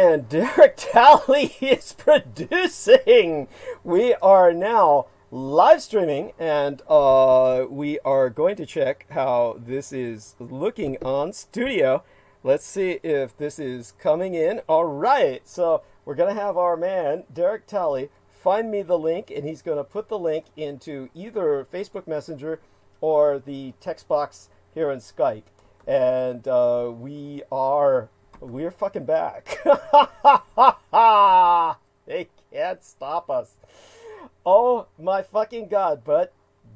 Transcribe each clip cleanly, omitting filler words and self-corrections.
And Derek Talley is producing. We are now live streaming, and we are going to check how this is looking on studio. Let's see if this is coming in. All right, so we're going to have our man, Derek Talley, find me the link, and he's going to put the link into either Facebook Messenger or the text box here in Skype. And we're fucking back. They can't stop us. Oh my fucking God, but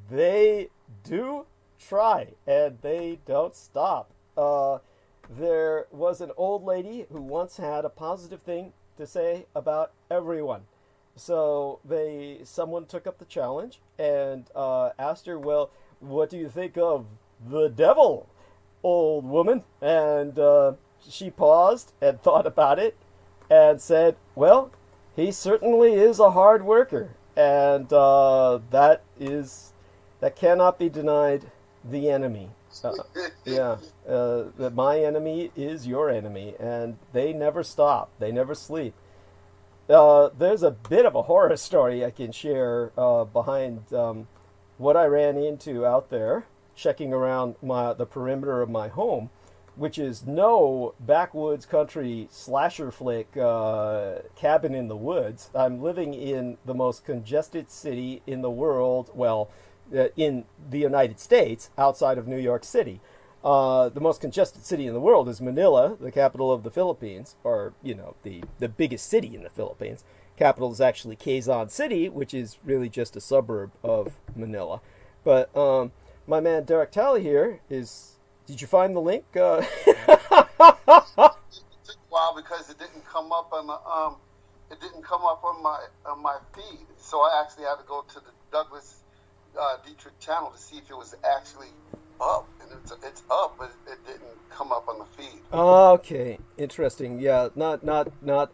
they do try, and they don't stop. There was an old lady who once had a positive thing to say about everyone. So someone took up the challenge and asked her, well, what do you think of the devil, old woman? And she paused and thought about it and said, well, he certainly is a hard worker. And that cannot be denied the enemy. That my enemy is your enemy, and they never stop. They never sleep. There's a bit of a horror story I can share behind what I ran into out there, checking around the perimeter of my home, which is no backwoods country slasher flick cabin in the woods. I'm living in the most congested city in the world, well, in the United States, outside of New York City. The most congested city in the world is Manila, the capital of the Philippines, or, the biggest city in the Philippines. Capital is actually Quezon City, which is really just a suburb of Manila. But my man Derek Talley here is... Did you find the link? It took a while because it didn't come up on my feed. So I actually had to go to the Douglas Dietrich channel to see if it was actually up, and it's up, but it didn't come up on the feed. Okay, interesting. Yeah, not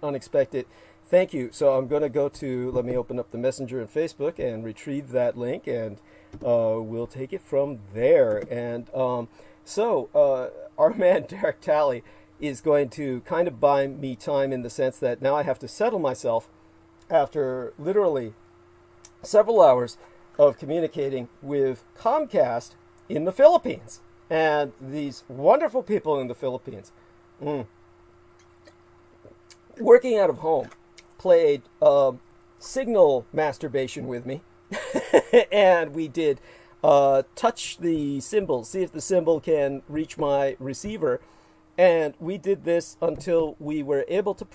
unexpected. Thank you. So I'm going to go to, let me open up the Messenger and Facebook and retrieve that link, and we'll take it from there. And so our man Derek Talley is going to kind of buy me time in the sense that now I have to settle myself after literally several hours of communicating with Comcast in the Philippines, and these wonderful people in the Philippines, working out of home, played signal masturbation with me, and we did touch the symbol, see if the symbol can reach my receiver, and we did this until we were able to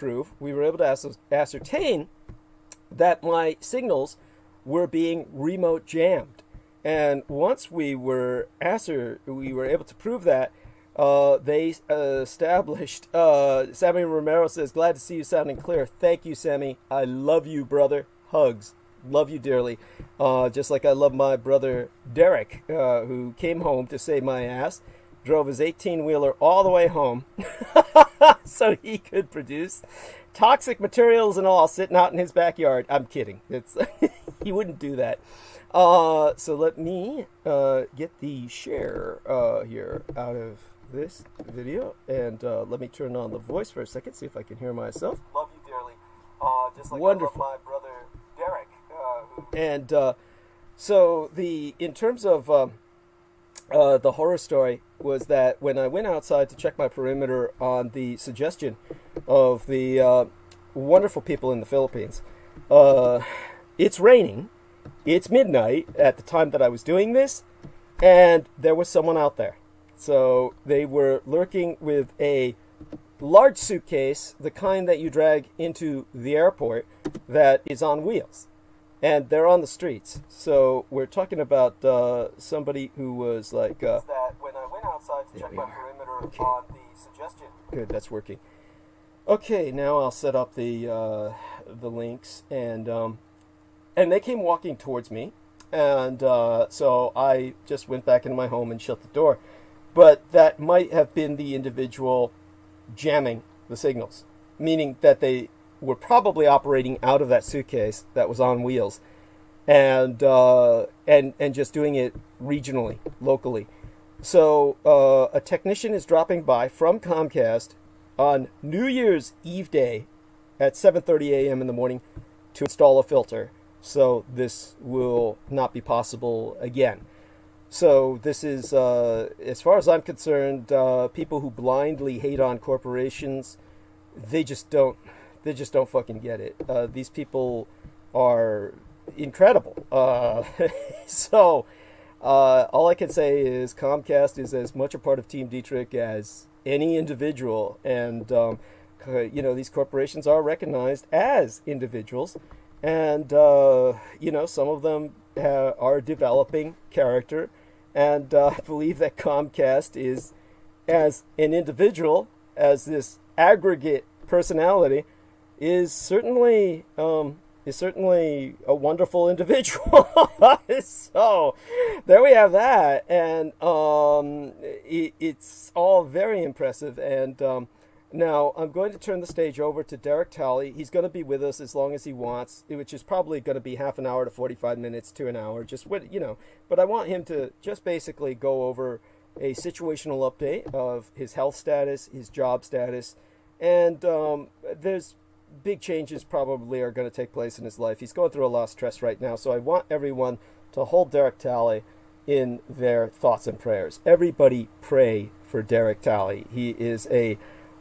ascertain that my signals were being remote jammed. And once we were able to prove that, they established, Sammy Romero says, glad to see you sounding clear. Thank you, Sammy. I love you, brother. Hugs. Love you dearly. Just like I love my brother Derek, who came home to save my ass, drove his 18-wheeler all the way home so he could produce toxic materials and all sitting out in his backyard. I'm kidding. He wouldn't do that. So let me get the share here out of this video, and let me turn on the voice for a second, see if I can hear myself. Love you dearly. Just like wonderful. I love my brother Derek. And so in terms of the horror story was that when I went outside to check my perimeter on the suggestion of the wonderful people in the Philippines, it's raining. It's midnight at the time that I was doing this, and there was someone out there. So they were lurking with a large suitcase, the kind that you drag into the airport, that is on wheels. And they're on the streets. So we're talking about somebody who was like... that when I went outside to check my perimeter on the suggestion... Good, that's working. Okay, now I'll set up the links, and they came walking towards me, and so I just went back into my home and shut the door. But that might have been the individual jamming the signals, meaning that they were probably operating out of that suitcase that was on wheels, and just doing it regionally, locally. So a technician is dropping by from Comcast on New Year's Eve day at 7:30 a.m. in the morning to install a filter. So this will not be possible again. So this is, as far as I'm concerned, people who blindly hate on corporations, they just don't fucking get it. These people are incredible. So all I can say is Comcast is as much a part of Team Dietrich as any individual, and these corporations are recognized as individuals, and some of them are developing character, and I believe that Comcast is, as an individual, as this aggregate personality, is certainly a wonderful individual. So there we have that, and it's all very impressive. And now I'm going to turn the stage over to Derek Talley. He's going to be with us as long as he wants, which is probably going to be half an hour to 45 minutes to an hour, but I want him to just basically go over a situational update of his health status, his job status, and there's big changes probably are going to take place in his life. He's going through a lot of stress right now, so I want everyone to hold Derek Talley in their thoughts and prayers. Everybody pray for Derek Talley. He is a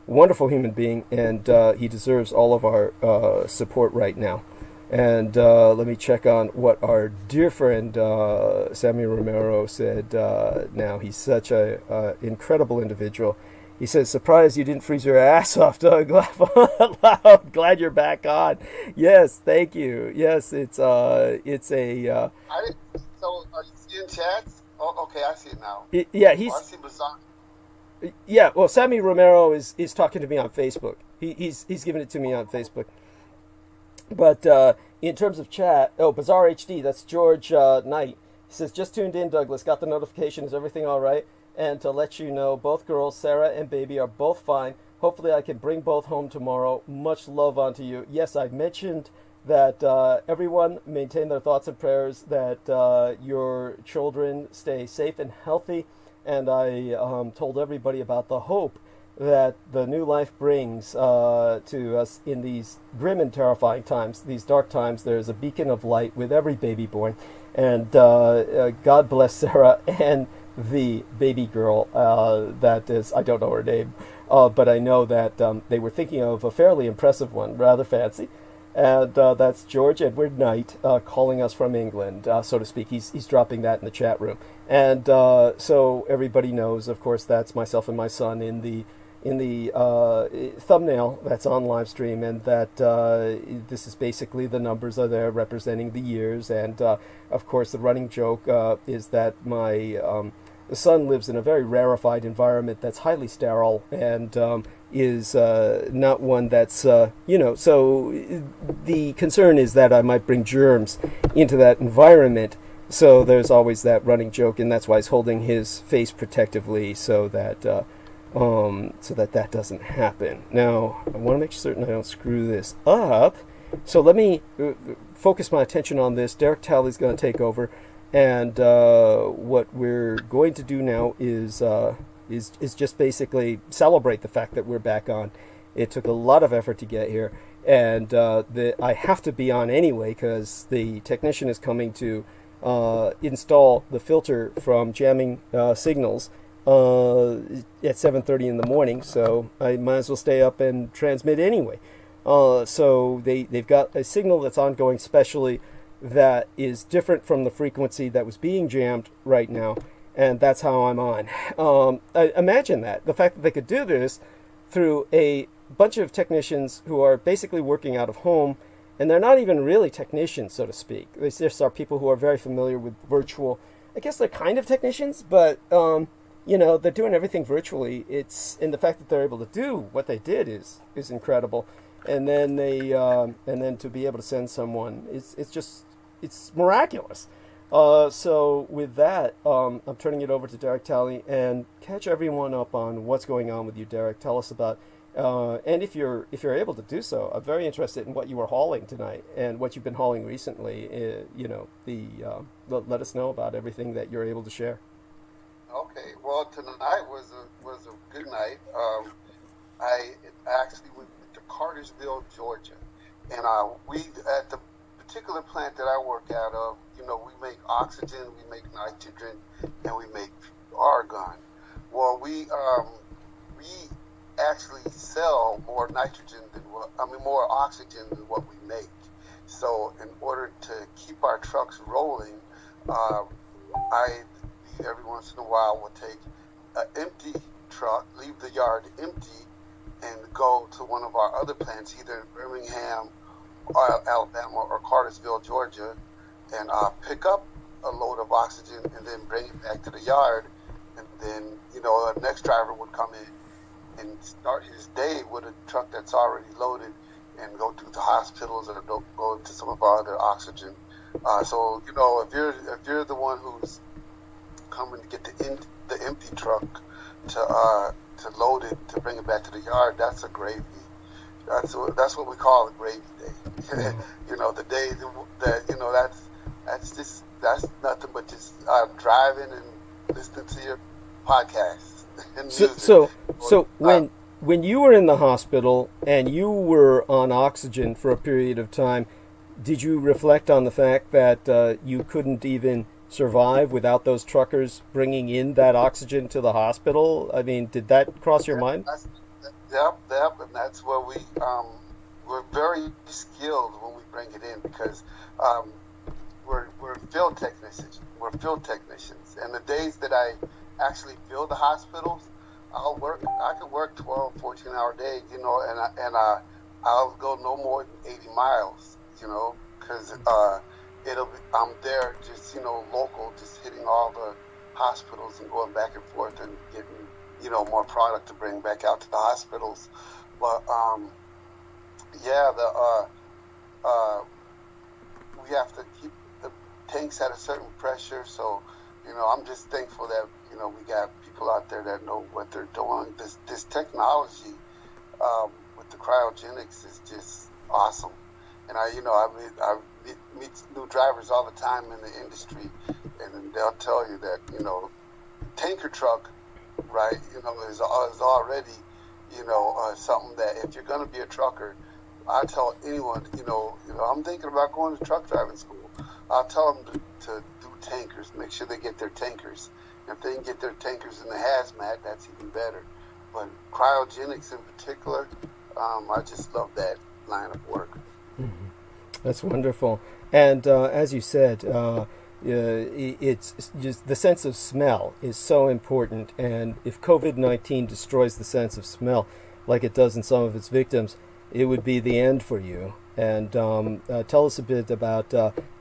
wonderful human being, and he deserves all of our support right now. And let me check on what our dear friend Sammy Romero said. Now, he's such a incredible individual. He says, "Surprised you didn't freeze your ass off, Doug. Laugh out loud. Glad you're back on." Yes, thank you. Yes, it's a. I didn't, so are you seeing chats? Oh, okay, I see it now. He's. I see Bazan. Yeah, well, Sammy Romero is talking to me on Facebook. He's giving it to me on Facebook. But in terms of chat, Bazaar HD, that's George Knight. He says, "Just tuned in, Douglas. Got the notification. Is everything all right? And to let you know, both girls, Sarah and baby, are both fine. Hopefully I can bring both home tomorrow. Much love onto you." Yes, I mentioned that everyone maintain their thoughts and prayers, that your children stay safe and healthy. And I told everybody about the hope that the new life brings to us in these grim and terrifying times, these dark times. There's a beacon of light with every baby born. And God bless Sarah and the baby girl that is, I don't know her name, but I know that they were thinking of a fairly impressive one, rather fancy, and that's George Edward Knight calling us from England, so to speak. He's dropping that in the chat room, and so everybody knows, of course, that's myself and my son in the thumbnail that's on live stream, and that this is basically the numbers are there representing the years, and of course the running joke is that my the son lives in a very rarefied environment that's highly sterile, and is not one that's, so the concern is that I might bring germs into that environment. So there's always that running joke, and that's why he's holding his face protectively so that that doesn't happen. Now, I want to make certain I don't screw this up. So let me focus my attention on this. Derek Talley's going to take over. And what we're going to do now is just basically celebrate the fact that we're back on. It took a lot of effort to get here, and I have to be on anyway because the technician is coming to install the filter from jamming signals at 7:30 in the morning. So I might as well stay up and transmit anyway. So they've got a signal that's ongoing specially that is different from the frequency that was being jammed right now, and that's how I'm on. I imagine that the fact that they could do this through a bunch of technicians who are basically working out of home, and they're not even really technicians, so to speak. They just are people who are very familiar with virtual. I guess they're kind of technicians, but they're doing everything virtually. And the fact that they're able to do what they did is incredible. And then to be able to send someone, it's miraculous. So with that, I'm turning it over to Derek Talley, and catch everyone up on what's going on with you, Derek. Tell us about, and if you're able to do so, I'm very interested in what you were hauling tonight and what you've been hauling recently. Let us know about everything that you're able to share. Okay, well, tonight was a good night. I actually went to Cartersville, Georgia, and we at the particular plant that I work out of, we make oxygen, we make nitrogen, and we make argon. Well, we actually sell more nitrogen more oxygen than what we make. So in order to keep our trucks rolling, I every once in a while will take an empty truck, leave the yard empty, and go to one of our other plants, either in Birmingham, Alabama, or Cartersville, Georgia, and pick up a load of oxygen and then bring it back to the yard. And then, the next driver would come in and start his day with a truck that's already loaded and go to the hospitals or go to some of our other oxygen. So, if you're the one who's coming to get the empty truck to load it, to bring it back to the yard, that's a gravy. That's what we call a gravy day. The day that, that's nothing but just driving and listening to your podcasts and music. So when you were in the hospital and you were on oxygen for a period of time, did you reflect on the fact that you couldn't even survive without those truckers bringing in that oxygen to the hospital? I mean, did that cross your mind? Yep, and that's where we're very skilled when we bring it in, because we're field technicians. And the days that I actually fill the hospitals, I could work 12, 14-hour days, and I'll go no more than 80 miles, because I'm there just, local, just hitting all the hospitals and going back and forth and getting, more product to bring back out to the hospitals. But, we have to keep the tanks at a certain pressure. So, I'm just thankful that, we got people out there that know what they're doing. This technology with the cryogenics is just awesome. And I meet new drivers all the time in the industry, and they'll tell you that, tanker truck, right, is already, something that if you're going to be a trucker, I tell anyone, I'm thinking about going to truck driving school. I'll tell them to do tankers, make sure they get their tankers. If they can get their tankers in the hazmat, that's even better. But cryogenics in particular, I just love that line of work. Mm-hmm. That's wonderful. And as you said, it's just the sense of smell is so important. And if COVID-19 destroys the sense of smell, like it does in some of its victims, it would be the end for you. And tell us a bit about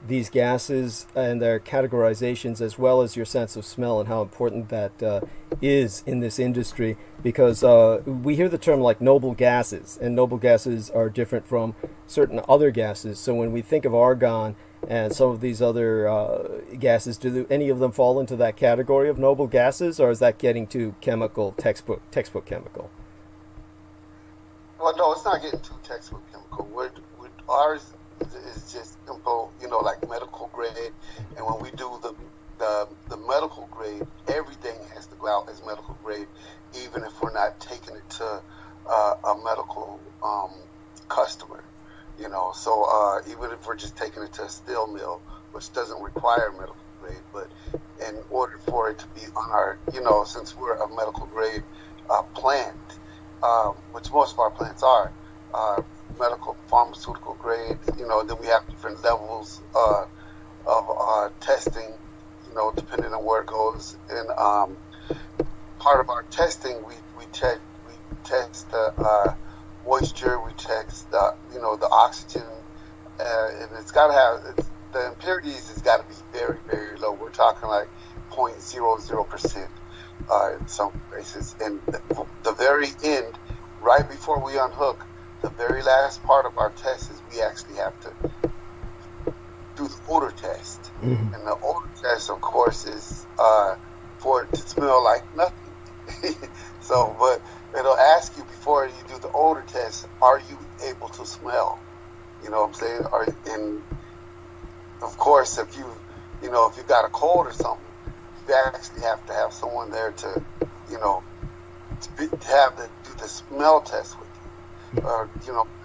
these gases and their categorizations, as well as your sense of smell and how important that is in this industry. Because we hear the term like noble gases, and noble gases are different from certain other gases. So when we think of argon and some of these other gases, do any of them fall into that category of noble gases, or is that getting too chemical, textbook chemical? Well, no, it's not getting too textbook chemical. Ours is just simple, like medical grade. And when we do the medical grade, everything has to go out as medical grade, even if we're not taking it to a medical customer. So even if we're just taking it to a steel mill, which doesn't require medical grade, but in order for it to be on our, since we're a medical grade plant, which most of our plants are, medical, pharmaceutical grade, then we have different levels of testing, depending on where it goes. And part of our testing, we test the moisture, we test the oxygen, and it's got to have, the impurities has got to be very, very low. We're talking like 0.00% in some places. And the very end, right before we unhook, the very last part of our test is we actually have to do the odor test. Mm-hmm. And the odor test, of course, is for it to smell like nothing. So, but it'll ask you before you do the odor test, are you able to smell? You know what I'm saying? And of course, if you got a cold or something, you actually have to have someone there to to have to do the smell test with you, or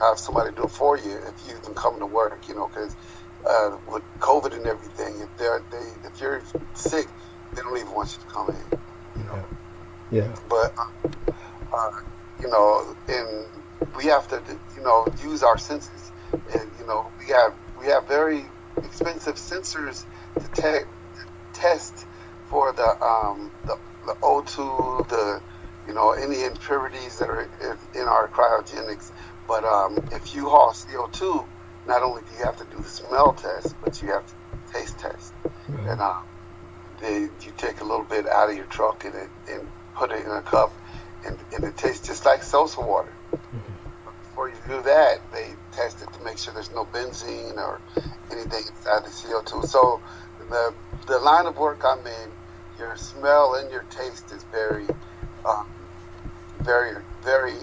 have somebody do it for you if you even come to work. Because with COVID and everything, if you're sick, they don't even want you to come in. Yeah. But and we have to use our senses, and we have very expensive sensors to test for the O2, any impurities that are in our cryogenics. But if you haul CO2, not only do you have to do the smell test, but you have to taste test. And you take a little bit out of your truck and put it in a cup, and it tastes just like salsa water. Before you do that, they test it to make sure there's no benzene or anything inside the CO2. So the line of work I'm in, your smell and your taste is very, very, very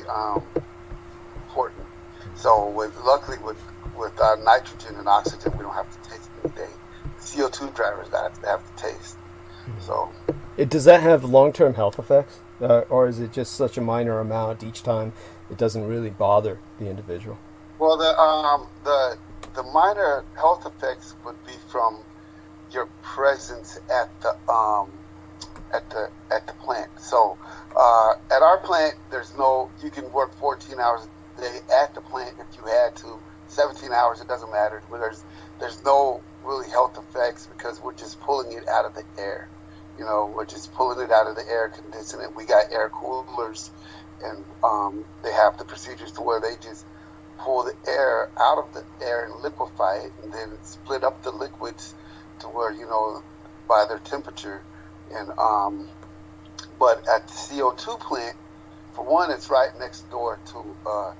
important. So luckily with nitrogen and oxygen, we don't have to taste anything. The CO2 drivers have to taste. So, does that have long-term health effects, or is it just such a minor amount each time? It doesn't really bother the individual. Well, the minor health effects would be from your presence at the plant. So at our plant, you can work 14 hours a day at the plant if you had to. 17 hours, it doesn't matter. There's no really health effects because we're just pulling it out of the air. We're just pulling it out of the air, condensing it. We got air coolers, and they have the procedures to where they just pull the air out of the air and liquefy it, and then split up the liquids to where by their temperature. And but at the CO2 plant, for one, it's right next door to a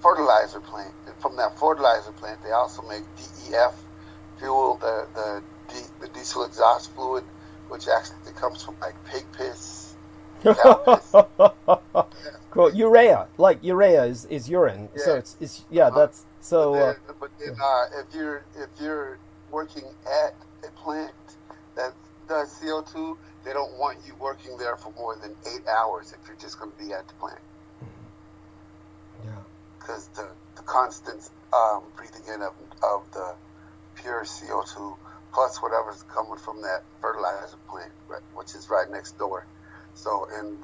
fertilizer plant, and from that fertilizer plant, they also make DEF fuel, the diesel exhaust fluid, which actually comes from like pig piss, cow piss. Cool. Urea, like urea is urine. Yeah. So it's that's so. But then if you're working at a plant that does CO2, they don't want you working there for more than 8 hours if you're just going to be at the plant. Yeah. Because the constant breathing in of the pure CO2 plus whatever's coming from that fertilizer plant, which is right next door. So, and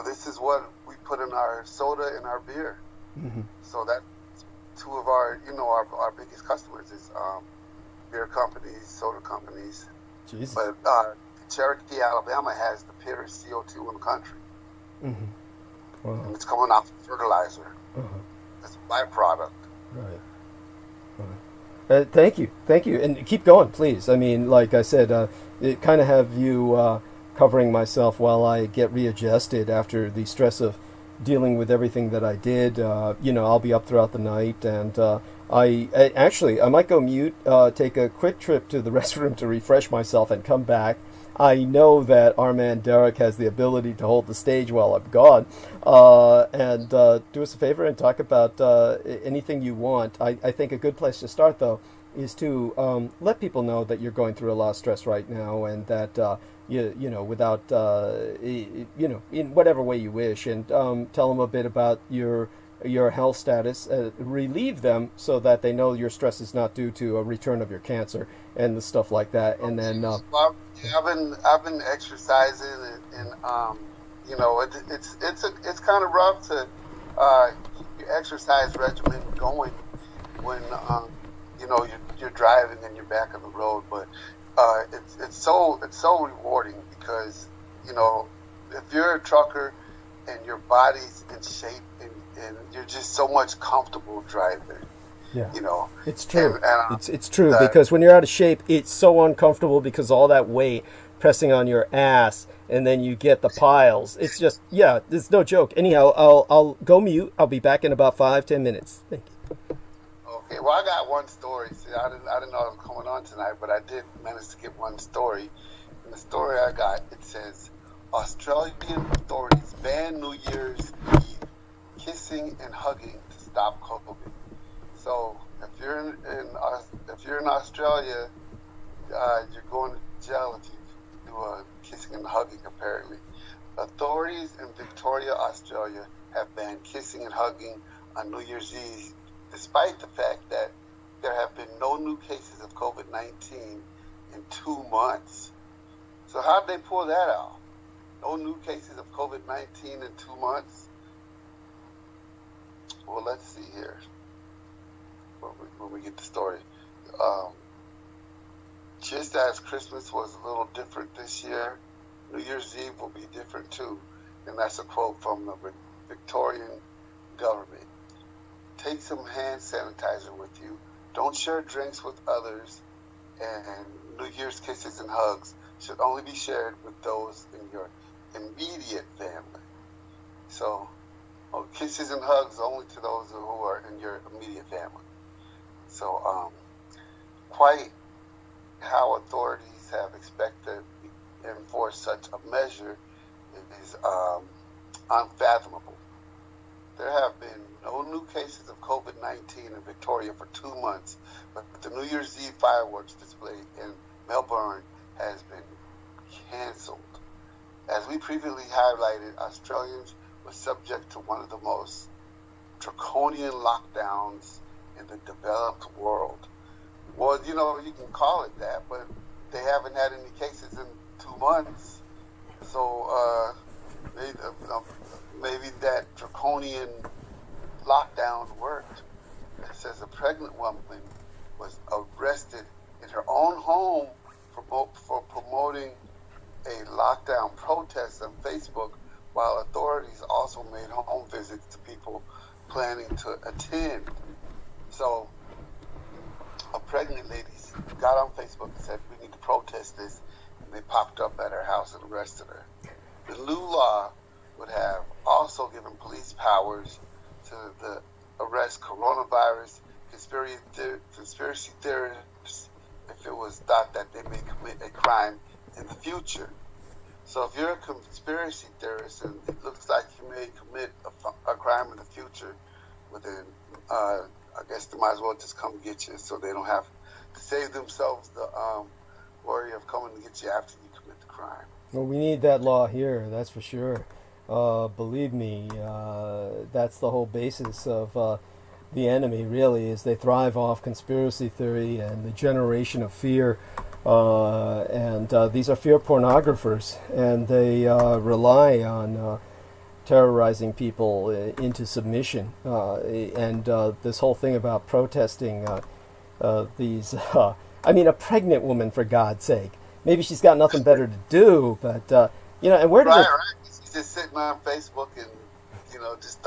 this is what we put in our soda and our beer. So that two of our our biggest customers is beer companies, soda companies. Jesus. But Cherokee, Alabama has the purest CO2 in the country. Wow. And it's coming off fertilizer. It's a byproduct. Right. Thank you, and keep going, please. I mean, like I said, it kind of have you covering myself while I get readjusted after the stress of dealing with everything that I did. I'll be up throughout the night, and I might go mute, take a quick trip to the restroom to refresh myself, and come back. I know that our man Derek has the ability to hold the stage while I'm gone, and do us a favor and talk about anything you want. I think a good place to start, though, is to let people know that you're going through a lot of stress right now, and that without in whatever way you wish, and tell them a bit about your health status, relieve them so that they know your stress is not due to a return of your cancer and the stuff like that. And then I've been exercising, and it's kind of rough to keep your exercise regimen going when you're driving and you're back on the road. But it's so rewarding because if you're a trucker and your body's in shape and you're just so much comfortable driving. Yeah, it's true. And, it's true because when you're out of shape, it's so uncomfortable because all that weight pressing on your ass, and then you get the piles. It's just it's no joke. Anyhow, I'll go mute. I'll be back in about 5-10 minutes. Thank you. Okay. Well, I got one story. See, I didn't know I was coming on tonight, but I did manage to get one story. And the story I got, it says Australian authorities ban New Year's Eve kissing and hugging to stop COVID. So if you're in Australia, you're going to jail if you do a kissing and hugging, apparently. Authorities in Victoria, Australia have banned kissing and hugging on New Year's Eve, despite the fact that there have been no new cases of COVID-19 in 2 months. So how did they pull that off? No new cases of COVID-19 in 2 months? Well, let's see here when we get the story. Just as Christmas was a little different this year, New Year's Eve will be different too. And that's a quote from the Victorian government. Take some hand sanitizer with you. Don't share drinks with others. And New Year's kisses and hugs should only be shared with those in your immediate family. So, kisses and hugs only to those who are in your immediate family. So, quite how authorities have expected to enforce such a measure is unfathomable. There have been no new cases of COVID-19 in Victoria for 2 months, but the New Year's Eve fireworks display in Melbourne has been cancelled. As we previously highlighted, Australians were subject to one of the most draconian lockdowns in the developed world. Well, you can call it that, but they haven't had any cases in 2 months. So maybe that draconian lockdown worked. It says a pregnant woman was arrested in her own home for promoting a lockdown protest on Facebook, while authorities also made home visits to people planning to attend. So a pregnant lady got on Facebook and said, we need to protest this, and they popped up at her house and arrested her. The new law would have also given police powers to arrest coronavirus conspiracy theorists if it was thought that they may commit a crime in the future. So if you're a conspiracy theorist and it looks like you may commit a crime in the future, well then I guess they might as well just come get you, so they don't have to save themselves the worry of coming to get you after you commit the crime. Well, we need that law here, that's for sure. Believe me, that's the whole basis of the enemy, really, is they thrive off conspiracy theory and the generation of fear. And these are fear pornographers, and they rely on terrorizing people into submission. And this whole thing about protesting these, a pregnant woman, for God's sake. Maybe she's got nothing better to do, but, and where did right. She's just sitting on Facebook and, just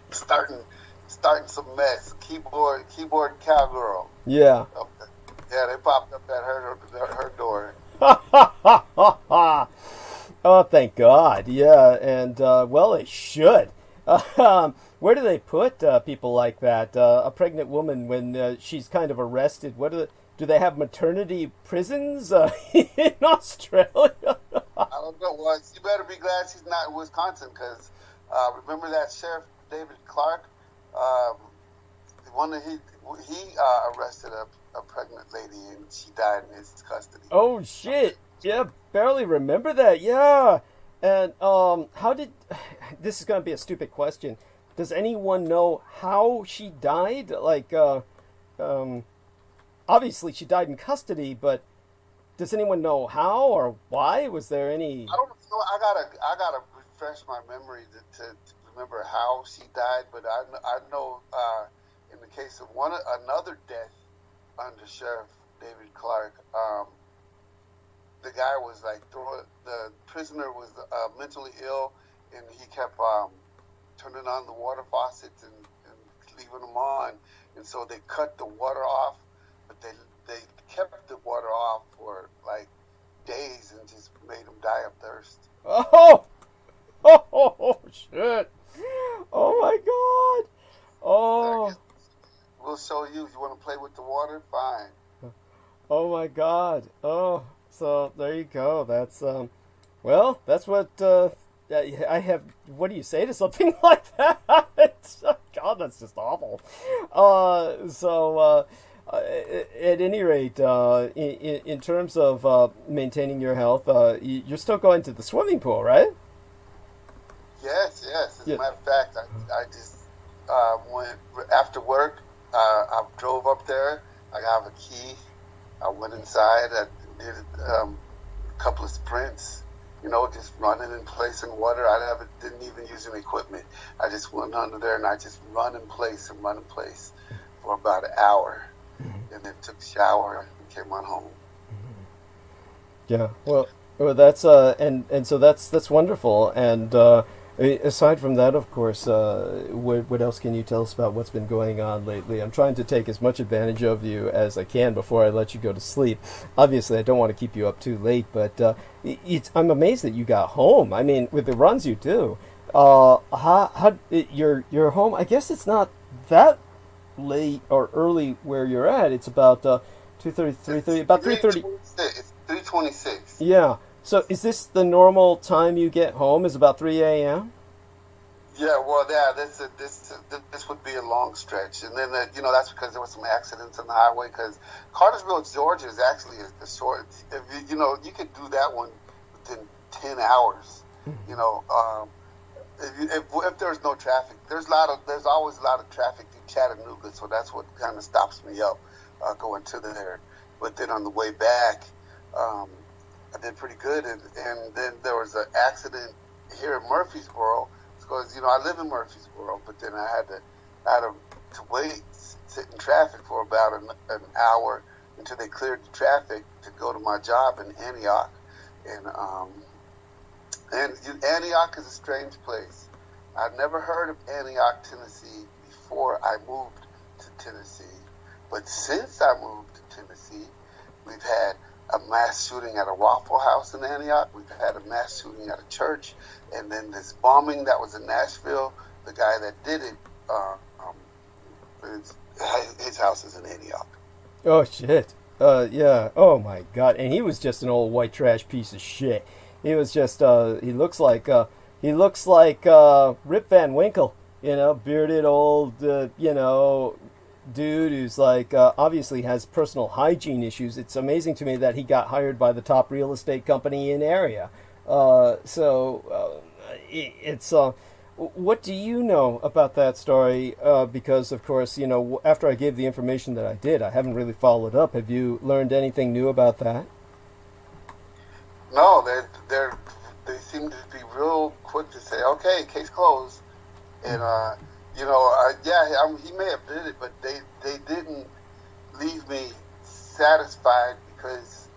starting some mess. Keyboard cowgirl. Yeah. Okay. Yeah, they popped up at her door. Oh, thank God. Yeah, and, well, they should. Where do they put people like that? A pregnant woman, when she's kind of arrested, do they have maternity prisons in Australia? I don't know. Well, you better be glad she's not in Wisconsin, because remember that Sheriff David Clark? He arrested a pregnant lady, and she died in his custody. Oh, shit. Yeah, barely remember that. Yeah. And this is going to be a stupid question. Does anyone know how she died? Like, obviously she died in custody, but does anyone know how or why? Was there any... I don't know. I gotta refresh my memory to remember how she died, but I know in the case of another death under Sheriff David Clark, the guy was the prisoner was mentally ill, and he kept turning on the water faucets and leaving them on, and so they cut the water off, but they kept the water off for like days and just made him die of thirst. Oh shit! Oh my God! Oh. We'll show you. You want to play with the water? Fine. Oh my God! Oh, so there you go. That's well, that's what I have. What do you say to something like that? God, that's just awful. At any rate, in terms of maintaining your health, you're still going to the swimming pool, right? Yes, yes. As Yeah. a matter of fact, I just went after work. I drove up there. I have a key. I went inside. I did a couple of sprints. You know, just running in place in water. Didn't even use any equipment. I just went under there and I just run in place for about an hour, and then took a shower and came on home. Yeah. Well, that's and so that's wonderful. And aside from that, of course, what else can you tell us about what's been going on lately? I'm trying to take as much advantage of you as I can before I let you go to sleep. Obviously, I don't want to keep you up too late, but I'm amazed that you got home. I mean, with the runs you do, you're home. I guess it's not that late or early where you're at. It's about 2:30, 3:30, about 3:30. It's 3:26. Yeah. So is this the normal time you get home? Is about 3 a.m.? Yeah, well, yeah, this would be a long stretch, and then that's because there were some accidents on the highway. Because Cartersville, Georgia, is actually a short. You could do that one within 10 hours. If there's no traffic, there's always a lot of traffic in Chattanooga, so that's what kind of stops me up going to there. But then on the way back, I did pretty good, and then there was an accident here in Murfreesboro. Because I live in Murfreesboro, but then I had to wait, sit in traffic for about an hour until they cleared the traffic to go to my job in Antioch. And Antioch is a strange place. I'd never heard of Antioch, Tennessee before I moved to Tennessee. But since I moved to Tennessee, we've had a mass shooting at a Waffle House in Antioch. We've had a mass shooting at a church. And then this bombing that was in Nashville, the guy that did it, his house is in Antioch. Oh, shit. Yeah. Oh, my God. And he was just an old white trash piece of shit. He was just, he looks like Rip Van Winkle, bearded old, dude who's like obviously has personal hygiene issues. It's amazing to me that he got hired by the top real estate company in area. It's what do you know about that story? Because of course, after I gave the information that I did, I haven't really followed up. Have you learned anything new about that? No, they seem to be real quick to say, okay, case closed, and he may have did it, but they didn't leave me satisfied because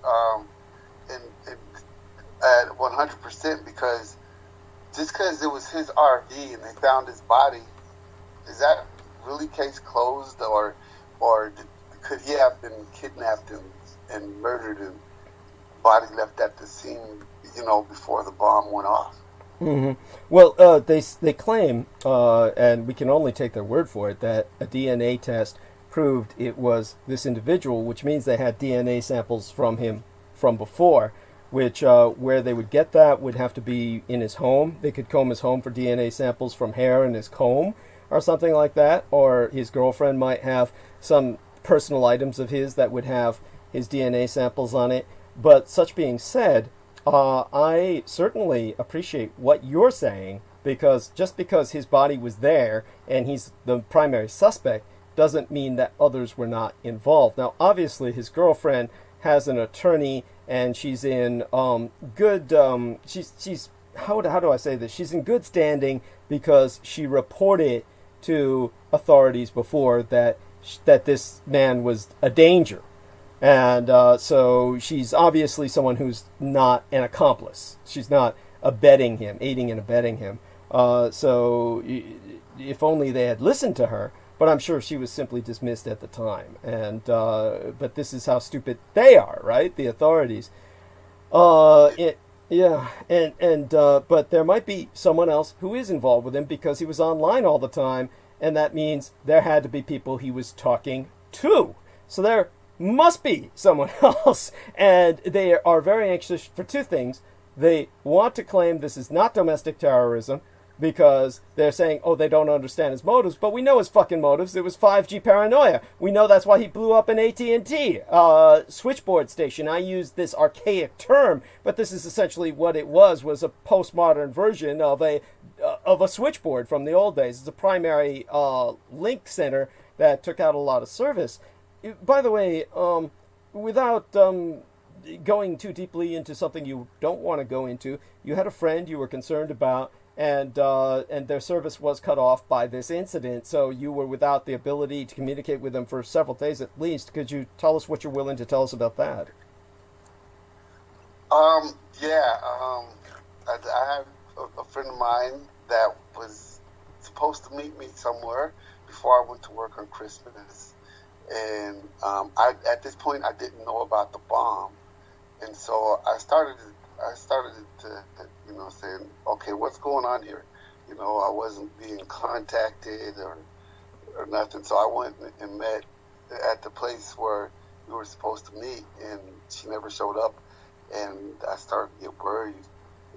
at 100%, because just because it was his RV and they found his body, is that really case closed, or could he have been kidnapped and murdered and body left at the scene, before the bomb went off? Mm-hmm. Well, they claim, and we can only take their word for it, that a DNA test proved it was this individual, which means they had DNA samples from him from before, which where they would get that would have to be in his home. They could comb his home for DNA samples from hair in his comb or something like that, or his girlfriend might have some personal items of his that would have his DNA samples on it. But such being said, I certainly appreciate what you're saying, because just because his body was there and he's the primary suspect doesn't mean that others were not involved. Now, obviously, his girlfriend has an attorney, and she's in good. She's how do I say this? She's in good standing because she reported to authorities before that this man was a danger. And so she's obviously someone who's not an accomplice. She's not abetting him, aiding and abetting him. So if only they had listened to her. But I'm sure she was simply dismissed at the time. And but this is how stupid they are, right? The authorities. But there might be someone else who is involved with him because he was online all the time, and that means there had to be people he was talking to. So there must be someone else, and they are very anxious for two things. They want to claim this is not domestic terrorism because they're saying, oh, they don't understand his motives, but we know his fucking motives. It was 5G paranoia. We know that's why he blew up an AT&T switchboard station. I use this archaic term, but this is essentially what it was a postmodern version of a of a switchboard from the old days. It's a primary link center that took out a lot of service. By the way, without going too deeply into something you don't want to go into, you had a friend you were concerned about, and their service was cut off by this incident, so you were without the ability to communicate with them for several days at least. Could you tell us what you're willing to tell us about that? I had a friend of mine that was supposed to meet me somewhere before I went to work on Christmas, and at this point I didn't know about the bomb, and so I started to saying, okay, what's going on here? I wasn't being contacted or nothing, so I went and met at the place where we were supposed to meet, and she never showed up, and I started to get worried.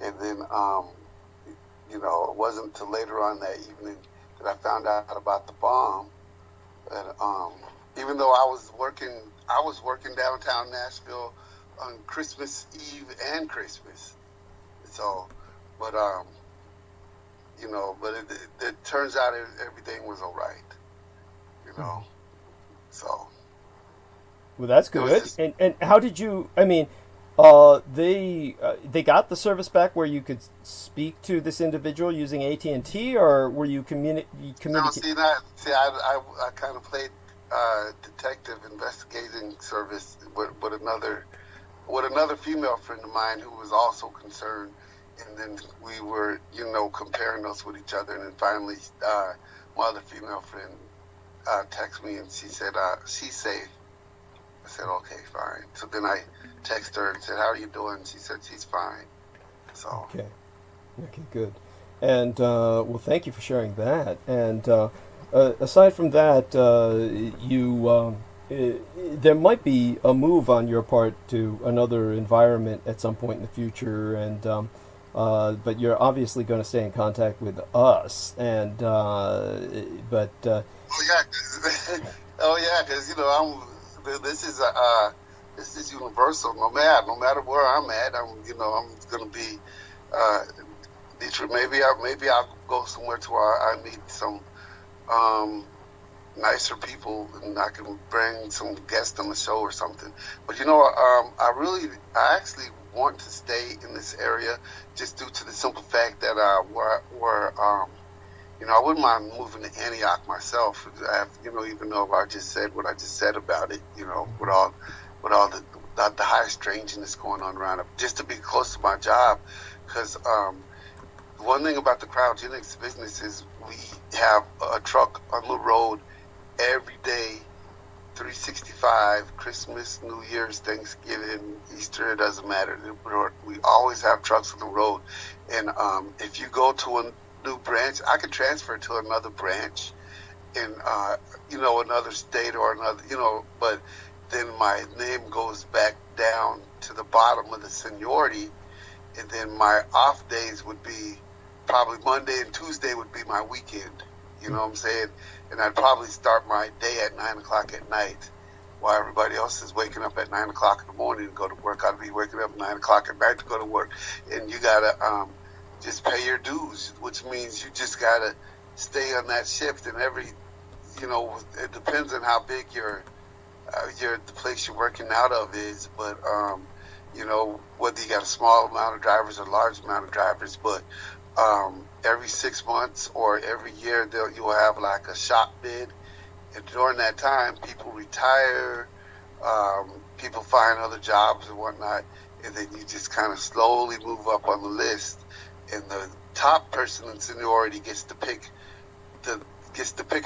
And then, it wasn't until later on that evening that I found out about the bomb. And even though I was working downtown Nashville on Christmas Eve and Christmas. So, but it turns out everything was all right. So. Well, that's good. And how did you? I mean, they got the service back where you could speak to this individual using AT&T, or were you communicating? No, I kind of played detective investigating service with another female friend of mine who was also concerned, and then we were comparing us with each other, and then finally my other female friend texted me and she said she's safe. I said, okay, fine. So then I texted her and said, how are you doing? She said she's fine. So okay, good. And well, thank you for sharing that. And aside from that, there might be a move on your part to another environment at some point in the future, and but you're obviously going to stay in contact with us. And but because this is universal. No matter where I'm at, I'm going to be Dietrich. Maybe I'll go somewhere to where I meet some nicer people, and I can bring some guests on the show or something. But I actually want to stay in this area just due to the simple fact that I wouldn't mind moving to Antioch myself. Even though I just said what I just said about it, with all the high strangeness going on around it, just to be close to my job. Because one thing about the cryogenics business is we have a truck on the road every day, 365, Christmas, New Year's, Thanksgiving, Easter, it doesn't matter. We always have trucks on the road. And if you go to a new branch, I can transfer to another branch in another state or another, but then my name goes back down to the bottom of the seniority, and then my off days would be probably Monday and Tuesday would be my weekend. You know what I'm saying? And I'd probably start my day at 9 o'clock at night while everybody else is waking up at 9 o'clock in the morning to go to work. I'd be waking up at 9 o'clock at night to go to work. And you got to just pay your dues, which means you just got to stay on that shift. And it depends on how big the place you're working out of is. But, whether you got a small amount of drivers or a large amount of drivers. But every 6 months or every year, you'll have like a shop bid. And during that time, people retire, people find other jobs and whatnot. And then you just kind of slowly move up on the list. And the top person in seniority gets to pick of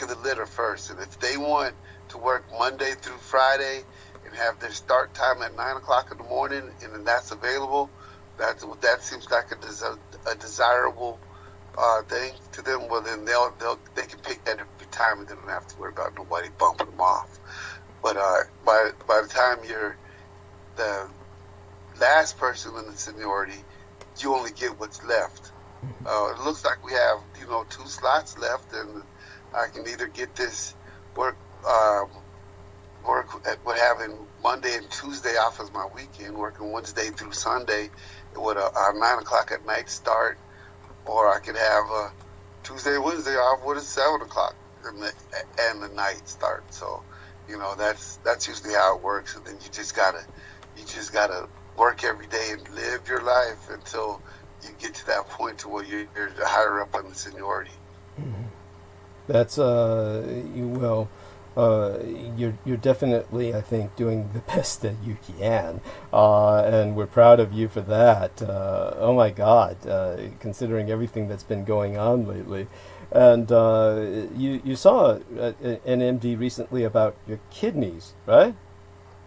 the litter first. And if they want to work Monday through Friday and have their start time at 9 o'clock in the morning, and then that's available, that seems like a desirable thing to them. Well, then they can pick that every time, and they don't have to worry about nobody bumping them off. But by the time you're the last person in the seniority, you only get what's left. It looks like we have 2 slots left, and I can either get this work with having Monday and Tuesday off as my weekend, working Wednesday through Sunday with a 9 o'clock at night start, or I could have Tuesday, Wednesday off with a 7 o'clock and the night start. So, that's usually how it works. And then you just gotta work every day and live your life until you get to that point to where you're higher up on the seniority. That's you're definitely, I think, doing the best that you can, and we're proud of you for that. Oh my God, considering everything that's been going on lately, and you saw an MD recently about your kidneys, right?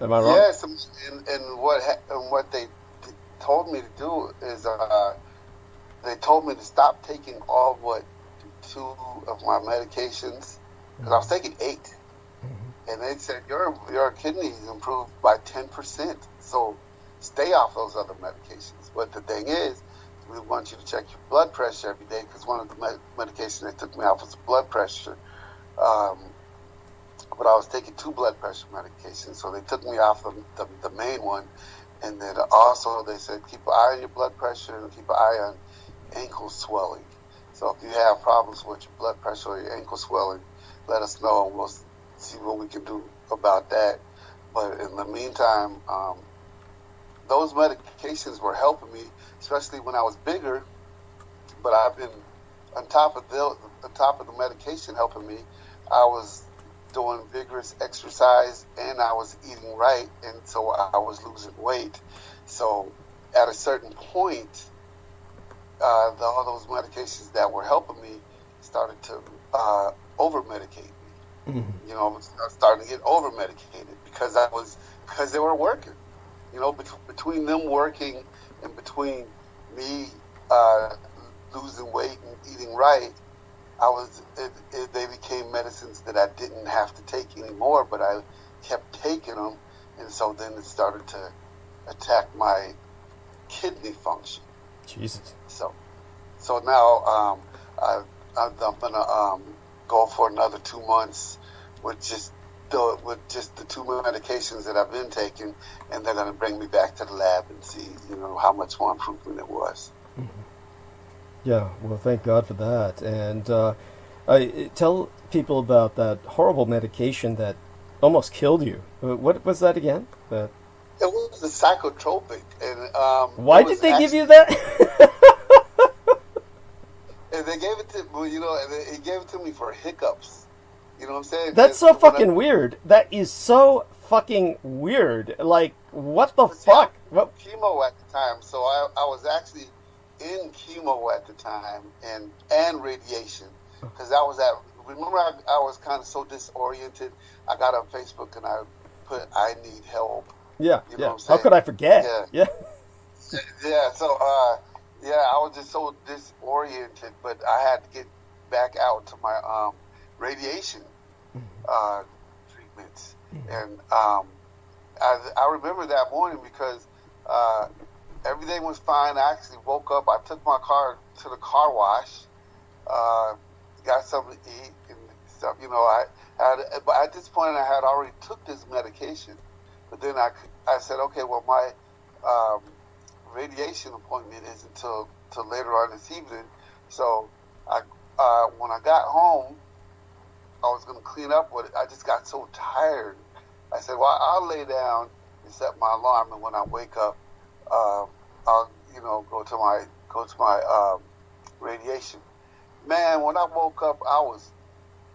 Am I wrong? Yes, and what they told me to do is they told me to stop taking all but 2 of my medications, because I was taking 8. And they said, your kidneys improved by 10%. So stay off those other medications. But the thing is, we want you to check your blood pressure every day, because one of the medications they took me off was blood pressure. But I was taking 2 blood pressure medications. So they took me off the main one. And then also they said, keep an eye on your blood pressure and keep an eye on ankle swelling. So if you have problems with your blood pressure or your ankle swelling, let us know, and we'll see what we can do about that. But in the meantime, those medications were helping me, especially when I was bigger. But I've been on top of the medication helping me. I was doing vigorous exercise and I was eating right, and so I was losing weight. So at a certain point, all those medications that were helping me started to over-medicate me. I was starting to get over-medicated because they were working. Between them working and between me losing weight and eating right, they became medicines that I didn't have to take anymore, but I kept taking them, and so then it started to attack my kidney function. Jesus. So now I'm gonna go for another 2 months with just the 2 medications that I've been taking, and they're gonna bring me back to the lab and see how much more improvement it was. Yeah, well, thank God for that. And tell people about that horrible medication that almost killed you. What was that again? It was the psychotropic, and why did they give you that? And they gave it to and he gave it to me for hiccups. You know what I'm saying? That's so fucking weird. That is so fucking weird. Like, what the fuck? What? Chemo at the time, so I was actually in chemo at the time and radiation, because remember I was kind of so disoriented. I got on Facebook and I put, I need help. Yeah, you know what I'm saying? How could I forget? Yeah. So I was just so disoriented, but I had to get back out to my radiation treatments, and I remember that morning because everything was fine. I actually woke up. I took my car to the car wash, got something to eat and stuff. But at this point I had already took this medication. But then I said, okay, well, my radiation appointment is until later on this evening. So when I got home, I was going to clean up with it. I just got so tired. I said, well, I'll lay down and set my alarm, and when I wake up, I'll go to my radiation. Man, when I woke up, I was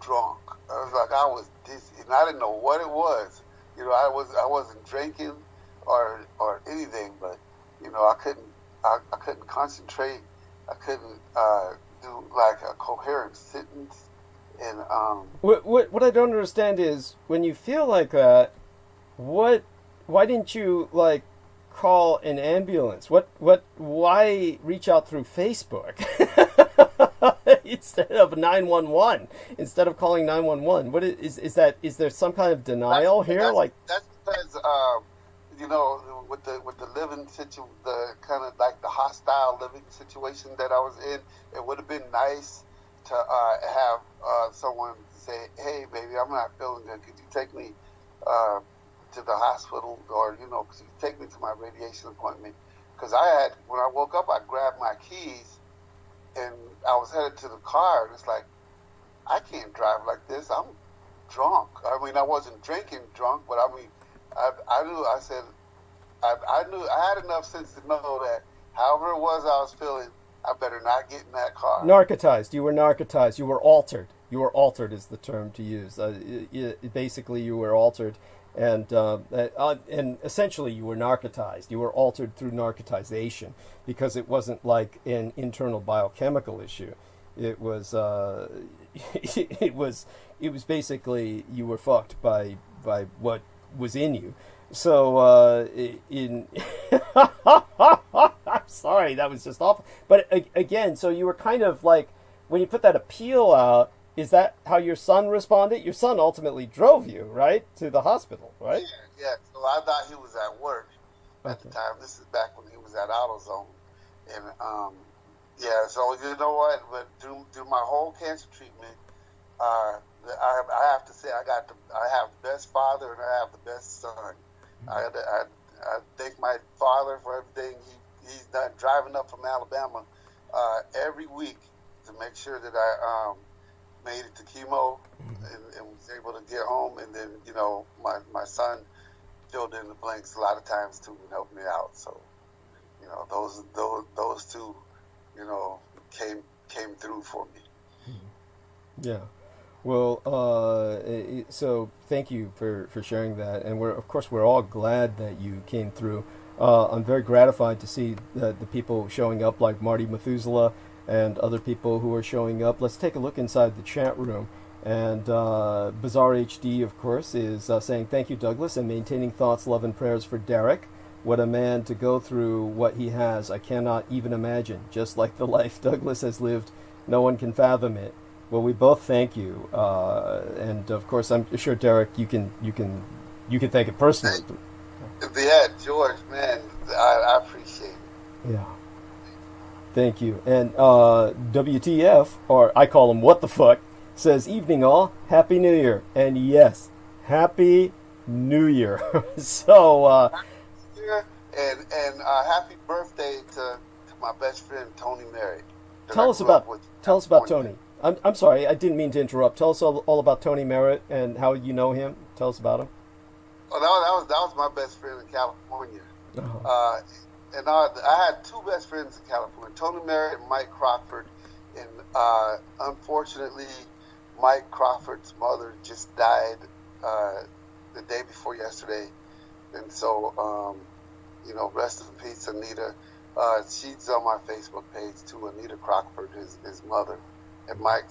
drunk. I was dizzy, and I didn't know what it was. I wasn't drinking or anything, but I couldn't concentrate. I couldn't do like a coherent sentence. And what I don't understand is, when you feel like that, why didn't you call an ambulance? Why reach out through Facebook instead of 911? Instead of calling 911, what is that? Is there some kind of denial here? That's because with the living the kind of like the hostile living situation that I was in, it would have been nice to have someone say, "Hey, baby, I'm not feeling good. Could you take me to the hospital, or could you take me to my radiation appointment?" Because when I woke up, I grabbed my keys and I was headed to the car, and it's like, I can't drive like this. I'm drunk. I mean, I wasn't drinking drunk, but I mean, I knew. I said, I knew. I had enough sense to know that however it was I was feeling, I better not get in that car. Narcotized. You were narcotized. You were altered. You were altered is the term to use. Basically, you were altered, and essentially you were narcotized. You were altered through narcotization because it wasn't like an internal biochemical issue. It was it was basically you were fucked by what was in you. So in I'm sorry, that was just awful. But again, so you were kind of like, when you put that appeal out, is that how your son responded? Your son ultimately drove you, right, to the hospital, right? Yeah. So I thought he was at work at the time. This is back when he was at AutoZone, and yeah. So you know what? But through my whole cancer treatment, I have to say I have the best father and I have the best son. I thank my father for everything he's done, driving up from Alabama every week to make sure that I made it to chemo and was able to get home. And then, you know, my son filled in the blanks a lot of times too and helped me out. So, you know, those two, you know, came through for me. Yeah. Well, so thank you for sharing that, and we're all glad that you came through. I'm very gratified to see the people showing up, like Marty Methuselah and other people who are showing up. Let's take a look inside the chat room. And Bizarre HD, of course, is saying, thank you, Douglas, and maintaining thoughts, love, and prayers for Derek. What a man to go through what he has. I cannot even imagine. Just like the life Douglas has lived, no one can fathom it. Well, we both thank you, and of course, I'm sure, Derek, you can thank it personally. Yeah, George, man, I appreciate it. Yeah, thank you. And WTF, or I call him What the Fuck, says, evening all, Happy New Year. And yes, Happy New Year. So, and happy birthday to my best friend Tony Merritt. Tell us about Tony. I'm sorry, I didn't mean to interrupt. Tell us all about Tony Merritt and how you know him. Tell us about him. Oh, that was my best friend in California. Uh-huh. And I had two best friends in California, Tony Merritt and Mike Crawford. And unfortunately, Mike Crawford's mother just died the day before yesterday. And so, you know, rest in peace, Anita. She's on my Facebook page too, Anita Crawford, his mother. And Mike,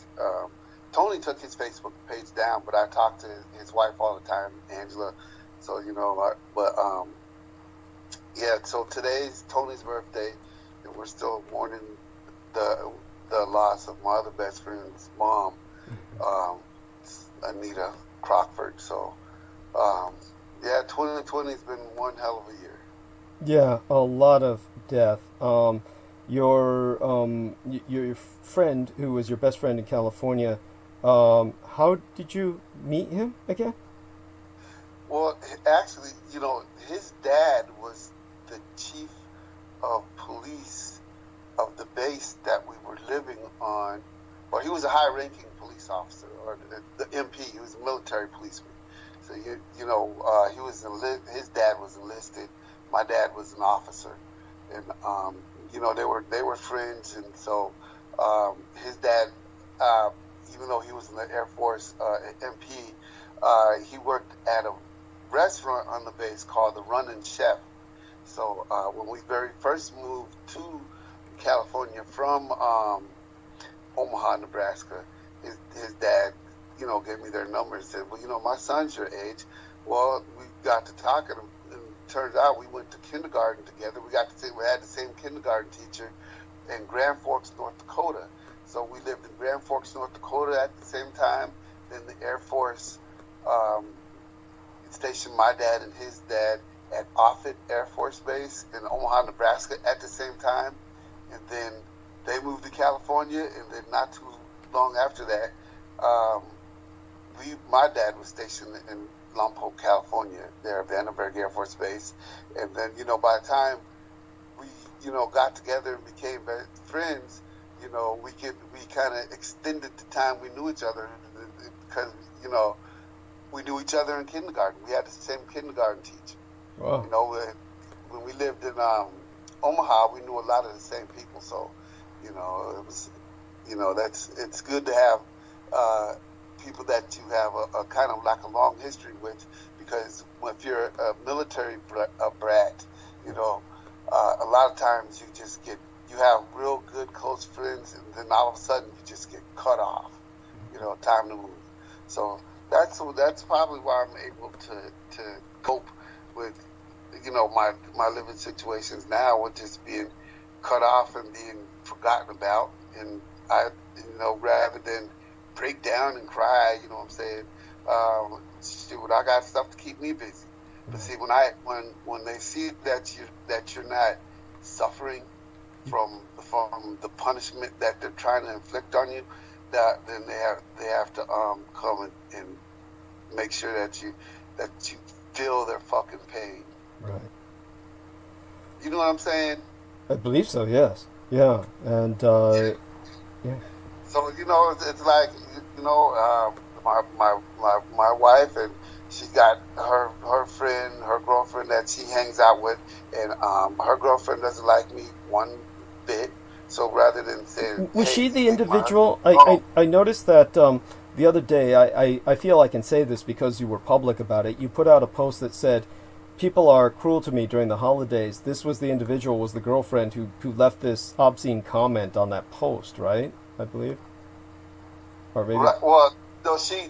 Tony took his Facebook page down, but I talk to his wife all the time, Angela. So, you know, yeah, so today's Tony's birthday, and we're still mourning the loss of my other best friend's mom, Anita Crawford. So, yeah, 2020's been one hell of a year. Yeah, a lot of death. Your friend, who was your best friend in California, how did you meet him again? Well, actually, you know, his dad was the chief of police of the base that we were living on, or he was a high-ranking police officer, or the MP. He was a military policeman. So you know, his dad was enlisted. My dad was an officer, and you know, they were friends, and so his dad, even though he was in the Air Force MP, he worked at a restaurant on the base called the Running Chef. So when we very first moved to California from Omaha, Nebraska, his dad, you know, gave me their number and said, well, you know, my son's your age. Well, we got to talking, and turns out we went to kindergarten together. We had the same kindergarten teacher in Grand Forks, North Dakota. So we lived in Grand Forks, North Dakota at the same time. Then the Air Force stationed my dad and his dad at Offutt Air Force Base in Omaha, Nebraska at the same time. And then they moved to California, and then not too long after that, my dad was stationed in Lompoc, California, there at Vandenberg Air Force Base. And then, you know, by the time we, you know, got together and became friends, you know, we kind of extended the time we knew each other because, you know, we knew each other in kindergarten. We had the same kindergarten teacher. Wow. You know, when we lived in Omaha, we knew a lot of the same people. So, you know, it was, you know, it's good to have people that you have a kind of like a long history with, because if you're a military brat, you know, a lot of times you have real good close friends, and then all of a sudden you just get cut off. You know, time to move. So that's probably why I'm able to cope with, you know, my living situations now with just being cut off and being forgotten about. And I, you know, rather than break down and cry, you know what I'm saying? Shoot, I got stuff to keep me busy. But see, when they see that you're not suffering from the punishment that they're trying to inflict on you, then they have to come and make sure that you feel their fucking pain. Right. You know what I'm saying? I believe so. Yes. Yeah. And yeah. So, you know, it's like, you know, my wife, and she got her friend, her girlfriend that she hangs out with, and her girlfriend doesn't like me one bit. So rather than saying, was hey, she the individual? I noticed that the other day. I feel I can say this because you were public about it. You put out a post that said, "People are cruel to me during the holidays." This was the individual, was the girlfriend who left this obscene comment on that post, right? I believe. Or maybe. Right, well, no, she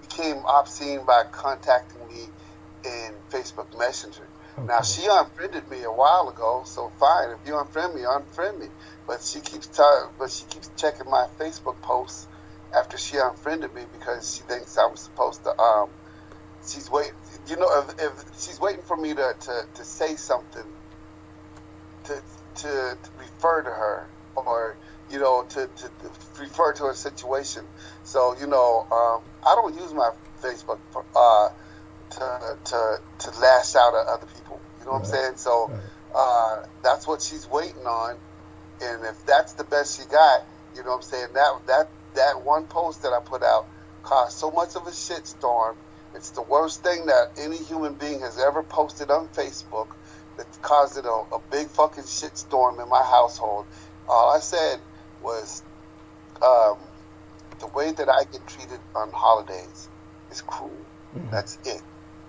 became obscene by contacting me in Facebook Messenger. Okay. Now, she unfriended me a while ago, so fine. If you unfriend me, unfriend me. But she keeps checking my Facebook posts after she unfriended me because she thinks I'm supposed to. She's waiting. You know, if she's waiting for me to say something to refer to her, or, you know, to refer to her situation. So, you know, I don't use my Facebook for, to lash out at other people. You know what I'm saying? So that's what she's waiting on. And if that's the best she got, you know what I'm saying, that one post that I put out caused so much of a shitstorm. It's the worst thing that any human being has ever posted on Facebook. That caused it a big fucking shitstorm in my household. All I said was, the way that I get treated on holidays is cruel. Mm-hmm. That's it.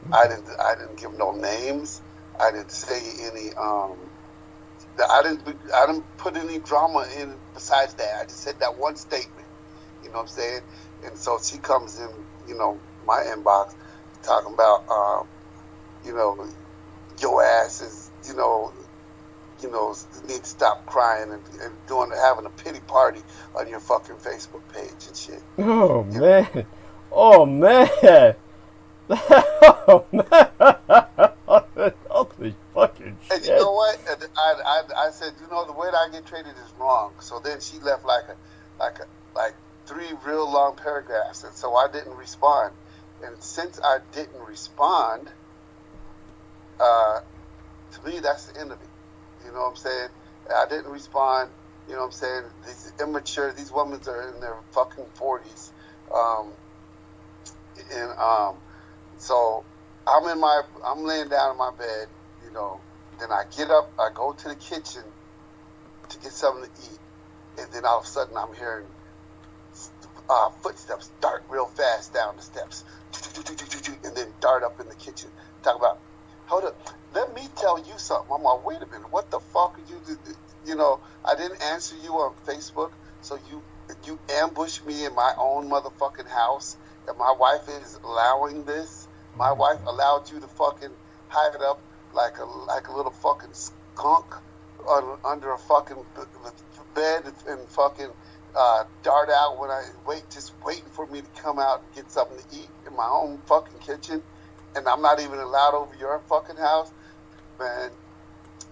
Mm-hmm. I didn't give no names. I didn't say any. I didn't put any drama in besides that. I just said that one statement. You know what I'm saying? And so she comes in, you know, my inbox talking about, you know, your ass is, you know, need to stop crying and having a pity party on your fucking Facebook page and shit. Oh, man. Oh, man. Oh, man. Holy fucking shit. And you know what? I said, you know, the way that I get treated is wrong. So then she left like 3 real long paragraphs, and so I didn't respond. And since I didn't respond, to me, that's the end of it. You know what I'm saying? I didn't respond. You know what I'm saying? These women are in their fucking 40s. So I'm laying down in my bed, you know, then I get up, I go to the kitchen to get something to eat, and then all of a sudden I'm hearing footsteps dart real fast down the steps, and then dart up in the kitchen. Talk about, hold up, let me tell you something. I'm like, wait a minute, what the fuck are you? You know, I didn't answer you on Facebook, so you ambushed me in my own motherfucking house, and my wife is allowing this. My wife allowed you to fucking hide up like a little fucking skunk under a fucking bed and fucking dart out when I just waiting for me to come out and get something to eat in my own fucking kitchen, and I'm not even allowed over your fucking house, man.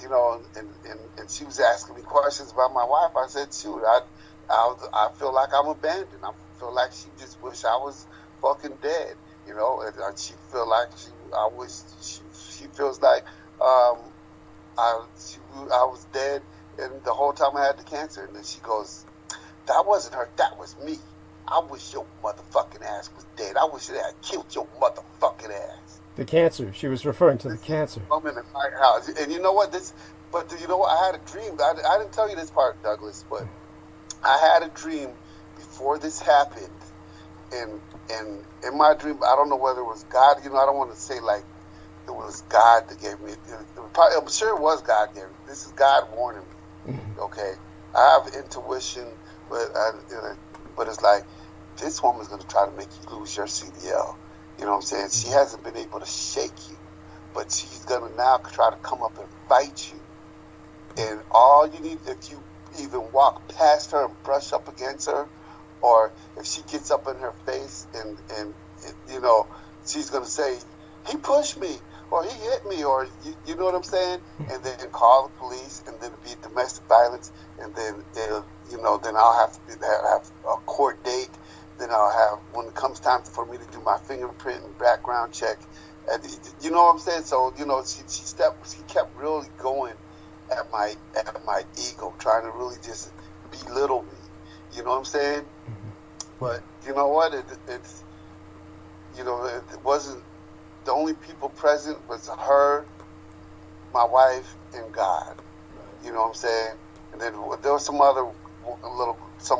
You know, and she was asking me questions about my wife. I said, shoot, I feel like I'm abandoned. I feel like she just wish I was fucking dead. You know, and she feel like she feels like I was dead And the whole time I had the cancer. And then she goes, that wasn't her, that was me. I wish your motherfucking ass was dead. I wish they had killed your motherfucking ass. The cancer. She was referring to the cancer. I'm in the firehouse. And you know what? But you know what? I had a dream. I didn't tell you this part, Douglas, but I had a dream before this happened. And in my dream, I don't know whether it was God. You know, I don't want to say like it was God that gave me it. I'm sure it was God gave me. This is God warning me. Okay, I have intuition, but it's like this woman's going to try to make you lose your CDL. You know what I'm saying? She hasn't been able to shake you, but she's going to now try to come up and fight you. And all you need, if you even walk past her and brush up against her, or if she gets up in her face and you know, she's going to say, he pushed me, or he hit me, or you know what I'm saying? And then call the police, and then it'll be domestic violence, and then then I'll have to have a court date. Then I'll have, when it comes time for me to do my fingerprint and background check, you know what I'm saying? So you know, she kept really going at my ego, trying to really just belittle me. You know what I'm saying? But you know what? It's you know, it wasn't the only people present was her, my wife, and God. You know what I'm saying? And then there was some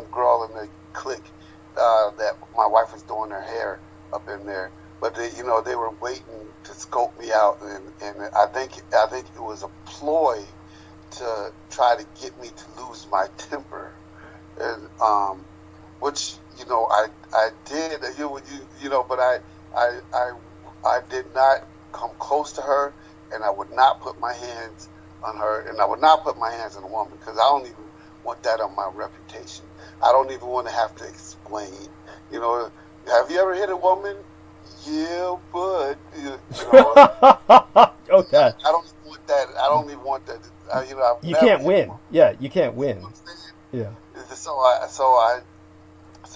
girl in the clique that my wife was doing her hair up in there. But they were waiting to scope me out, and I think it was a ploy to try to get me to lose my temper, and which I did, but I did not come close to her, and I would not put my hands on her, and I would not put my hands on a woman, because I don't even want that on my reputation. I don't even want to have to explain. You know, have you ever hit a woman? Yeah, but okay. I don't even want that. I don't even want that. You can't win. Yeah, you can't win. Yeah. So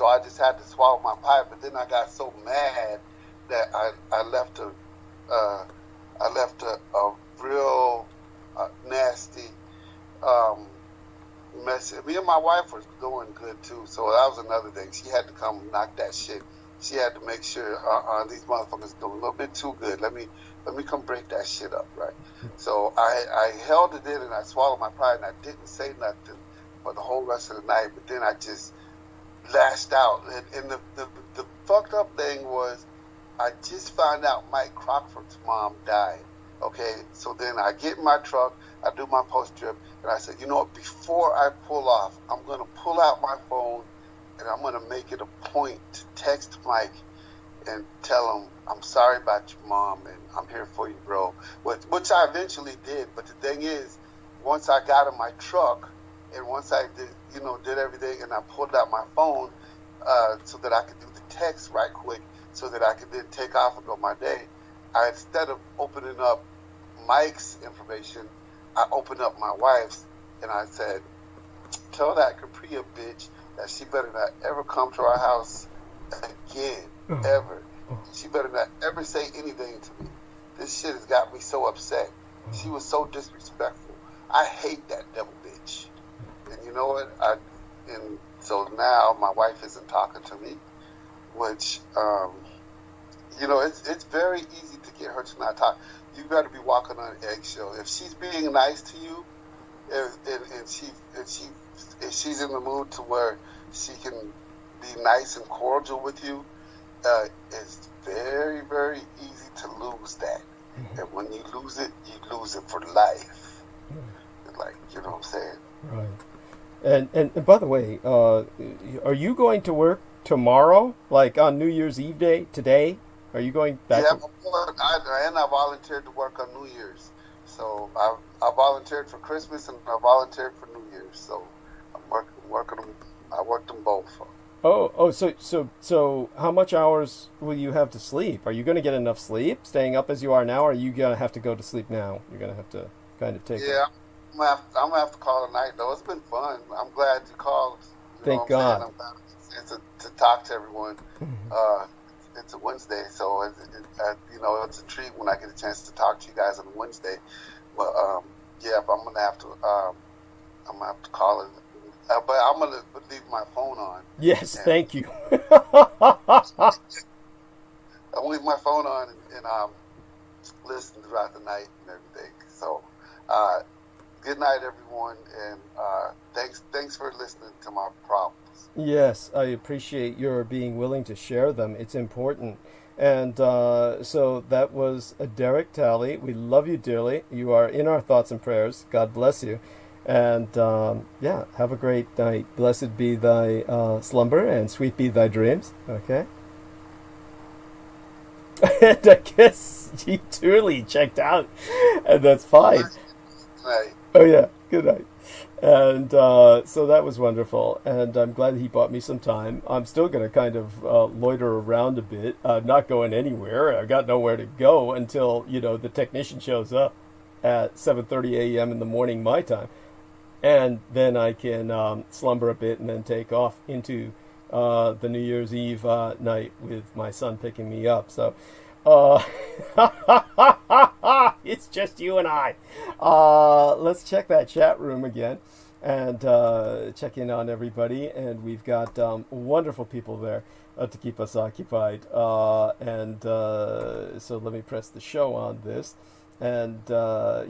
I just had to swallow my pipe, but then I got so mad that I left a real nasty message. Me and my wife was doing good too, so that was another thing. She had to come knock that shit. She had to make sure these motherfuckers doing a little bit too good. Let me come break that shit up, right? So I held it in and I swallowed my pride and I didn't say nothing for the whole rest of the night. But then I just lashed out, and the fucked up thing was I just found out Mike Crockford's mom died. Okay, so then I get in my truck, I do my post trip, and I said, you know what? Before I pull off, I'm gonna pull out my phone and I'm gonna make it a point to text Mike and tell him I'm sorry about your mom and I'm here for you, bro. Which I eventually did. But the thing is, once I got in my truck and once I did everything and I pulled out my phone so that I could do the text right quick, so that I could then take off and go my day, instead of opening up Mike's information, I opened up my wife's and I said, tell that Capria bitch that she better not ever come to our house again, ever. She better not ever say anything to me. This shit has got me so upset. She was so disrespectful. I hate that devil bitch. And you know what? And so now my wife isn't talking to me, which, it's very easy to get her to not talk. You got to be walking on an eggshell. If she's being nice to you, and she's in the mood to where she can be nice and cordial with you, it's very, very easy to lose that. And when you lose it for life. Like, you know what I'm saying? Right. And by the way, are you going to work tomorrow, like on New Year's Eve day, today? Are you going back? Yeah, I volunteered to work on New Year's. So I volunteered for Christmas and I volunteered for New Year's. So I'm working them. I worked them both. So how much hours will you have to sleep? Are you going to get enough sleep staying up as you are now, or are you going to have to go to sleep now? You're going to have to kind of take it. I'm gonna have to call tonight though. It's been fun. I'm glad you called. Thank God. I'm glad to talk to everyone. It's a Wednesday, so it's a treat when I get a chance to talk to you guys on a Wednesday. But I'm gonna have to I have to call it. But I'm going to leave my phone on. Yes, thank you. I'll leave my phone on and listen throughout the night and everything. So, good night, everyone, and thanks for listening to my problems. Yes, I appreciate your being willing to share them. It's important. And so that was Derek Talley. We love you dearly. You are in our thoughts and prayers. God bless you. And yeah, have a great night. Blessed be thy slumber, and sweet be thy dreams. Okay? And I guess he truly checked out, and that's fine. Right. Oh yeah, good night. And so that was wonderful, and I'm glad he bought me some time. I'm still going to kind of loiter around a bit. I'm not going anywhere. I got nowhere to go until, the technician shows up at 7:30 a.m. in the morning my time. And then I can slumber a bit and then take off into the New Year's Eve night with my son picking me up. So it's just you and I. Let's check that chat room again and check in on everybody. And we've got wonderful people there to keep us occupied. And so let me press the show on this. And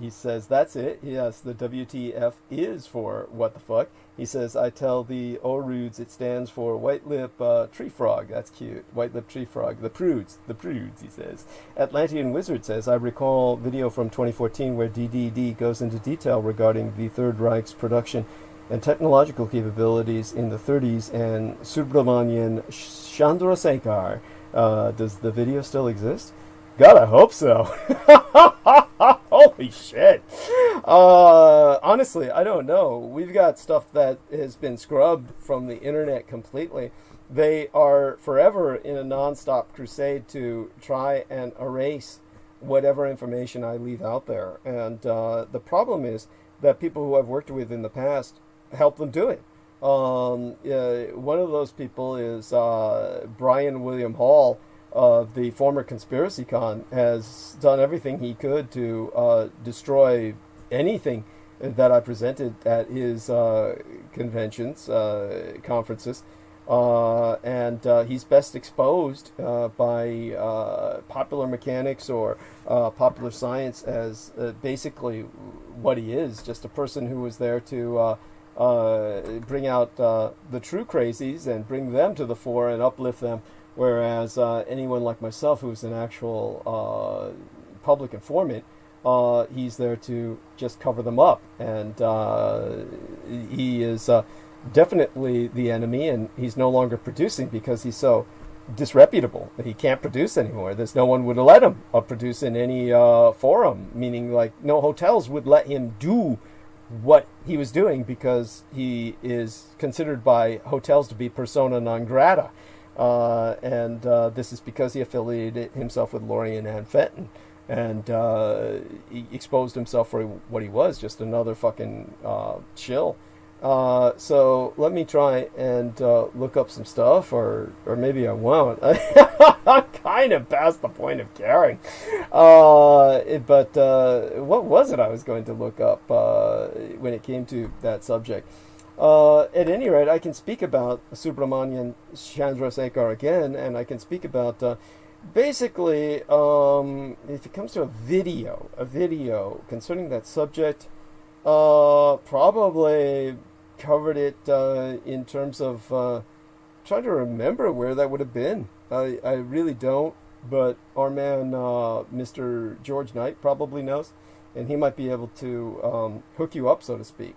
he says, that's it. Yes, the WTF is for what the fuck. He says, I tell the Orudes it stands for white lip tree frog. That's cute. White lip tree frog. The prudes, he says. Atlantean Wizard says, I recall video from 2014 where DDD goes into detail regarding the Third Reich's production and technological capabilities in the 30s and Subramanian Chandrasekhar. Does the video still exist? God, I hope so. Holy shit. Honestly, I don't know. We've got stuff that has been scrubbed from the internet completely. They are forever in a non-stop crusade to try and erase whatever information I leave out there. And the problem is that people who I've worked with in the past help them do it. One of those people is Brian William Hall, the former Conspiracy Con, has done everything he could to destroy anything that I presented at his conventions, conferences, and he's best exposed by popular mechanics or popular science as basically what he is, just a person who was there to bring out the true crazies and bring them to the fore and uplift them. Whereas anyone like myself, who's an actual public informant, he's there to just cover them up. And he is definitely the enemy, and he's no longer producing because he's so disreputable that he can't produce anymore. There's no one would let him produce in any forum, meaning like no hotels would let him do what he was doing because he is considered by hotels to be persona non grata. And this is because he affiliated himself with Lorien and Fenton, and he exposed himself for what he was, just another fucking shill. So let me try and look up some stuff, or maybe I won't. I'm kind of past the point of caring. But what was it I was going to look up when it came to that subject? At any rate, I can speak about Subramanian Chandrasekhar again, and I can speak about basically, if it comes to a video concerning that subject, probably covered it in terms of trying to remember where that would have been. I really don't, but our man, Mr. George Knight, probably knows, and he might be able to hook you up, so to speak.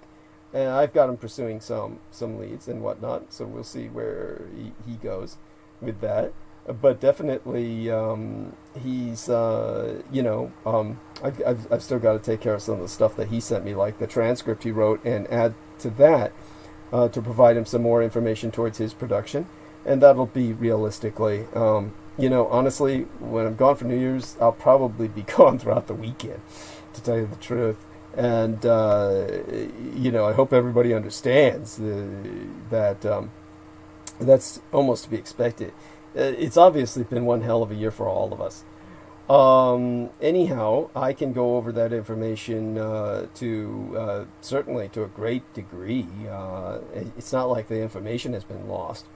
And I've got him pursuing some leads and whatnot, so we'll see where he goes with that. But definitely, he's I've still got to take care of some of the stuff that he sent me, like the transcript he wrote, and add to that to provide him some more information towards his production, and that'll be realistically, honestly, when I'm gone for New Year's, I'll probably be gone throughout the weekend, to tell you the truth. And, I hope everybody understands that that's almost to be expected. It's obviously been one hell of a year for all of us. Anyhow, I can go over that information certainly to a great degree. It's not like the information has been lost.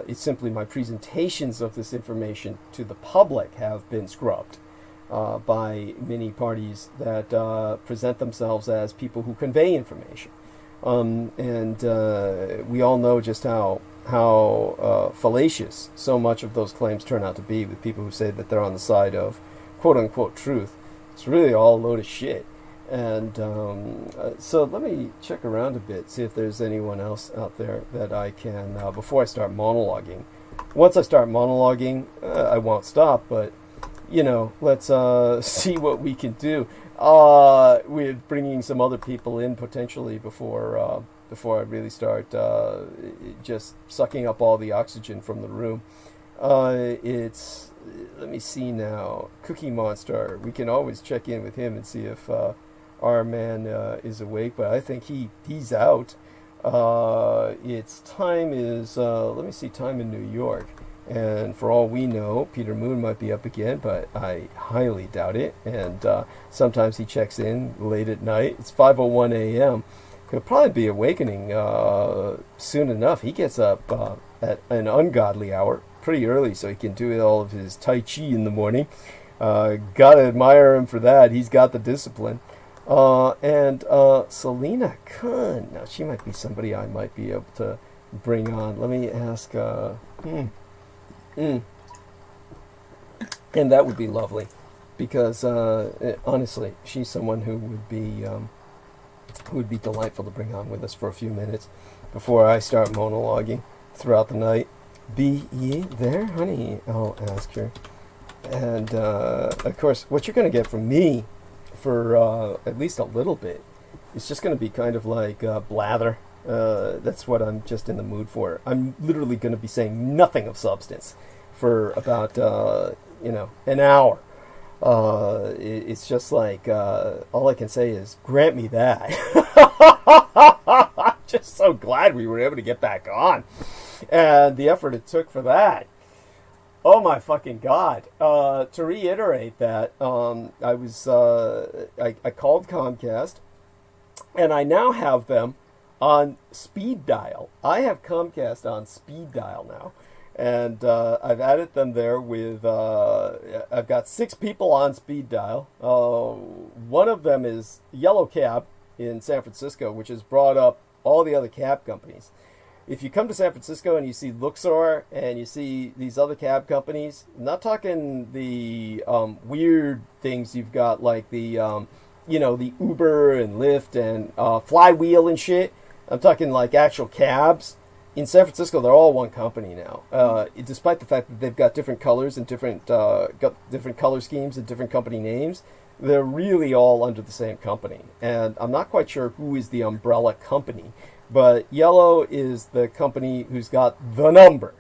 It's simply my presentations of this information to the public have been scrubbed by many parties that present themselves as people who convey information. And we all know just how fallacious so much of those claims turn out to be, with people who say that they're on the side of quote-unquote truth. It's really all a load of shit. And so let me check around a bit, see if there's anyone else out there that I can, before I start monologuing. Once I start monologuing, I won't stop, but, you know, let's see what we can do with bringing some other people in potentially before I really start just sucking up all the oxygen from the room. Let me see now, Cookie Monster. We can always check in with him and see if our man is awake, but I think he's out. Its time is, let me see, time in New York. And for all we know, Peter Moon might be up again, but I highly doubt it. And sometimes he checks in late at night. It's 5:01 a.m. He'll probably be awakening soon enough. He gets up at an ungodly hour pretty early, so he can do all of his Tai Chi in the morning. Gotta admire him for that. He's got the discipline. And Selena Khan. Now, she might be somebody I might be able to bring on. Let me ask. And that would be lovely, because honestly, she's someone who would be delightful to bring on with us for a few minutes before I start monologuing throughout the night. Be ye there, honey? I'll ask her. And of course, what you're going to get from me for at least a little bit is just going to be kind of like blather. That's what I'm just in the mood for. I'm literally going to be saying nothing of substance for about an hour. It's just like all I can say is, grant me that. I'm just so glad we were able to get back on, and the effort it took for that. Oh my fucking god! To reiterate that, I called Comcast, and I now have them on speed dial. I have Comcast on speed dial now, and I've added them there with. I've got 6 people on speed dial. One of them is Yellow Cab in San Francisco, which has brought up all the other cab companies. If you come to San Francisco and you see Luxor and you see these other cab companies, I'm not talking the weird things you've got like the the Uber and Lyft and Flywheel and shit. I'm talking like actual cabs. In San Francisco, they're all one company now. Despite the fact that they've got different colors and different color schemes and different company names, they're really all under the same company. And I'm not quite sure who is the umbrella company, but Yellow is the company who's got the number,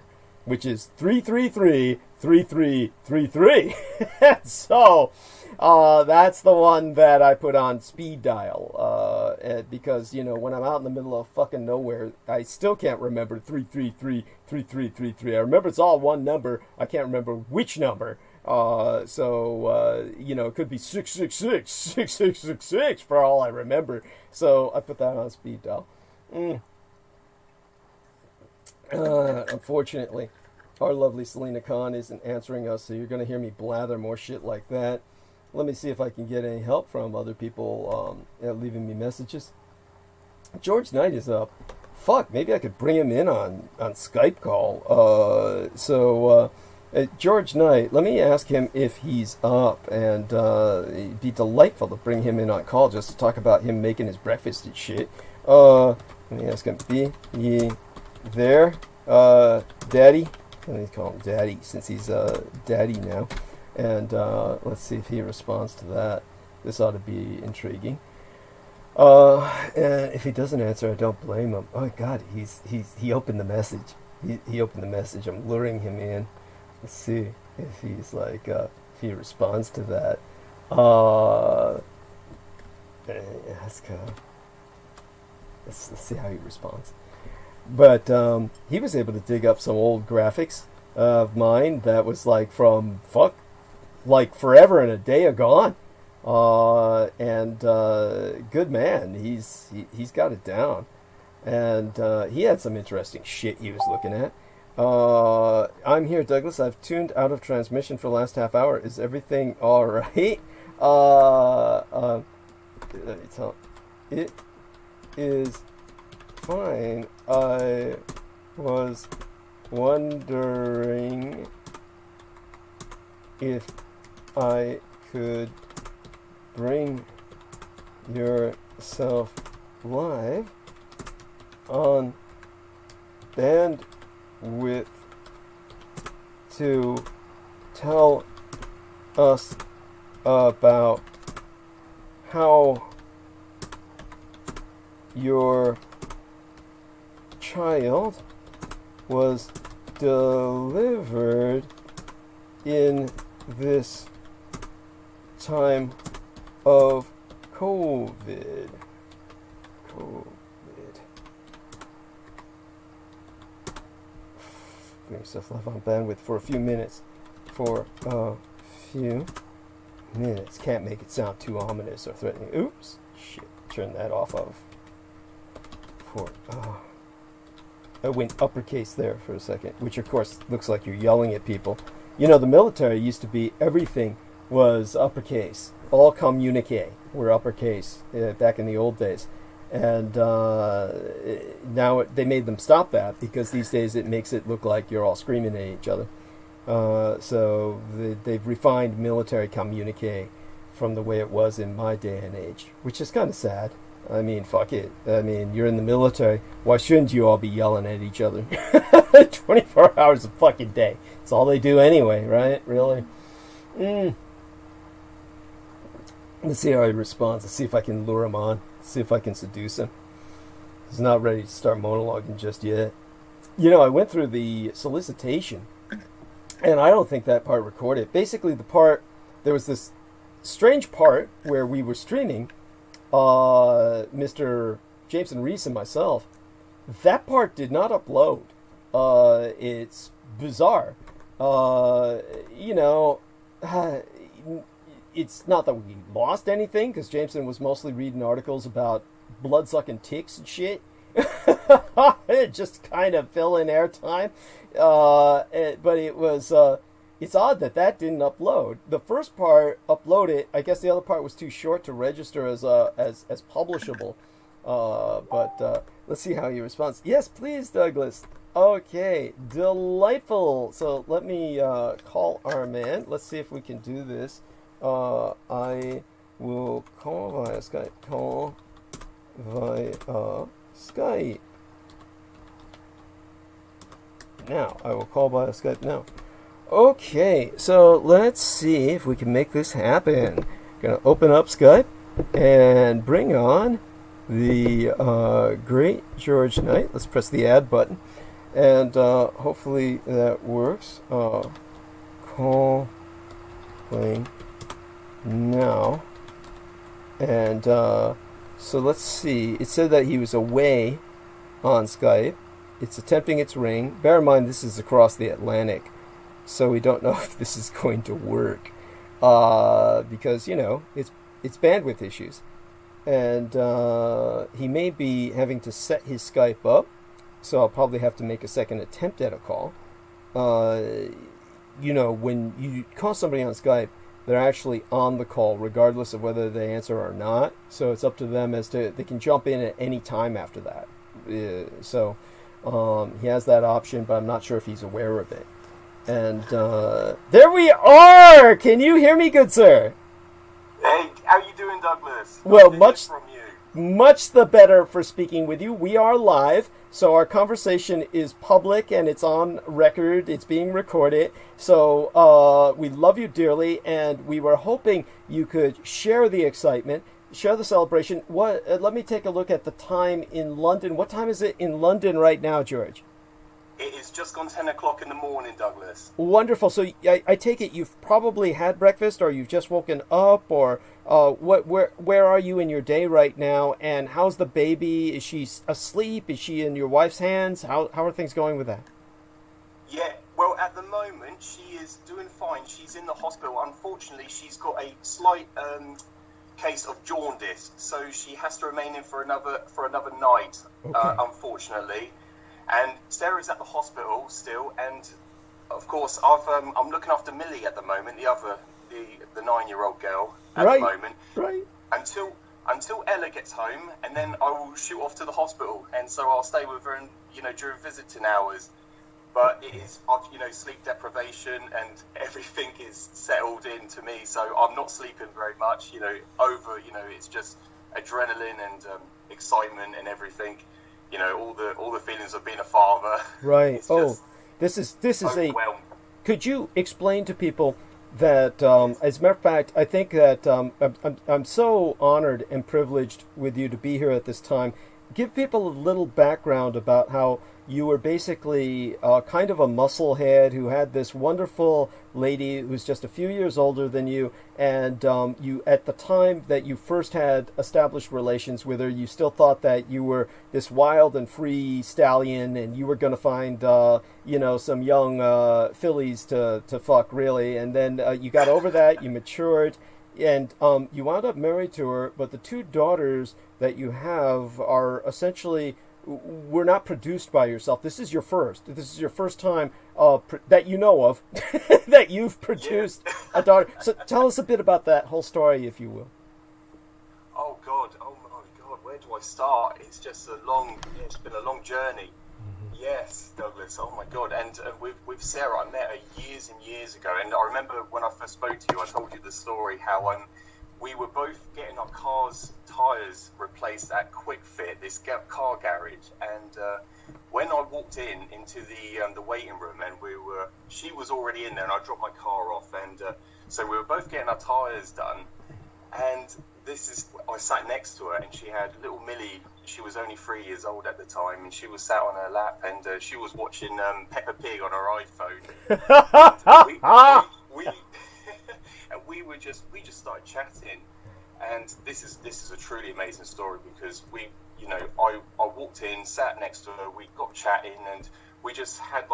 which is 333-3333. So that's the one that I put on speed dial because, when I'm out in the middle of fucking nowhere, I still can't remember 333-3333. I remember it's all one number. I can't remember which number. So it could be 666-6666 for all I remember. So I put that on speed dial. Unfortunately, our lovely Selena Khan isn't answering us, so you're going to hear me blather more shit like that. Let me see if I can get any help from other people leaving me messages. George Knight is up. Fuck, maybe I could bring him in on Skype call. George Knight, let me ask him if he's up, and it'd be delightful to bring him in on call just to talk about him making his breakfast and shit. Let me ask him, be ye there, Daddy? Let me call him Daddy, since he's Daddy now. And let's see if he responds to that. This ought to be intriguing. And if he doesn't answer, I don't blame him. Oh God, he opened the message. He opened the message. I'm luring him in. Let's see if he's like if he responds to that. Let's see how he responds. But he was able to dig up some old graphics of mine that was like from like forever and a day agone. And good man. He's got it down. And he had some interesting shit he was looking at. I'm here, Douglas. I've tuned out of transmission for the last half hour. Is everything all right? It is fine. I was wondering if I could bring yourself live on bandwidth to tell us about how your child was delivered in this time of COVID. Bring yourself live on bandwidth for a few minutes. Can't make it sound too ominous or threatening. Oops. Shit. Turn that off of. I went uppercase there for a second, which of course looks like you're yelling at people. You know, the military used to be everything was uppercase. All communique were uppercase back in the old days. And now they made them stop that because these days it makes it look like you're all screaming at each other. So they've refined military communique from the way it was in my day and age, which is kind of sad. I mean, fuck it. I mean, you're in the military. Why shouldn't you all be yelling at each other? 24 hours a fucking day. It's all they do anyway, right? Really? Let's see how he responds. Let's see if I can lure him on. See if I can seduce him. He's not ready to start monologuing just yet. You know, I went through the solicitation, and I don't think that part recorded. Basically, there was this strange part where we were streaming, Mr. Jameson Reese and myself. That part did not upload. It's bizarre. You know, it's not that we lost anything, because Jameson was mostly reading articles about blood-sucking ticks and shit. Just kind of fill in airtime. But it was, it's odd that didn't upload. The first part uploaded. I guess the other part was too short to register as publishable. But let's see how he responds. Yes, please, Douglas. Okay, delightful. So let me call our man. Let's see if we can do this. I will call via Skype. Call via Skype. Now, I will call via Skype now. Okay, so let's see if we can make this happen. Gonna open up Skype and bring on the great George Knight. Let's press the add button, and hopefully that works. Call playing now. And so let's see. It said that he was away on Skype. It's attempting its ring. Bear in mind, this is across the Atlantic, so we don't know if this is going to work, because, you know, it's bandwidth issues. And he may be having to set his Skype up, so I'll probably have to make a second attempt at a call. You know, when you call somebody on Skype, they're actually on the call, regardless of whether they answer or not. So it's up to them as to, they can jump in at any time after that. So he has that option, but I'm not sure if he's aware of it. And there we are! Can you hear me, good sir? Hey, how you doing, Douglas? Well, much the better for speaking with you. We are live, so our conversation is public and it's on record. It's being recorded. So we love you dearly, and we were hoping you could share the excitement, share the celebration. Let me take a look at the time in London. What time is it in London right now, George? It is just gone 10 o'clock in the morning, Douglas. Wonderful. So I take it you've probably had breakfast, or you've just woken up, or where are you in your day right now? And how's the baby? Is she asleep? Is she in your wife's hands? How are things going with that? Yeah, Well, at the moment, she is doing fine. She's in the hospital. Unfortunately, she's got a slight case of jaundice, so she has to remain in for another night. Okay. Unfortunately, and Sarah's at the hospital still, and of course, I'm looking after Millie at the moment, the 9-year-old girl at Right. the moment, Right. until Ella gets home, and then I will shoot off to the hospital, and so I'll stay with her, and during visiting hours. But it is, sleep deprivation and everything is settled into me, so I'm not sleeping very much. It's just adrenaline and excitement and everything. All the feelings of being a father. Right. It's Oh, just this is a. overwhelmed. Could you explain to people that, as a matter of fact, I think that I'm so honored and privileged with you to be here at this time. Give people a little background about how you were basically kind of a musclehead who had this wonderful lady who's just a few years older than you, and you, at the time that you first had established relations with her, you still thought that you were this wild and free stallion, and you were going to find some young fillies to fuck, really. And then you got over that, you matured, and you wound up married to her, but the 2 daughters that you have are essentially were not produced by yourself. This is your first. This is your first time that you know of that you've produced a daughter. So tell us a bit about that whole story, if you will. Oh my God, where do I start? It's just it's been a long journey. Mm-hmm. Yes, Douglas, oh my God. And with Sarah, I met her years and years ago, and I remember when I first spoke to you, I told you the story how we were both getting our car's tyres replaced at Quick Fit, this car garage, and when I walked into the waiting room, and she was already in there, and I dropped my car off, and so we were both getting our tyres done, and I sat next to her, and she had little Millie. She was only 3 years old at the time, and she was sat on her lap, and she was watching Peppa Pig on her iPhone. And we just started chatting, and this is a truly amazing story, because I walked in, sat next to her, we got chatting, and we just had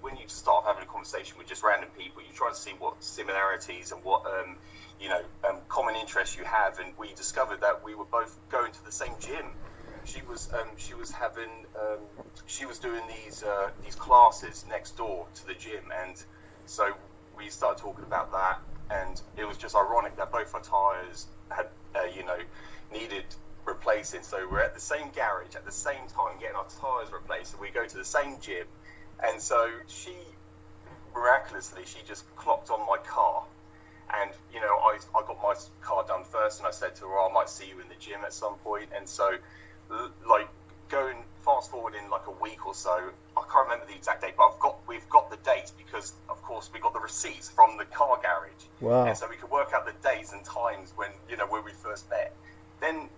when you start having a conversation with just random people, you try to see what similarities and what common interests you have, and we discovered that we were both going to the same gym. She was doing these classes next door to the gym, and so we started talking about that, and it was just ironic that both our tyres had, needed replacing. So we're at the same garage at the same time getting our tyres replaced, and we go to the same gym. And so she just clocked on my car, and I got my car done first, and I said to her, I might see you in the gym at some point. And so going fast forward in like a week or so, I can't remember the exact date, but we've got the date, because of course we got the receipts from the car garage. Wow. And so we could work out the days and times when we first met. Then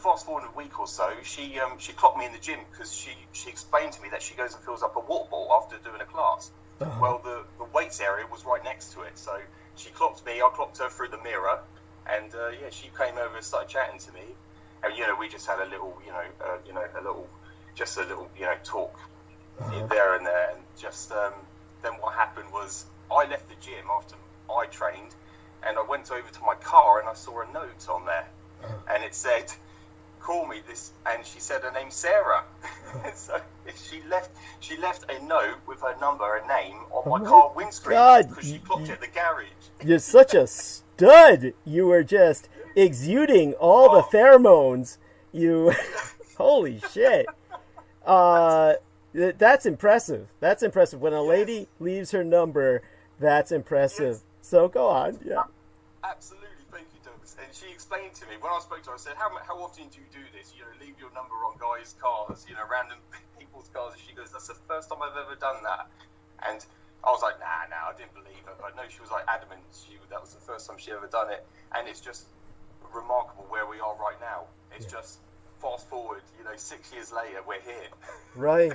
fast forward a week or so, she clocked me in the gym, because she explained to me that she goes and fills up a water bottle after doing a class. Uh-huh. Well, the weights area was right next to it, so she clocked me, I clocked her through the mirror, and she came over and started chatting to me, and we just had a little talk there and there, and just then what happened was I left the gym after I trained, and I went over to my car, and I saw a note on there, and it said, call me this, and she said her name's Sarah. And so she left a note with her number and name on my car windscreen, because she clocked it at the garage. You're such a stud. You were just exuding all the pheromones. You holy shit. That's impressive. That's impressive. When a lady leaves her number, that's impressive. Yes. So go on. Yeah. Absolutely. Thank you, Douglas. And she explained to me, when I spoke to her, I said, how often do you do this? Leave your number on guys' cars, random people's cars. And she goes, that's the first time I've ever done that. And I was like, nah, I didn't believe her. But no, she was like adamant. That was the first time she ever done it. And it's just remarkable where we are right now. It's just fast forward, 6 years later, we're here. Right.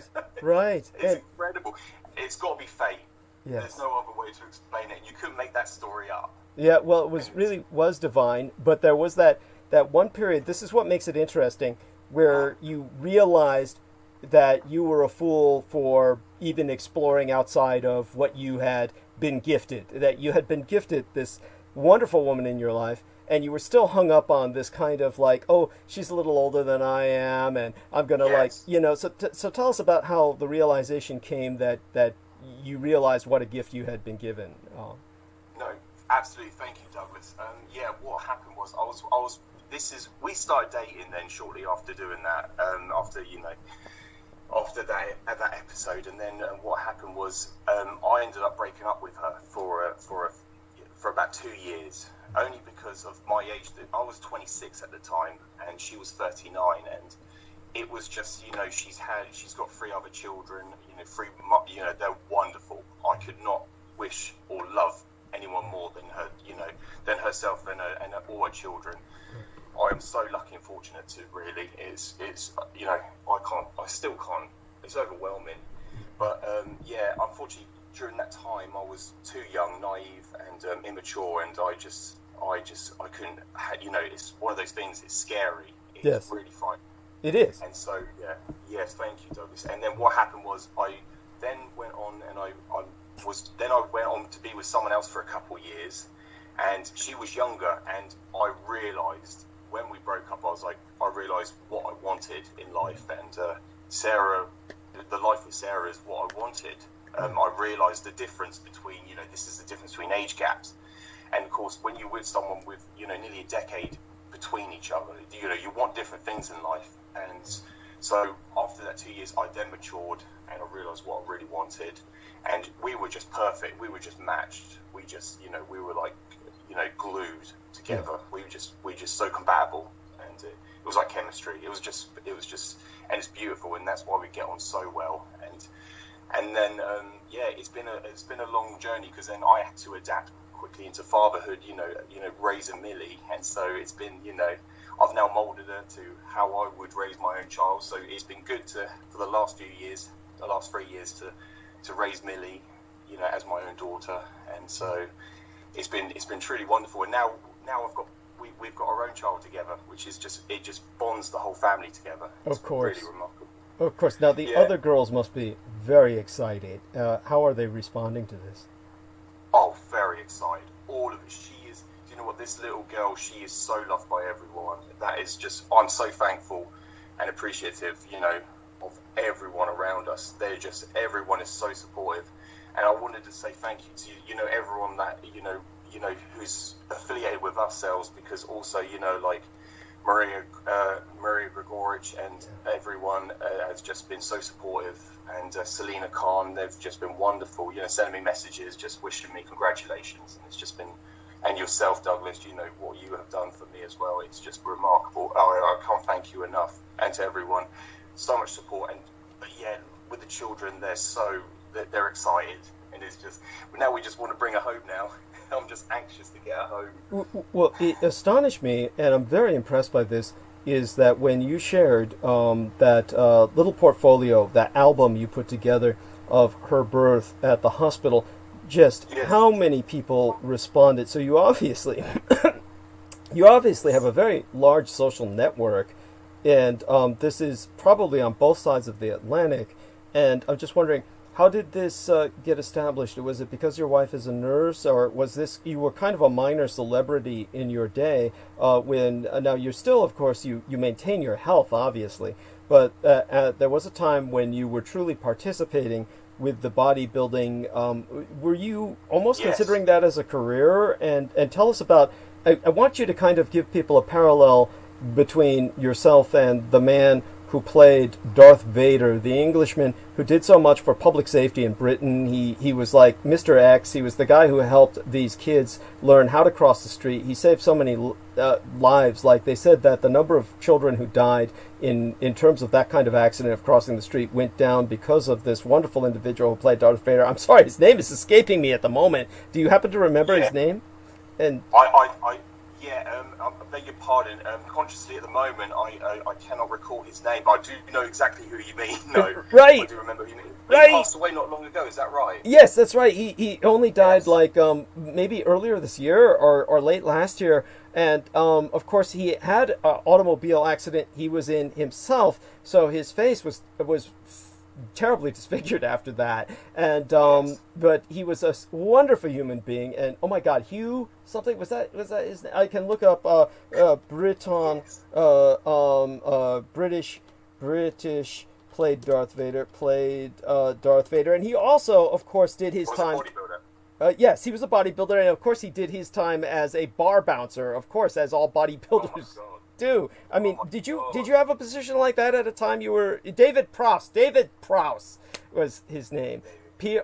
It's incredible. It's got to be fate. Yes. There's no other way to explain it. You couldn't make that story up. Yeah, well, it was divine, but there was that one period, this is what makes it interesting, where you realized that you were a fool for, even exploring outside of what you had been gifted, that you had been gifted this wonderful woman in your life, and you were still hung up on this kind of like, oh, she's a little older than I am, and I'm going to so tell us about how the realization came that you realized what a gift you had been given. No, absolutely. Thank you, Douglas. What happened was we started dating then shortly after doing that, after that episode, and then what happened was I ended up breaking up with her for about 2 years, only because of my age. I was 26 at the time, and she was 39, and it was just, she's got 3 other children, they're wonderful. I could not wish or love anyone more than her, than herself and all her children. I am so lucky and fortunate to really. It's I still can't. It's overwhelming, but unfortunately during that time I was too young, naive, and immature, and I couldn't. It's one of those things. It's scary. It's really frightening. It is. And so yes, thank you, Douglas. And then what happened was I then went on and I went on to be with someone else for a couple of years, and she was younger, and I realised when we broke up, I realised what I wanted in life, and Sarah, the life with Sarah is what I wanted. I realised the difference between, this is the difference between age gaps, and of course when you're with someone with, nearly a decade between each other, you want different things in life, and so after that 2 years, I then matured, and I realised what I really wanted, and we were just perfect. We were just matched. We just, we were like, glued together. We were just so compatible, and it was like chemistry. It was just, and it's beautiful, and that's why we get on so well. And then, it's been a long journey, because then I had to adapt quickly into fatherhood. Raising Millie, and so it's been, I've now molded her to how I would raise my own child. So it's been good for the last 3 years, to raise Millie, as my own daughter, and so it's been truly wonderful. And now we've got our own child together, which is just bonds the whole family together. It's of course, really remarkable. Of course. Now the other girls must be very excited. How are they responding to this? Oh, very excited. All of it. She is. You know what? This little girl, she is so loved by everyone. That is just. I'm so thankful and appreciative. Of everyone around us. Everyone is so supportive, and I wanted to say thank you to everyone that who's affiliated with ourselves, because also like Maria Grigorich and everyone has just been so supportive, and Selena Khan, they've just been wonderful, sending me messages, just wishing me congratulations, and it's just been, and yourself, Douglas, what you have done for me as well, it's just remarkable. I can't thank you enough, and to everyone, so much support. And with the children, they're excited, and it's just, now we just want to bring her home now. I'm just anxious to get her home. Well, it astonished me, and I'm very impressed by this, is that when you shared that little portfolio, that album you put together of her birth at the hospital, just how many people responded. So you obviously have a very large social network, and this is probably on both sides of the Atlantic, and I'm just wondering, how did this get established? Was it because your wife is a nurse, or was this, you were kind of a minor celebrity in your day when, now you're still, of course, you maintain your health, obviously, but there was a time when you were truly participating with the bodybuilding. Were you almost considering that as a career? And tell us about, I want you to kind of give people a parallel between yourself and the man who played Darth Vader, the Englishman who did so much for public safety in Britain. He was like Mr. X. He was the guy who helped these kids learn how to cross the street. He saved so many lives. Like they said that the number of children who died in terms of that kind of accident of crossing the street went down because of this wonderful individual who played Darth Vader. I'm sorry, his name is escaping me at the moment. Do you happen to remember his name? And I beg your pardon. Consciously at the moment, I cannot recall his name. I do know exactly who you mean. No, right. I do remember who you mean. Right. He passed away not long ago. Is that right? Yes, that's right. He only died like maybe earlier this year or late last year. And of course, he had an automobile accident he was in himself, so his face was terribly disfigured after that. And Yes. but he was a wonderful human being. And oh my God, Hugh something was that his name? I can look up Briton British played Darth Vader, and he also, of course, did his Was time. a bodybuilder. Yes, he was a bodybuilder, and of course he did his time as a bar bouncer, of course, as all Oh my bodybuilders God. do. I mean, my did God. you have a position like that at a time you were David Prowse? David Prowse was his name. Prowse.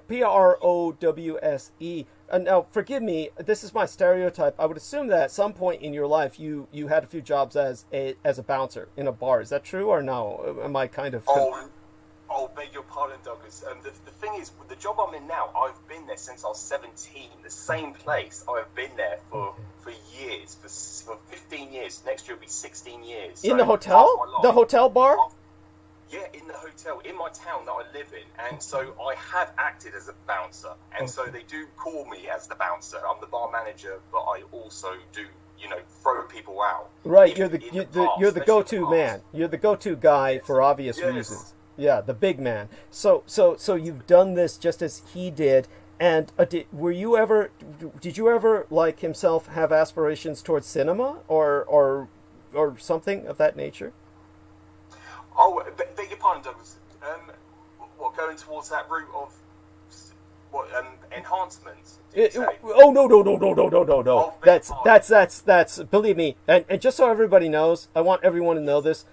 Now, forgive me, this is my stereotype. I would assume that at some point in your life you had a few jobs as a bouncer in a bar. Is that true or no? Am I kind of Beg your pardon, Douglas. The thing is, with the job I'm in now, I've been there since I was 17. The same place. I've been there for years, for 15 years. Next year will be 16 years. in So the hotel? half my life- The hotel bar? Yeah, in the hotel, in my town that I live in. And so I have acted as a bouncer. And so they do call me as the bouncer. I'm the bar manager, but I also do, throw people out. Right, In- you're in the past, you're the especially go-to in the man. past. You're the go-to guy for obvious Yes. reasons. Yeah, the big man. So you've done this just as he did. And did you ever like himself have aspirations towards cinema or something of that nature? Oh, beg your pardon, Douglas. Going towards that route of enhancements? Did you say? Oh no. Oh, beg your That's believe me. And just so everybody knows, I want everyone to know this.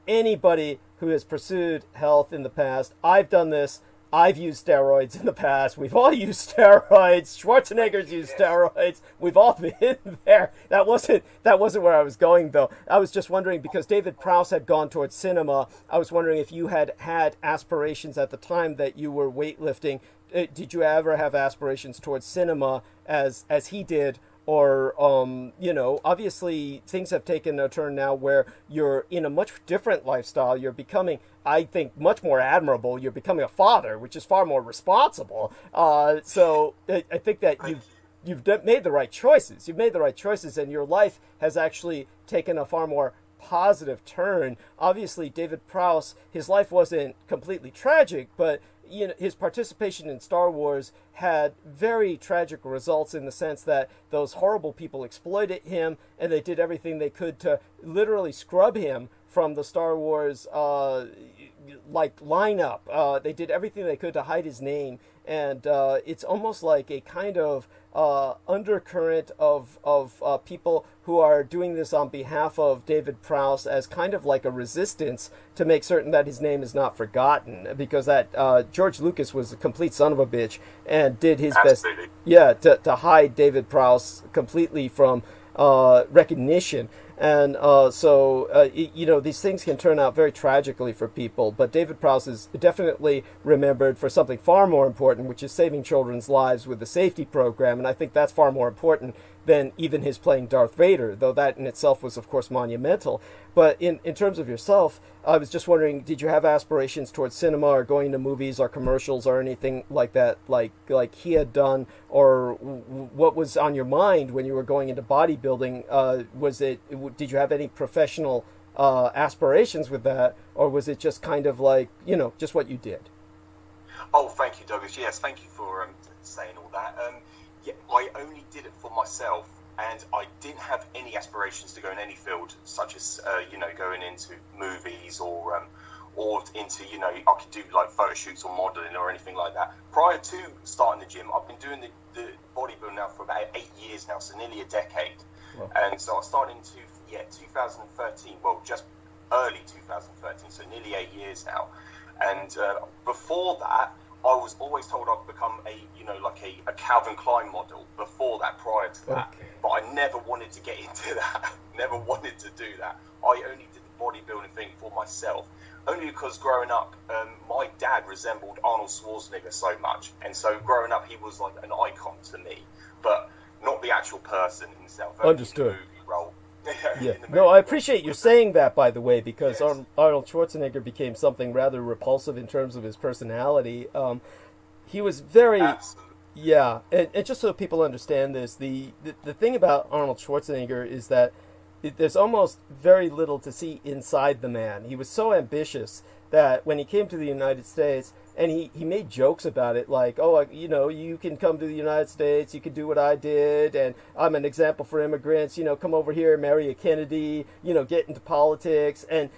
Anybody who has pursued health in the past, I've done this. I've used steroids in the past. We've all used steroids. Schwarzenegger's used steroids. We've all been there. That wasn't where I was going, though. I was just wondering, because David Prowse had gone towards cinema, I was wondering if you had aspirations at the time that you were weightlifting. Did you ever have aspirations towards cinema as he did? Or, obviously things have taken a turn now where you're in a much different lifestyle. You're becoming, I think, much more admirable. You're becoming a father, which is far more responsible. So I think that you've made the right choices. You've made the right choices, and your life has actually taken a far more positive turn. Obviously, David Prowse, his life wasn't completely tragic, but his participation in Star Wars had very tragic results in the sense that those horrible people exploited him, and they did everything they could to literally scrub him from the Star Wars lineup. They did everything they could to hide his name, and it's almost like a kind of undercurrent of people who are doing this on behalf of David Prowse as kind of like a resistance to make certain that his name is not forgotten, because that George Lucas was a complete son of a bitch and did his Absolutely. best to hide David Prowse completely from recognition. And these things can turn out very tragically for people. But David Prowse is definitely remembered for something far more important, which is saving children's lives with the safety program. And I think that's far more important than even his playing Darth Vader, though that in itself was, of course, monumental. But in terms of yourself, I was just wondering, did you have aspirations towards cinema or going to movies or commercials or anything like that, like he had done? Or what was on your mind when you were going into bodybuilding? Did you have any professional aspirations with that? Or was it just kind of like, just what you did? Oh, thank you, Douglas. Yes, thank you for saying all that. I only did it for myself, and I didn't have any aspirations to go in any field, such as going into movies or into I could do like photo shoots or modeling or anything like that. Prior to starting the gym, I've been doing the bodybuilding now for about 8 years now, so nearly a decade. Wow. And so I started in 2013. Well, just early 2013, so nearly 8 years now. And before that, I was always told I'd become a Calvin Klein model before that, prior to that. Okay. But I never wanted to get into that. Never wanted to do that. I only did the bodybuilding thing for myself. Only because growing up, my dad resembled Arnold Schwarzenegger so much. And so growing up, he was like an icon to me. But not the actual person himself. Understood. The movie role. Yeah. In the No, movie I appreciate you saying that, by the way, because Yes. Arnold Schwarzenegger became something rather repulsive in terms of his personality. He was very... Absolutely. Yeah, and just so people understand this, the thing about Arnold Schwarzenegger is that there's almost very little to see inside the man. He was so ambitious that when he came to the United States, and he made jokes about it, like, oh, you know, you can come to the United States, you can do what I did, and I'm an example for immigrants, you know, come over here, marry a Kennedy, you know, get into politics, and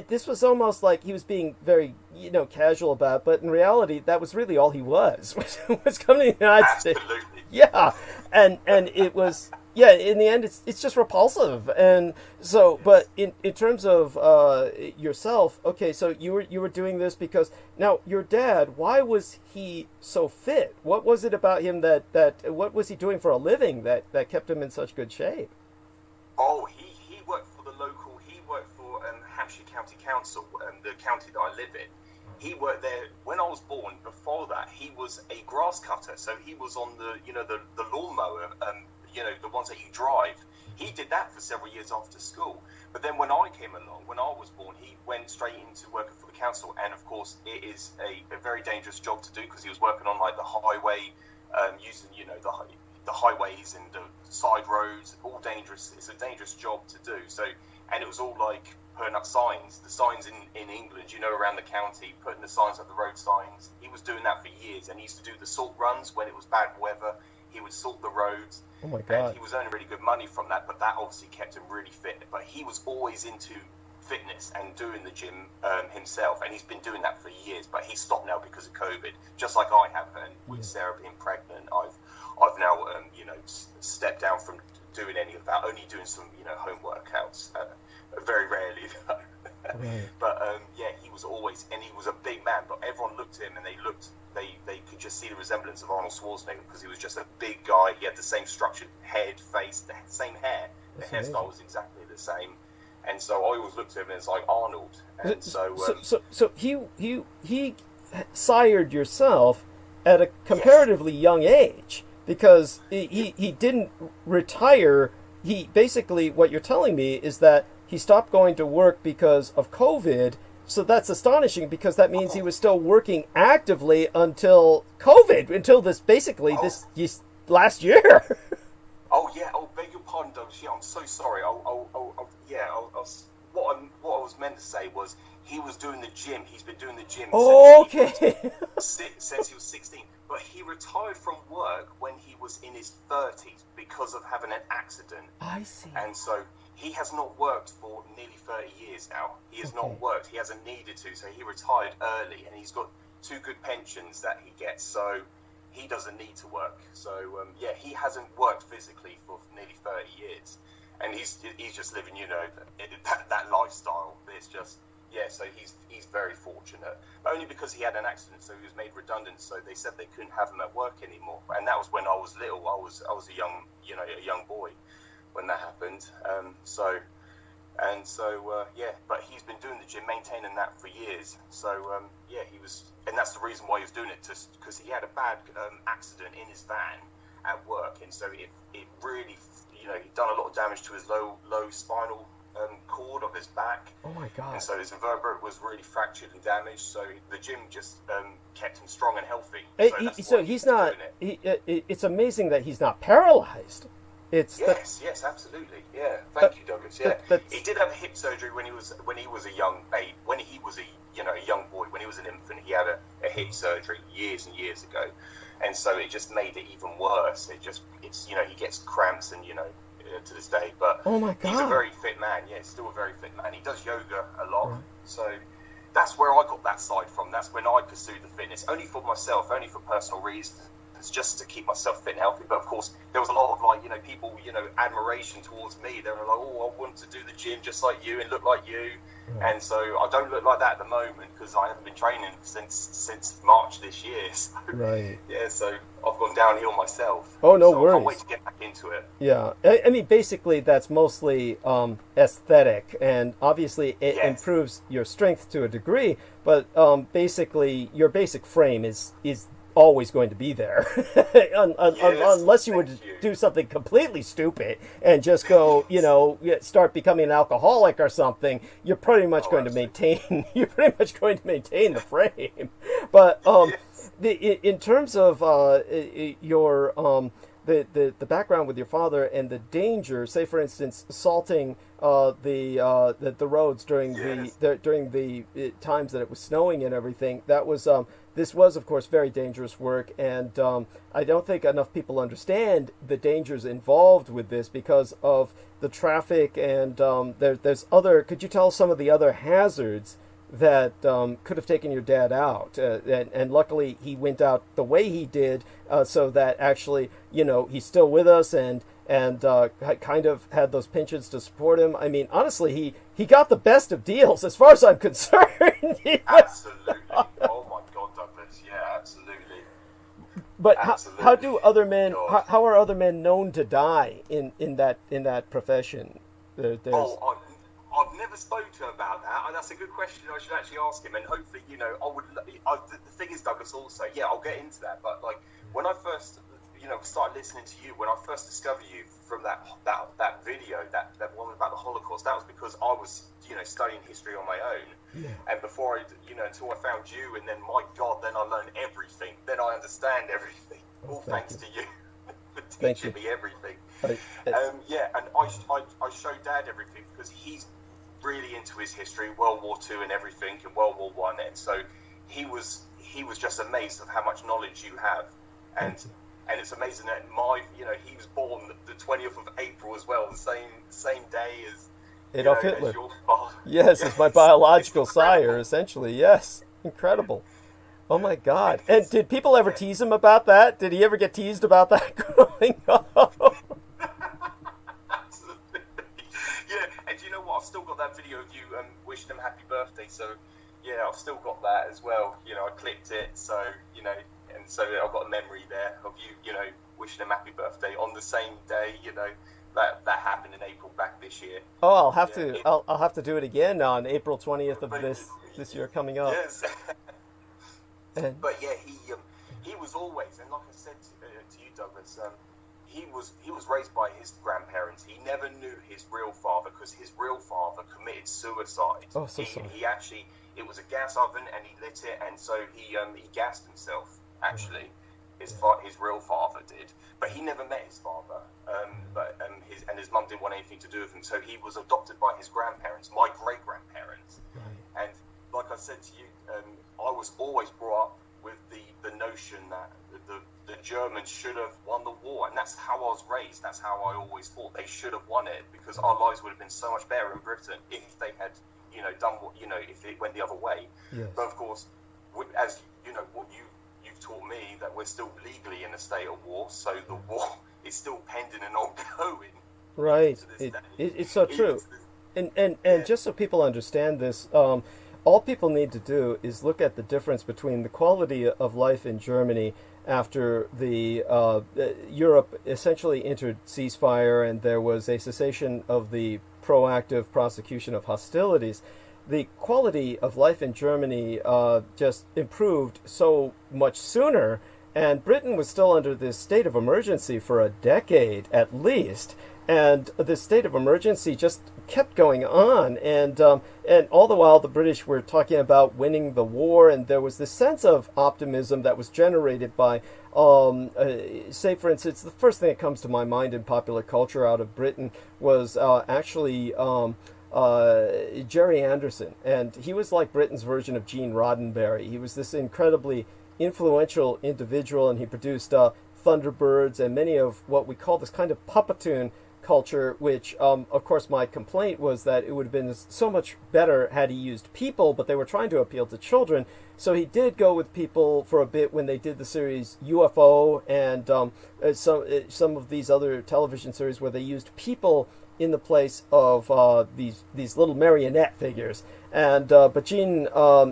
this was almost like he was being very, you know, casual about it, but in reality, that was really all he was coming to the United States. Yeah, and it was... Yeah, in the end, it's just repulsive, and so. But in terms of yourself, okay, so you were doing this because now your dad. Why was he so fit? What was it about him that what was he doing for a living that kept him in such good shape? Oh, he worked for the local. He worked for Hampshire County Council, the county that I live in. He worked there when I was born. Before that, he was a grass cutter, so he was on the lawnmower. You know, the ones that you drive. He did that for several years after school. But then when I came along, when I was born, he went straight into working for the council. And of course, it is a very dangerous job to do because he was working on like the highway, using, you know, the highways and the side roads, all dangerous. It's a dangerous job to do. So, and it was all like putting up signs, the signs in England, you know, around the county, putting the signs up, the road signs. He was doing that for years. And he used to do the salt runs when it was bad weather. He would salt the roads. Oh my God. And he was earning really good money from that, but that obviously kept him really fit. But he was always into fitness and doing the gym himself, and he's been doing that for years. But he stopped now because of COVID, just like I have. And with Sarah being pregnant, I've now you know, stepped down from doing any of that, only doing some, you know, home workouts, very rarely. Right. But yeah, he was always, and he was a big man. But everyone looked at him, and they could just see the resemblance of Arnold Schwarzenegger because he was just a big guy. He had the same structured head, face, the same hair. The hairstyle was exactly the same. And so I always looked at him and it's like Arnold. And so he sired yourself at a comparatively young age because he didn't retire. He basically, what you're telling me is that he stopped going to work because of COVID. So that's astonishing because that means he was still working actively until COVID, until this last year. Oh yeah. Oh, beg your pardon, Douglas. Yeah, I'm so sorry. What I was meant to say was he was doing the gym. He's been doing the gym since he was 16. But he retired from work when he was in his 30s because of having an accident. I see. And so he has not worked for nearly 30 years now. He has not worked. He hasn't needed to. So he retired early, and he's got 2 good pensions that he gets. So he doesn't need to work. So yeah, he hasn't worked physically for nearly 30 years, and he's just living, you know, that lifestyle. It's just, yeah. So he's very fortunate, but only because he had an accident, so he was made redundant. So they said they couldn't have him at work anymore, and that was when I was little. I was a young boy when that happened. Yeah, but he's been doing the gym, maintaining that for years. So yeah, he was, and that's the reason why he was doing it, just because he had a bad accident in his van at work, and so it really, you know, he'd done a lot of damage to his low spinal cord of his back. Oh my God! And so his vertebrae was really fractured and damaged. So the gym just kept him strong and healthy. So he's not. It's amazing that he's not paralyzed. Yes, absolutely. Yeah, thank you, Douglas. Yeah, he did have hip surgery when he was a young babe. When he was a young boy, when he was an infant, he had a hip surgery years and years ago, and so it just made it even worse. It's you know, he gets cramps and, you know, to this day. But oh my God, he's a very fit man. Yeah, he's still a very fit man. He does yoga a lot, right. So that's where I got that side from. That's when I pursued the fitness, only for myself, only for personal reasons. It's just to keep myself fit and healthy. But of course, there was a lot of, like, you know, people, you know, admiration towards me. They were like, oh, I want to do the gym just like you and look like you. Right. And so I don't look like that at the moment because I haven't been training since March this year. So, right. Yeah, so I've gone downhill myself. Oh, no so worries. I can't wait to get back into it. Yeah. I mean, basically, that's mostly aesthetic, and obviously it improves your strength to a degree, but basically your basic frame is always going to be there unless you would do something completely stupid and just go, you know, start becoming an alcoholic or something. You're pretty much going to maintain the frame. But in terms of your the background with your father and the danger, say for instance, salting the roads during during the times that it was snowing and everything. That was this was, of course, very dangerous work, and I don't think enough people understand the dangers involved with this because of the traffic, and there's other. Could you tell some of the other hazards that could have taken your dad out? And luckily he went out the way he did, so that actually, he's still with us, and kind of had those pensions to support him. I mean, honestly, he got the best of deals as far as I'm concerned. Absolutely. Oh my God, Douglas. Yeah, absolutely. But how do other men? How are other men known to die in that profession? I've never spoken to him about that, and that's a good question. I should actually ask him, and hopefully, the thing is, Douglas, also, I'll get into that. But like when I first, started listening to you, when I first discovered you from that video, that one about the Holocaust, that was because I was, studying history on my own, and before until I found you, and then my God, then I learned everything. Then I understand everything. All thanks to you for teaching me everything. And I showed Dad everything because he's really into his history, World War II and everything, and World War One, and so he was just amazed of how much knowledge you have, and it's amazing that he was born the 20th of April as well, the same day as Adolf Hitler. As your father. Yes, it's my biological sire, essentially. Yes, incredible. Oh my God! And did people ever tease him about that? Did he ever get teased about that growing up? And you know what? I've still got that video of you wishing him happy birthday. So, I've still got that as well. I clipped it. So, and so I've got a memory there of you, wishing him happy birthday on the same day. That happened in April back this year. Oh, I'll have to. I'll have to do it again on April 20th of this year coming up. Yes. But he was always, and like I said to you, Douglas, he was raised by his grandparents. He never knew his real father because his real father committed suicide. Oh, so sorry. He actually, it was a gas oven and he lit it, and so he gassed himself. Actually, his real father did, but he never met his father. His mum didn't want anything to do with him, so he was adopted by his grandparents, my great grandparents. Right. And like I said to you, I was always brought up with the notion that the Germans should have won the war, and that's how I was raised. That's how I always thought they should have won it, because our lives would have been so much better in Britain if they had, done what, if it went the other way. Yes. But of course, as what you've taught me, that we're still legally in a state of war, so the war is still pending and ongoing. Right. It's so true. And just so people understand this, all people need to do is look at the difference between the quality of life in Germany after the Europe essentially entered ceasefire and there was a cessation of the proactive prosecution of hostilities. The quality of life in Germany just improved so much sooner, and Britain was still under this state of emergency for a decade at least. And this state of emergency just kept going on, and all the while the British were talking about winning the war, and there was this sense of optimism that was generated by, say for instance, the first thing that comes to my mind in popular culture out of Britain was actually Jerry Anderson, and he was like Britain's version of Gene Roddenberry. He was this incredibly influential individual, and he produced Thunderbirds and many of what we call this kind of puppetoon culture, which of course my complaint was that it would have been so much better had he used people, but they were trying to appeal to children, so he did go with people for a bit when they did the series UFO and some of these other television series where they used people in the place of these little marionette figures. And but Gene,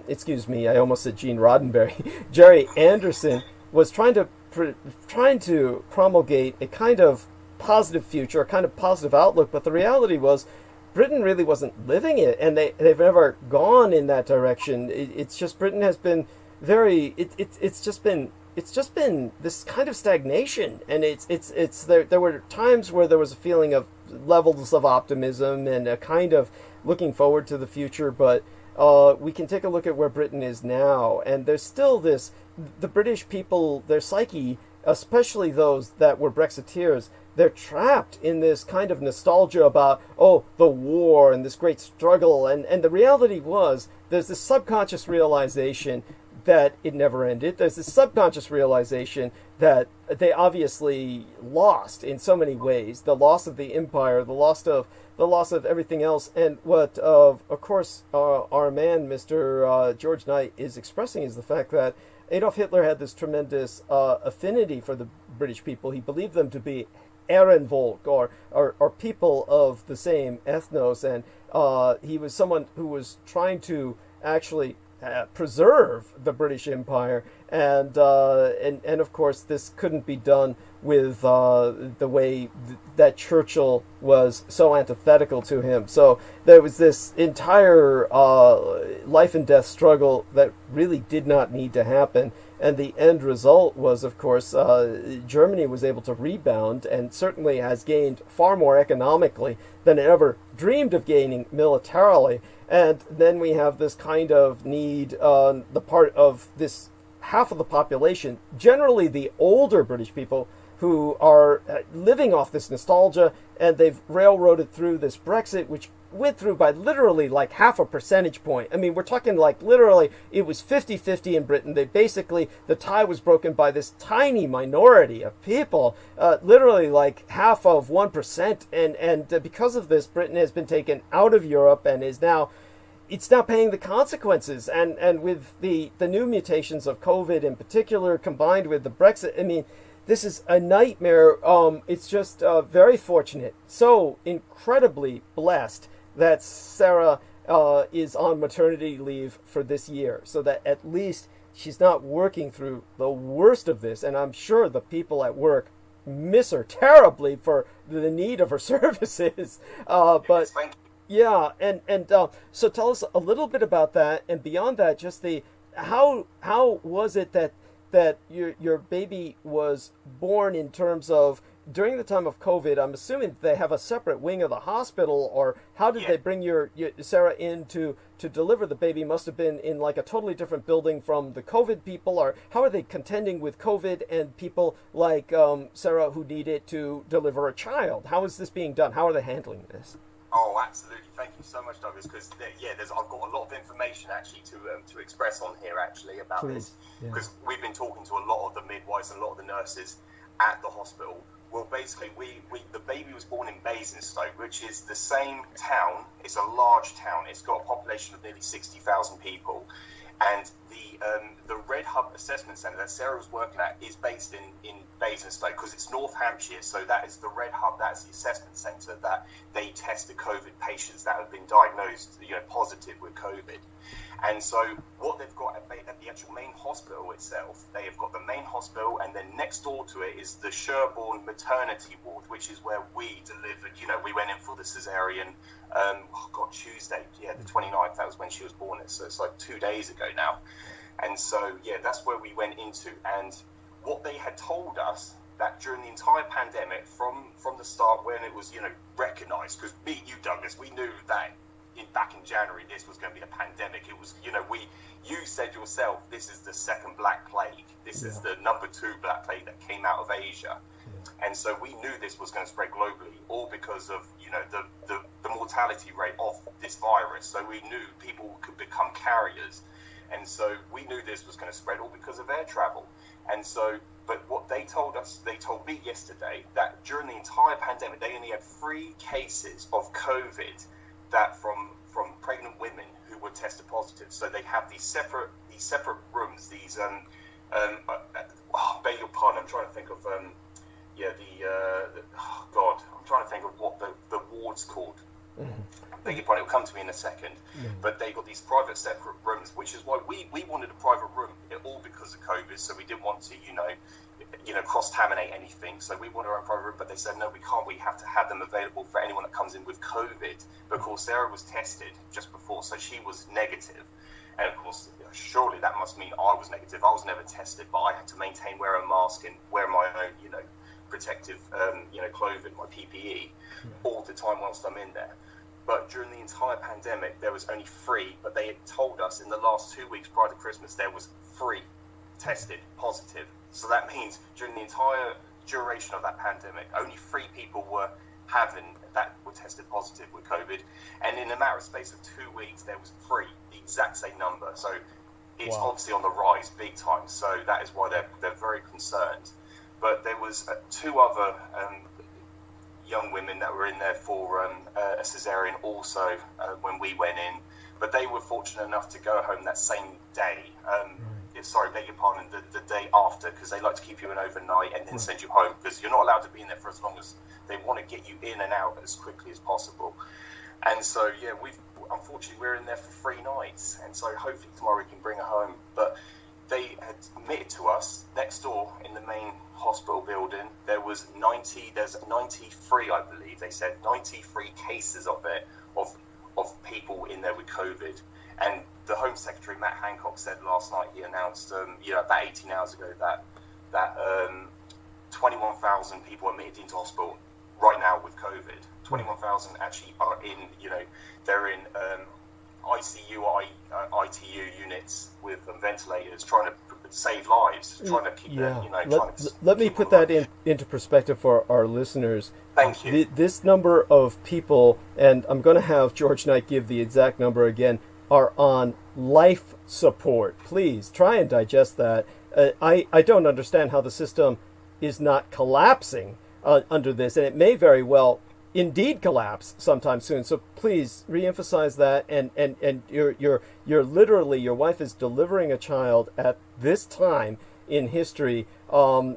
excuse me, I almost said Gene Roddenberry. Jerry Anderson was trying to promulgate a kind of positive future, a kind of positive outlook, but the reality was Britain really wasn't living it, and they've never gone in that direction. It's just Britain has been very it's just been this kind of stagnation, and it's there were times where there was a feeling of levels of optimism and a kind of looking forward to the future, but we can take a look at where Britain is now, and there's still the British people, their psyche especially those that were Brexiteers, they're trapped in this kind of nostalgia about, oh, the war and this great struggle. And the reality was there's this subconscious realization that it never ended. There's this subconscious realization that they obviously lost in so many ways. The loss of the empire, the loss of everything else. And what, of course, our man, Mr. George Knight, is expressing is the fact that Adolf Hitler had this tremendous affinity for the British people. He believed them to be Ehrenvolk, or people of the same ethnos, and he was someone who was trying to actually preserve the British Empire, and of course this couldn't be done with the way that Churchill was so antithetical to him. So there was this entire life and death struggle that really did not need to happen. And the end result was, of course, Germany was able to rebound and certainly has gained far more economically than it ever dreamed of gaining militarily. And then we have this kind of need on the part of this half of the population, generally the older British people, who are living off this nostalgia, and they've railroaded through this Brexit, which went through by literally like half a percentage point. I mean, we're talking like literally it was 50-50 in Britain. They basically, the tie was broken by this tiny minority of people, literally like half of 1%. And because of this, Britain has been taken out of Europe and is now, it's now paying the consequences. And with the new mutations of COVID in particular, combined with the Brexit, I mean, this is a nightmare. It's just very fortunate, so incredibly blessed that Sarah is on maternity leave for this year, so that at least she's not working through the worst of this. And I'm sure the people at work miss her terribly for the need of her services. But yeah, and so tell us a little bit about that, and beyond that, just the how was it that your baby was born in terms of during the time of COVID? I'm assuming they have a separate wing of the hospital, or how did they bring your Sarah in to deliver the baby? Must have been in like a totally different building from the COVID people, or how are they contending with COVID and people like Sarah who needed to deliver a child? How is this being done? How are they handling this? Oh, absolutely. Thank you so much, Douglas, because I've got a lot of information actually to express on here actually about this, because we've been talking to a lot of the midwives and a lot of the nurses at the hospital. Well, basically, the baby was born in Basingstoke, which is the same town. It's a large town. It's got a population of nearly 60,000 people. And the Red Hub Assessment Centre that Sarah was working at is based in Basingstoke, because it's North Hampshire. So that is the Red Hub. That's the assessment centre that they test the COVID patients that have been diagnosed, positive with COVID. And so what they've got at the actual main hospital itself, they have got the main hospital, and then next door to it is the Sherborne maternity ward, which is where we delivered. We went in for the cesarean, Tuesday, the 29th, that was when she was born. So it's like 2 days ago now. And so, that's where we went into. And what they had told us, that during the entire pandemic, from the start, when it was, recognised, because me, you, Douglas, we knew that back in January, this was going to be a pandemic. It was, you said yourself, this is the second Black Plague. This is the number 2 Black Plague that came out of Asia. And so we knew this was going to spread globally, all because of, the mortality rate of this virus. So we knew people could become carriers. And so we knew this was going to spread all because of air travel. And so, but what they told us, they told me yesterday, that during the entire pandemic, they only had 3 cases of COVID that from pregnant women who were tested positive. So they have these separate rooms, these beg your pardon, I'm trying to think of I'm trying to think of what the ward's called. Beg your pardon, it'll come to me in a second. But they got these private separate rooms, which is why we wanted a private room, all because of COVID. So we didn't want to cross-contaminate anything. So we wanted our own private room, but they said, no, we can't. We have to have them available for anyone that comes in with COVID. But of course, Sarah was tested just before, so she was negative. And of course, surely that must mean I was negative. I was never tested, but I had to wear a mask and wear my own, protective, clothing, my PPE, all the time whilst I'm in there. But during the entire pandemic, there was only 3, but they had told us in the last 2 weeks prior to Christmas, there was 3 tested positive. So that means during the entire duration of that pandemic, only 3 people were tested positive with COVID, and in a matter of space of 2 weeks, there was 3, the exact same number. So it's obviously on the rise, big time. So that is why they're very concerned. But there was 2 other young women that were in there for a cesarean also when we went in, but they were fortunate enough to go home that same day. Sorry, beg your pardon, the day after, because they like to keep you in overnight and then send you home, because you're not allowed to be in there for as long as they want to get you in and out as quickly as possible. And so, yeah, unfortunately, we're in there for 3 nights, and so hopefully tomorrow we can bring her home. But they had admitted to us next door in the main hospital building, there's 93, I believe, they said, 93 cases of it, of people in there with COVID. And the Home Secretary, Matt Hancock, said last night, he announced, about 18 hours ago, that 21,000 people admitted into hospital right now with COVID. 21,000 actually are in, they're in ICU or ITU units with ventilators, trying to save lives, trying to keep them, Let me put that into perspective for our listeners. Thank you. This number of people, and I'm going to have George Knight give the exact number again, are on life support. Please try and digest that. I don't understand how the system is not collapsing under this, and it may very well indeed collapse sometime soon. So please reemphasize that. And you're literally, your wife is delivering a child at this time in history, and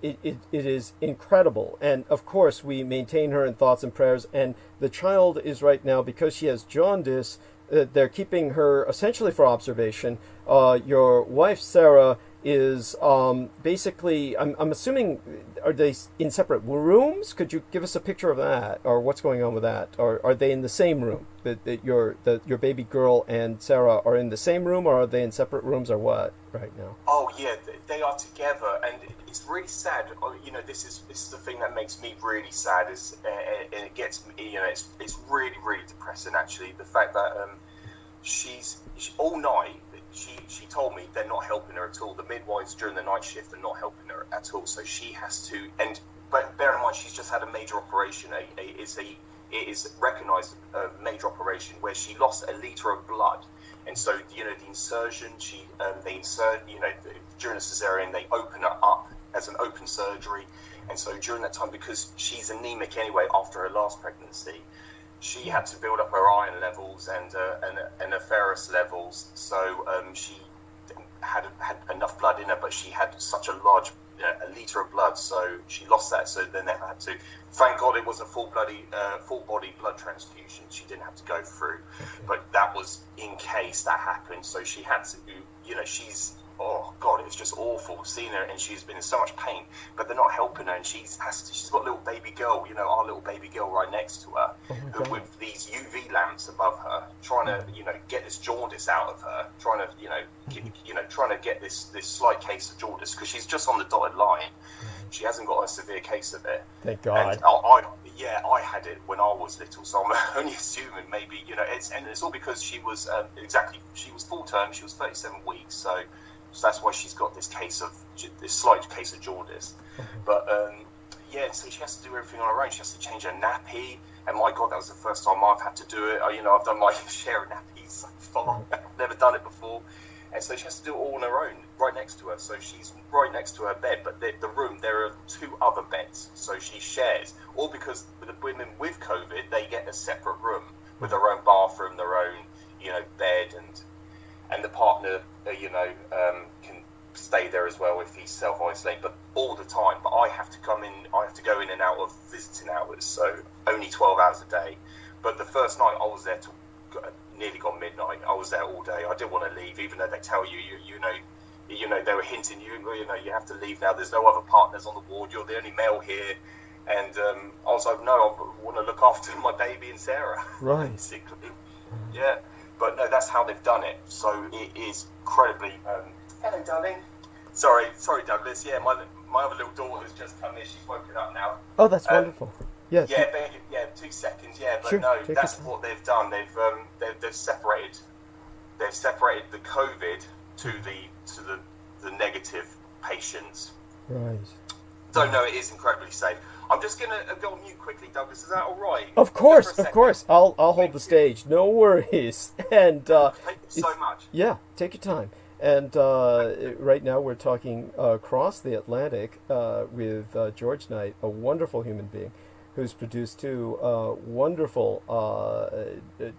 it is incredible. And of course, we maintain her in thoughts and prayers. And the child is right now, because she has jaundice, they're keeping her essentially for observation. Your wife, Sarah, is basically, I'm assuming, are they in separate rooms? Could you give us a picture of that, or what's going on with that? Or are they in the same room? That your baby girl and Sarah are in the same room, or are they in separate rooms, or what right now? Oh yeah, they are together, and it's really sad. This is the thing that makes me really sad, and it gets me. It's really depressing actually. The fact that she's all night. She told me they're not helping her at all. The midwives during the night shift are not helping her at all. So she has to, but bear in mind, she's just had a major operation. It is recognised a major operation where she lost a litre of blood. And so, the insertion, they insert, during a cesarean, they open her up as an open surgery. And so during that time, because she's anemic anyway after her last pregnancy, she had to build up her iron levels and her ferrous levels. So she had enough blood in her, but she had such a large, a litre of blood. So she lost that. So then they had to, thank God it was a full body blood transfusion. She didn't have to go through, but that was in case that happened. So she had to, she's, oh God, it was just awful seeing her, and she's been in so much pain, but they're not helping her, and she's got a little baby girl, our little baby girl right next to her, with these UV lamps above her, trying to, get this jaundice out of her, trying to get this slight case of jaundice, because she's just on the dotted line. She hasn't got a severe case of it. Thank God. And I had it when I was little, so I'm only assuming maybe, it's all because she was full term, she was 37 weeks, so that's why she's got this slight case of jaundice. But so she has to do everything on her own. She has to change her nappy, and my God, that was the first time I've had to do it. I've done my share of nappies so far. I've never done it before, and so she has to do it all on her own, right next to her. So she's right next to her bed, but the room, there are 2 other beds, so she shares. All because with the women with COVID, they get a separate room with their own bathroom, their own bed, and the partner, can stay there as well if he's self-isolating, but all the time. But I have to go in and out of visiting hours, so only 12 hours a day. But the first night I was there till nearly gone midnight. I was there all day. I didn't want to leave, even though they tell you, they were hinting you have to leave now. There's no other partners on the ward. You're the only male here. And I was like, no, I want to look after my baby and Sarah. Right. Basically. Yeah. But no, that's how they've done it. So it is incredibly. Hello, darling. Sorry, Douglas. Yeah, my other little daughter's just come in. She's woken up now. Oh, that's wonderful. Yeah. Yeah, 2 seconds. Yeah, but sure, no, that's what they've done. They've separated the COVID to the negative patience. Right. So no, it is incredibly safe. I'm just going to go on mute quickly, Douglas. Is that all right? Of course, of course. I'll hold the stage. No worries. And thank you so much. Yeah, take your time. And right now we're talking across the Atlantic with George Knight, a wonderful human being who's produced two wonderful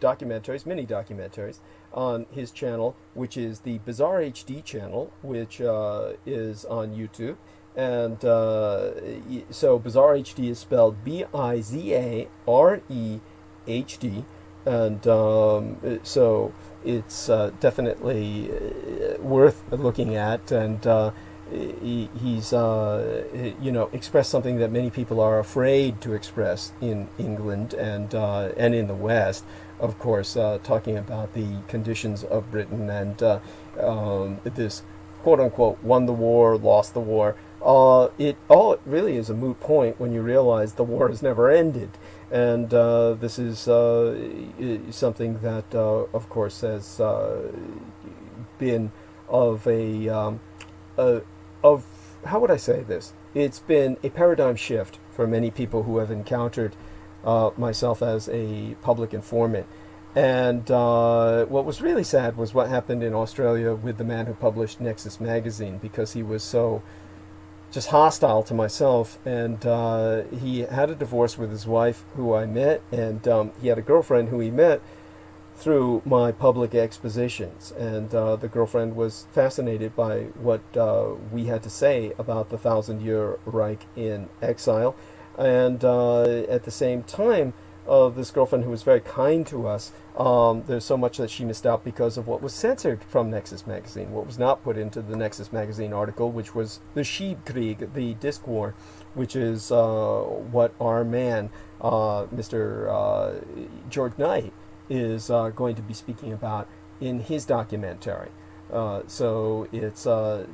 documentaries, mini documentaries, on his channel, which is the Bizarre HD channel, which is on YouTube. And so Bizarre HD is spelled Bizarehd, and so it's definitely worth looking at. And he's expressed something that many people are afraid to express in England and in the West, of course, talking about the conditions of Britain and this quote unquote won the war, lost the war. It really is a moot point when you realize the war has never ended, and this is something that, of course, has been of how would I say this? It's been a paradigm shift for many people who have encountered myself as a public informant. And what was really sad was what happened in Australia with the man who published Nexus magazine, because he was so just hostile to myself, and he had a divorce with his wife, who I met, and he had a girlfriend who he met through my public expositions, and the girlfriend was fascinated by what we had to say about the 1,000-year Reich in exile, and at the same time, this girlfriend, who was very kind to us, there's so much that she missed out because of what was censored from Nexus magazine, what was not put into the Nexus magazine article, which was the Sheepkrieg, the disc war, which is what our man, Mr. George Knight, is going to be speaking about in his documentary. So it's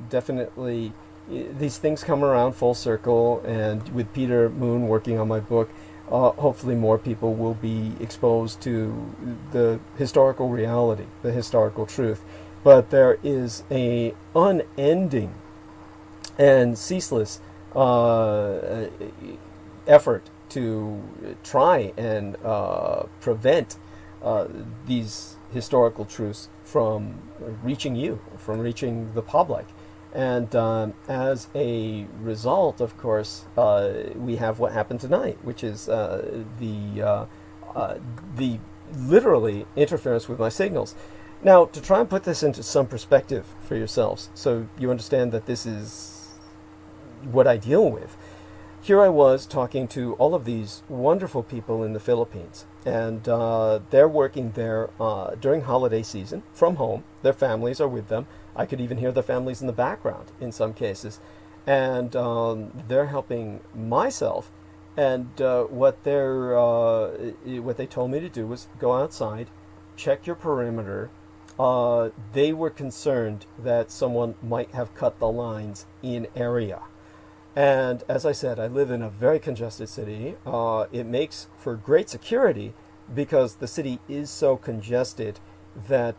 definitely, these things come around full circle, and with Peter Moon working on my book, hopefully more people will be exposed to the historical reality, the historical truth. But there is a unending and ceaseless effort to try and prevent these historical truths from reaching you, from reaching the public. And as a result, of course, we have what happened tonight, which is the literally interference with my signals. Now, to try and put this into some perspective for yourselves, so you understand that this is what I deal with. Here I was talking to all of these wonderful people in the Philippines, and they're working there during holiday season from home. Their families are with them. I could even hear the families in the background in some cases. And they're helping myself. And what they told me to do was go outside, check your perimeter. They were concerned that someone might have cut the lines in area. And as I said, I live in a very congested city. It makes for great security because the city is so congested that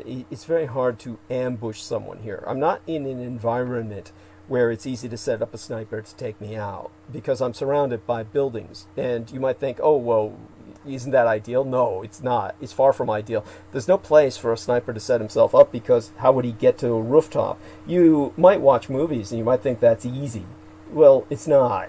it's very hard to ambush someone here. I'm not in an environment where it's easy to set up a sniper to take me out because I'm surrounded by buildings. And you might think, oh, well, isn't that ideal? No, it's not. It's far from ideal. There's no place for a sniper to set himself up because how would he get to a rooftop? You might watch movies and you might think that's easy. Well, it's not.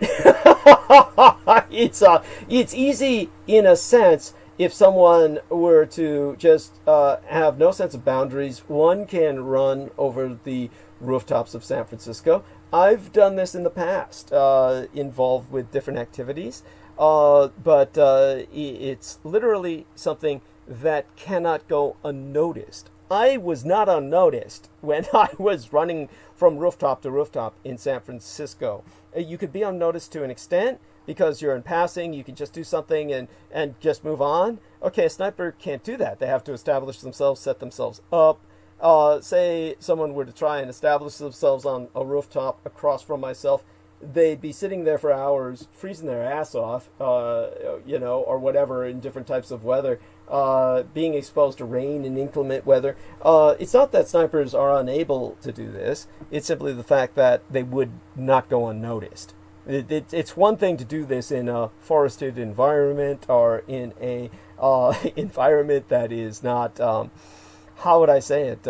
It's easy in a sense. If someone were to just have no sense of boundaries, one can run over the rooftops of San Francisco. I've done this in the past, involved with different activities, but it's literally something that cannot go unnoticed. I was not unnoticed when I was running from rooftop to rooftop in San Francisco. You could be unnoticed to an extent, because you're in passing, you can just do something and just move on. Okay, a sniper can't do that. They have to establish themselves, set themselves up. Say someone were to try and establish themselves on a rooftop across from myself, they'd be sitting there for hours, freezing their ass off, or whatever in different types of weather, being exposed to rain and inclement weather. It's not that snipers are unable to do this. It's simply the fact that they would not go unnoticed. It's one thing to do this in a forested environment or in a environment that is not, how would I say it?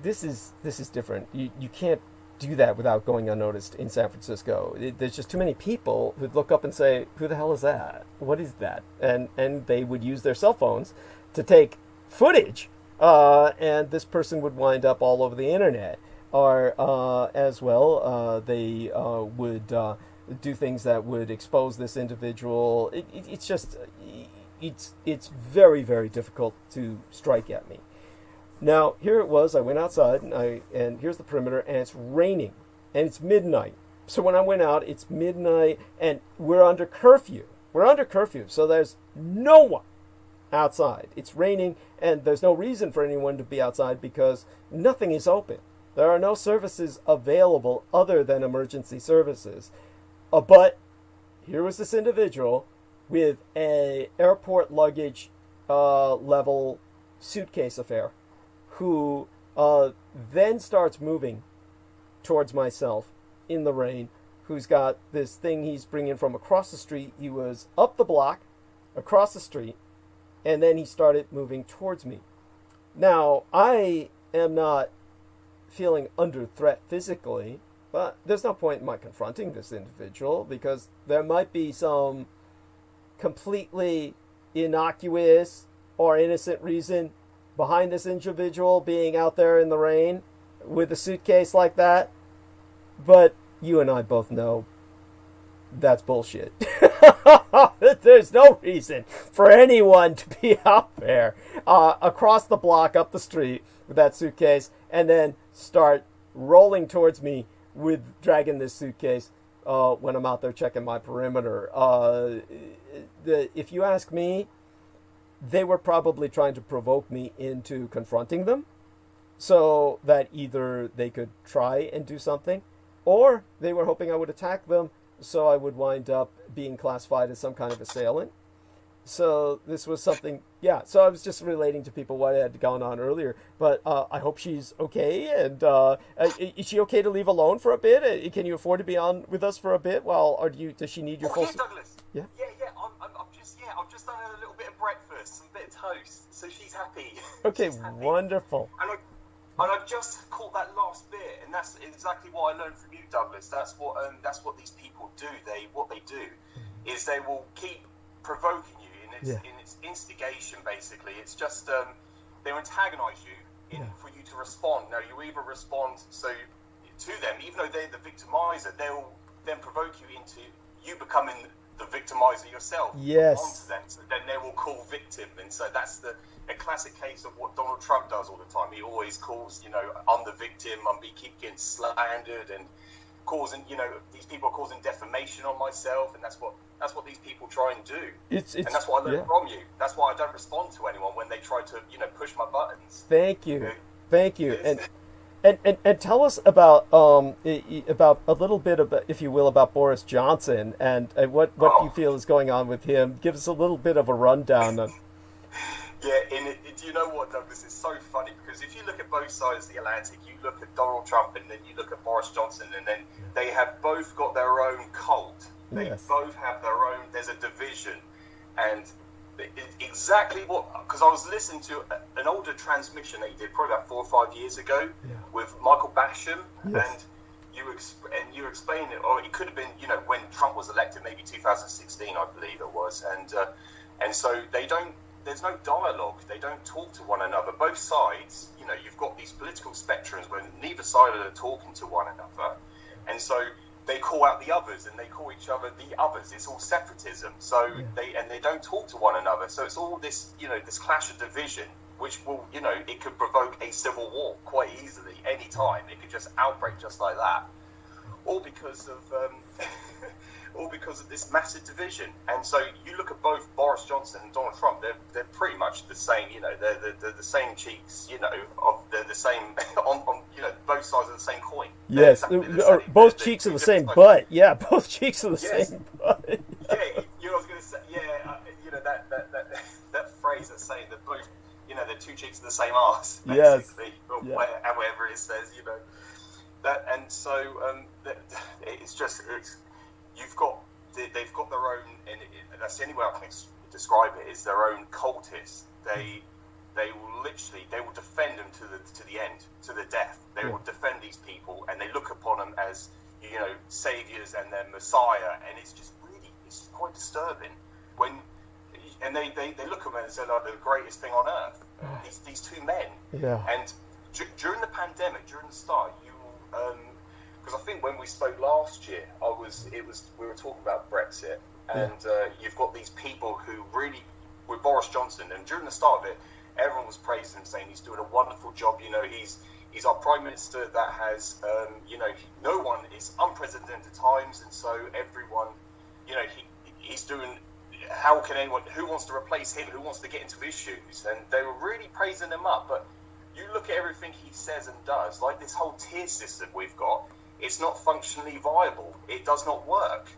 This is different. You can't do that without going unnoticed in San Francisco. There's just too many people who'd look up and say, "Who the hell is that? What is that?" And they would use their cell phones to take footage, and this person would wind up all over the internet. Or as well, they would do things that would expose this individual. It's just, it's very, very difficult to strike at me. Now, here it was. I went outside, and here's the perimeter, and it's raining, and it's midnight. So when I went out, it's midnight, and we're under curfew. So there's no one outside. It's raining, and there's no reason for anyone to be outside because nothing is open. There are no services available other than emergency services. But here was this individual with a airport luggage level suitcase affair, who then starts moving towards myself in the rain, who's got this thing he's bringing from across the street. He was up the block, across the street, and then he started moving towards me. Now, I am not feeling under threat physically, but there's no point in my confronting this individual because there might be some completely innocuous or innocent reason behind this individual being out there in the rain with a suitcase like that. But you and I both know that's bullshit. There's no reason for anyone to be out there across the block, up the street with that suitcase, and then start rolling towards me with dragging this suitcase when I'm out there checking my perimeter. If you ask me, they were probably trying to provoke me into confronting them so that either they could try and do something, or they were hoping I would attack them so I would wind up being classified as some kind of assailant. So this was something, yeah. So I was just relating to people what had gone on earlier. But I hope she's okay. And is she okay to leave alone for a bit? Can you afford to be on with us for a bit? Or does she need your full? Yeah, Douglas. Yeah. I've just done a little bit of breakfast, some bit of toast, so she's happy. Okay, She's happy. wonderful. And I've just caught that last bit, and that's exactly what I learned from you, Douglas. That's what these people do. What they do is they will keep provoking you. In its instigation, basically, it's just they antagonise you for you to respond. Now, you either respond to them, even though they're the victimizer, they'll then provoke you into you becoming the victimizer yourself. Yes. Onto them, so then they will call victim, and so that's a classic case of what Donald Trump does all the time. He always calls, I'm the victim. Keep getting slandered and causing, these people are causing defamation on myself, and that's what these people try and do. And that's what I learned from you. That's why I don't respond to anyone when they try to, push my buttons. Thank you. And tell us about a little bit about, if you will, about Boris Johnson and what you feel is going on with him. Give us a little bit of a rundown. Do you know what, Douglas? It's so funny because if you look at both sides of the Atlantic, you look at Donald Trump and then you look at Boris Johnson, and then they have both got their own cult. They both have their own. There's a division, and exactly because I was listening to an older transmission that he did probably about 4 or 5 years ago with Michael Basham, and you explained it, or it could have been when Trump was elected, maybe 2016, I believe it was, and so there's no dialogue. They don't talk to one another. Both sides, you've got these political spectrums where neither side are talking to one another, and so they call out the others, and they call each other the others. It's all separatism. So they don't talk to one another. So it's all this, this clash of division, which will, it could provoke a civil war quite easily, any time. It could just outbreak just like that, all because of all because of this massive division. And so you look at both Boris Johnson and Donald Trump; they're pretty much the same. You know, they're the same cheeks. You know, they're the same on you know, both sides of the same coin. Yes, both cheeks of the same butt. Yeah, both cheeks of the same butt. Yeah, you know, I was going to say, you know, that phrase that's saying that both, you know, they're two cheeks of the same arse, basically, however it says, you know, that, and so it's just, they've got their own, and that's the only way I can describe it, is their own cultists. They will defend them to the end, to the death. They will defend these people, and they look upon them as, you know, saviors and their messiah, and it's just really, it's quite disturbing when, and they look at them and say, like, the greatest thing on earth. These two men. Yeah. And during the pandemic, during the start, because I think when we spoke last year, we were talking about Brexit, and you've got these people who really, with Boris Johnson, and during the start of it, everyone was praising him, saying he's doing a wonderful job. You know, he's our prime minister that has, you know, no one, it's unprecedented times, and so everyone, you know, he's doing. How can anyone, who wants to replace him, who wants to get into issues? And they were really praising him up. But you look at everything he says and does, like this whole tier system we've got, it's not functionally viable. It does not work.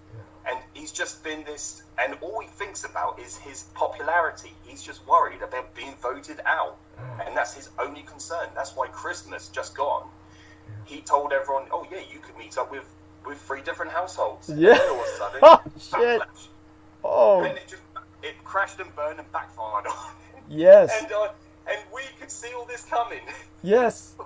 And he's just been this, and all he thinks about is his popularity. He's just worried about being voted out. And that's his only concern. That's why Christmas just gone, he told everyone, oh yeah, you could meet up with 3 different households. Yeah. And all of a sudden, oh, shit. Backlash. Oh. And it crashed and burned and backfired on him. Yes. And we could see all this coming. Yes.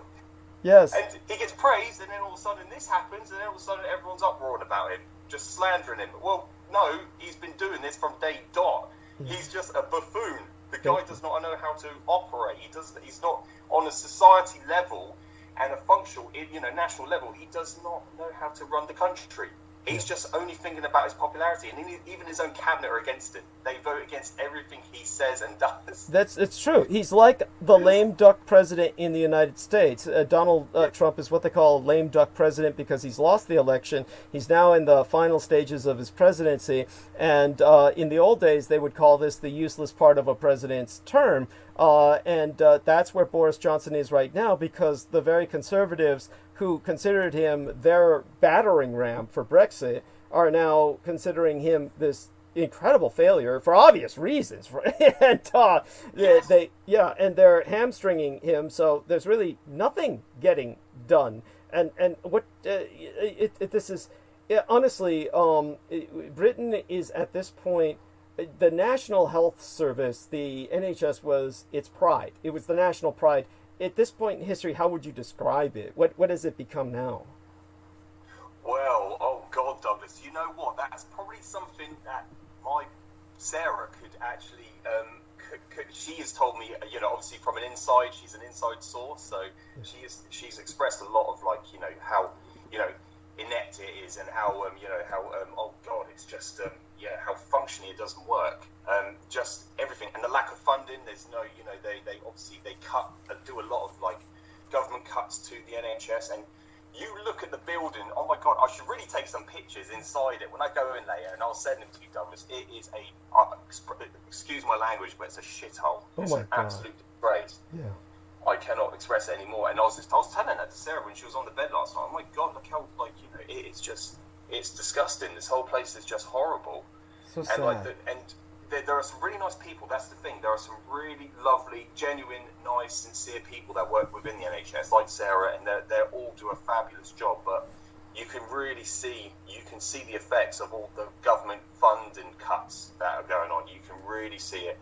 Yes. And he gets praised, and then all of a sudden this happens, and then all of a sudden everyone's uproaring about him, just slandering him. Well, no, he's been doing this from day dot. He's just a buffoon. The guy does not know how to operate. He's not on a society level and a functional, you know, national level. He does not know how to run the country. He's just only thinking about his popularity, and even his own cabinet are against him. They vote against everything he says and does. It's true. He's like the lame duck president in the United States. Donald Trump is what they call a lame duck president because he's lost the election. He's now in the final stages of his presidency, and in the old days they would call this the useless part of a president's term. And that's where Boris Johnson is right now, because the very conservatives who considered him their battering ram for Brexit are now considering him this incredible failure for obvious reasons. And and they're hamstringing him, so there's really nothing getting done. And what this is, honestly, Britain is at this point. The National Health Service, the NHS, was its pride. It was the national pride. At this point in history, how would you describe it? What has it become now? Well, oh God, Douglas, you know what? That's probably something that my Sarah could actually, she has told me, you know, obviously from an inside, she's an inside source, so she's expressed a lot of, like, you know, how, you know, inept it is, and how, you know, how, oh God, it's just, how functionally it doesn't work. Just everything, and the lack of funding. There's no, you know, they obviously they cut and do a lot of, like, government cuts to the NHS, and you look at the building. Oh my God, I should really take some pictures inside it when I go in there, and I'll send them to you, Douglas. It is excuse my language, but it's a shithole. It's an absolute disgrace. Yeah. I cannot express it anymore. And I was telling that to Sarah when she was on the bed last night. Oh my God, look how, like, you know, it's disgusting. This whole place is just horrible. So sad. There are some really nice people. That's the thing. There are some really lovely, genuine, nice, sincere people that work within the NHS, like Sarah, and they all do a fabulous job. But you can really see the effects of all the government funding cuts that are going on. You can really see it.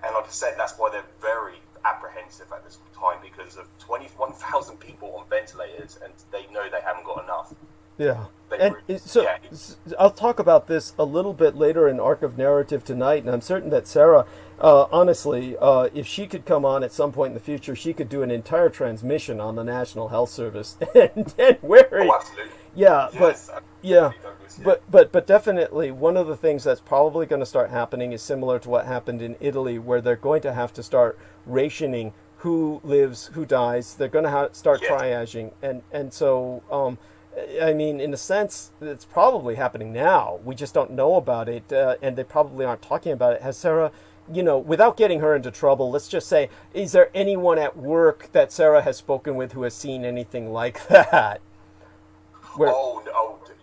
And like I said, that's why they're very apprehensive at this time, because of 21,000 people on ventilators, and they know they haven't got enough. Yeah. I'll talk about this a little bit later in Arc of Narrative tonight, and I'm certain that Sarah, honestly, if she could come on at some point in the future, she could do an entire transmission on the National Health Service and where absolutely. Yeah, yes, but definitely one of the things that's probably going to start happening is similar to what happened in Italy, where they're going to have to start rationing who lives, who dies. They're going to start triaging, and so I mean, in a sense, it's probably happening now. We just don't know about it, and they probably aren't talking about it. Has Sarah, without getting her into trouble, let's just say, is there anyone at work that Sarah has spoken with who has seen anything like that? Oh,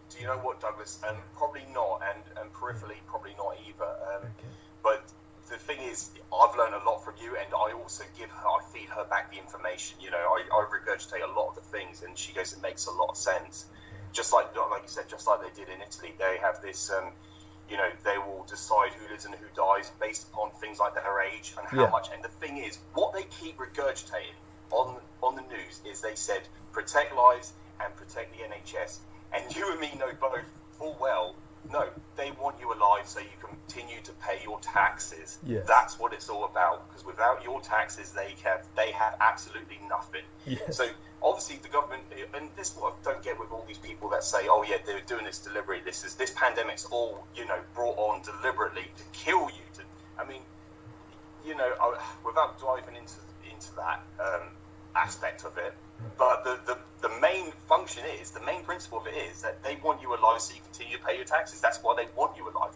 do you know what, Douglas? Probably not, and peripherally, probably not either. But the thing is, I've learned a lot from you, and I also I feed her back the information. I regurgitate a lot of the things, and she goes, it makes a lot of sense. Just like you said, just like they did in Italy, they have this, they will decide who lives and who dies based upon things like their age and how much. And the thing is, what they keep regurgitating on the news is they said, protect lives and protect the NHS. And you and me know both full well, no, they want you alive so you continue to pay your taxes. Yes. That's what it's all about. Because without your taxes, they have absolutely nothing. Yes. So obviously the government, and this is what I don't get with all these people that say, oh yeah, they're doing this deliberately. This pandemic's all brought on deliberately to kill you. Without diving into that aspect of it. But the main function is, the main principle of it is that they want you alive so you continue to pay your taxes. That's why they want you alive.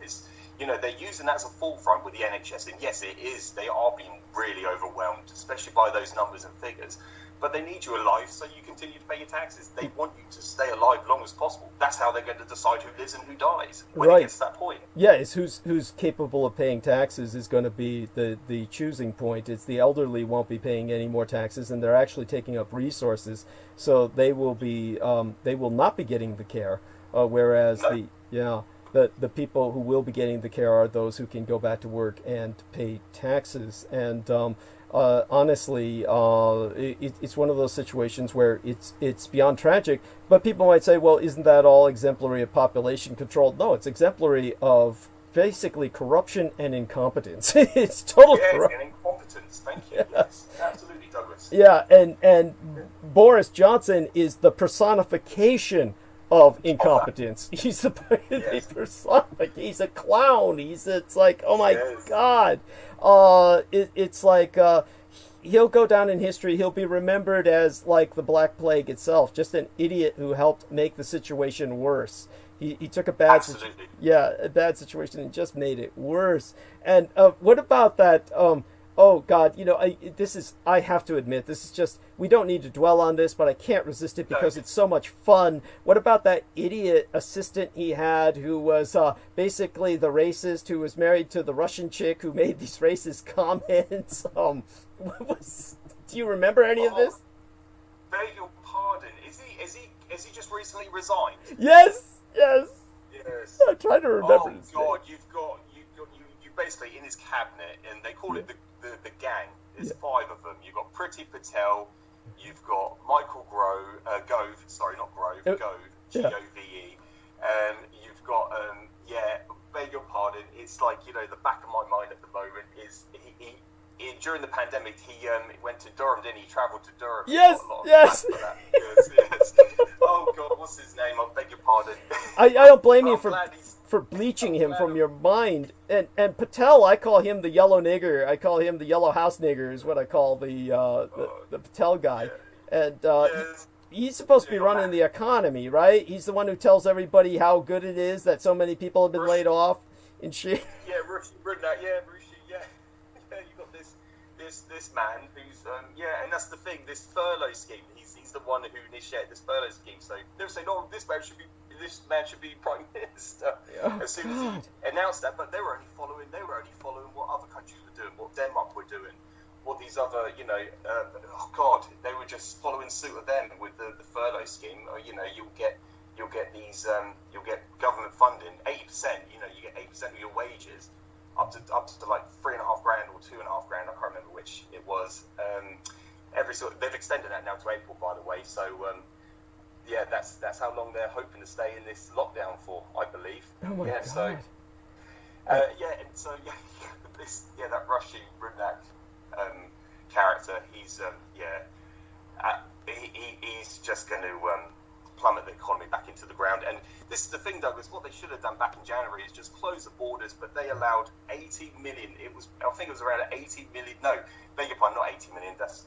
They're using that as a forefront with the NHS. And yes, it is. They are being really overwhelmed, especially by those numbers and figures. But they need you alive so you continue to pay your taxes. They want you to stay alive long as possible. That's how they're going to decide who lives and who dies when it gets to that point. Yeah, it's who's capable of paying taxes is going to be the choosing point. It's the elderly won't be paying any more taxes, and they're actually taking up resources, so they will not be getting the care. Whereas the people who will be getting the care are those who can go back to work and pay taxes. And honestly, it's one of those situations where it's beyond tragic. But people might say, well, isn't that all exemplary of population control? No, it's exemplary of basically corruption and incompetence. It's total corruption and incompetence. Thank you. Yes, absolutely, Douglas. Yeah, and Boris Johnson is the personification of incompetence. He's the personification. He's a clown. It's like, oh my God. It's like he'll go down in history. He'll be remembered as like the Black Plague itself, just an idiot who helped make the situation worse. He took a bad situation and just made it worse. And what about that? Oh God, I have to admit, this is just, we don't need to dwell on this, but I can't resist it because it's so much fun. What about that idiot assistant he had who was basically the racist who was married to the Russian chick who made these racist comments? Do you remember any of this? Beg your pardon. Is he just recently resigned? Yes. I try to remember his name. Oh God, you basically in his cabinet, and they call it the gang. There's 5 of them. You've got Priti Patel, you've got Michael Gove, G-O-V-E. You've got, beg your pardon, it's like, the back of my mind at the moment is he during the pandemic, he went to Durham, didn't he? He travelled to Durham. Yes. Yes. Oh God, what's his name? I beg your pardon. I don't blame you for bleaching him from your mind. And Patel, I call him the yellow nigger. I call him the yellow house nigger is what I call the Patel guy. Yeah. And he's supposed to be running the economy, right? He's the one who tells everybody how good it is that so many people have been laid off and shit. Yeah, Rishi, you got this man who's and that's the thing, this furlough scheme. He's the one who initiated this furlough scheme. So they were saying, oh, this man should be prime minister as soon as he announced that. But they were only following what other countries were doing, what Denmark were doing, what these other they were just following suit of them with the furlough scheme. You'll get these you'll get government funding 8%. You get 8% of your wages. Up to like $3,500 or $2,500. I can't remember which it was. They've extended that now to April, by the way. So that's how long they're hoping to stay in this lockdown for, I believe. Oh my God. That Russian Rudnak character. He's he's just going to plummet the economy back into the ground. And this is the thing, Douglas, what they should have done back in January is just close the borders, but they allowed 80 million, I think it was around 80 million, no, beg your pardon, not 80 million, that's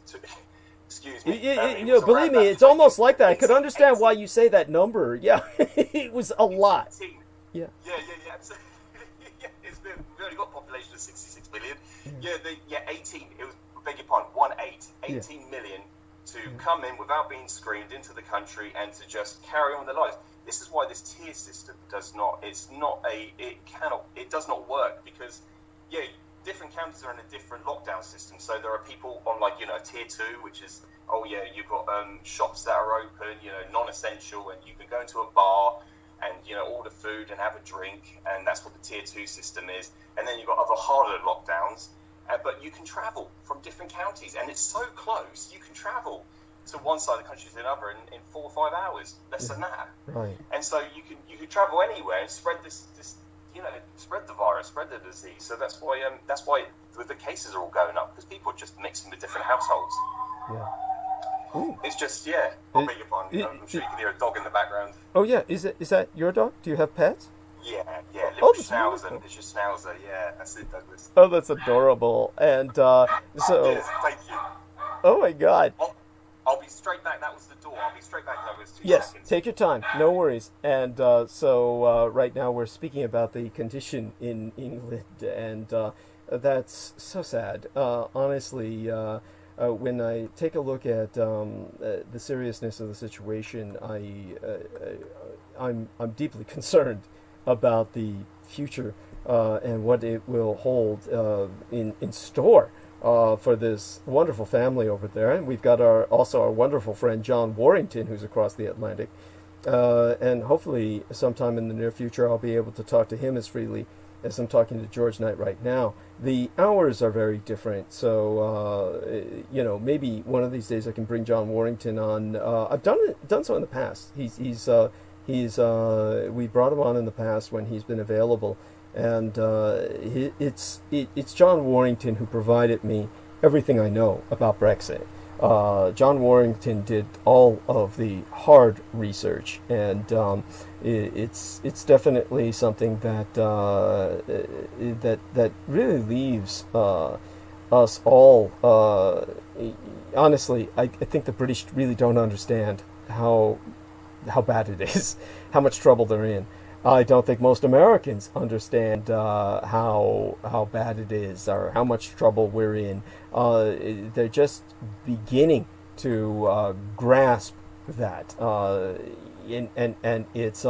Excuse me. You know, believe me, it's almost like that. I could understand why you say that number. Yeah, it was a lot. 18. Yeah. Yeah. Absolutely. Yeah, we've only got a population of 66 million. Yeah, 18. It was, beg your pardon, 18 million to come in without being screened into the country and to just carry on their lives. This is why this tier system does not work, because different counties are in a different lockdown system. So there are people on, like, tier 2, which is, you've got shops that are open, non-essential, and you can go into a bar and order food and have a drink, and that's what the tier 2 system is. And then you've got other harder lockdowns, but you can travel from different counties, and it's so close. You can travel to one side of the country to another in 4 or 5 hours, less than that. Right. And so you can travel anywhere and spread this spread the virus, spread the disease. So that's why the cases are all going up, because people are just mixing with different households. Yeah. Ooh. It's just I'll beg your pardon. I'm sure you can hear a dog in the background. Oh yeah, is that your dog? Do you have pets? Yeah, little schnauzer. It's your schnauzer. Yeah, that's it, Douglas. Oh, that's adorable. And so. Yes, thank you. Oh my God. I'll be straight back. That was the door. I'll be straight back, Douglas. 2 Yes, seconds. take your time. No worries. And so right now we're speaking about the condition in England, and that's so sad. Honestly, when I take a look at the seriousness of the situation, I'm deeply concerned about the future and what it will hold in store for this wonderful family over there. And we've got also our wonderful friend John Warrington, who's across the Atlantic. And hopefully sometime in the near future I'll be able to talk to him as freely as I'm talking to George Knight right now. The hours are very different, so maybe one of these days I can bring John Warrington on. I've done so in the past. We brought him on in the past when he's been available, and it's John Warrington who provided me everything I know about Brexit. John Warrington did all of the hard research, and it's definitely something that that really leaves us all. Honestly, I think the British really don't understand how bad it is, how much trouble they're in. I don't think most Americans understand how bad it is, or how much trouble we're in. They're just beginning to grasp that, and it's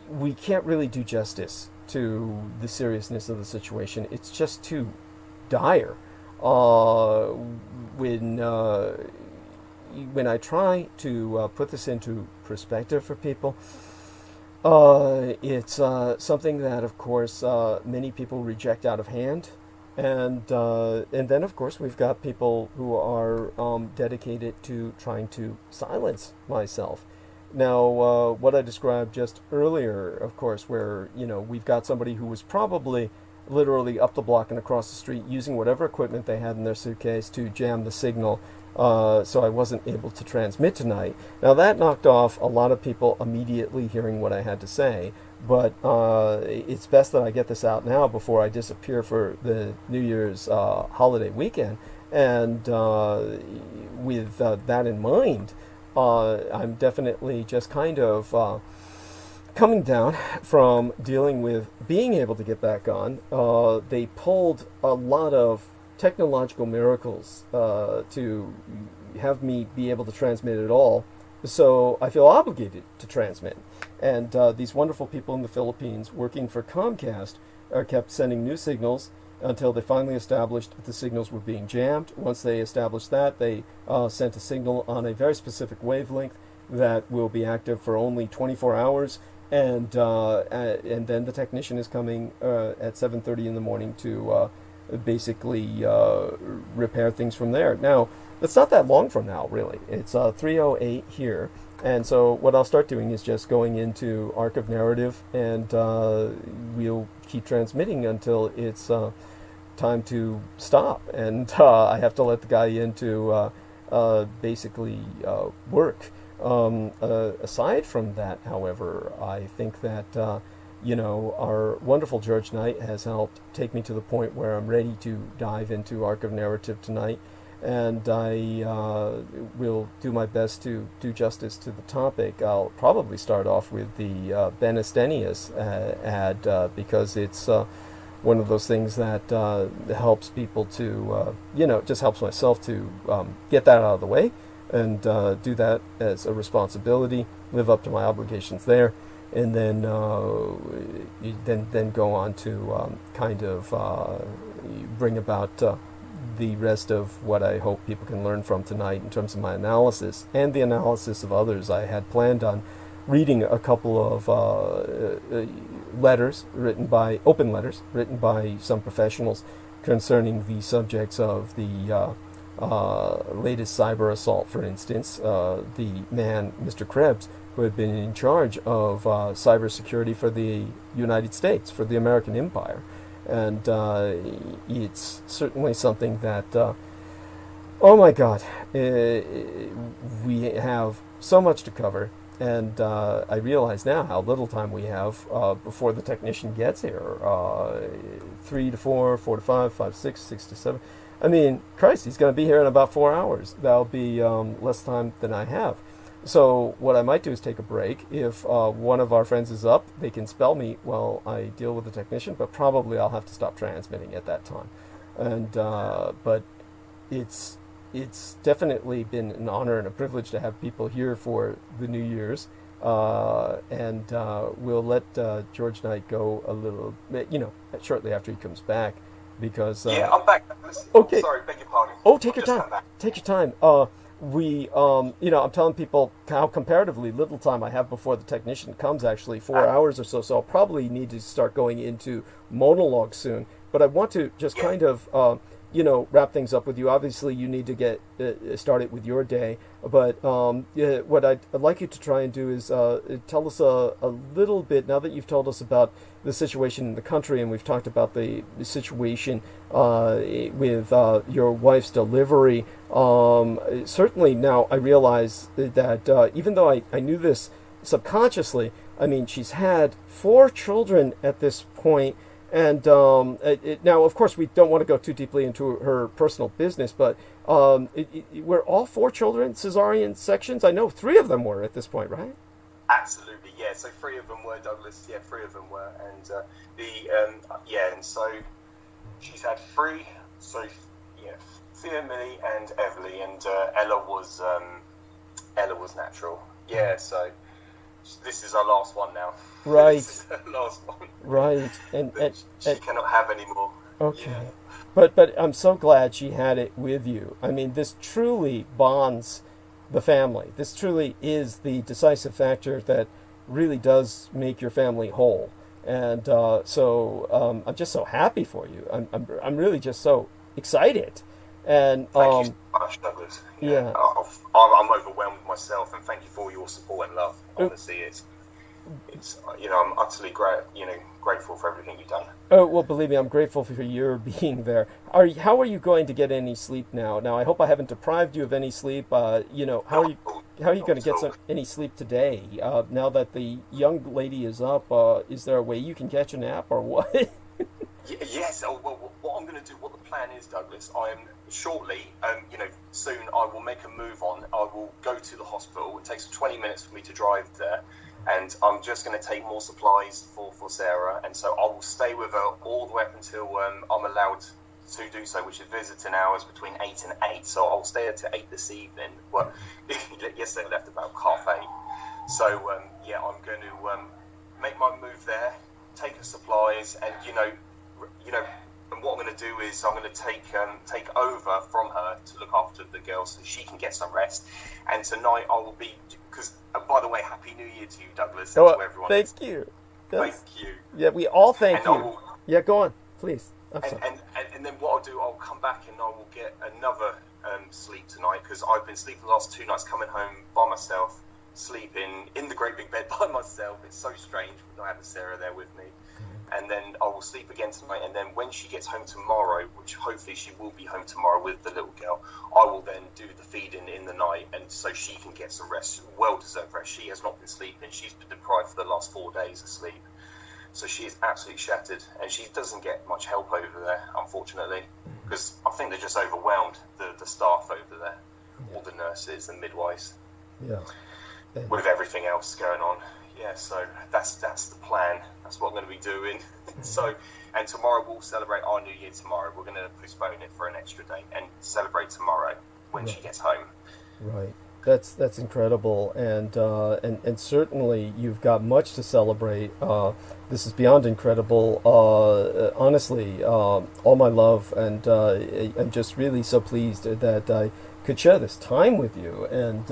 we can't really do justice to the seriousness of the situation. It's just too dire. When I try to put this into perspective for people, it's something that, of course, many people reject out of hand, and then, of course, we've got people who are dedicated to trying to silence myself. Now, what I described just earlier, of course, where we've got somebody who was probably literally up the block and across the street using whatever equipment they had in their suitcase to jam the signal. So I wasn't able to transmit tonight. Now that knocked off a lot of people immediately hearing what I had to say, but it's best that I get this out now before I disappear for the New Year's holiday weekend. And with that in mind, I'm definitely just kind of coming down from dealing with being able to get back on. They pulled a lot of technological miracles to have me be able to transmit at all, so I feel obligated to transmit. And these wonderful people in the Philippines working for Comcast kept sending new signals until they finally established that the signals were being jammed. Once they established that, they sent a signal on a very specific wavelength that will be active for only 24 hours, and then the technician is coming at 7:30 in the morning to basically repair things from there. Now, it's not that long from now, really. It's 3:08 here, and so what I'll start doing is just going into Arc of Narrative, and we'll keep transmitting until it's time to stop, and I have to let the guy in to basically work. Aside from that, however, I think that our wonderful George Knight has helped take me to the point where I'm ready to dive into Arc of Narrative tonight, and I will do my best to do justice to the topic. I'll probably start off with the Ben Estenius ad because it's one of those things that helps people to, just helps myself to get that out of the way and do that as a responsibility, live up to my obligations there, and then then go on to kind of bring about the rest of what I hope people can learn from tonight in terms of my analysis and the analysis of others. I had planned on reading a couple of open letters written by some professionals concerning the subjects of the latest cyber assault, for instance, the man, Mr. Krebs, who had been in charge of cybersecurity for the United States, for the American Empire. And it's certainly something that, oh my God, we have so much to cover. And I realize now how little time we have before the technician gets here. 3 to 4, 4 to 5, 5 to 6, 6 to 7. I mean, Christ, he's going to be here in about 4 hours. That'll be less time than I have. So what I might do is take a break. If one of our friends is up, they can spell me while I deal with the technician, but probably I'll have to stop transmitting at that time. And but it's definitely been an honor and a privilege to have people here for the New Year's. And we'll let George Knight go a little bit, shortly after he comes back, because yeah, I'm back. Okay. Sorry, beg your pardon. Oh, take your time. Take your time. I'm telling people how comparatively little time I have before the technician comes, actually 4 hours or so. So I'll probably need to start going into monologue soon. But I want to just kind of, wrap things up with you. Obviously, you need to get started with your day. But what I'd like you to try and do is tell us a little bit, now that you've told us about the situation in the country, and we've talked about the situation with your wife's delivery. Certainly now I realize that even though I knew this subconsciously, I mean, she's had 4 children at this point. And now, of course, we don't want to go too deeply into her personal business, but were all 4 children cesarean sections? I know 3 of them were at this point, right? Absolutely, yeah. So 3 of them were, Douglas. Yeah, 3 of them were, and and so she's had 3. So Thea, Millie, and Everly, and Ella was natural. Yeah, so this is our last one now. Right. This is her last one. Right, and she cannot have any more. Okay. Yeah. But I'm so glad she had it with you. I mean, this truly bonds the family. This truly is the decisive factor that really does make your family whole. And so I'm just so happy for you. I'm really just so excited. And thank you so much, Douglas. Yeah. I'm overwhelmed myself, and thank you for your support and love. Honestly, it's I'm utterly grateful for everything you've done. Oh, well, believe me, I'm grateful for your being there. How are you going to get any sleep now? Now, I hope I haven't deprived you of any sleep. How are you going to get any sleep today? Now that the young lady is up, is there a way you can catch a nap or what? Yes. Well, what I'm going to do, what the plan is, Douglas, I am shortly, soon I will make a move on. I will go to the hospital. It takes 20 minutes for me to drive there. And I'm just going to take more supplies for Sarah. And so I will stay with her all the way up until I'm allowed to do so, which is visiting hours between 8 and 8. So I'll stay until 8 this evening. Well, yesterday I left about 8:30. So, I'm going to make my move there, take her supplies, and, and what I'm going to do is I'm going to take over from her to look after the girls so she can get some rest. And tonight I will be, because by the way, Happy New Year to you, Douglas, and to everyone. Thank you. Thank you. Yeah, we all thank you. Yeah, go on, please. And then what I'll do, I'll come back and I will get another sleep tonight, because I've been sleeping the last 2 nights, coming home by myself, sleeping in the great big bed by myself. It's so strange not having Sarah there with me. And then I will sleep again tonight, and then when she gets home tomorrow, which hopefully she will be home tomorrow with the little girl, I will then do the feeding in the night, and so she can get some rest, well-deserved rest. She has not been sleeping. She's been deprived for the last 4 days of sleep. So she is absolutely shattered, and she doesn't get much help over there, unfortunately, because I think they're just overwhelmed, the staff over there, all the nurses and midwives, with everything else going on. Yeah, so that's the plan. That's what I'm going to be doing. So, and tomorrow we'll celebrate our New Year tomorrow. We're going to postpone it for an extra day and celebrate tomorrow when she gets home. Right. That's incredible, and certainly you've got much to celebrate. This is beyond incredible. Honestly, all my love, and I'm just really so pleased that I could share this time with you, and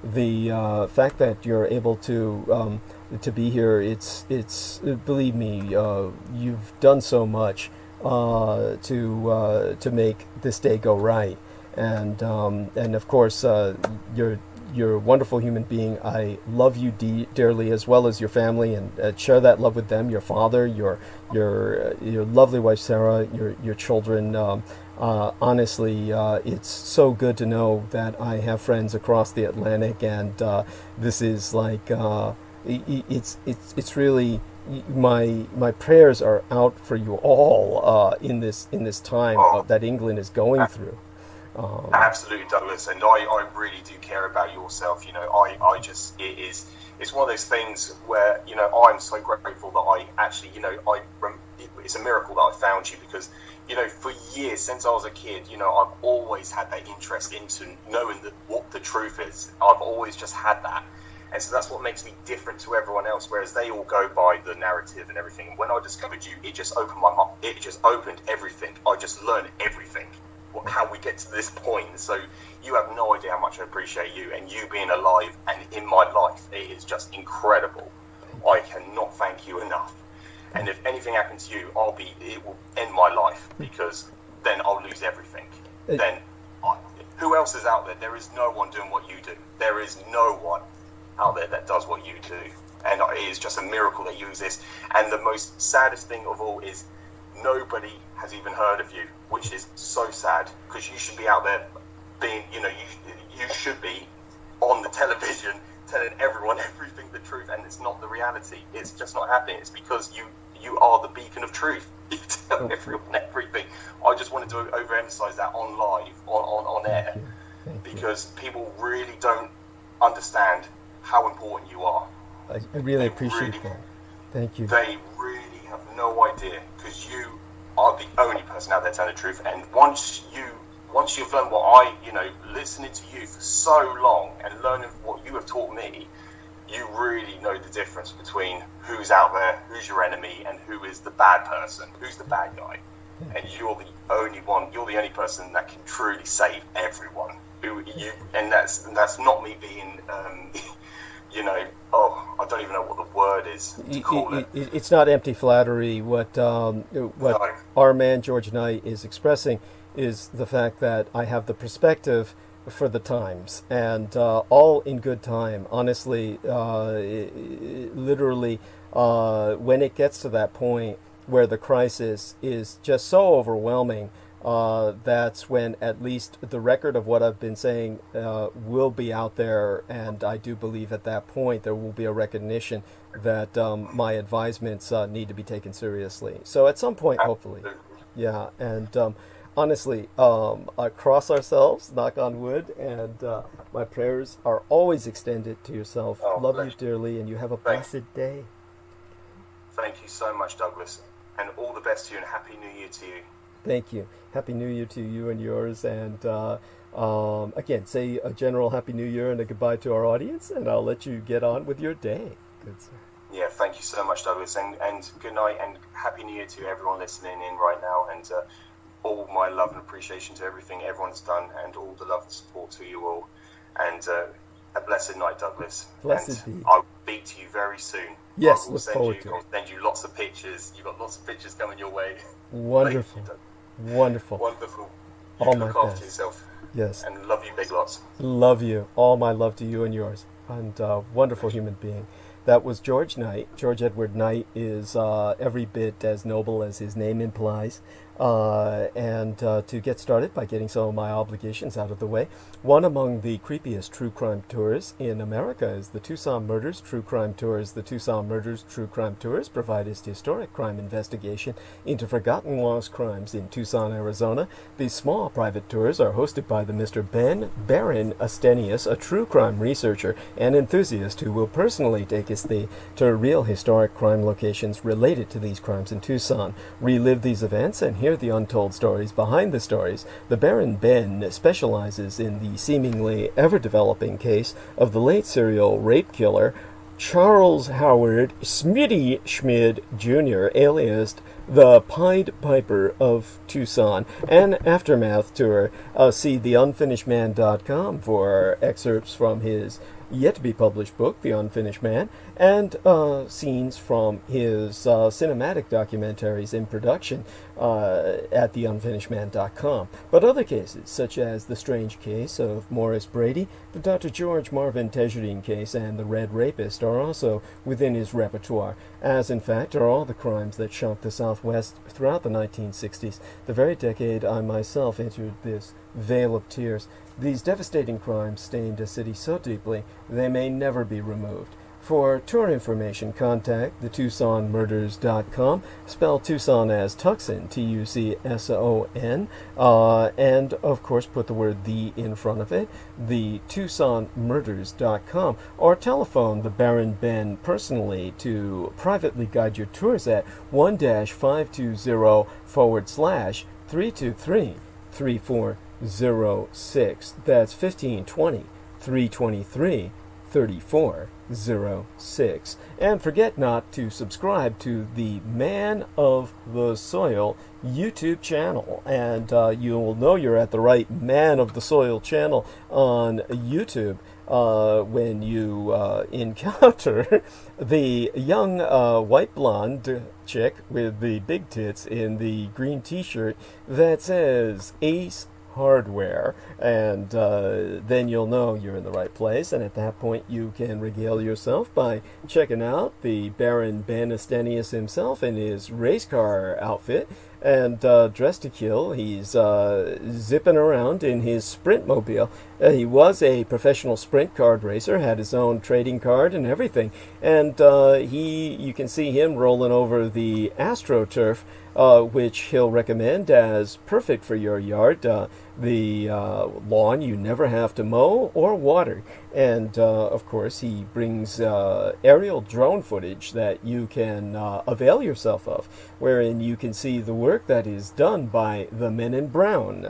the fact that you're able to be here. It's believe me, you've done so much to make this day go right. And of course, you're a wonderful human being. I love you dearly, as well as your family, and share that love with them. Your father, your lovely wife Sarah, your children. Honestly, it's so good to know that I have friends across the Atlantic, and this is like it's really. My prayers are out for you all in this time that England is going through. Absolutely, Douglas, and I really do care about yourself. You know, I just, it's one of those things where, you know, I'm so grateful that I actually, you know, it's a miracle that I found you, because, you know, for years since I was a kid, you know, I've always had that interest into knowing what the truth is. I've always just had that. And so that's what makes me different to everyone else, whereas they all go by the narrative and everything. And when I discovered you, it just opened my mind. It just opened everything. I just learned everything, how we get to this point. So you have no idea how much I appreciate you, and you being alive and in my life. It is just incredible. I cannot thank you enough. And if anything happens to you, it will end my life, because then I'll lose everything. Then who else is out there? There is no one doing what you do. There is no one out there that does what you do, and it is just a miracle that you exist. And the most saddest thing of all is nobody has even heard of you, which is so sad, because you should be out there being, you know, you should be on the television telling everyone everything, the truth, and it's not the reality. It's just not happening. It's because you are the beacon of truth. You tell everyone everything. I just wanted to overemphasize that on live, on air, because people really don't understand how important you are. I really appreciate that. Thank you. They really have no idea, because you are the only person out there telling the truth. And once you've learned what listening to you for so long and learning what you have taught me, you really know the difference between who's out there, who's your enemy, and who is the bad person, who's the bad guy. And you're the only person that can truly save everyone. And that's not me being you know, I don't even know what the word is to call it. It's not empty flattery. What our man George Knight is expressing is the fact that I have the perspective for the times, and all in good time. Honestly, literally, when it gets to that point where the crisis is just so overwhelming, that's when at least the record of what I've been saying will be out there, and I do believe at that point there will be a recognition that my advisements need to be taken seriously. So at some point, hopefully, yeah. And honestly, cross ourselves, knock on wood, and my prayers are always extended to yourself. Love you dearly, and you have a blessed day. Thank you so much, Douglas, and all the best to you, and Happy New Year to you. Thank you. Happy New Year to you and yours. And again, say a general Happy New Year and a goodbye to our audience, and I'll let you get on with your day. Good, sir. Yeah, thank you so much, Douglas. And good night and Happy New Year to everyone listening in right now. And all my love and appreciation to everything everyone's done, and all the love and support to you all. And a blessed night, Douglas. Blessed be. I'll speak to you very soon. Yes, look forward to it. I'll send you lots of pictures. You've got lots of pictures coming your way. Wonderful. Wonderful. Wonderful. All look my after best. yourself. Yes. And love you big lots. Love you. All my love to you and yours. And wonderful human being. That was George Knight. George Edward Knight is every bit as noble as his name implies. and to get started by getting some of my obligations out of the way, one among the creepiest true crime tours in America is the Tucson Murders True Crime Tours. The Tucson Murders True Crime Tours provide a historic crime investigation into forgotten lost crimes in Tucson, Arizona. These small private tours are hosted by the Mr. Ben Baron Astenius, a true crime researcher and enthusiast who will personally take us to real historic crime locations related to these crimes in Tucson, relive these events, and hear the untold stories behind the stories. The Baron Ben specializes in the seemingly ever-developing case of the late serial rape killer Charles Howard Smitty Schmid Jr., alias the Pied Piper of Tucson. An aftermath tour. See theunfinishedman.com for excerpts from his yet-to-be-published book, The Unfinished Man, and scenes from his cinematic documentaries in production at theunfinishedman.com. But other cases, such as the strange case of Morris Brady, the Dr. George Marvin Tejerine case, and the Red Rapist, are also within his repertoire, as in fact are all the crimes that shocked the Southwest throughout the 1960s, the very decade I myself entered this vale of tears. These devastating crimes stained a city so deeply they may never be removed. For tour information, contact the TucsonMurders.com, spell Tucson as Tucson, Tucson, and of course put the word "the" in front of it, the TucsonMurders.com, or telephone the Baron Ben personally to privately guide your tours at 1-520-/323-3406. That's 1520-323-3406. And forget not to subscribe to the Man of the Soil YouTube channel, and you will know you're at the right Man of the Soil channel on YouTube when you encounter the young white blonde chick with the big tits in the green t-shirt that says Ace Hardware, and then you'll know you're in the right place, and at that point you can regale yourself by checking out the Baron Ben Astenius himself in his race car outfit, and dressed to kill. He's zipping around in his sprint mobile. He was a professional sprint card racer, had his own trading card and everything, and you can see him rolling over the AstroTurf, which he'll recommend as perfect for your yard, the lawn you never have to mow or water. And of course he brings aerial drone footage that you can avail yourself of, wherein you can see the work that is done by the men in brown.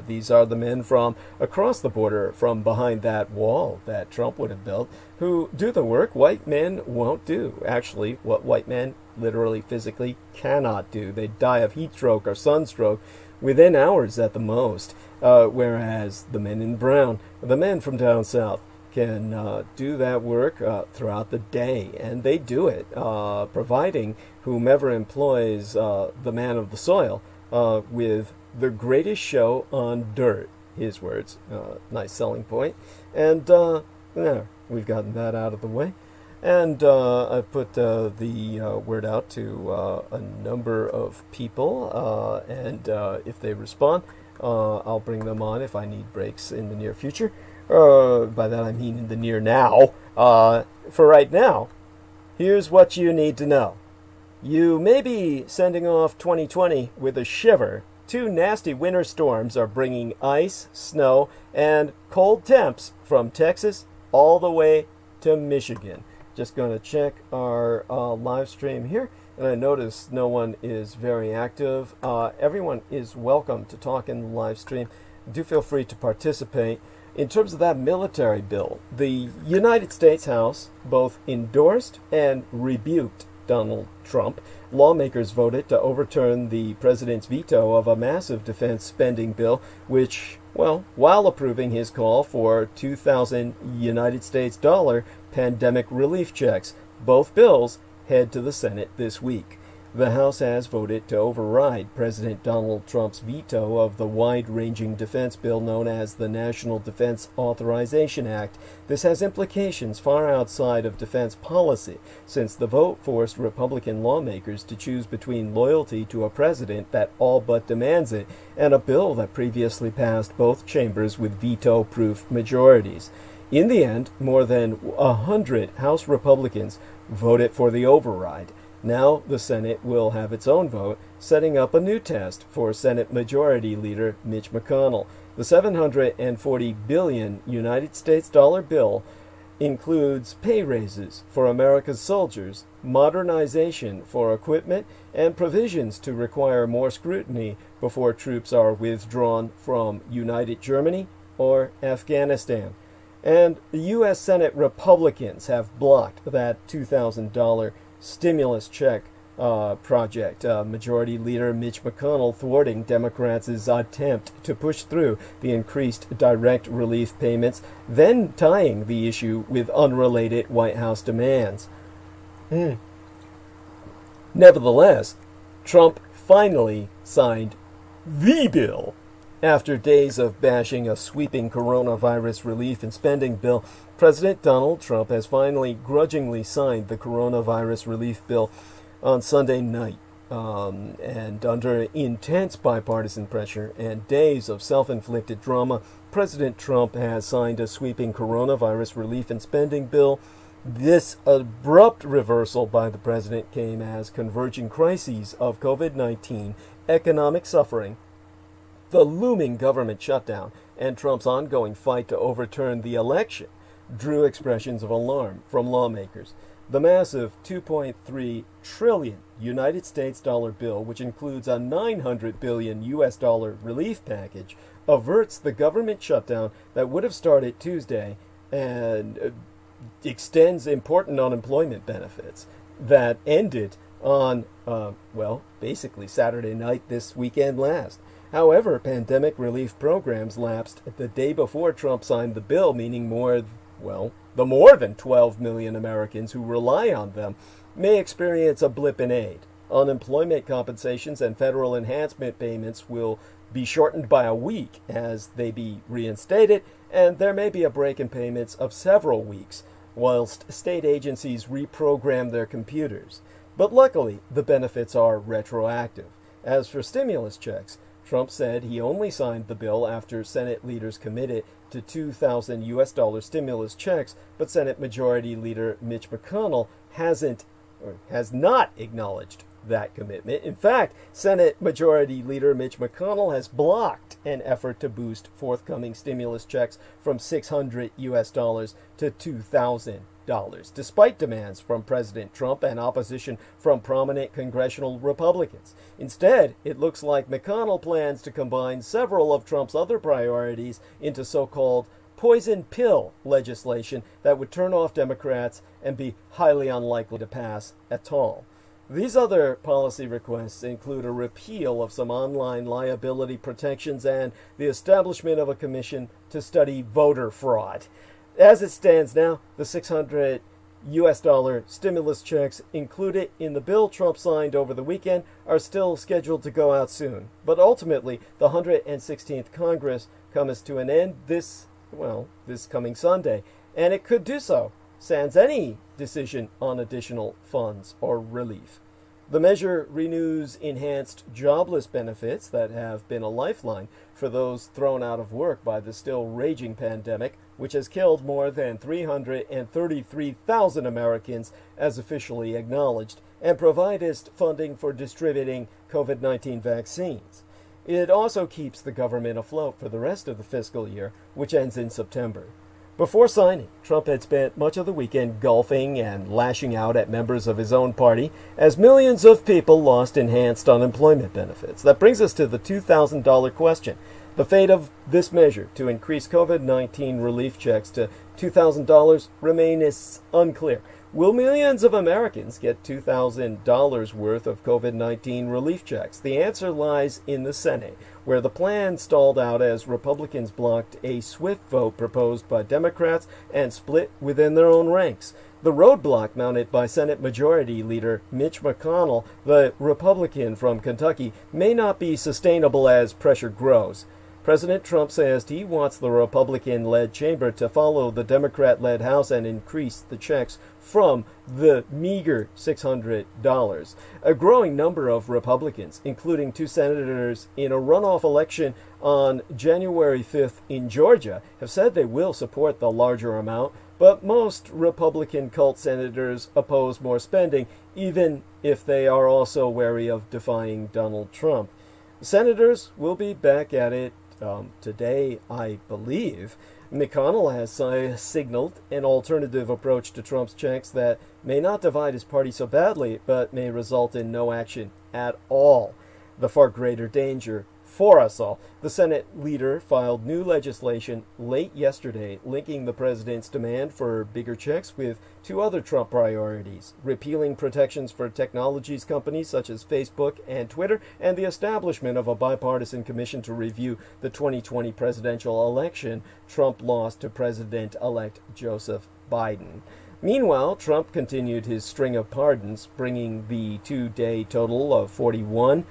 These are the men from across the border, from behind that wall that Trump would have built, who do the work white men won't do. Actually, what white men literally physically cannot do. They die of heat stroke or sunstroke within hours at the most, whereas the men in brown, the men from down south, can do that work throughout the day, and they do it, providing whomever employs the Man of the Soil with the greatest show on dirt. His words. Nice selling point. And there, we've gotten that out of the way. And I've put the word out to a number of people, and if they respond, I'll bring them on if I need breaks in the near future. By that I mean in the near now. For right now, here's what you need to know. You may be sending off 2020 with a shiver. 2 nasty winter storms are bringing ice, snow, and cold temps from Texas all the way to Michigan. Just going to check our live stream here, and I notice no one is very active. Everyone is welcome to talk in the live stream. Do feel free to participate. In terms of that military bill, the United States House both endorsed and rebuked Donald Trump. Lawmakers voted to overturn the president's veto of a massive defense spending bill, which, well, while approving his call for 2,000 United States dollar pandemic relief checks. Both bills head to the Senate this week. the House has voted to override President Donald Trump's veto of the wide-ranging defense bill known as the National Defense Authorization Act. This has implications far outside of defense policy, since the vote forced Republican lawmakers to choose between loyalty to a president that all but demands it and a bill that previously passed both chambers with veto-proof majorities. In the end, more than 100 House Republicans voted for the override. Now the Senate will have its own vote, setting up a new test for Senate Majority Leader Mitch McConnell. The $740 billion United States dollar bill includes pay raises for America's soldiers, modernization for equipment, and provisions to require more scrutiny before troops are withdrawn from United Germany or Afghanistan. And the U.S. Senate Republicans have blocked that $2,000 stimulus check project. Majority Leader Mitch McConnell thwarting Democrats' attempt to push through the increased direct relief payments, then tying the issue with unrelated White House demands. Nevertheless, Trump finally signed the bill. After days of bashing a sweeping coronavirus relief and spending bill, President Donald Trump has finally grudgingly signed the coronavirus relief bill on Sunday night. And under intense bipartisan pressure and days of self-inflicted drama, President Trump has signed a sweeping coronavirus relief and spending bill. This abrupt reversal by the president came as converging crises of COVID-19, economic suffering, the looming government shutdown, and Trump's ongoing fight to overturn the election drew expressions of alarm from lawmakers. The massive $2.3 trillion United States dollar bill, which includes a $900 billion US dollar relief package, averts the government shutdown that would have started Tuesday and extends important unemployment benefits that ended on, basically Saturday night this weekend last. However, pandemic relief programs lapsed the day before Trump signed the bill, meaning the more than 12 million Americans who rely on them may experience a blip in aid. Unemployment compensations and federal enhancement payments will be shortened by a week as they be reinstated, and there may be a break in payments of several weeks whilst state agencies reprogram their computers. But luckily, the benefits are retroactive. As for stimulus checks, Trump said he only signed the bill after Senate leaders committed to $2,000 US dollar stimulus checks, but Senate Majority Leader Mitch McConnell has not acknowledged that commitment. In fact, Senate Majority Leader Mitch McConnell has blocked an effort to boost forthcoming stimulus checks from $600 US dollars to $2,000. Despite demands from President Trump and opposition from prominent congressional Republicans. Instead, it looks like McConnell plans to combine several of Trump's other priorities into so-called poison pill legislation that would turn off Democrats and be highly unlikely to pass at all. These other policy requests include a repeal of some online liability protections and the establishment of a commission to study voter fraud. As it stands now, the $600 US dollar stimulus checks included in the bill Trump signed over the weekend are still scheduled to go out soon. But ultimately, the 116th Congress comes to an end this coming Sunday, and it could do so, sans any decision on additional funds or relief. The measure renews enhanced jobless benefits that have been a lifeline for those thrown out of work by the still raging pandemic, which has killed more than 333,000 Americans as officially acknowledged, and provides funding for distributing COVID-19 vaccines. It also keeps the government afloat for the rest of the fiscal year, which ends in September. Before signing, Trump had spent much of the weekend golfing and lashing out at members of his own party as millions of people lost enhanced unemployment benefits. That brings us to the $2,000 question. The fate of this measure to increase COVID-19 relief checks to $2,000 remains unclear. Will millions of Americans get $2,000 worth of COVID-19 relief checks? The answer lies in the Senate, where the plan stalled out as Republicans blocked a swift vote proposed by Democrats and split within their own ranks. The roadblock mounted by Senate Majority Leader Mitch McConnell, the Republican from Kentucky, may not be sustainable as pressure grows. President Trump says he wants the Republican-led chamber to follow the Democrat-led House and increase the checks from the meager $600. A growing number of Republicans, including 2 senators in a runoff election on January 5th in Georgia, have said they will support the larger amount, but most Republican cult senators oppose more spending, even if they are also wary of defying Donald Trump. Senators will be back at it today, I believe. McConnell has signaled an alternative approach to Trump's checks that may not divide his party so badly, but may result in no action at all. The far greater danger for us all. The Senate leader filed new legislation late yesterday linking the president's demand for bigger checks with 2 other Trump priorities: repealing protections for technologies companies such as Facebook and Twitter, and the establishment of a bipartisan commission to review the 2020 presidential election Trump lost to President-elect Joseph Biden. Meanwhile, Trump continued his string of pardons, bringing the 2-day total of 241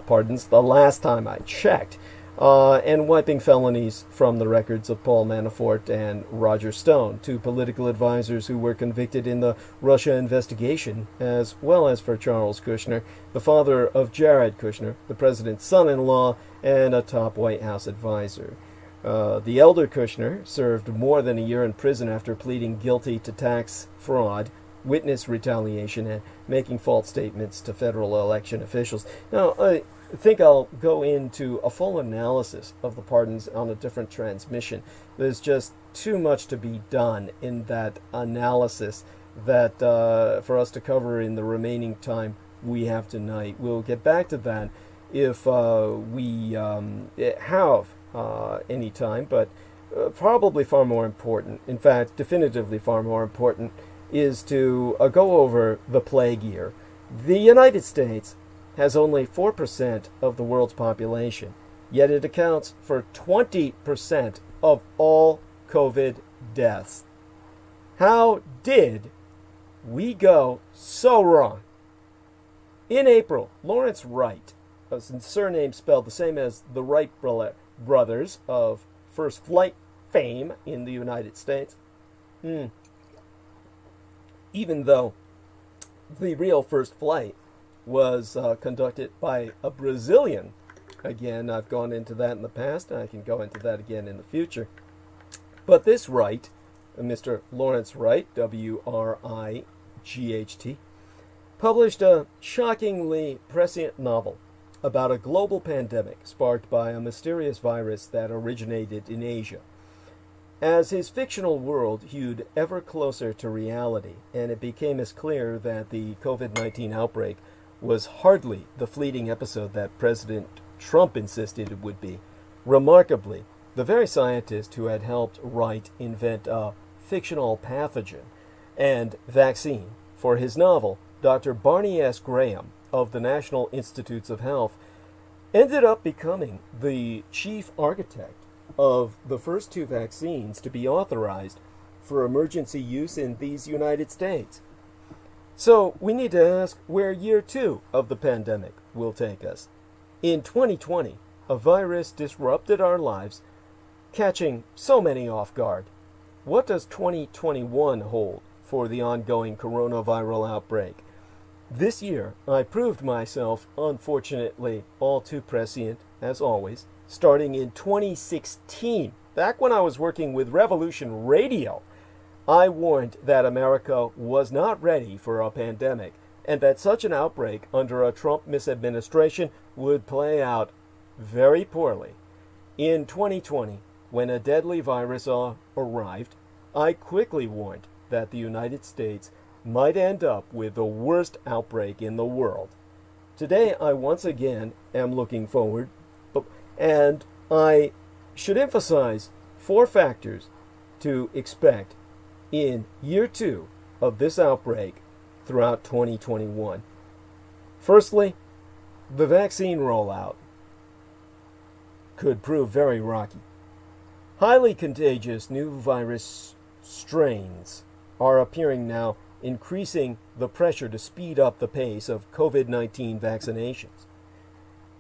pardons the last time I checked, and wiping felonies from the records of Paul Manafort and Roger Stone, 2 political advisors who were convicted in the Russia investigation, as well as for Charles Kushner, the father of Jared Kushner, the president's son-in-law, and a top White House advisor. The elder Kushner served more than a year in prison after pleading guilty to tax fraud, witness retaliation, and making false statements to federal election officials. Now, I think I'll go into a full analysis of the pardons on a different transmission. There's just too much to be done in that analysis that for us to cover in the remaining time we have tonight. We'll get back to that if we have any time, but probably far more important, in fact, definitively far more important, is to go over the plague year. The United States has only 4% of the world's population, yet it accounts for 20% of all COVID deaths. How did we go so wrong? In April, Lawrence Wright, a surname spelled the same as the Wright brothers of first flight fame in the United States, even though the real first flight was conducted by a Brazilian. Again, I've gone into that in the past, and I can go into that again in the future. But this Wright, Mr. Lawrence Wright, W-R-I-G-H-T, published a shockingly prescient novel about a global pandemic sparked by a mysterious virus that originated in Asia. As his fictional world hewed ever closer to reality, and it became as clear that the COVID-19 outbreak was hardly the fleeting episode that President Trump insisted it would be, remarkably, the very scientist who had helped Wright invent a fictional pathogen and vaccine for his novel, Dr. Barney S. Graham of the National Institutes of Health, ended up becoming the chief architect of the first 2 vaccines to be authorized for emergency use in these United States. So we need to ask where year 2 of the pandemic will take us. In 2020, a virus disrupted our lives, catching so many off guard. What does 2021 hold for the ongoing coronavirus outbreak? This year, I proved myself, unfortunately, all too prescient, as always, starting in 2016, back when I was working with Revolution Radio. I warned that America was not ready for a pandemic, and that such an outbreak under a Trump misadministration would play out very poorly. In 2020, when a deadly virus arrived, I quickly warned that the United States might end up with the worst outbreak in the world. Today, I once again am looking forward, and I should emphasize 4 factors to expect in year 2 of this outbreak throughout 2021. Firstly, the vaccine rollout could prove very rocky. Highly contagious new virus strains are appearing now, increasing the pressure to speed up the pace of COVID-19 vaccinations.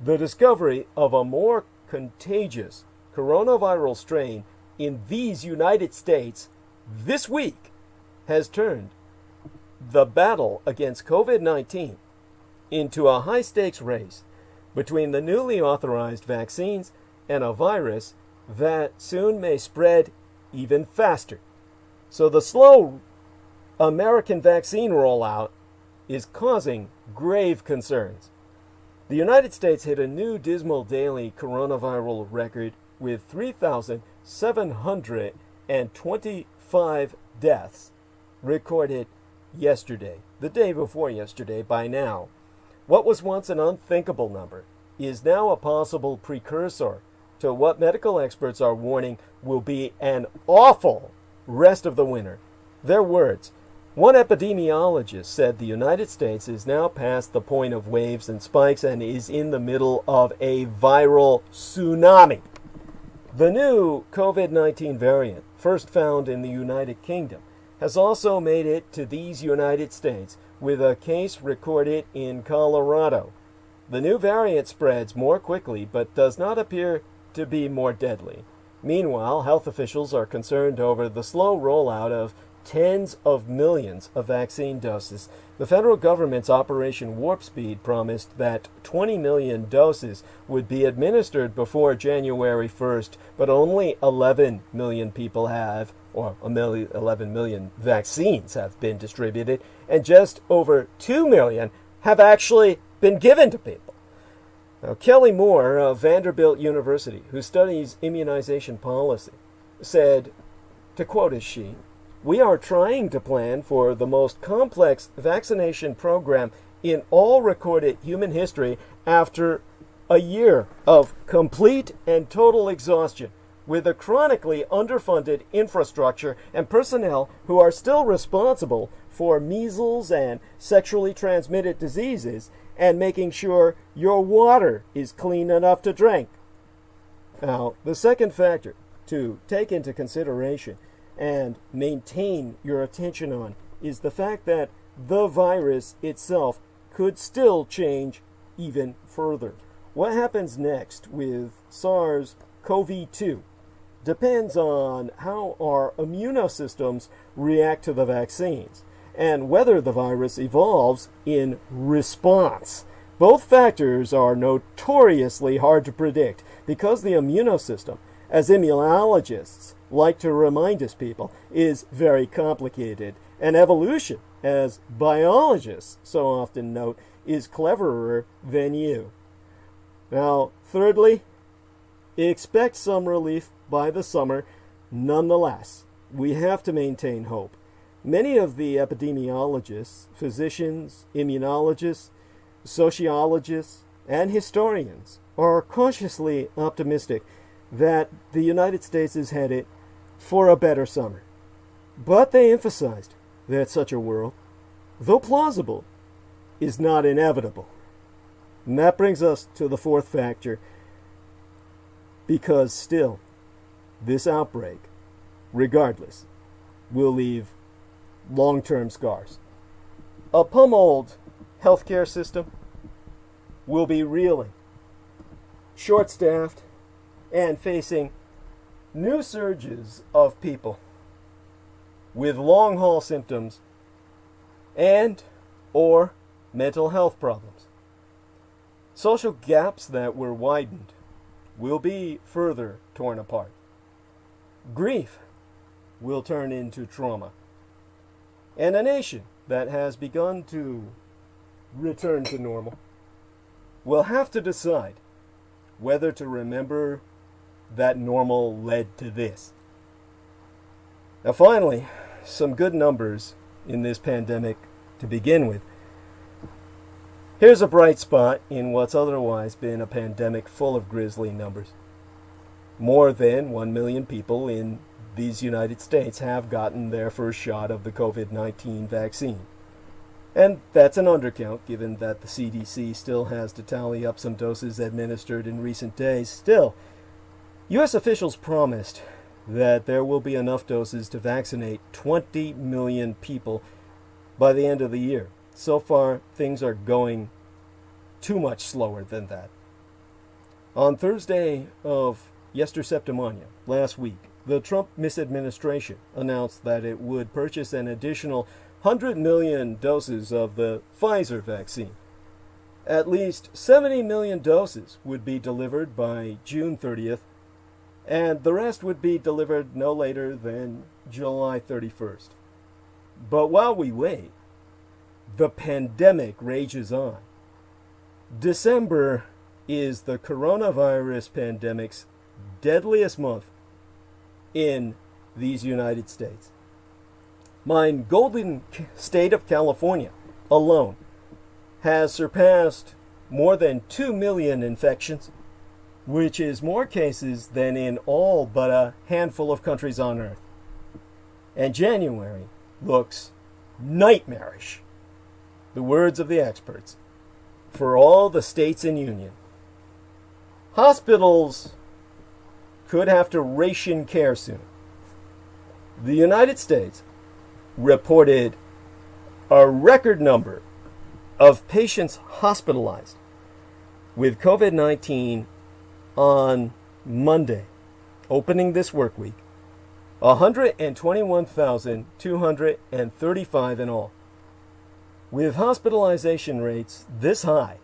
The discovery of a more contagious coronavirus strain in these United States this week has turned the battle against COVID-19 into a high-stakes race between the newly authorized vaccines and a virus that soon may spread even faster. So the slow American vaccine rollout is causing grave concerns. The United States hit a new dismal daily coronavirus record with 3,725 deaths recorded yesterday, the day before yesterday by now. What was once an unthinkable number is now a possible precursor to what medical experts are warning will be an awful rest of the winter. Their words. One epidemiologist said the United States is now past the point of waves and spikes and is in the middle of a viral tsunami. The new COVID-19 variant, first found in the United Kingdom, has also made it to these United States, with a case recorded in Colorado. The new variant spreads more quickly but does not appear to be more deadly. Meanwhile, health officials are concerned over the slow rollout of tens of millions of vaccine doses. The federal government's Operation Warp Speed promised that 20 million doses would be administered before January 1st, but only 11 million people have, or 11 million vaccines have been distributed, and just over 2 million have actually been given to people. Now, Kelly Moore of Vanderbilt University, who studies immunization policy, said, to quote as she, "We are trying to plan for the most complex vaccination program in all recorded human history after a year of complete and total exhaustion, with a chronically underfunded infrastructure and personnel who are still responsible for measles and sexually transmitted diseases and making sure your water is clean enough to drink." Now, the second factor to take into consideration and maintain your attention on is the fact that the virus itself could still change even further. What happens next with SARS-CoV-2 depends on how our immunosystems react to the vaccines and whether the virus evolves in response. Both factors are notoriously hard to predict because the immunosystem, as immunologists like to remind us people, is very complicated. And evolution, as biologists so often note, is cleverer than you. Now, thirdly, expect some relief by the summer. Nonetheless, we have to maintain hope. Many of the epidemiologists, physicians, immunologists, sociologists, and historians are cautiously optimistic that the United States is headed for a better summer. But they emphasized that such a world, though plausible, is not inevitable. And that brings us to the fourth factor, because still, this outbreak, regardless, will leave long-term scars. A pummeled healthcare system will be reeling, short-staffed, and facing new surges of people with long-haul symptoms and or mental health problems. Social gaps that were widened will be further torn apart. Grief will turn into trauma. And a nation that has begun to return to normal will have to decide whether to remember that normal led to this. Now finally, some good numbers in this pandemic to begin with. Here's a bright spot in what's otherwise been a pandemic full of grisly numbers. more than 1 million people in these United States have gotten their first shot of the COVID-19 vaccine. And that's an undercount, given that the CDC still has to tally up some doses administered in recent days. Still, U.S. officials promised that there will be enough doses to vaccinate 20 million people by the end of the year. So far, things are going too much slower than that. On Thursday of Septimania, last week, the Trump misadministration announced that it would purchase an additional 100 million doses of the Pfizer vaccine. At least 70 million doses would be delivered by June 30th, and the rest would be delivered no later than July 31st. But while we wait, the pandemic rages on. December is the coronavirus pandemic's deadliest month in these United States. My golden state of California alone has surpassed more than 2 million infections, which is more cases than in all but a handful of countries on Earth. And January looks nightmarish, the words of the experts, for all the states in union. Hospitals could have to ration care soon. The United States reported a record number of patients hospitalized with COVID-19 on Monday, opening this work week, 121,235 in all. With hospitalization rates this high,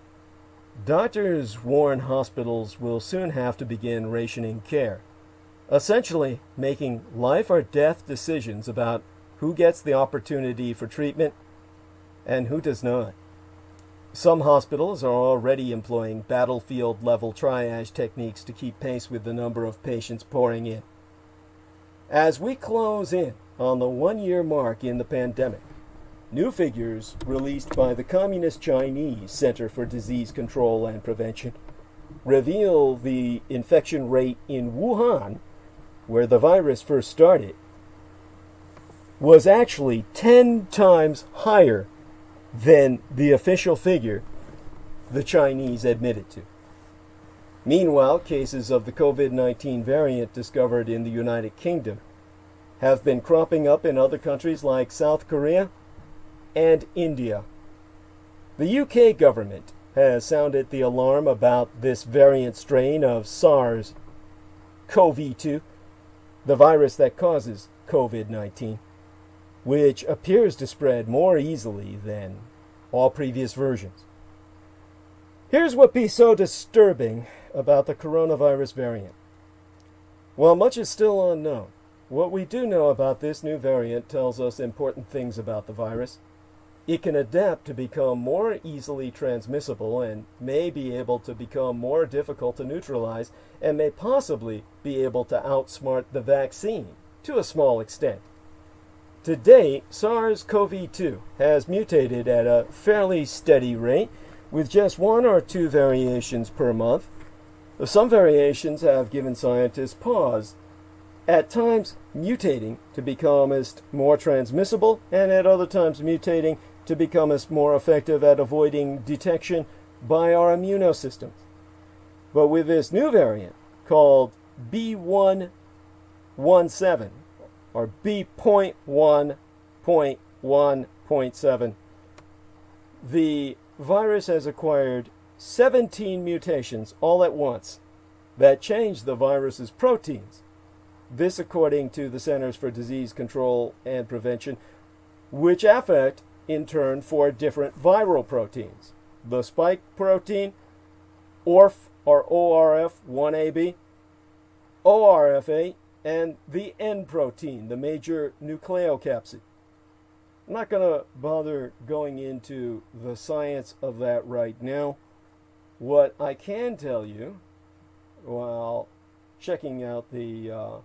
doctors warn hospitals will soon have to begin rationing care, essentially making life or death decisions about who gets the opportunity for treatment and who does not. Some hospitals are already employing battlefield-level triage techniques to keep pace with the number of patients pouring in. As we close in on the one-year mark in the pandemic, new figures released by the Communist Chinese Center for Disease Control and Prevention reveal the infection rate in Wuhan, where the virus first started, was actually 10 times higher than the official figure the Chinese admitted to. Meanwhile, cases of the COVID-19 variant discovered in the United Kingdom have been cropping up in other countries like South Korea and India. The UK government has sounded the alarm about this variant strain of SARS-CoV-2, the virus that causes COVID-19, which appears to spread more easily than all previous versions. Here's what be so disturbing about the coronavirus variant. While much is still unknown, what we do know about this new variant tells us important things about the virus. It can adapt to become more easily transmissible and may be able to become more difficult to neutralize and may possibly be able to outsmart the vaccine to a small extent. To date, SARS-CoV-2 has mutated at a fairly steady rate with just 1 or 2 variations per month. Some variations have given scientists pause, at times mutating to become more transmissible and at other times mutating to become more effective at avoiding detection by our immunosystems. But with this new variant called B.1.1.7 or B.1.1.7, the virus has acquired 17 mutations all at once that change the virus's proteins. This according to the Centers for Disease Control and Prevention, which affect in turn 4 different viral proteins: the spike protein, ORF or ORF1AB, ORF8, and the N protein, the major nucleocapsid. I'm not going to bother going into the science of that right now. What I can tell you, while checking out the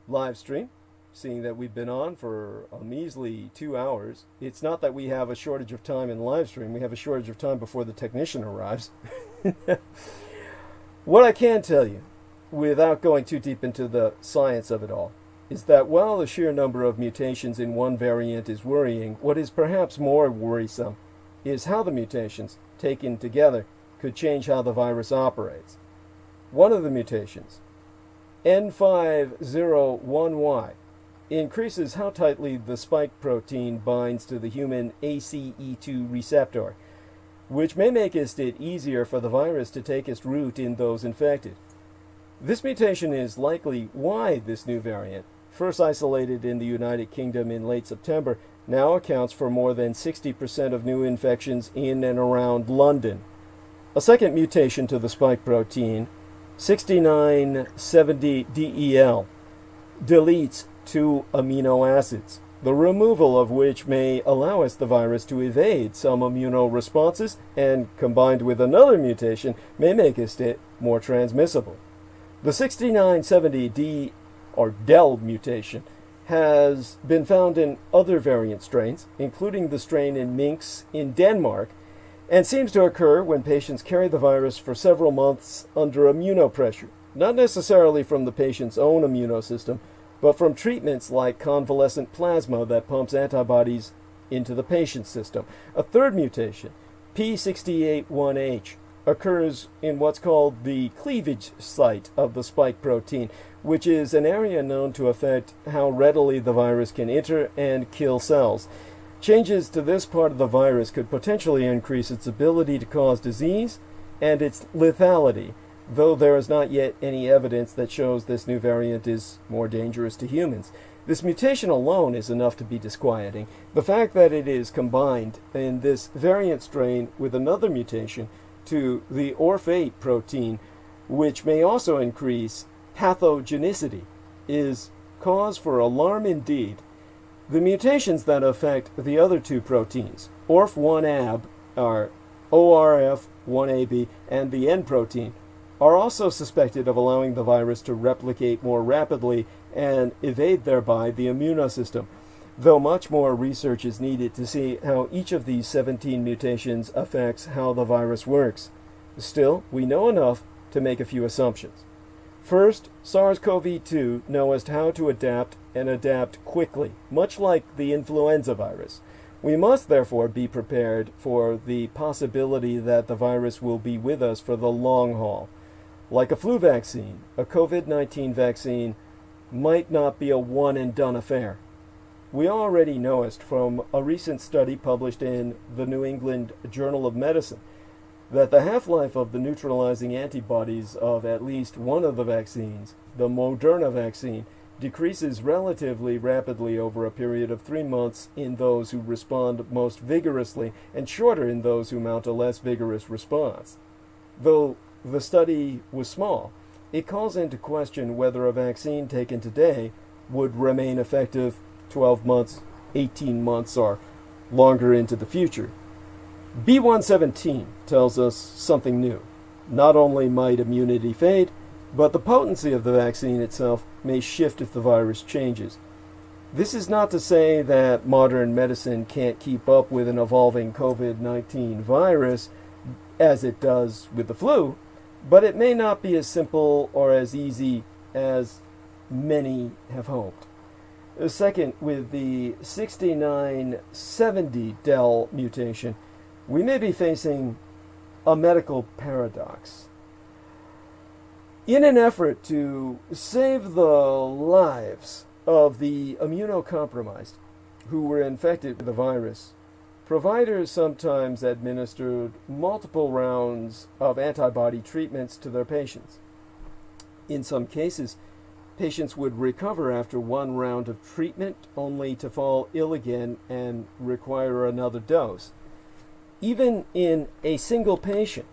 live stream, seeing that we've been on for a measly 2 hours, it's not that we have a shortage of time in live stream, we have a shortage of time before the technician arrives. What I can tell you without going too deep into the science of it all, is that while the sheer number of mutations in one variant is worrying, what is perhaps more worrisome is how the mutations, taken together, could change how the virus operates. One of the mutations, N501Y, increases how tightly the spike protein binds to the human ACE2 receptor, which may make it easier for the virus to take its root in those infected. This mutation is likely why this new variant, first isolated in the United Kingdom in late September, now accounts for more than 60% of new infections in and around London. A second mutation to the spike protein, 6970DEL, deletes 2 amino acids, the removal of which may allow the virus to evade some immunoresponses and, combined with another mutation, may make it more transmissible. The 6970D or DEL mutation has been found in other variant strains, including the strain in minks in Denmark, and seems to occur when patients carry the virus for several months under immunopressure, not necessarily from the patient's own immunosystem, but from treatments like convalescent plasma that pumps antibodies into the patient's system. A third mutation, P68-1H, occurs in what's called the cleavage site of the spike protein, which is an area known to affect how readily the virus can enter and kill cells. Changes to this part of the virus could potentially increase its ability to cause disease and its lethality, though there is not yet any evidence that shows this new variant is more dangerous to humans. This mutation alone is enough to be disquieting. The fact that it is combined in this variant strain with another mutation to the ORF8 protein, which may also increase pathogenicity, is cause for alarm indeed. The mutations that affect the other 2 proteins, ORF1ab, or ORF1ab, and the N protein, are also suspected of allowing the virus to replicate more rapidly and evade thereby the immunosystem, though much more research is needed to see how each of these 17 mutations affects how the virus works. Still, we know enough to make a few assumptions. First, SARS-CoV-2 knows how to adapt and adapt quickly, much like the influenza virus. We must therefore be prepared for the possibility that the virus will be with us for the long haul. Like a flu vaccine, a COVID-19 vaccine might not be a one-and-done affair. We already know it from a recent study published in the New England Journal of Medicine that the half-life of the neutralizing antibodies of at least one of the vaccines, the Moderna vaccine, decreases relatively rapidly over a period of 3 months in those who respond most vigorously and shorter in those who mount a less vigorous response. Though the study was small, it calls into question whether a vaccine taken today would remain effective 12 months, 18 months, or longer into the future. B117 tells us something new. Not only might immunity fade, but the potency of the vaccine itself may shift if the virus changes. This is not to say that modern medicine can't keep up with an evolving COVID-19 virus as it does with the flu, but it may not be as simple or as easy as many have hoped. Second, with the 6970 DEL mutation, we may be facing a medical paradox. In an effort to save the lives of the immunocompromised who were infected with the virus, providers sometimes administered multiple rounds of antibody treatments to their patients. In some cases, patients would recover after one round of treatment only to fall ill again and require another dose. Even in a single patient,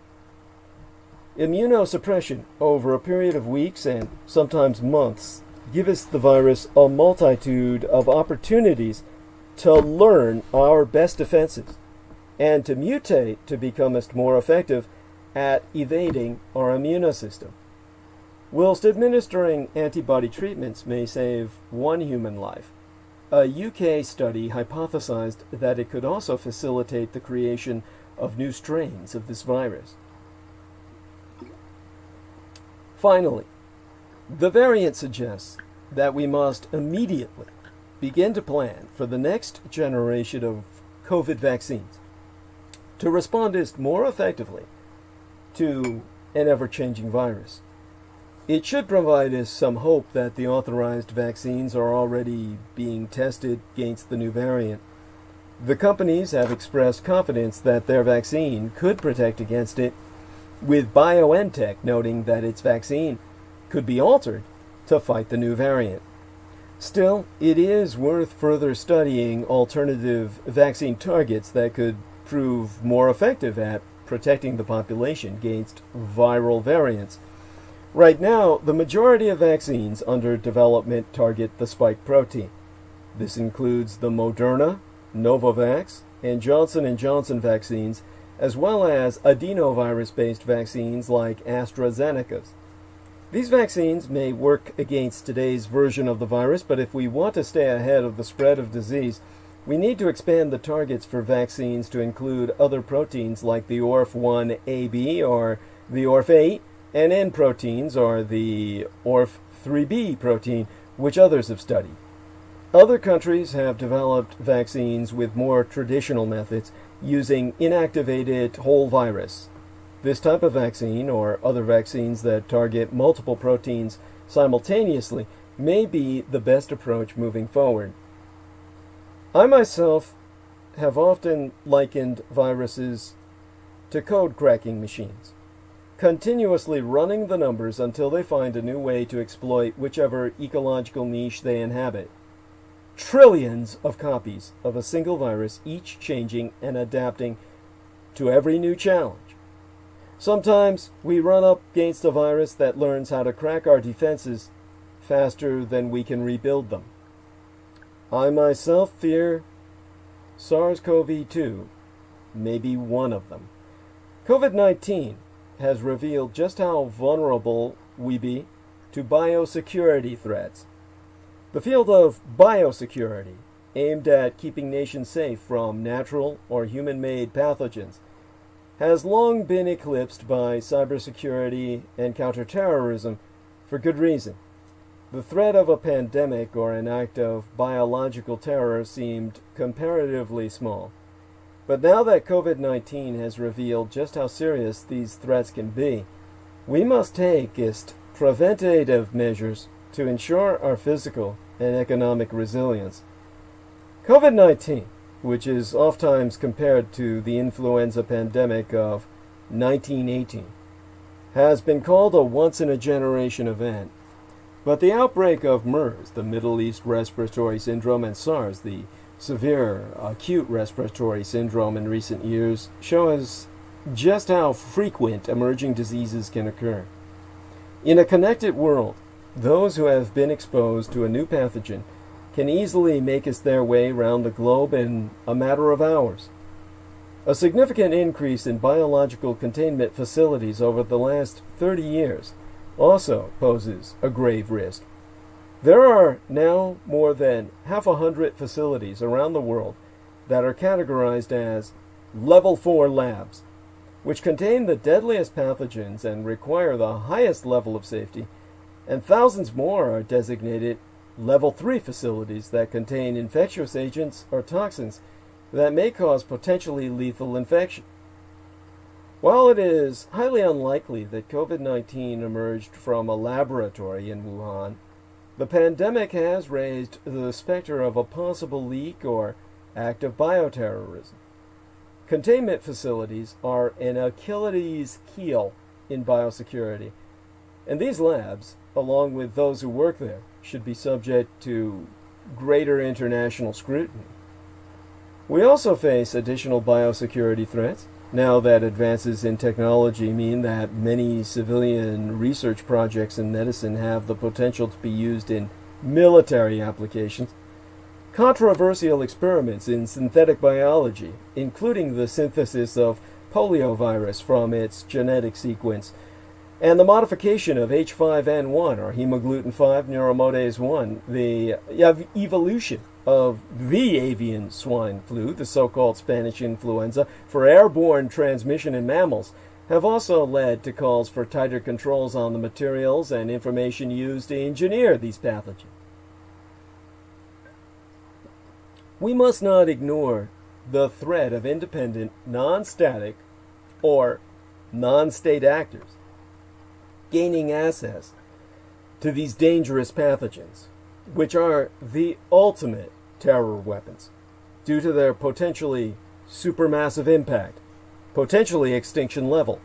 immunosuppression over a period of weeks and sometimes months gives the virus a multitude of opportunities to learn our best defenses and to mutate to become more effective at evading our immunosystem. Whilst administering antibody treatments may save one human life, a UK study hypothesized that it could also facilitate the creation of new strains of this virus. Finally, The variant suggests that we must immediately begin to plan for the next generation of COVID vaccines to respond more effectively to an ever-changing virus. It should provide us some hope that the authorized vaccines are already being tested against the new variant. The companies have expressed confidence that their vaccine could protect against it, with BioNTech noting that its vaccine could be altered to fight the new variant. Still, it is worth further studying alternative vaccine targets that could prove more effective at protecting the population against viral variants. Right now, the majority of vaccines under development target the spike protein. This includes the Moderna, Novavax, and Johnson & Johnson vaccines, as well as adenovirus-based vaccines like AstraZeneca's. These vaccines may work against today's version of the virus, but if we want to stay ahead of the spread of disease, we need to expand the targets for vaccines to include other proteins like the ORF1AB or the ORF8, and N proteins or the ORF3B protein, which others have studied. Other countries have developed vaccines with more traditional methods using inactivated whole virus. This type of vaccine, or other vaccines that target multiple proteins simultaneously, may be the best approach moving forward. I myself have often likened viruses to code cracking machines, continuously running the numbers until they find a new way to exploit whichever ecological niche they inhabit. Trillions of copies of a single virus, each changing and adapting to every new challenge. Sometimes we run up against a virus that learns how to crack our defenses faster than we can rebuild them. I myself fear SARS-CoV-2 may be one of them. COVID-19 has revealed just how vulnerable we be to biosecurity threats. The field of biosecurity, aimed at keeping nations safe from natural or human-made pathogens, has long been eclipsed by cybersecurity and counterterrorism for good reason. The threat of a pandemic or an act of biological terror seemed comparatively small. But now that COVID-19 has revealed just how serious these threats can be, we must take preventative measures to ensure our physical and economic resilience. COVID-19, which is oftentimes compared to the influenza pandemic of 1918, has been called a once-in-a-generation event. But the outbreak of MERS, the Middle East Respiratory Syndrome, and SARS, the severe acute respiratory syndrome in recent years, show us just how frequent emerging diseases can occur. In a connected world, those who have been exposed to a new pathogen can easily make their way around the globe in a matter of hours. A significant increase in biological containment facilities over the last 30 years also poses a grave risk. There are now more than 100 facilities around the world that are categorized as Level 4 labs, which contain the deadliest pathogens and require the highest level of safety, and thousands more are designated Level 3 facilities that contain infectious agents or toxins that may cause potentially lethal infection. While it is highly unlikely that COVID-19 emerged from a laboratory in Wuhan, the pandemic has raised the specter of a possible leak or act of bioterrorism. Containment facilities are an Achilles heel in biosecurity, and these labs, along with those who work there, should be subject to greater international scrutiny. We also face additional biosecurity threats, now that advances in technology mean that many civilian research projects in medicine have the potential to be used in military applications. Controversial experiments in synthetic biology, including the synthesis of poliovirus from its genetic sequence, and the modification of H5N1, or hemagglutinin 5 neuromodase 1, the evolution of the avian swine flu, the so-called Spanish influenza, for airborne transmission in mammals, have also led to calls for tighter controls on the materials and information used to engineer these pathogens. We must not ignore the threat of independent, non-static, or non-state actors gaining access to these dangerous pathogens, which are the ultimate terror weapons due to their potentially supermassive impact, potentially extinction level,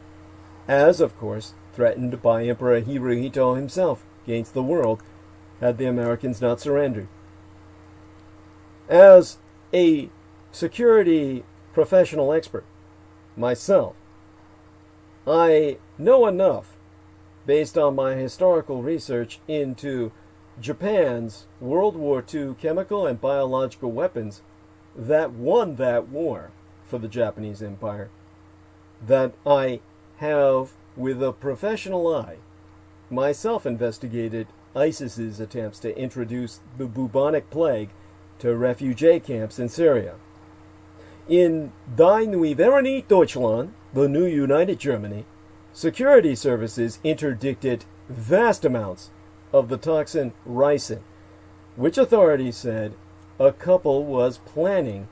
as, of course, threatened by Emperor Hirohito himself against the world had the Americans not surrendered. As a security professional expert myself, I know enough, based on my historical research into Japan's World War II chemical and biological weapons that won that war for the Japanese Empire, that I have, with a professional eye, myself investigated ISIS's attempts to introduce the bubonic plague to refugee camps in Syria. In Die Neue Vereinigte Deutschland, the New United Germany, security services interdicted vast amounts of the toxin ricin, which authorities said a couple was planning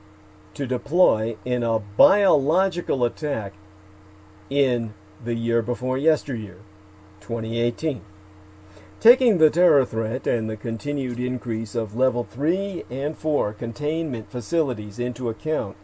to deploy in a biological attack in the year before yesteryear, 2018. Taking the terror threat and the continued increase of level 3 and 4 containment facilities into account,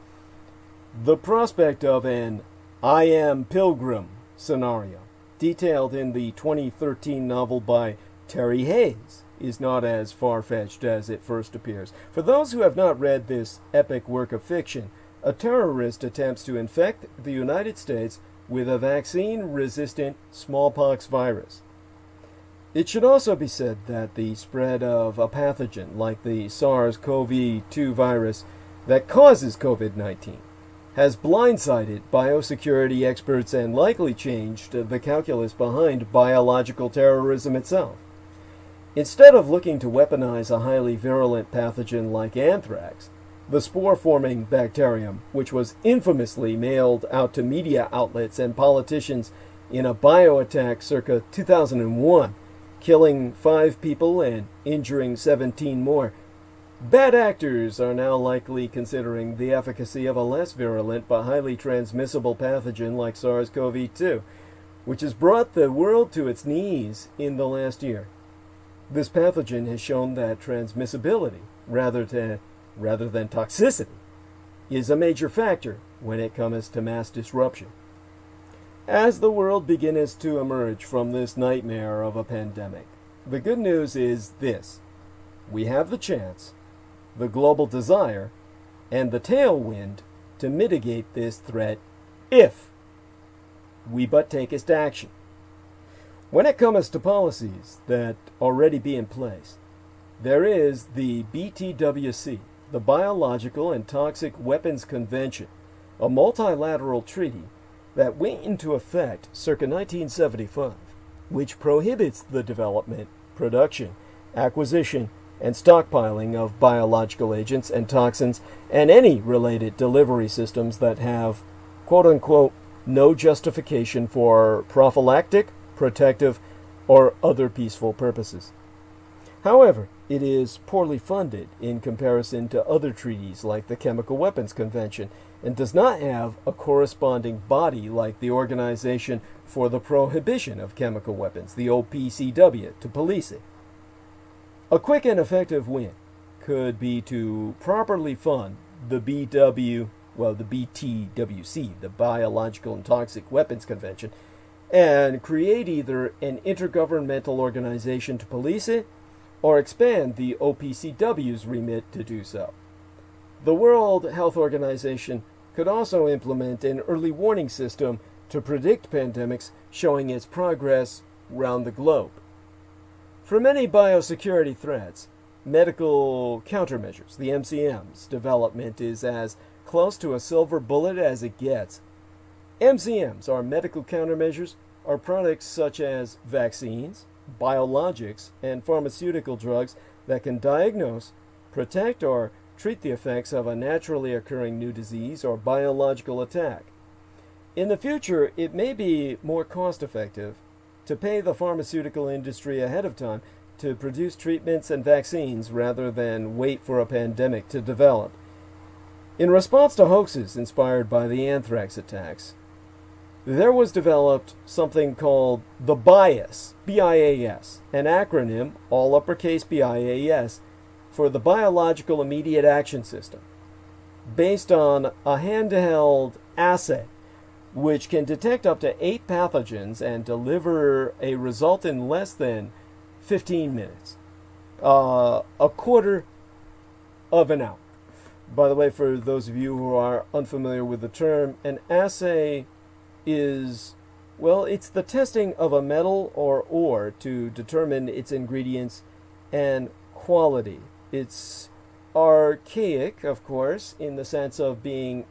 the prospect of an I Am Pilgrim scenario, detailed in the 2013 novel by Terry Hayes, is not as far-fetched as it first appears. For those who have not read this epic work of fiction, a terrorist attempts to infect the United States with a vaccine-resistant smallpox virus. It should also be said that the spread of a pathogen like the SARS-CoV-2 virus that causes COVID-19 has blindsided biosecurity experts and likely changed the calculus behind biological terrorism itself. Instead of looking to weaponize a highly virulent pathogen like anthrax, the spore-forming bacterium, which was infamously mailed out to media outlets and politicians in a bioattack circa 2001, killing 5 people and injuring 17 more, bad actors are now likely considering the efficacy of a less virulent but highly transmissible pathogen like SARS-CoV-2, which has brought the world to its knees in the last year. This pathogen has shown that transmissibility, rather than toxicity, is a major factor when it comes to mass disruption. As the world begins to emerge from this nightmare of a pandemic, the good news is this: we have the chance, the global desire, and the tailwind to mitigate this threat if we but takest action. When it comes to policies that already be in place, there is the BTWC, the Biological and Toxic Weapons Convention, a multilateral treaty that went into effect circa 1975, which prohibits the development, production, acquisition, and stockpiling of biological agents and toxins and any related delivery systems that have, quote-unquote, no justification for prophylactic, protective, or other peaceful purposes. However, it is poorly funded in comparison to other treaties like the Chemical Weapons Convention and does not have a corresponding body like the Organization for the Prohibition of Chemical Weapons, the OPCW, to police it. A quick and effective win could be to properly fund the BTWC, the Biological and Toxic Weapons Convention, and create either an intergovernmental organization to police it or expand the OPCW's remit to do so. The World Health Organization could also implement an early warning system to predict pandemics, showing its progress around the globe. For many biosecurity threats, medical countermeasures, the MCMs, development is as close to a silver bullet as it gets. MCMs, or medical countermeasures, are products such as vaccines, biologics, and pharmaceutical drugs that can diagnose, protect, or treat the effects of a naturally occurring new disease or biological attack. In the future, it may be more cost effective to pay the pharmaceutical industry ahead of time to produce treatments and vaccines rather than wait for a pandemic to develop. In response to hoaxes inspired by the anthrax attacks, there was developed something called the BIAS, B-I-A-S, an acronym, all uppercase B-I-A-S, for the Biological Immediate Action System, based on a handheld assay which can detect up to 8 pathogens and deliver a result in less than 15 minutes, a quarter of an hour. By the way, for those of you who are unfamiliar with the term, an assay is, well, it's the testing of a metal or ore to determine its ingredients and quality. It's archaic, of course, in the sense of being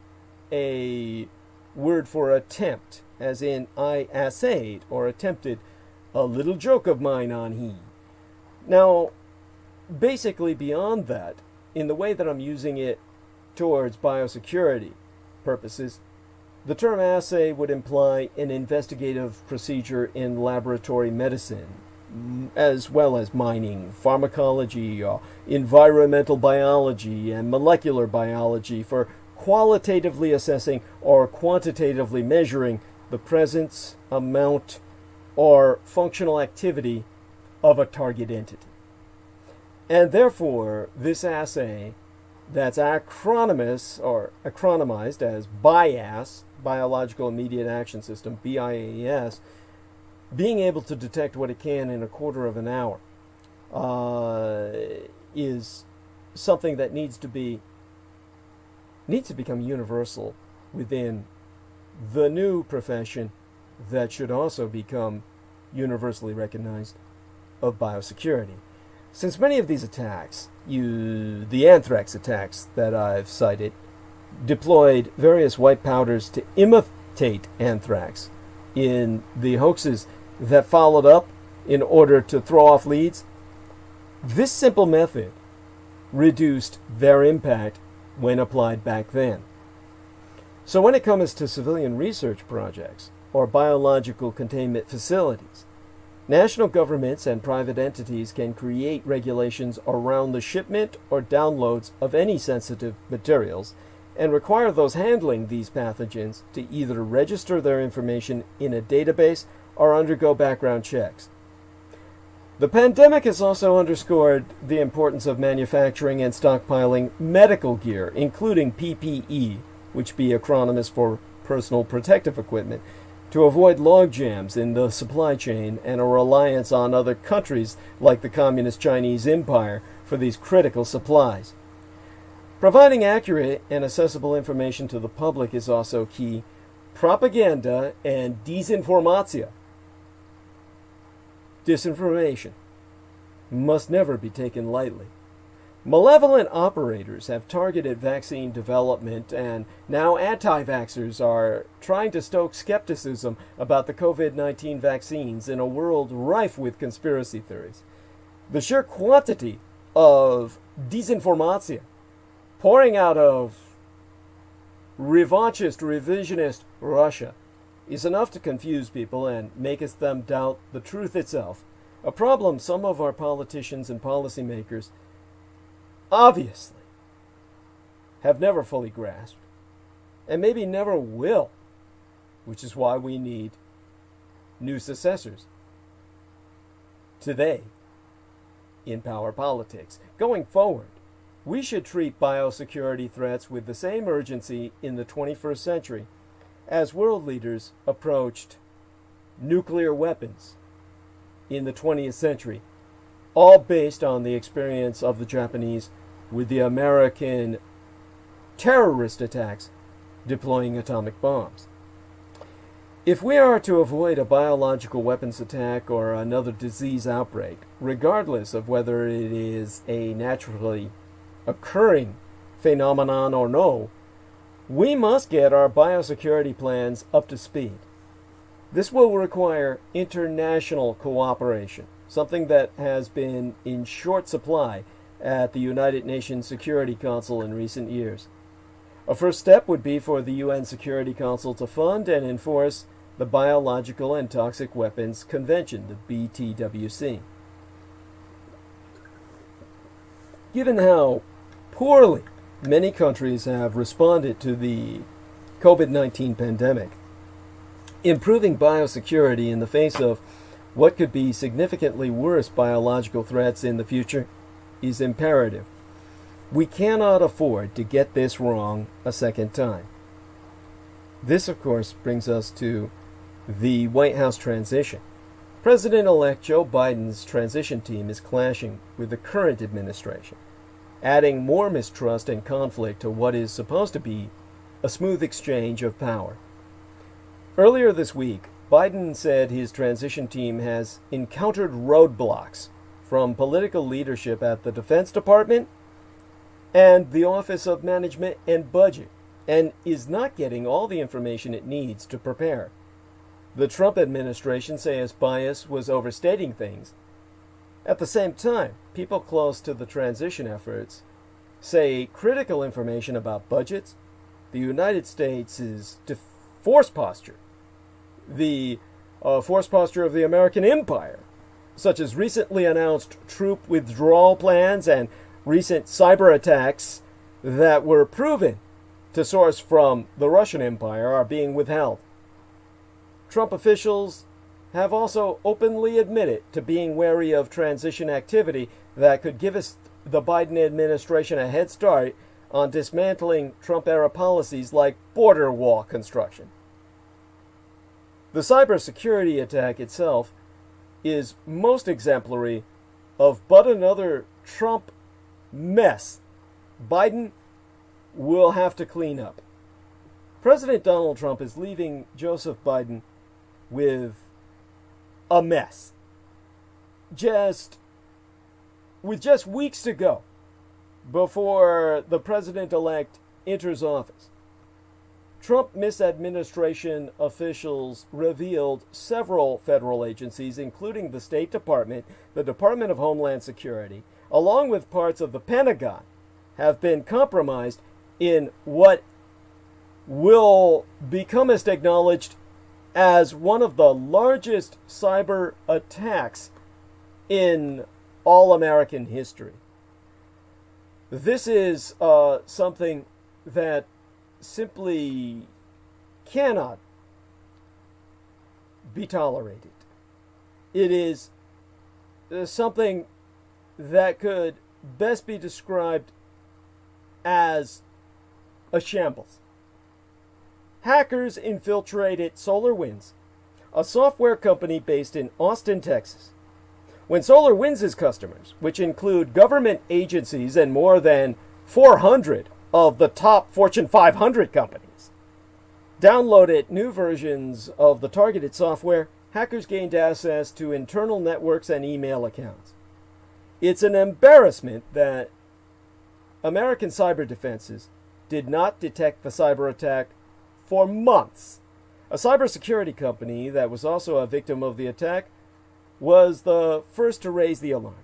a word for attempt, as in I assayed or attempted a little joke of mine on he. Now, basically beyond that, in the way that I'm using it towards biosecurity purposes, the term assay would imply an investigative procedure in laboratory medicine, as well as mining, pharmacology, environmental biology, and molecular biology for qualitatively assessing or quantitatively measuring the presence, amount, or functional activity of a target entity. And therefore, this assay that's acronymous or acronymized as BIAS, Biological Immediate Action System, BIAS, being able to detect what it can in a quarter of an hour is something that needs to become universal within the new profession that should also become universally recognized of biosecurity. Since many of these attacks, the anthrax attacks that I've cited, deployed various white powders to imitate anthrax in the hoaxes that followed up in order to throw off leads, this simple method reduced their impact when applied back then. So when it comes to civilian research projects or biological containment facilities, national governments and private entities can create regulations around the shipment or downloads of any sensitive materials and require those handling these pathogens to either register their information in a database or undergo background checks. The pandemic has also underscored the importance of manufacturing and stockpiling medical gear, including PPE, which be acronyms for personal protective equipment, to avoid logjams in the supply chain and a reliance on other countries like the Communist Chinese Empire for these critical supplies. Providing accurate and accessible information to the public is also key. Propaganda and disinformation must never be taken lightly. Malevolent operators have targeted vaccine development, and now anti-vaxxers are trying to stoke skepticism about the COVID-19 vaccines in a world rife with conspiracy theories. The sheer quantity of disinformation pouring out of revanchist, revisionist Russia is enough to confuse people and make them doubt the truth itself, a problem some of our politicians and policymakers obviously have never fully grasped, and maybe never will, which is why we need new successors today in power politics. Going forward, we should treat biosecurity threats with the same urgency in the 21st century as world leaders approached nuclear weapons in the 20th century, all based on the experience of the Japanese with the American terrorist attacks deploying atomic bombs. If we are to avoid a biological weapons attack or another disease outbreak, regardless of whether it is a naturally occurring phenomenon or no, we must get our biosecurity plans up to speed. This will require international cooperation, something that has been in short supply at the United Nations Security Council in recent years. A first step would be for the UN Security Council to fund and enforce the Biological and Toxic Weapons Convention, the BTWC. Given how poorly many countries have responded to the COVID-19 pandemic, improving biosecurity in the face of what could be significantly worse biological threats in the future is imperative. We cannot afford to get this wrong a second time. This, of course, brings us to the White House transition. President-elect Joe Biden's transition team is clashing with the current administration, adding more mistrust and conflict to what is supposed to be a smooth exchange of power. Earlier this week, Biden said his transition team has encountered roadblocks from political leadership at the Defense Department and the Office of Management and Budget, and is not getting all the information it needs to prepare. The Trump administration says bias was overstating things. At the same time, people close to the transition efforts say critical information about budgets, the United States' force posture, the force posture of the American empire, such as recently announced troop withdrawal plans and recent cyber attacks that were proven to source from the Russian Empire, are being withheld. Trump officials have also openly admitted to being wary of transition activity that could give us the Biden administration a head start on dismantling Trump-era policies like border wall construction. The cybersecurity attack itself is most exemplary of but another Trump mess Biden will have to clean up. President Donald Trump is leaving Joseph Biden with a mess. With just weeks to go before the president-elect enters office, Trump misadministration officials revealed several federal agencies, including the State Department, the Department of Homeland Security, along with parts of the Pentagon, have been compromised in what will become acknowledged as one of the largest cyber attacks in all American history. This is something that simply cannot be tolerated. It is something that could best be described as a shambles. Hackers infiltrated SolarWinds, a software company based in Austin, Texas. When SolarWinds' customers, which include government agencies and more than 400 of the top Fortune 500 companies, downloaded new versions of the targeted software, hackers gained access to internal networks and email accounts. It's an embarrassment that American cyber defenses did not detect the cyber attack for months. A cybersecurity company that was also a victim of the attack was the first to raise the alarm.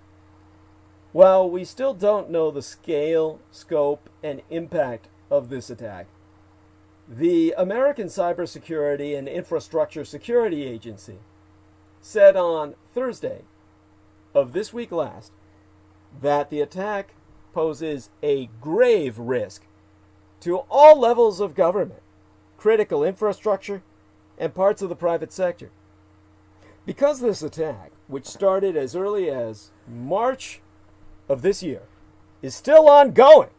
While we still don't know the scale, scope, and impact of this attack, the American Cybersecurity and Infrastructure Security Agency said on Thursday of this week last that the attack poses a grave risk to all levels of government, critical infrastructure, and parts of the private sector. Because this attack, which started as early as March of this year, is still ongoing,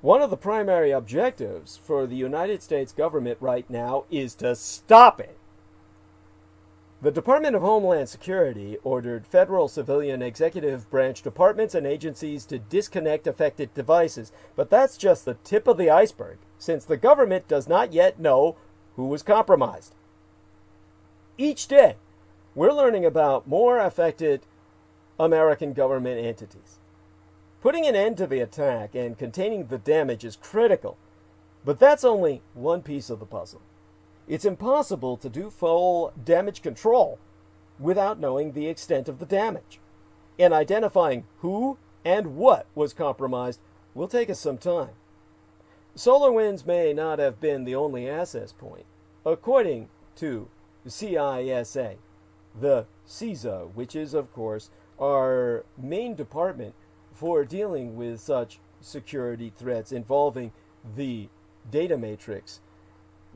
one of the primary objectives for the United States government right now is to stop it. The Department of Homeland Security ordered federal civilian executive branch departments and agencies to disconnect affected devices, but that's just the tip of the iceberg, since the government does not yet know who was compromised. Each day, we're learning about more affected American government entities. Putting an end to the attack and containing the damage is critical, but that's only one piece of the puzzle. It's impossible to do full damage control without knowing the extent of the damage, and identifying who and what was compromised will take us some time. SolarWinds may not have been the only access point. According to CISA, the CISA, which is, of course, our main department for dealing with such security threats involving the data matrix,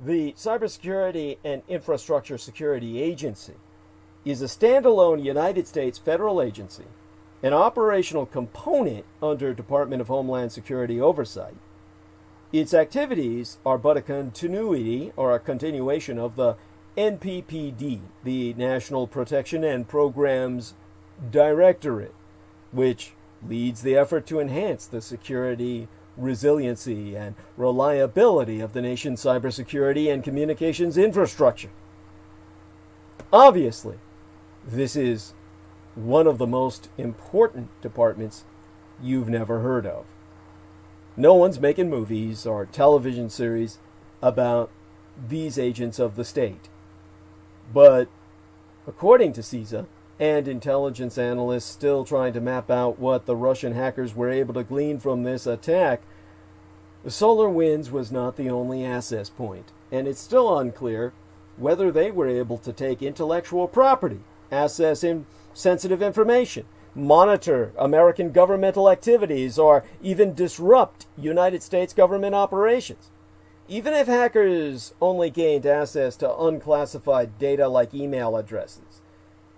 the Cybersecurity and Infrastructure Security Agency is a standalone United States federal agency, an operational component under Department of Homeland Security oversight. Its activities are but a continuity or a continuation of the NPPD, the National Protection and Programs Directorate, which leads the effort to enhance the security, resiliency, and reliability of the nation's cybersecurity and communications infrastructure. Obviously, this is one of the most important departments you've never heard of. No one's making movies or television series about these agents of the state. But according to CISA, and intelligence analysts still trying to map out what the Russian hackers were able to glean from this attack, SolarWinds was not the only access point, and it's still unclear whether they were able to take intellectual property, access sensitive information, monitor American governmental activities, or even disrupt United States government operations. Even if hackers only gained access to unclassified data like email addresses,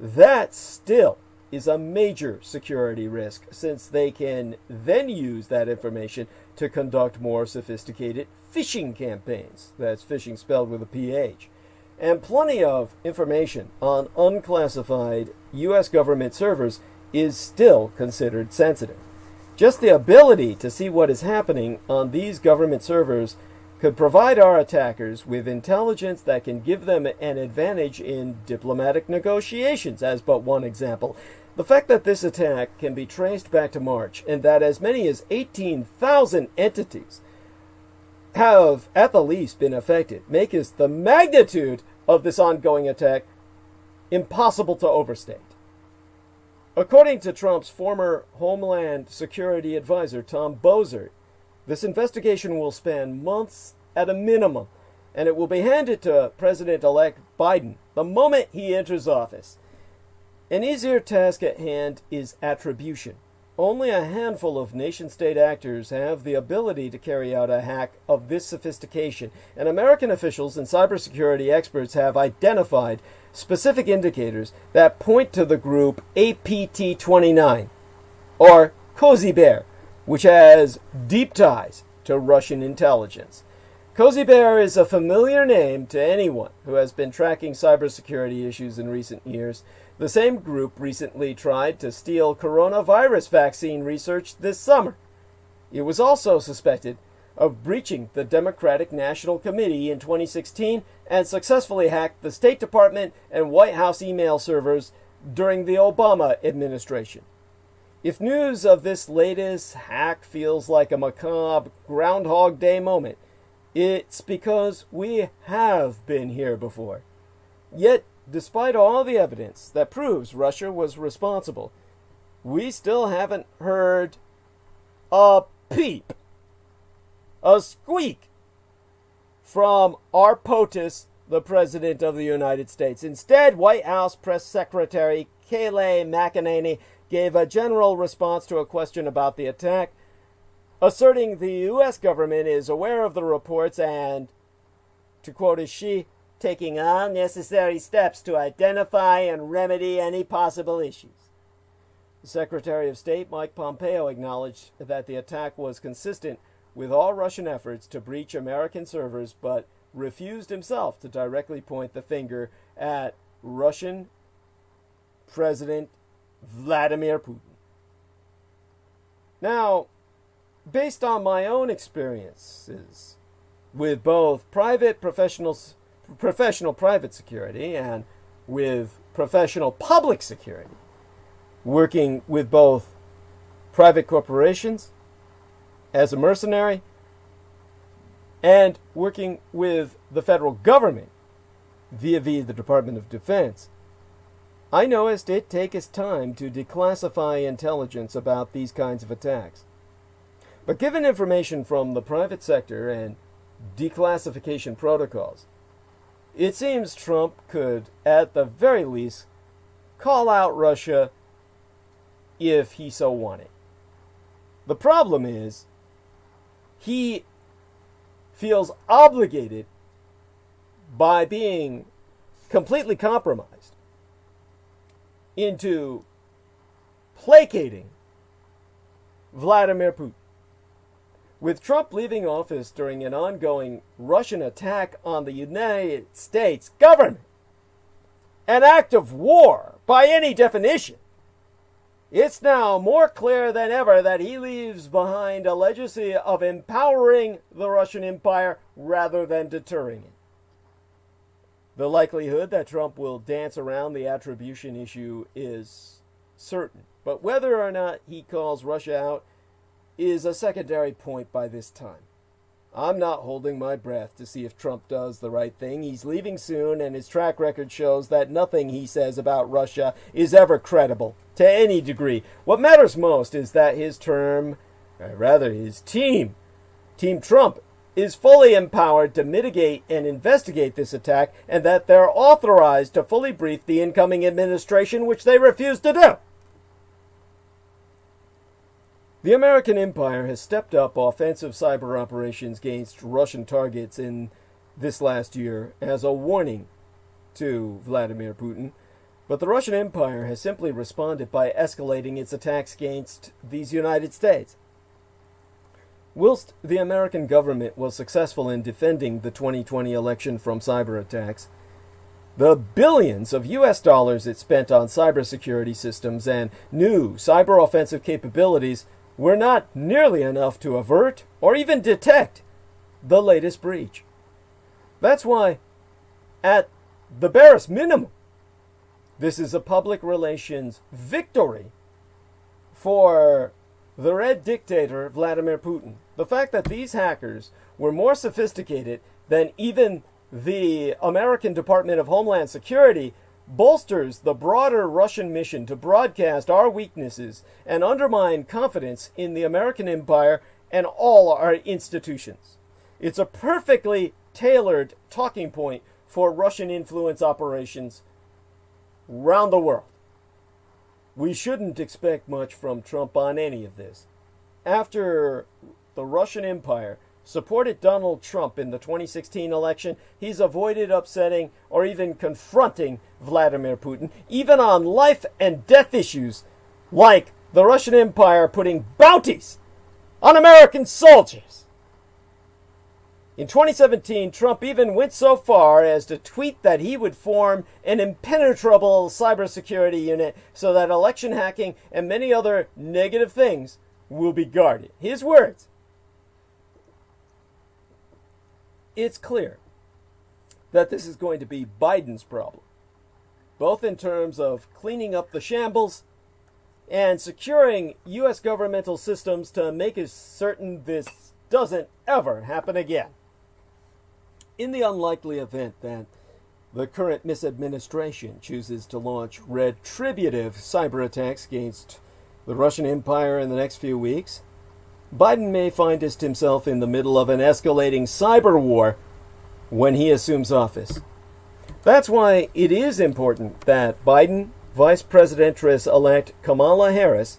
that still is a major security risk, since they can then use that information to conduct more sophisticated phishing campaigns. That's phishing spelled with a PH. And plenty of information on unclassified U.S. government servers is still considered sensitive. Just the ability to see what is happening on these government servers could provide our attackers with intelligence that can give them an advantage in diplomatic negotiations, as but one example. The fact that this attack can be traced back to March, and that as many as 18,000 entities have at the least been affected, makes the magnitude of this ongoing attack impossible to overstate. According to Trump's former Homeland Security advisor, Tom Bozer, this investigation will span months at a minimum, and it will be handed to President-elect Biden the moment he enters office. An easier task at hand is attribution. Only a handful of nation-state actors have the ability to carry out a hack of this sophistication, and American officials and cybersecurity experts have identified specific indicators that point to the group APT-29, or Cozy Bear, which has deep ties to Russian intelligence. Cozy Bear is a familiar name to anyone who has been tracking cybersecurity issues in recent years. The same group recently tried to steal coronavirus vaccine research this summer. It was also suspected of breaching the Democratic National Committee in 2016 and successfully hacked the State Department and White House email servers during the Obama administration. If news of this latest hack feels like a macabre Groundhog Day moment, it's because we have been here before. Yet, despite all the evidence that proves Russia was responsible, we still haven't heard a peep, a squeak from our POTUS, the President of the United States. Instead, White House Press Secretary Kayleigh McEnany gave a general response to a question about the attack, asserting the U.S. government is aware of the reports and, to quote she, taking all necessary steps to identify and remedy any possible issues. The Secretary of State Mike Pompeo acknowledged that the attack was consistent with all Russian efforts to breach American servers, but refused himself to directly point the finger at Russian President Vladimir Putin. Now, based on my own experiences with both professional private security and with professional public security, working with both private corporations as a mercenary and working with the federal government via the Department of Defense, I noticed it takes time to declassify intelligence about these kinds of attacks. But given information from the private sector and declassification protocols, it seems Trump could, at the very least, call out Russia if he so wanted. The problem is, he feels obligated by being completely compromised into placating Vladimir Putin. With Trump leaving office during an ongoing Russian attack on the United States government, an act of war by any definition, it's now more clear than ever that he leaves behind a legacy of empowering the Russian Empire rather than deterring it. The likelihood that Trump will dance around the attribution issue is certain, but whether or not he calls Russia out is a secondary point by this time. I'm not holding my breath to see if Trump does the right thing. He's leaving soon, and his track record shows that nothing he says about Russia is ever credible to any degree. What matters most is that his his team, Team Trump, is fully empowered to mitigate and investigate this attack, and that they're authorized to fully brief the incoming administration, which they refuse to do. The American empire has stepped up offensive cyber operations against Russian targets in this last year as a warning to Vladimir Putin, but the Russian empire has simply responded by escalating its attacks against these United States. Whilst the American government was successful in defending the 2020 election from cyber attacks, the billions of US dollars it spent on cybersecurity systems and new cyber offensive capabilities were not nearly enough to avert or even detect the latest breach. That's why, at the barest minimum, this is a public relations victory for the Red Dictator Vladimir Putin. The fact that these hackers were more sophisticated than even the American Department of Homeland Security bolsters the broader Russian mission to broadcast our weaknesses and undermine confidence in the American empire and all our institutions. It's a perfectly tailored talking point for Russian influence operations around the world. We shouldn't expect much from Trump on any of this. After the Russian empire supported Donald Trump in the 2016 election, he's avoided upsetting or even confronting Vladimir Putin, even on life and death issues like the Russian Empire putting bounties on American soldiers. In 2017, Trump even went so far as to tweet that he would form an impenetrable cybersecurity unit so that election hacking and many other negative things will be guarded. His words. It's clear that this is going to be Biden's problem, both in terms of cleaning up the shambles and securing U.S. governmental systems to make it certain this doesn't ever happen again. In the unlikely event that the current misadministration chooses to launch retributive cyber attacks against the Russian Empire in the next few weeks, Biden may find himself in the middle of an escalating cyber war when he assumes office. That's why it is important that Biden, Vice President-elect Kamala Harris,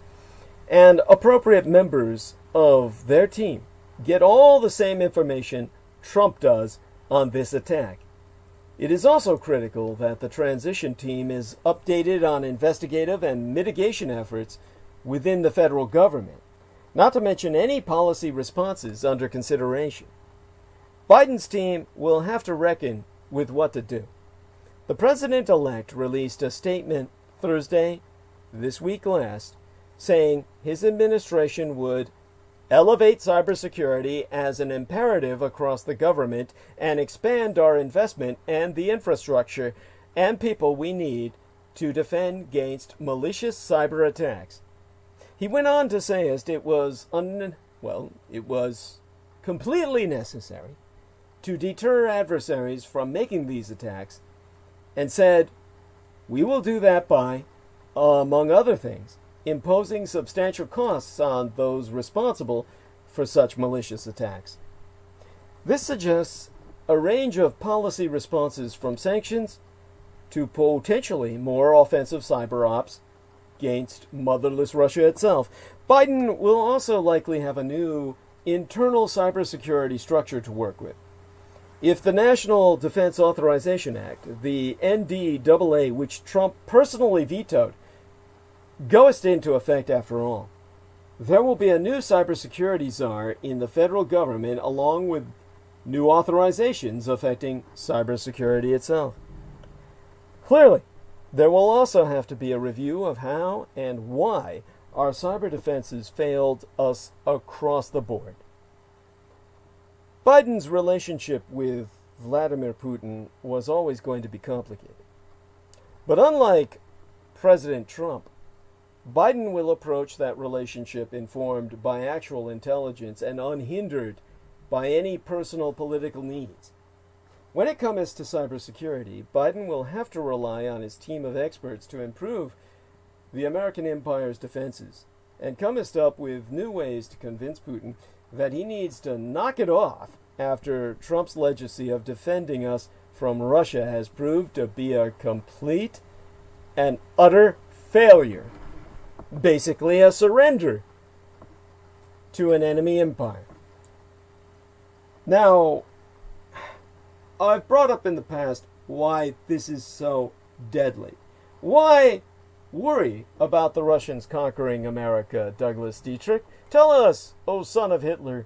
and appropriate members of their team get all the same information Trump does on this attack. It is also critical that the transition team is updated on investigative and mitigation efforts within the federal government, not to mention any policy responses under consideration. Biden's team will have to reckon with what to do. The president-elect released a statement Thursday, this week last, saying his administration would elevate cybersecurity as an imperative across the government and expand our investment and the infrastructure and people we need to defend against malicious cyber attacks. He went on to say it was completely necessary to deter adversaries from making these attacks, and said, "We will do that by, among other things, imposing substantial costs on those responsible for such malicious attacks. This suggests a range of policy responses from sanctions to potentially more offensive cyber ops against motherless Russia itself. Biden will also likely have a new internal cybersecurity structure to work with. If the National Defense Authorization Act, the NDAA, which Trump personally vetoed, goes into effect after all, there will be a new cybersecurity czar in the federal government, along with new authorizations affecting cybersecurity itself. Clearly, there will also have to be a review of how and why our cyber defenses failed us across the board. Biden's relationship with Vladimir Putin was always going to be complicated. But unlike President Trump, Biden will approach that relationship informed by actual intelligence and unhindered by any personal political needs. When it comes to cybersecurity, Biden will have to rely on his team of experts to improve the American empire's defenses and come up with new ways to convince Putin that he needs to knock it off after Trump's legacy of defending us from Russia has proved to be a complete and utter failure. Basically a surrender to an enemy empire. Now, I've brought up in the past why this is so deadly. Why worry about the Russians conquering America, Douglas Dietrich? Tell us, O son of Hitler,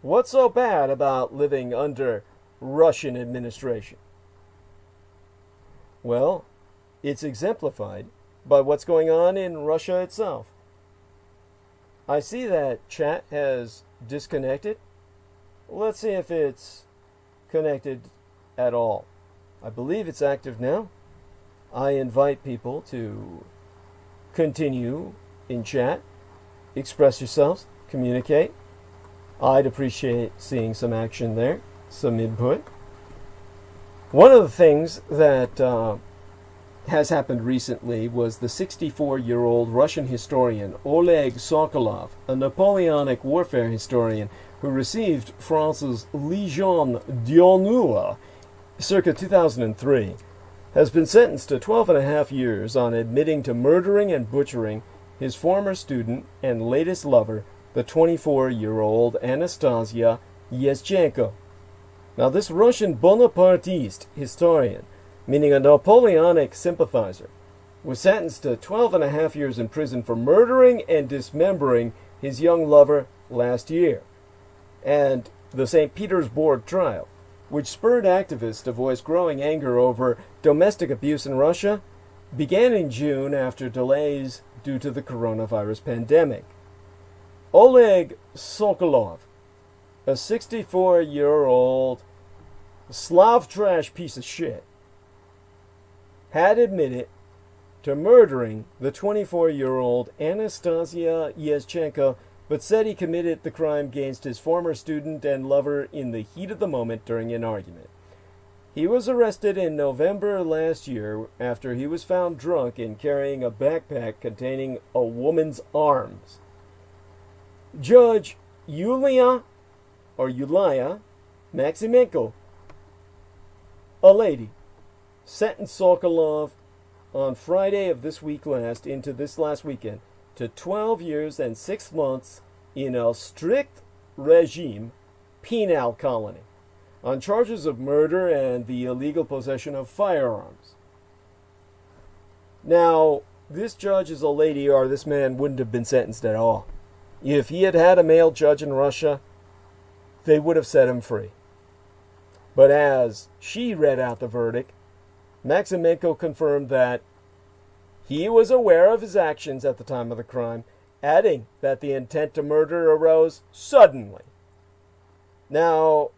what's so bad about living under Russian administration? Well, it's exemplified by what's going on in Russia itself. I see that chat has disconnected. Let's see if it's connected at all. I believe it's active now. I invite people to continue in chat, express yourselves, communicate. I'd appreciate seeing some action there, some input. One of the things that has happened recently was the 64-year-old Russian historian Oleg Sokolov, a Napoleonic warfare historian who received France's Légion d'honneur circa 2003, has been sentenced to 12 and a half years on admitting to murdering and butchering his former student and latest lover, the 24-year-old Anastasia Yeschenko. Now, this Russian Bonapartiste historian, meaning a Napoleonic sympathizer, was sentenced to 12 and a half years in prison for murdering and dismembering his young lover last year. And the St. Petersburg trial, which spurred activists to voice growing anger over domestic abuse in Russia, began in June after delays due to the coronavirus pandemic. Oleg Sokolov, a 64-year-old Slav trash piece of shit, had admitted to murdering the 24-year-old Anastasia Yeschenko, but said he committed the crime against his former student and lover in the heat of the moment during an argument. He was arrested in November last year after he was found drunk and carrying a backpack containing a woman's arms. Judge Yulia Maximenko, a lady, sentenced Sokolov on Friday of this week last weekend to 12 years and 6 months in a strict regime penal colony on charges of murder and the illegal possession of firearms. Now, this judge is a lady, or this man wouldn't have been sentenced at all. If he had had a male judge in Russia, they would have set him free. But as she read out the verdict, Maximenko confirmed that he was aware of his actions at the time of the crime, adding that the intent to murder arose suddenly. Now,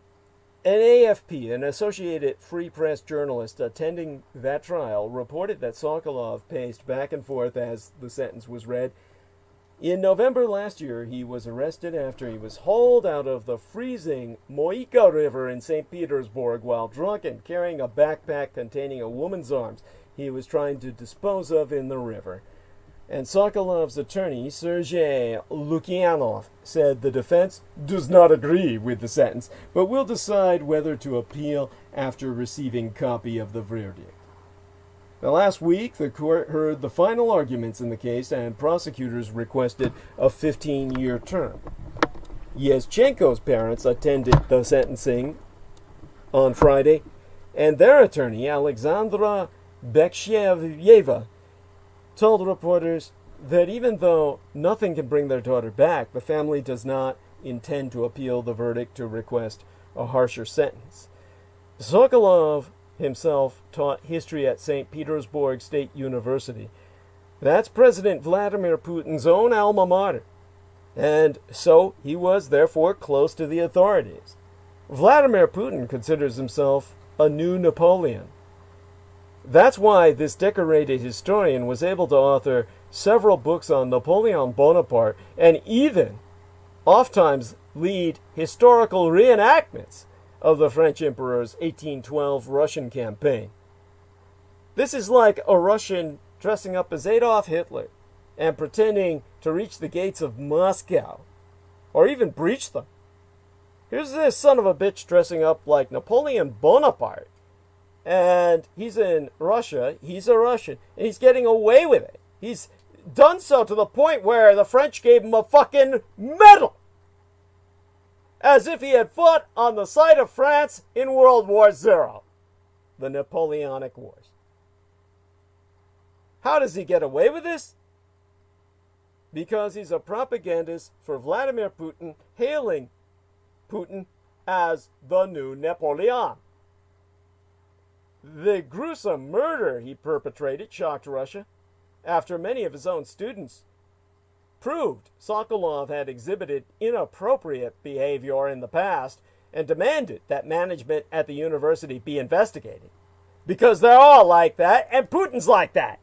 an AFP, an Associated Free Press journalist attending that trial, reported that Sokolov paced back and forth as the sentence was read. In November last year, he was arrested after he was hauled out of the freezing Moika River in St. Petersburg while drunk and carrying a backpack containing a woman's arms he was trying to dispose of in the river. And Sokolov's attorney, Sergei Lukyanov, said the defense does not agree with the sentence, but will decide whether to appeal after receiving copy of the verdict. Now, last week, the court heard the final arguments in the case, and prosecutors requested a 15-year term. Yezchenko's parents attended the sentencing on Friday, and their attorney, Alexandra Beksheyeva, told reporters that even though nothing can bring their daughter back, the family does not intend to appeal the verdict to request a harsher sentence. Sokolov himself taught history at St. Petersburg State University. That's President Vladimir Putin's own alma mater. And so he was therefore close to the authorities. Vladimir Putin considers himself a new Napoleon. That's why this decorated historian was able to author several books on Napoleon Bonaparte and even oftentimes lead historical reenactments of the French Emperor's 1812 Russian campaign. This is like a Russian dressing up as Adolf Hitler and pretending to reach the gates of Moscow, or even breach them. Here's this son of a bitch dressing up like Napoleon Bonaparte, and he's in Russia, he's a Russian, and he's getting away with it. He's done so to the point where the French gave him a fucking medal, as if he had fought on the side of France in World War Zero, the Napoleonic Wars. How does he get away with this? Because he's a propagandist for Vladimir Putin, hailing Putin as the new Napoleon. The gruesome murder he perpetrated shocked Russia, after many of his own students proved Sokolov had exhibited inappropriate behavior in the past and demanded that management at the university be investigated. Because they're all like that, and Putin's like that.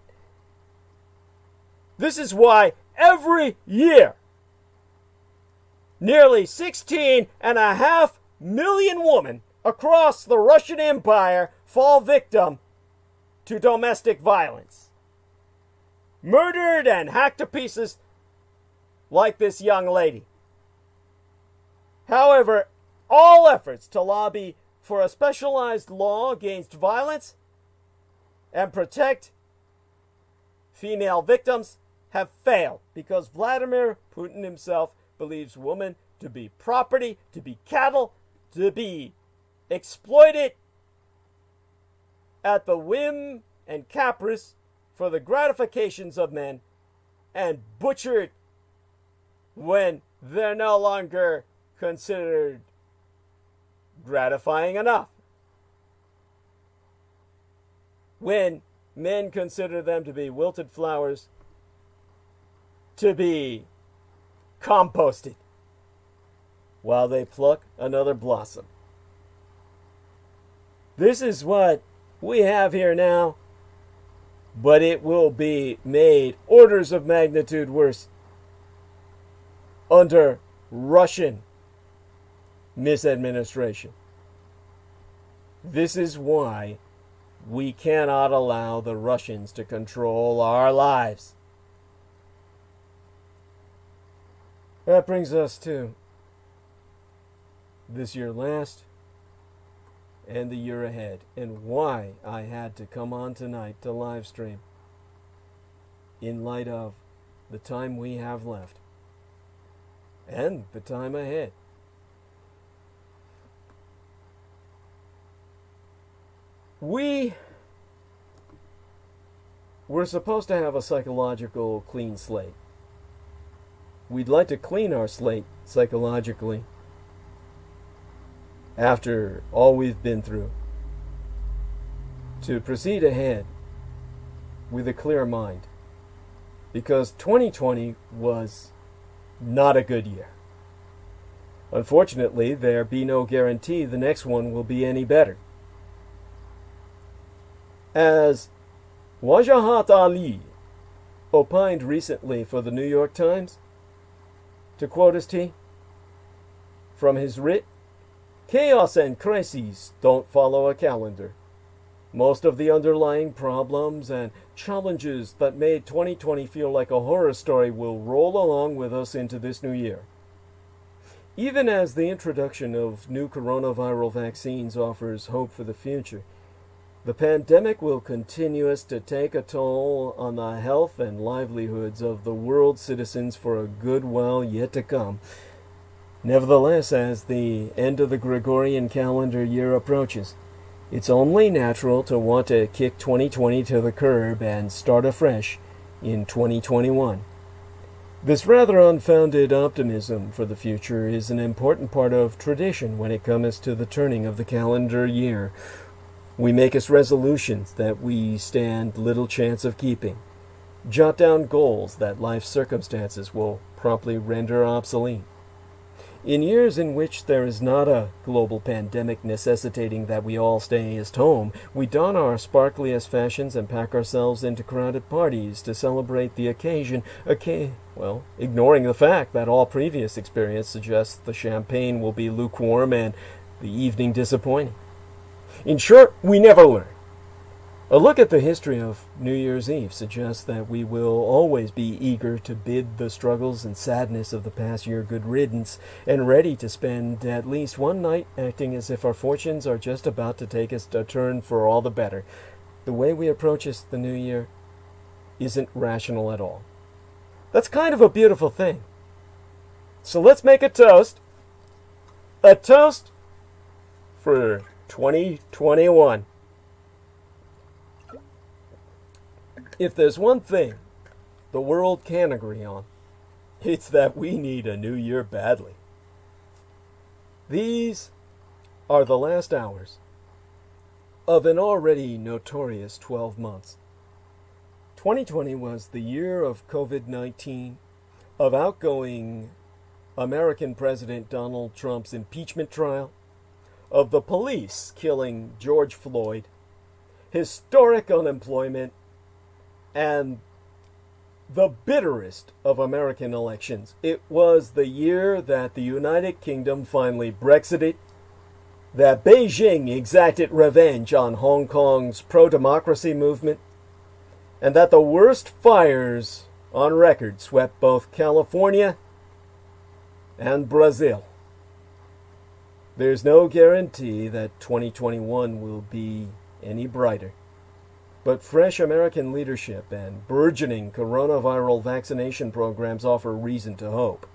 This is why every year, nearly 16.5 million women across the Russian Empire fall victim to domestic violence. Murdered and hacked to pieces like this young lady. However, all efforts to lobby for a specialized law against violence and protect female victims have failed because Vladimir Putin himself believes women to be property, to be cattle, to be exploited at the whim and caprice for the gratifications of men and butchered when they're no longer considered gratifying enough. When men consider them to be wilted flowers, to be composted, while they pluck another blossom. This is what we have here now, but it will be made orders of magnitude worse under Russian misadministration. This is why we cannot allow the Russians to control our lives. That brings us to this year last and the year ahead, and why I had to come on tonight to live stream in light of the time we have left and the time ahead. We were supposed to have a psychological clean slate. We'd like to clean our slate psychologically after all we've been through, to proceed ahead with a clear mind, because 2020 was not a good year. Unfortunately, there be no guarantee the next one will be any better. As Wajahat Ali opined recently for the New York Times, to quote his T from his writ, "Chaos and crises don't follow a calendar. Most of the underlying problems and challenges that made 2020 feel like a horror story will roll along with us into this new year. Even as the introduction of new coronavirus vaccines offers hope for the future, the pandemic will continue to take a toll on the health and livelihoods of the world's citizens for a good while yet to come. Nevertheless, as the end of the Gregorian calendar year approaches, it's only natural to want to kick 2020 to the curb and start afresh in 2021. This rather unfounded optimism for the future is an important part of tradition when it comes to the turning of the calendar year. We make us resolutions that we stand little chance of keeping, jot down goals that life's circumstances will promptly render obsolete. In years in which there is not a global pandemic necessitating that we all stay at home, we don our sparkliest fashions and pack ourselves into crowded parties to celebrate the occasion, ignoring the fact that all previous experience suggests the champagne will be lukewarm and the evening disappointing. In short, we never learn. A look at the history of New Year's Eve suggests that we will always be eager to bid the struggles and sadness of the past year good riddance, and ready to spend at least one night acting as if our fortunes are just about to take us a turn for all the better. The way we approach the new year isn't rational at all. That's kind of a beautiful thing. So let's make a toast. A toast for 2021. If there's one thing the world can agree on, it's that we need a new year badly. These are the last hours of an already notorious 12 months. 2020 was the year of COVID-19, of outgoing American President Donald Trump's impeachment trial, of the police killing George Floyd, historic unemployment, and the bitterest of American elections. It was the year that the United Kingdom finally Brexited, that Beijing exacted revenge on Hong Kong's pro-democracy movement, and that the worst fires on record swept both California and Brazil. There's no guarantee that 2021 will be any brighter. But fresh American leadership and burgeoning coronavirus vaccination programs offer reason to hope.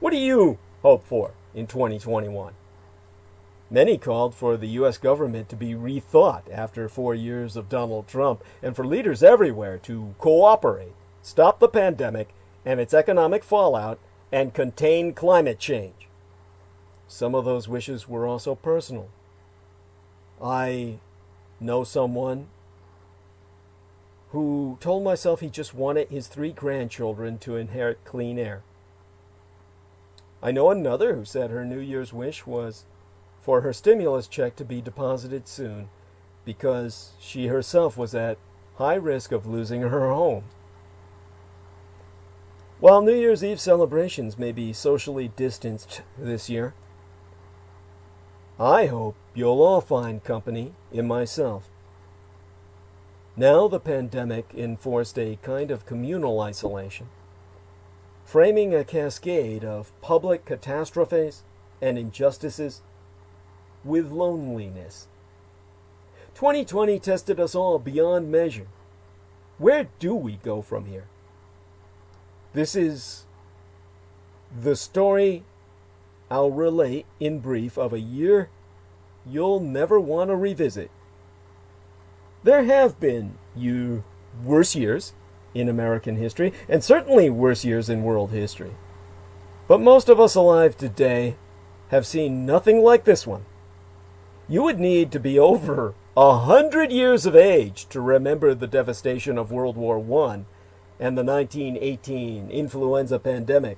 What do you hope for in 2021? Many called for the U.S. government to be rethought after 4 years of Donald Trump, and for leaders everywhere to cooperate, stop the pandemic and its economic fallout, and contain climate change. Some of those wishes were also personal. I know someone who told myself he just wanted his 3 grandchildren to inherit clean air. I know another who said her New Year's wish was for her stimulus check to be deposited soon because she herself was at high risk of losing her home. While New Year's Eve celebrations may be socially distanced this year, I hope you'll all find company in myself. Now the pandemic enforced a kind of communal isolation, framing a cascade of public catastrophes and injustices with loneliness. 2020 tested us all beyond measure. Where do we go from here? This is the story I'll relate in brief of a year you'll never want to revisit. There have been worse years in American history, and certainly worse years in world history. But most of us alive today have seen nothing like this one. You would need to be over 100 years of age to remember the devastation of World War I and the 1918 influenza pandemic.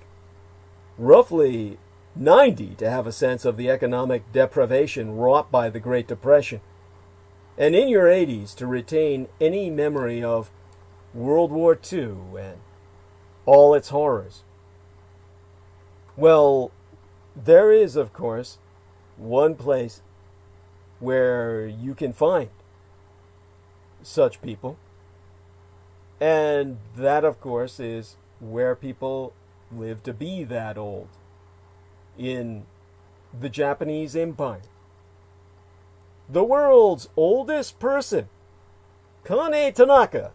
Roughly 90 to have a sense of the economic deprivation wrought by the Great Depression. And in your 80s to retain any memory of World War II and all its horrors. Well, there is, of course, one place where you can find such people. And that, of course, is where people live to be that old. In the Japanese Empire. The world's oldest person, Kane Tanaka,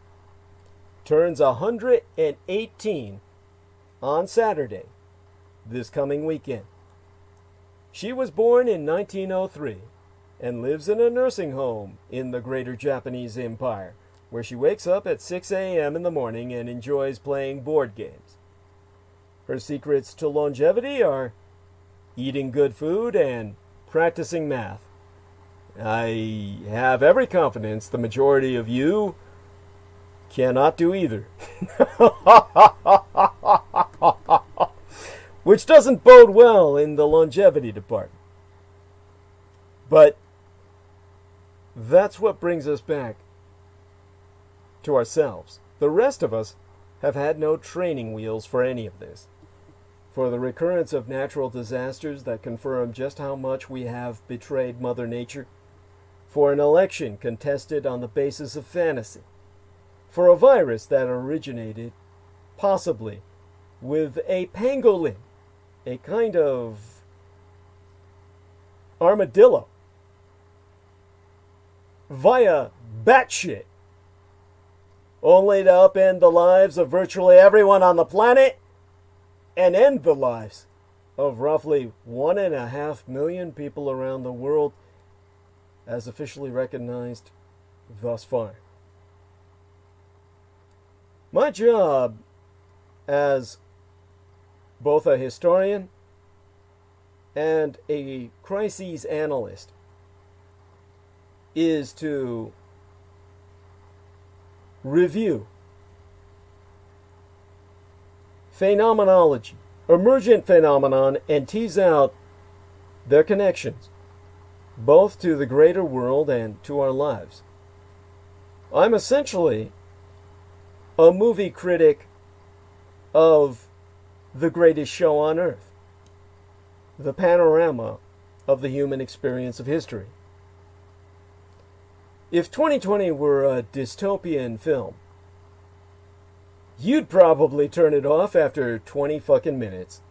turns 118 on Saturday, this coming weekend. She was born in 1903 and lives in a nursing home in the Greater Japanese Empire, where she wakes up at 6 a.m. in the morning and enjoys playing board games. Her secrets to longevity are eating good food and practicing math. I have every confidence the majority of you cannot do either. Which doesn't bode well in the longevity department. But that's what brings us back to ourselves. The rest of us have had no training wheels for any of this. For the recurrence of natural disasters that confirm just how much we have betrayed Mother Nature. For an election contested on the basis of fantasy. For a virus that originated, possibly, with a pangolin, a kind of armadillo, via batshit, only to upend the lives of virtually everyone on the planet and end the lives of roughly 1.5 million people around the world as officially recognized thus far. My job as both a historian and a crises analyst is to review phenomenology, emergent phenomenon, and tease out their connections, both to the greater world and to our lives. I'm essentially a movie critic of the greatest show on earth, the panorama of the human experience of history. If 2020 were a dystopian film, you'd probably turn it off after 20 fucking minutes.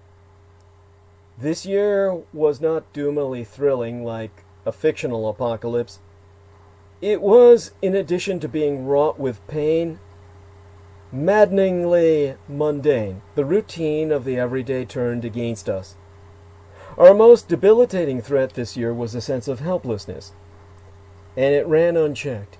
This year was not doomily thrilling like a fictional apocalypse. It was, in addition to being wrought with pain, maddeningly mundane. The routine of the everyday turned against us. Our most debilitating threat this year was a sense of helplessness, and it ran unchecked.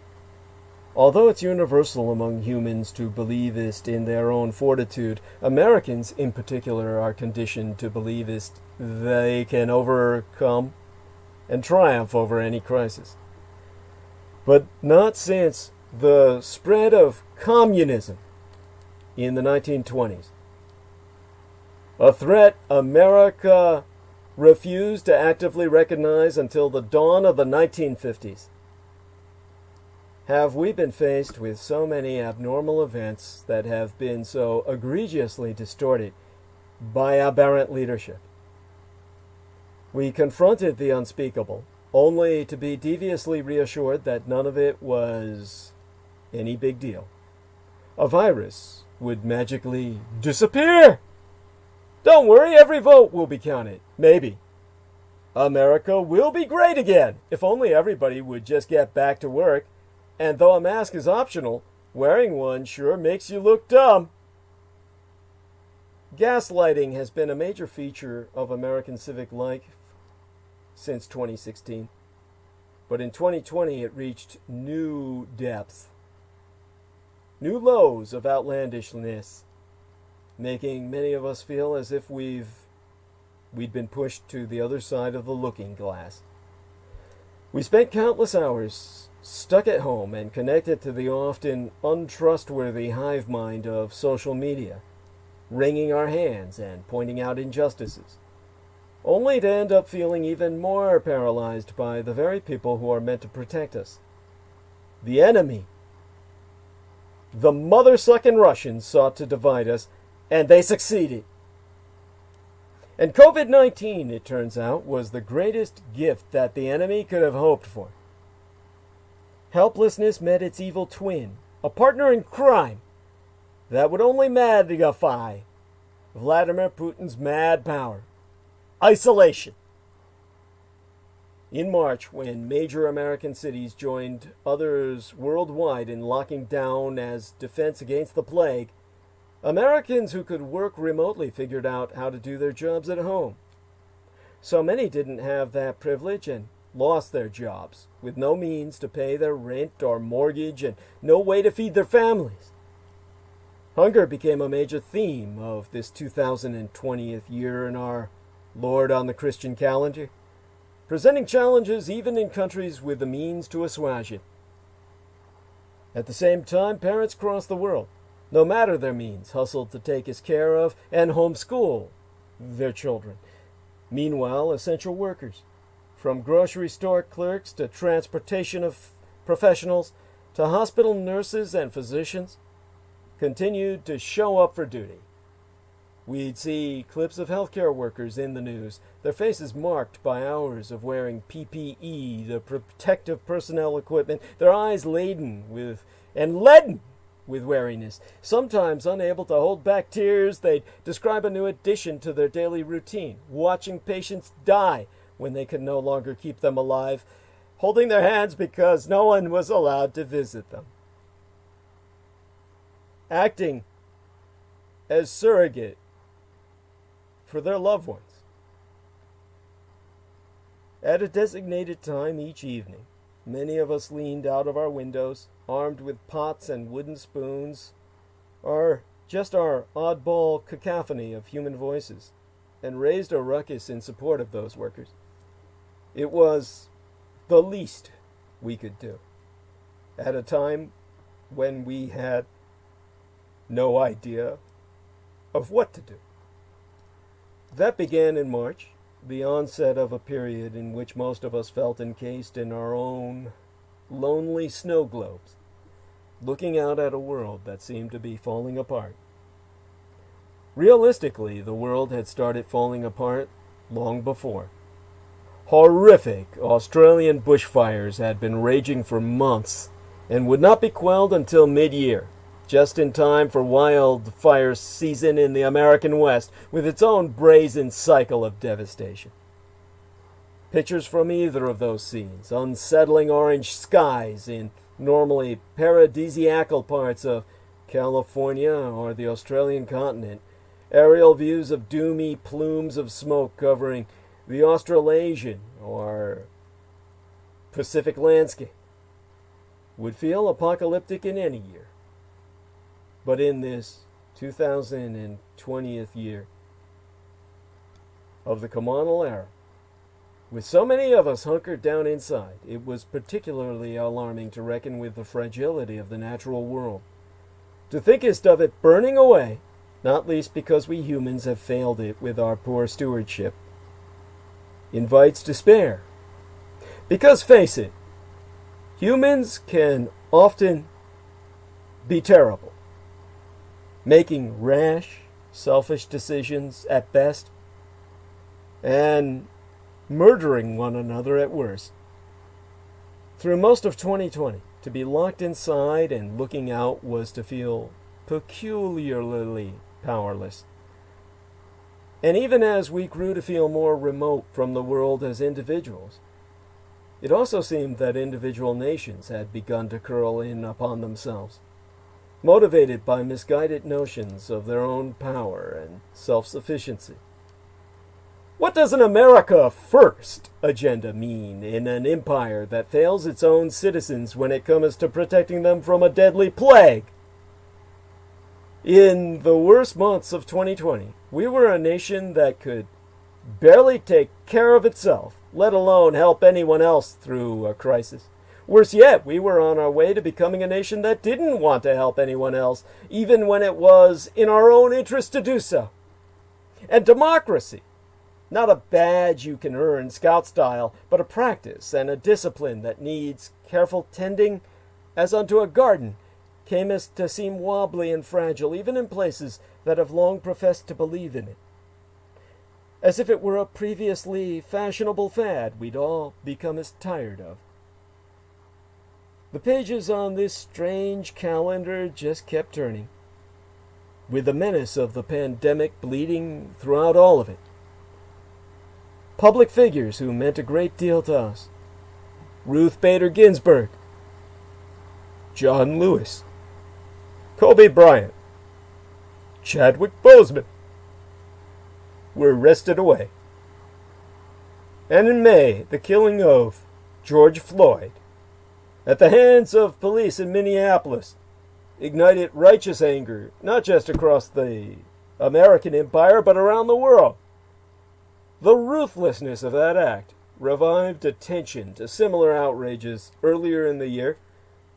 Although it's universal among humans to believest in their own fortitude, Americans in particular are conditioned to believest they can overcome and triumph over any crisis. But not since the spread of communism in the 1920s. A threat America refused to actively recognize until the dawn of the 1950s. Have we been faced with so many abnormal events that have been so egregiously distorted by aberrant leadership? We confronted the unspeakable, only to be deviously reassured that none of it was any big deal. A virus would magically disappear. Don't worry, every vote will be counted. Maybe. America will be great again, if only everybody would just get back to work. And though a mask is optional, wearing one sure makes you look dumb. Gaslighting has been a major feature of American civic life since 2016. But in 2020 it reached new depths, new lows of outlandishness, making many of us feel as if we'd been pushed to the other side of the looking glass. We spent countless hours stuck at home and connected to the often untrustworthy hive mind of social media, wringing our hands and pointing out injustices, only to end up feeling even more paralyzed by the very people who are meant to protect us. The enemy. The mother-sucking Russians sought to divide us, and they succeeded. And COVID-19, it turns out, was the greatest gift that the enemy could have hoped for. helplessness met its evil twin, a partner in crime that would only magnify Vladimir Putin's mad power: isolation. In March, when major American cities joined others worldwide in locking down as defense against the plague, Americans who could work remotely figured out how to do their jobs at home. So many didn't have that privilege and lost their jobs, with no means to pay their rent or mortgage and no way to feed their families. Hunger became a major theme of this 2020th year in our Lord on the Christian calendar, presenting challenges even in countries with the means to assuage it. At the same time, parents across the world, no matter their means, hustled to take as care of and homeschool their children. Meanwhile, essential workers, from grocery store clerks to transportation of professionals to hospital nurses and physicians, continued to show up for duty. We'd see clips of healthcare workers in the news, their faces marked by hours of wearing PPE, the protective personnel equipment, their eyes laden with and leaden with weariness. Sometimes unable to hold back tears, they'd describe a new addition to their daily routine, watching patients die when they could no longer keep them alive, holding their hands because no one was allowed to visit them. Acting as surrogate for their loved ones. At a designated time each evening, many of us leaned out of our windows, armed with pots and wooden spoons, or just our oddball cacophony of human voices, and raised a ruckus in support of those workers. It was the least we could do, at a time when we had no idea of what to do. That began in March, the onset of a period in which most of us felt encased in our own lonely snow globes, looking out at a world that seemed to be falling apart. Realistically, the world had started falling apart long before. Horrific Australian bushfires had been raging for months and would not be quelled until mid-year, just in time for wildfire season in the American West, with its own brazen cycle of devastation. Pictures from either of those scenes, unsettling orange skies in normally paradisiacal parts of California or the Australian continent, aerial views of doomy plumes of smoke covering the Australasian or Pacific landscape, would feel apocalyptic in any year. But in this 2020th year of the communal era, with so many of us hunkered down inside, it was particularly alarming to reckon with the fragility of the natural world. To thinkest of it burning away, not least because we humans have failed it with our poor stewardship, invites despair. Because face it, humans can often be terrible, making rash, selfish decisions at best, and murdering one another at worst. Through most of 2020, to be locked inside and looking out was to feel peculiarly powerless. And even as we grew to feel more remote from the world as individuals, it also seemed that individual nations had begun to curl in upon themselves, motivated by misguided notions of their own power and self-sufficiency. What does an America First agenda mean in an empire that fails its own citizens when it comes to protecting them from a deadly plague? In the worst months of 2020, we were a nation that could barely take care of itself, let alone help anyone else through a crisis. Worse yet, we were on our way to becoming a nation that didn't want to help anyone else, even when it was in our own interest to do so. And democracy, not a badge you can earn scout style, but a practice and a discipline that needs careful tending as unto a garden, came as to seem wobbly and fragile, even in places that have long professed to believe in it. As if it were a previously fashionable fad we'd all become as tired of. The pages on this strange calendar just kept turning, with the menace of the pandemic bleeding throughout all of it. Public figures who meant a great deal to us. Ruth Bader Ginsburg, John Lewis, Kobe Bryant, Chadwick Boseman were wrested away. And in May, the killing of George Floyd at the hands of police in Minneapolis ignited righteous anger, not just across the American empire, but around the world. The ruthlessness of that act revived attention to similar outrages earlier in the year,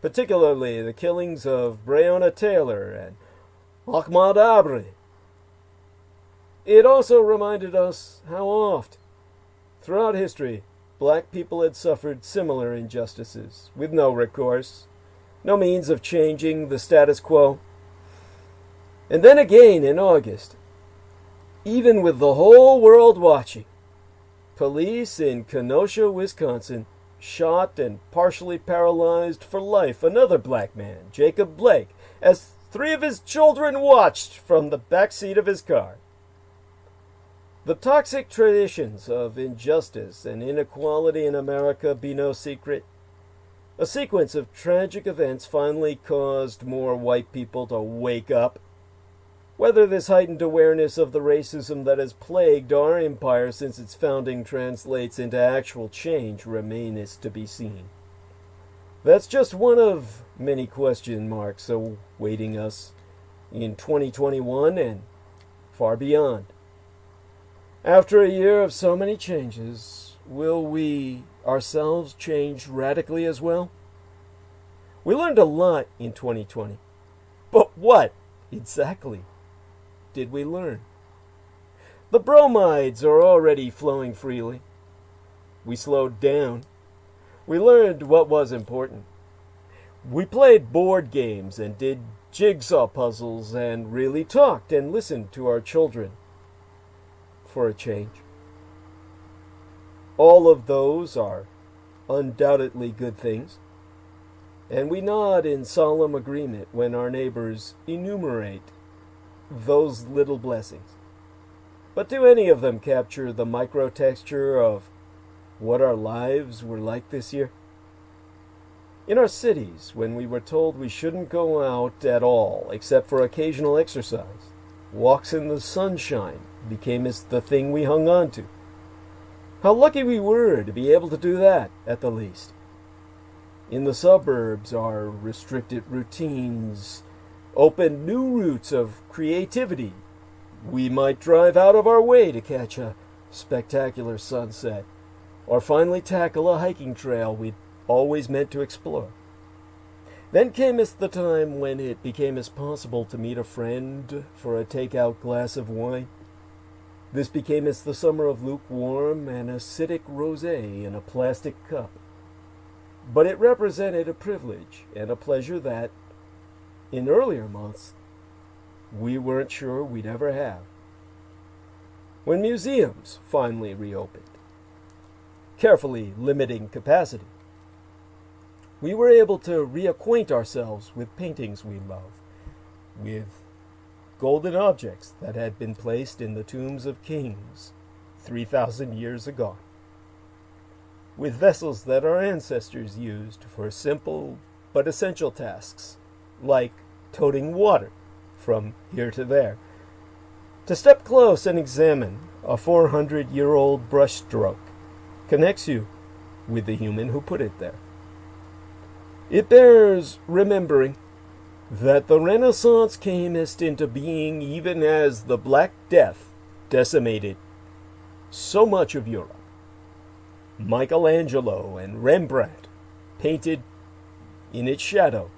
particularly the killings of Breonna Taylor and Ahmaud Arbery. It also reminded us how oft, throughout history, black people had suffered similar injustices with no recourse, no means of changing the status quo. And then again in August, even with the whole world watching, police in Kenosha, Wisconsin, shot and partially paralyzed for life another black man, Jacob Blake, as 3 of his children watched from the back seat of his car. The toxic traditions of injustice and inequality in America be no secret. A sequence of tragic events finally caused more white people to wake up. Whether this heightened awareness of the racism that has plagued our empire since its founding translates into actual change remains to be seen. That's just one of many question marks awaiting us in 2021 and far beyond. After a year of so many changes, will we ourselves change radically as well? We learned a lot in 2020. But what exactly did we learn? The bromides are already flowing freely. We slowed down. We learned what was important. We played board games and did jigsaw puzzles and really talked and listened to our children. For a change. All of those are undoubtedly good things, and we nod in solemn agreement when our neighbors enumerate those little blessings. But do any of them capture the microtexture of what our lives were like this year? In our cities, when we were told we shouldn't go out at all except for occasional exercise, walks in the sunshine became the thing we hung on to. How lucky we were to be able to do that, at the least. In the suburbs, our restricted routines opened new routes of creativity. We might drive out of our way to catch a spectacular sunset, or finally tackle a hiking trail we'd always meant to explore. Then came the time when it became possible to meet a friend for a takeout glass of wine. This became the summer of lukewarm and acidic rosé in a plastic cup. But it represented a privilege and a pleasure that, in earlier months, we weren't sure we'd ever have. When museums finally reopened, carefully limiting capacity, we were able to reacquaint ourselves with paintings we love, with golden objects that had been placed in the tombs of kings 3,000 years ago, with vessels that our ancestors used for simple but essential tasks, like toting water from here to there. To step close and examine a 400-year-old brushstroke connects you with the human who put it there. It bears remembering that the Renaissance came into being even as the Black Death decimated so much of Europe. Michelangelo and Rembrandt painted in its shadow.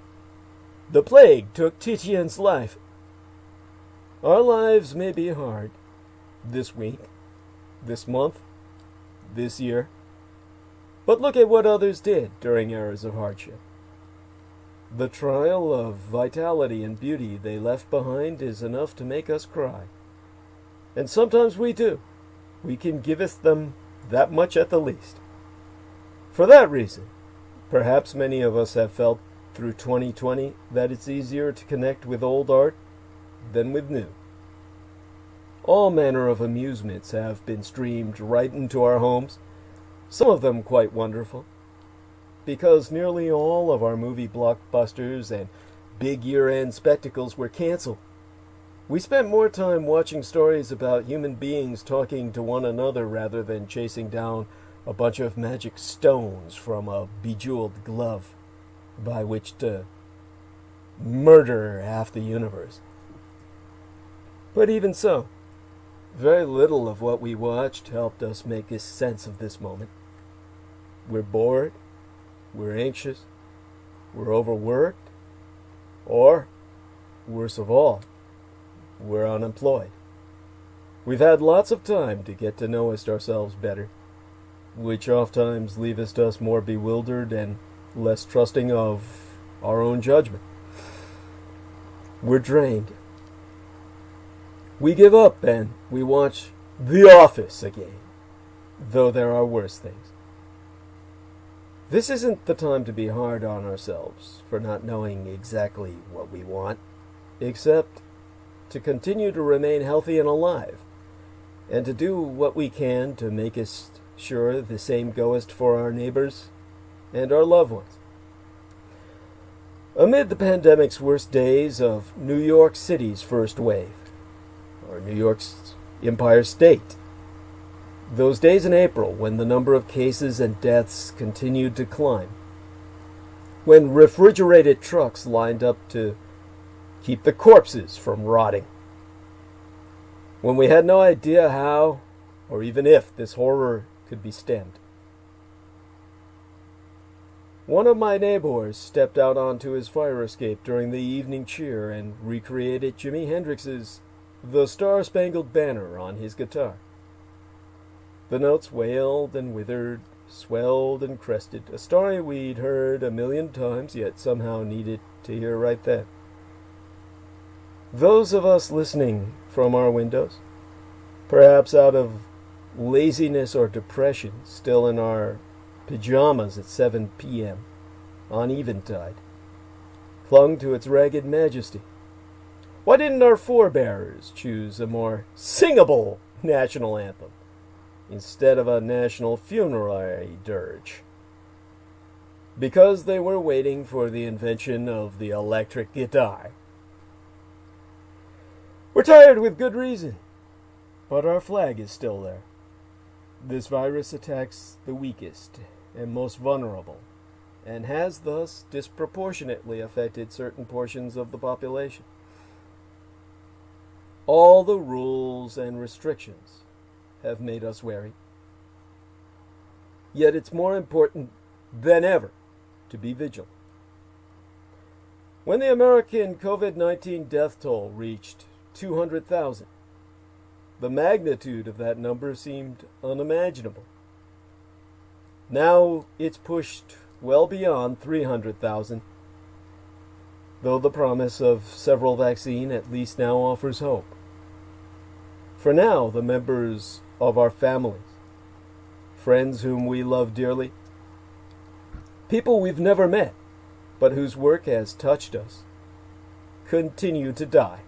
The plague took Titian's life. Our lives may be hard this week, this month, this year, but look at what others did during eras of hardship. The trial of vitality and beauty they left behind is enough to make us cry. And sometimes we do. We can giveth them that much at the least. For that reason, Perhaps many of us have felt through 2020 that it's easier to connect with old art than with new. All manner of amusements have been streamed right into our homes, some of them quite wonderful, because nearly all of our movie blockbusters and big year-end spectacles were canceled. We spent more time watching stories about human beings talking to one another rather than chasing down a bunch of magic stones from a bejeweled glove by which to murder half the universe. But even so, very little of what we watched helped us make a sense of this moment. We're bored, we're anxious, we're overworked, or, worst of all, we're unemployed. We've had lots of time to get to know ourselves better, which oftentimes leaves us more bewildered and less trusting of our own judgment. We're drained. We give up and we watch The Office again, though there are worse things. This isn't the time to be hard on ourselves for not knowing exactly what we want, except to continue to remain healthy and alive, and to do what we can to make us sure the same goeth for our neighbors and our loved ones. Amid the pandemic's worst days of New York City's first wave, or New York's Empire State, those days in April when the number of cases and deaths continued to climb, when refrigerated trucks lined up to keep the corpses from rotting, when we had no idea how or even if this horror could be stemmed. One of my neighbors stepped out onto his fire escape during the evening cheer and recreated Jimi Hendrix's The Star-Spangled Banner on his guitar. The notes wailed and withered, swelled and crested, a story we'd heard a million times, yet somehow needed to hear right then. Those of us listening from our windows, perhaps out of laziness or depression, still in our pajamas at 7 p.m. on eventide, clung to its ragged majesty. Why didn't our forebears choose a more singable national anthem instead of a national funerary dirge? Because they were waiting for the invention of the electric guitar. We're tired with good reason, but our flag is still there. This virus attacks the weakest and most vulnerable, and has thus disproportionately affected certain portions of the population. All the rules and restrictions have made us wary. Yet it's more important than ever to be vigilant. When the American COVID-19 death toll reached 200,000, the magnitude of that number seemed unimaginable. Now it's pushed well beyond 300,000, though the promise of several vaccines at least now offers hope. For now, the members of our families, friends whom we love dearly, people we've never met, but whose work has touched us, continue to die.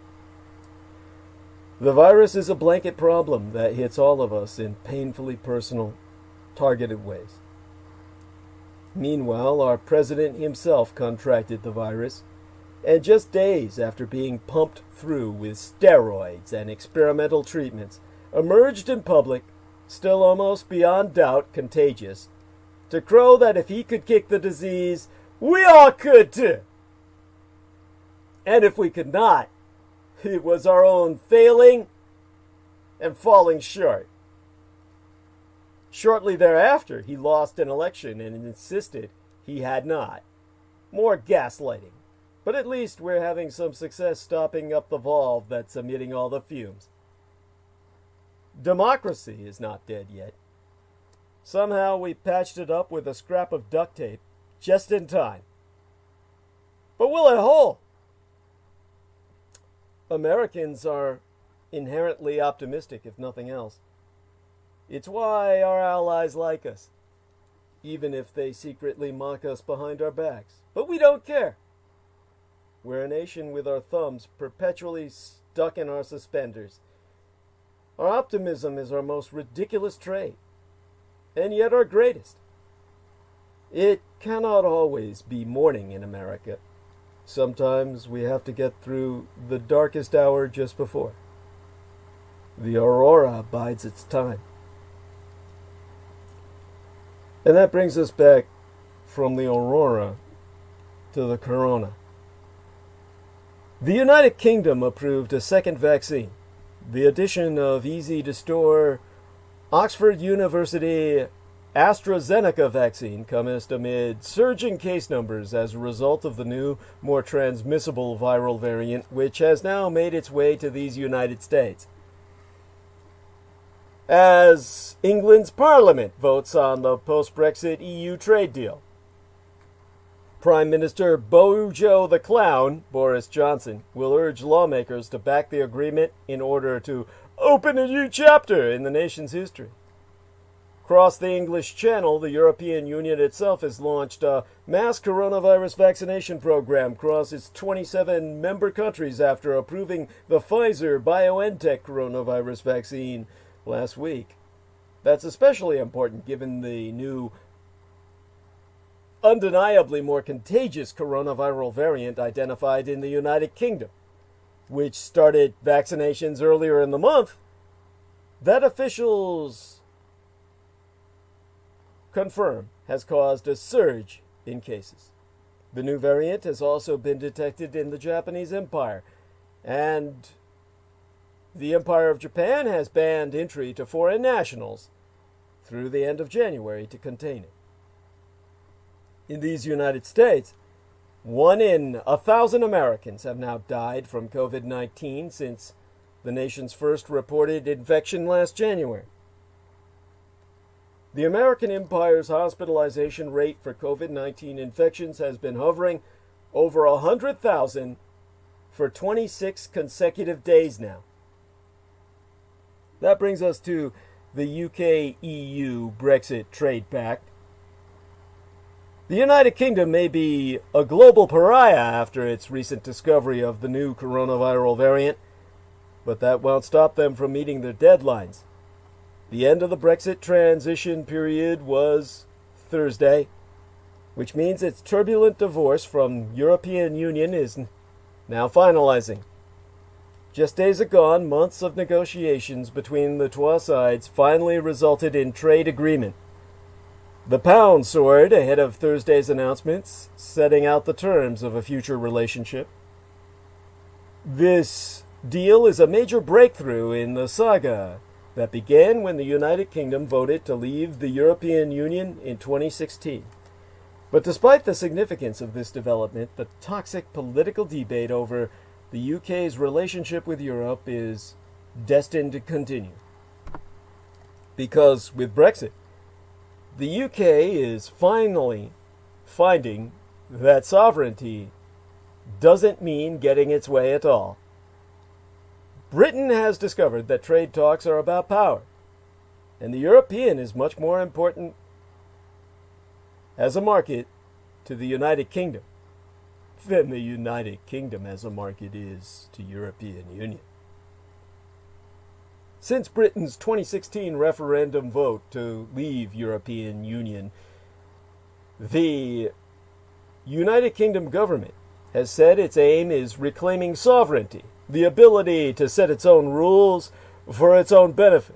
The virus is a blanket problem that hits all of us in painfully personal, targeted ways. Meanwhile, our president himself contracted the virus, and just days after being pumped through with steroids and experimental treatments, emerged in public, still almost beyond doubt contagious, to crow that if he could kick the disease, we all could too. And if we could not, it was our own failing and falling short. Shortly thereafter, he lost an election and insisted he had not. More gaslighting. But at least we're having some success stopping up the valve that's emitting all the fumes. Democracy is not dead yet. Somehow we patched it up with a scrap of duct tape, just in time. But will it hold? Americans are inherently optimistic, if nothing else. It's why our allies like us. even if they secretly mock us behind our backs. But we don't care. We're a nation with our thumbs perpetually stuck in our suspenders. Our optimism is our most ridiculous trait, and yet our greatest. It cannot always be morning in America. Sometimes we have to get through the darkest hour just before. The aurora bides its time. And that brings us back from the aurora to the corona. The United Kingdom approved a second vaccine, the addition of easy-to-store Oxford University AstraZeneca vaccine commenced amid surging case numbers as a result of the new, more transmissible viral variant, which has now made its way to these United States. As England's Parliament votes on the post-Brexit EU trade deal, Prime Minister Bojo the Clown, Boris Johnson, will urge lawmakers to back the agreement in order to open a new chapter in the nation's history. Across the English Channel, the European Union itself has launched a mass coronavirus vaccination program across its 27 member countries after approving the Pfizer-BioNTech coronavirus vaccine last week. That's especially important given the new, undeniably more contagious coronavirus variant identified in the United Kingdom, which started vaccinations earlier in the month, that officials confirm has caused a surge in cases. The new variant has also been detected in the Japanese Empire, and the Empire of Japan has banned entry to foreign nationals through the end of January to contain it. In these United States, 1 in 1,000 Americans have now died from COVID-19 since the nation's first reported infection last January. The American Empire's hospitalization rate for COVID-19 infections has been hovering over 100,000 for 26 consecutive days now. That brings us to the UK-EU Brexit trade pact. The United Kingdom may be a global pariah after its recent discovery of the new coronavirus variant, but that won't stop them from meeting their deadlines. The end of the Brexit transition period was Thursday, which means its turbulent divorce from European Union is now finalizing. Just days agone, months of negotiations between the two sides finally resulted in trade agreement. The pound soared ahead of Thursday's announcements, setting out the terms of a future relationship. This deal is a major breakthrough in the saga that began when the United Kingdom voted to leave the European Union in 2016. But despite the significance of this development, the toxic political debate over the UK's relationship with Europe is destined to continue. Because with Brexit, the UK is finally finding that sovereignty doesn't mean getting its way at all. Britain has discovered that trade talks are about power, and the European is much more important as a market to the United Kingdom than the United Kingdom as a market is to European Union. Since Britain's 2016 referendum vote to leave European Union, the United Kingdom government has said its aim is reclaiming sovereignty, the ability to set its own rules for its own benefit.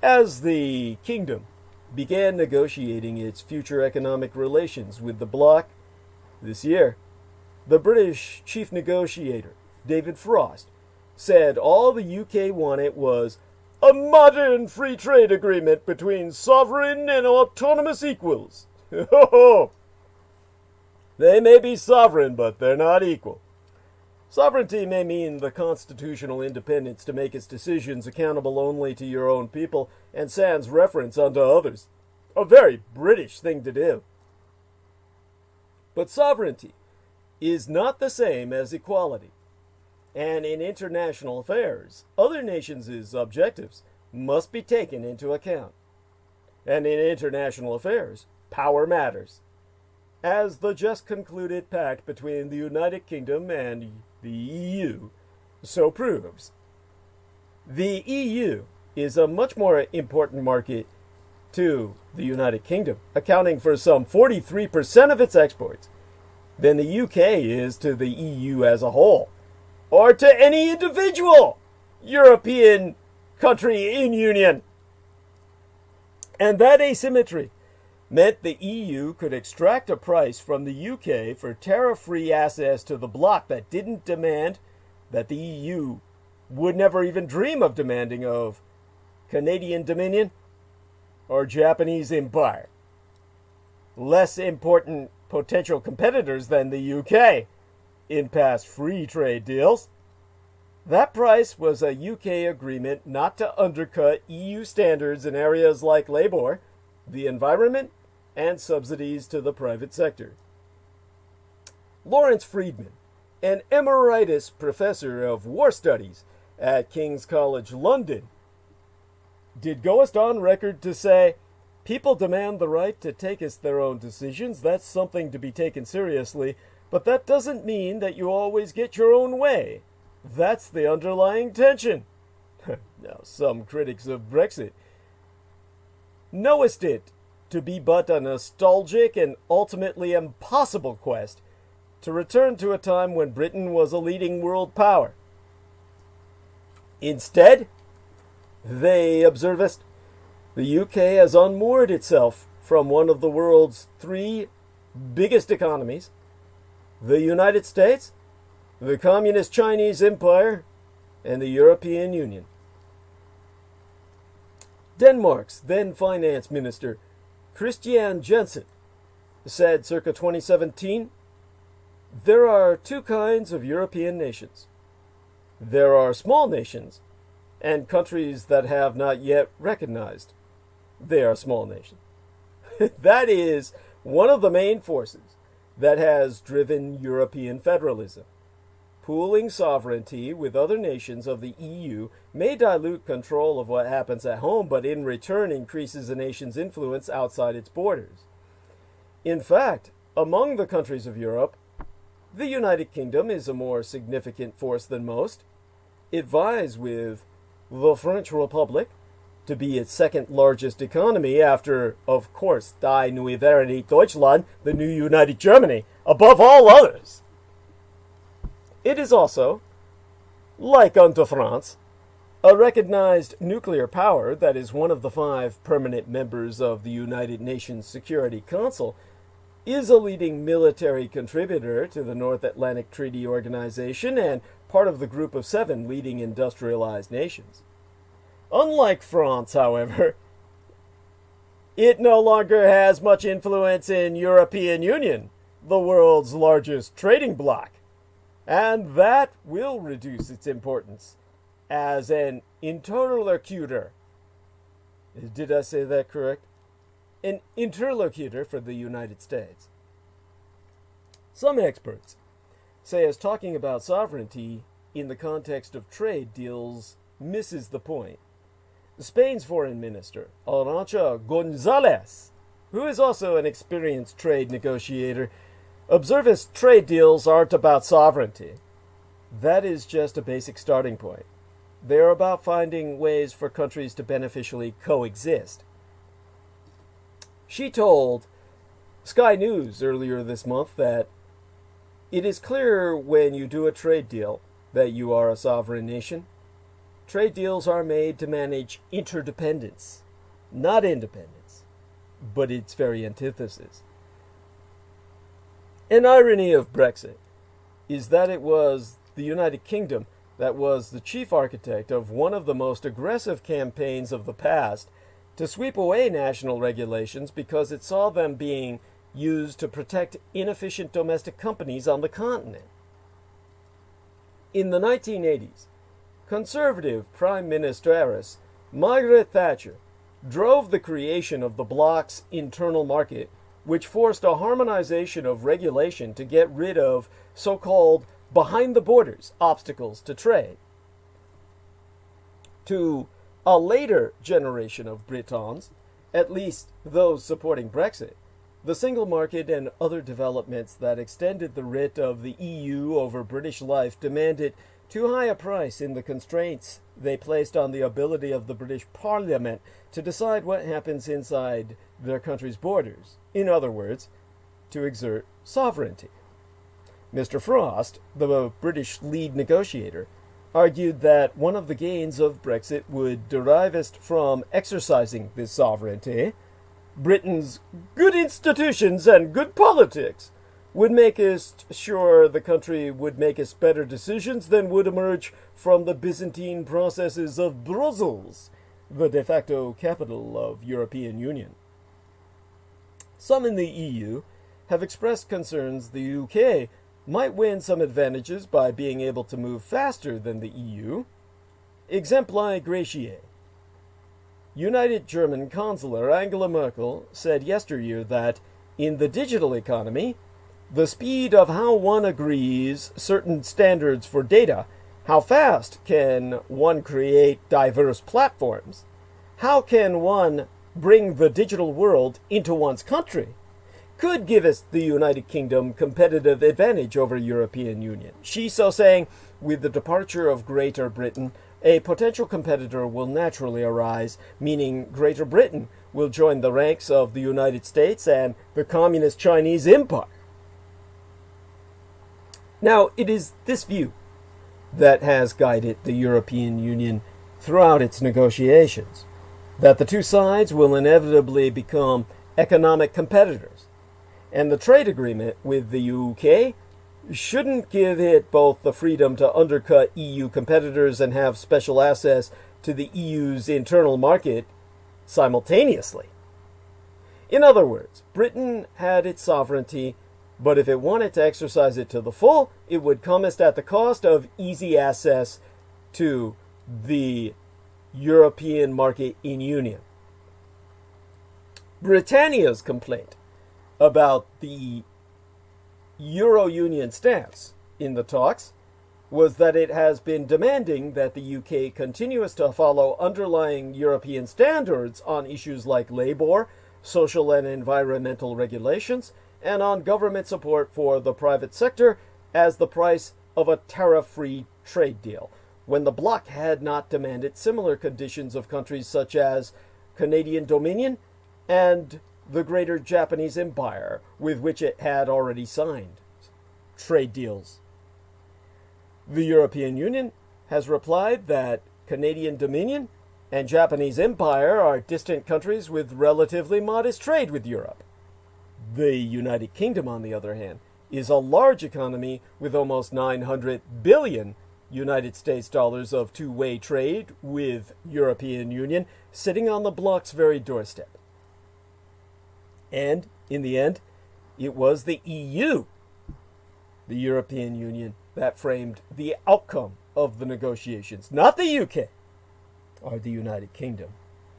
As the kingdom began negotiating its future economic relations with the bloc this year, the British chief negotiator, David Frost, said all the UK wanted was a modern free trade agreement between sovereign and autonomous equals. They may be sovereign, but they're not equal. Sovereignty may mean the constitutional independence to make its decisions accountable only to your own people and sans reference unto others. A very British thing to do. But sovereignty is not the same as equality. And in international affairs, other nations' objectives must be taken into account. And in international affairs, power matters. As the just concluded pact between the United Kingdom and the EU so proves. The EU is a much more important market to the United Kingdom, accounting for some 43% of its exports, than the UK is to the EU as a whole, or to any individual European country in union. And that asymmetry meant the EU could extract a price from the UK for tariff-free access to the bloc that didn't demand, that the EU would never even dream of demanding, of Canadian Dominion or Japanese Empire. Less important potential competitors than the UK in past free trade deals. That price was a UK agreement not to undercut EU standards in areas like labor, the environment, and subsidies to the private sector. Lawrence Friedman, an emeritus professor of war studies at King's College London, did goest on record to say, "People demand the right to take their own decisions. That's something to be taken seriously, but that doesn't mean that you always get your own way. That's the underlying tension." Now, some critics of Brexit knowest it to be but a nostalgic and ultimately impossible quest to return to a time when Britain was a leading world power. Instead, they observest, the UK has unmoored itself from one of the world's three biggest economies, the United States, the Communist Chinese Empire, and the European Union. Denmark's then finance minister, Christian Jensen, said circa 2017, "There are two kinds of European nations. There are small nations and countries that have not yet recognized they are small nations." That is one of the main forces that has driven European federalism. Pooling sovereignty with other nations of the EU may dilute control of what happens at home, but in return increases a nation's influence outside its borders. In fact, among the countries of Europe, the United Kingdom is a more significant force than most. It vies with the French Republic to be its second largest economy after, of course, Die Neue Vereinigte Deutschland, the new United Germany, above all others. It is also, like unto France, a recognized nuclear power that is one of the 5 permanent members of the United Nations Security Council, is a leading military contributor to the North Atlantic Treaty Organization and part of the group of 7 leading industrialized nations. Unlike France, however, it no longer has much influence in European Union, the world's largest trading bloc, and that will reduce its importance as an interlocutor. Did I say that correct? An interlocutor for the United States. Some experts say as talking about sovereignty in the context of trade deals misses the point. Spain's foreign minister, Arantxa González, who is also an experienced trade negotiator, observes trade deals aren't about sovereignty. That is just a basic starting point. They are about finding ways for countries to beneficially coexist. She told Sky News earlier this month that it is clear when you do a trade deal that you are a sovereign nation. Trade deals are made to manage interdependence, not independence, but its very antithesis. An irony of Brexit is that it was the United Kingdom that was the chief architect of one of the most aggressive campaigns of the past to sweep away national regulations because it saw them being used to protect inefficient domestic companies on the continent. In the 1980s, Conservative Prime Ministeress Margaret Thatcher drove the creation of the bloc's internal market, which forced a harmonization of regulation to get rid of so-called behind-the-borders obstacles to trade. To a later generation of Britons, at least those supporting Brexit, the single market and other developments that extended the writ of the EU over British life demanded too high a price in the constraints they placed on the ability of the British Parliament to decide what happens inside their country's borders. In other words, to exert sovereignty. Mr. Frost, the British lead negotiator, argued that one of the gains of Brexit would derivest from exercising this sovereignty. Britain's good institutions and good politics would make us sure the country would make us better decisions than would emerge from the Byzantine processes of Brussels, the de facto capital of European Union. Some in the EU have expressed concerns the UK might win some advantages by being able to move faster than the EU. Exempli gratiae. United German Chancellor Angela Merkel said yesteryear that, in the digital economy, the speed of how one agrees certain standards for data, how fast can one create diverse platforms, how can one bring the digital world into one's country, could give us the United Kingdom competitive advantage over European Union. She so saying, with the departure of Greater Britain, a potential competitor will naturally arise, meaning Greater Britain will join the ranks of the United States and the Communist Chinese Empire. Now, it is this view that has guided the European Union throughout its negotiations, that the two sides will inevitably become economic competitors, and the trade agreement with the UK shouldn't give it both the freedom to undercut EU competitors and have special access to the EU's internal market simultaneously. In other words, Britain had its sovereignty, but if it wanted to exercise it to the full, it would come at the cost of easy access to the European market in union. Britannia's complaint about the Euro Union stance in the talks was that it has been demanding that the UK continues to follow underlying European standards on issues like labor, social and environmental regulations, and on government support for the private sector as the price of a tariff-free trade deal, when the bloc had not demanded similar conditions of countries such as Canadian Dominion and the Greater Japanese Empire, with which it had already signed trade deals. The European Union has replied that Canadian Dominion and Japanese Empire are distant countries with relatively modest trade with Europe. The United Kingdom, on the other hand, is a large economy with almost 900 billion United States dollars of two-way trade with European Union sitting on the bloc's very doorstep. And, in the end, it was the EU, the European Union, that framed the outcome of the negotiations, not the UK or the United Kingdom.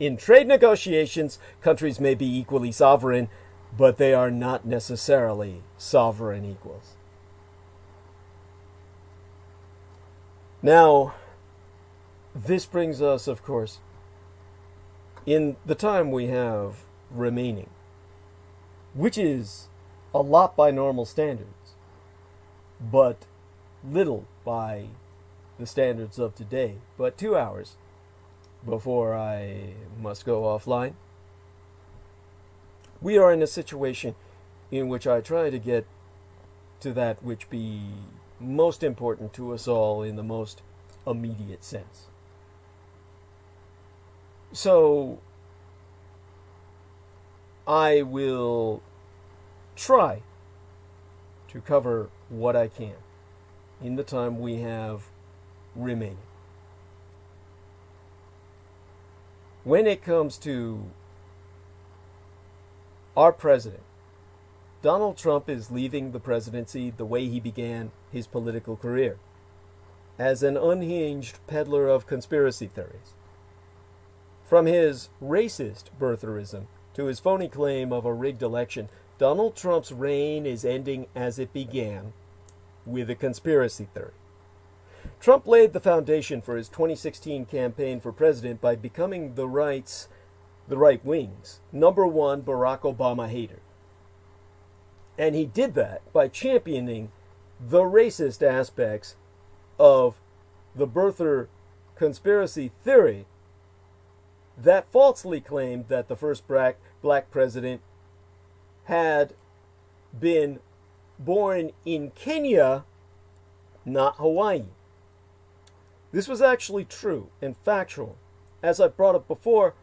In trade negotiations, countries may be equally sovereign, but they are not necessarily sovereign equals. Now, this brings us, of course, in the time we have remaining, which is a lot by normal standards, but little by the standards of today, but 2 hours before I must go offline. We are in a situation in which I try to get to that which be most important to us all in the most immediate sense. So, I will try to cover what I can in the time we have remaining. When it comes to our president, Donald Trump is leaving the presidency the way he began his political career, as an unhinged peddler of conspiracy theories. From his racist birtherism to his phony claim of a rigged election, Donald Trump's reign is ending as it began, with a conspiracy theory. Trump laid the foundation for his 2016 campaign for president by becoming the right's the right wing's #1 Barack Obama hater. And he did that by championing the racist aspects of the birther conspiracy theory that falsely claimed that the first black president had been born in Kenya, not Hawaii. This was actually true and factual. As I brought up before,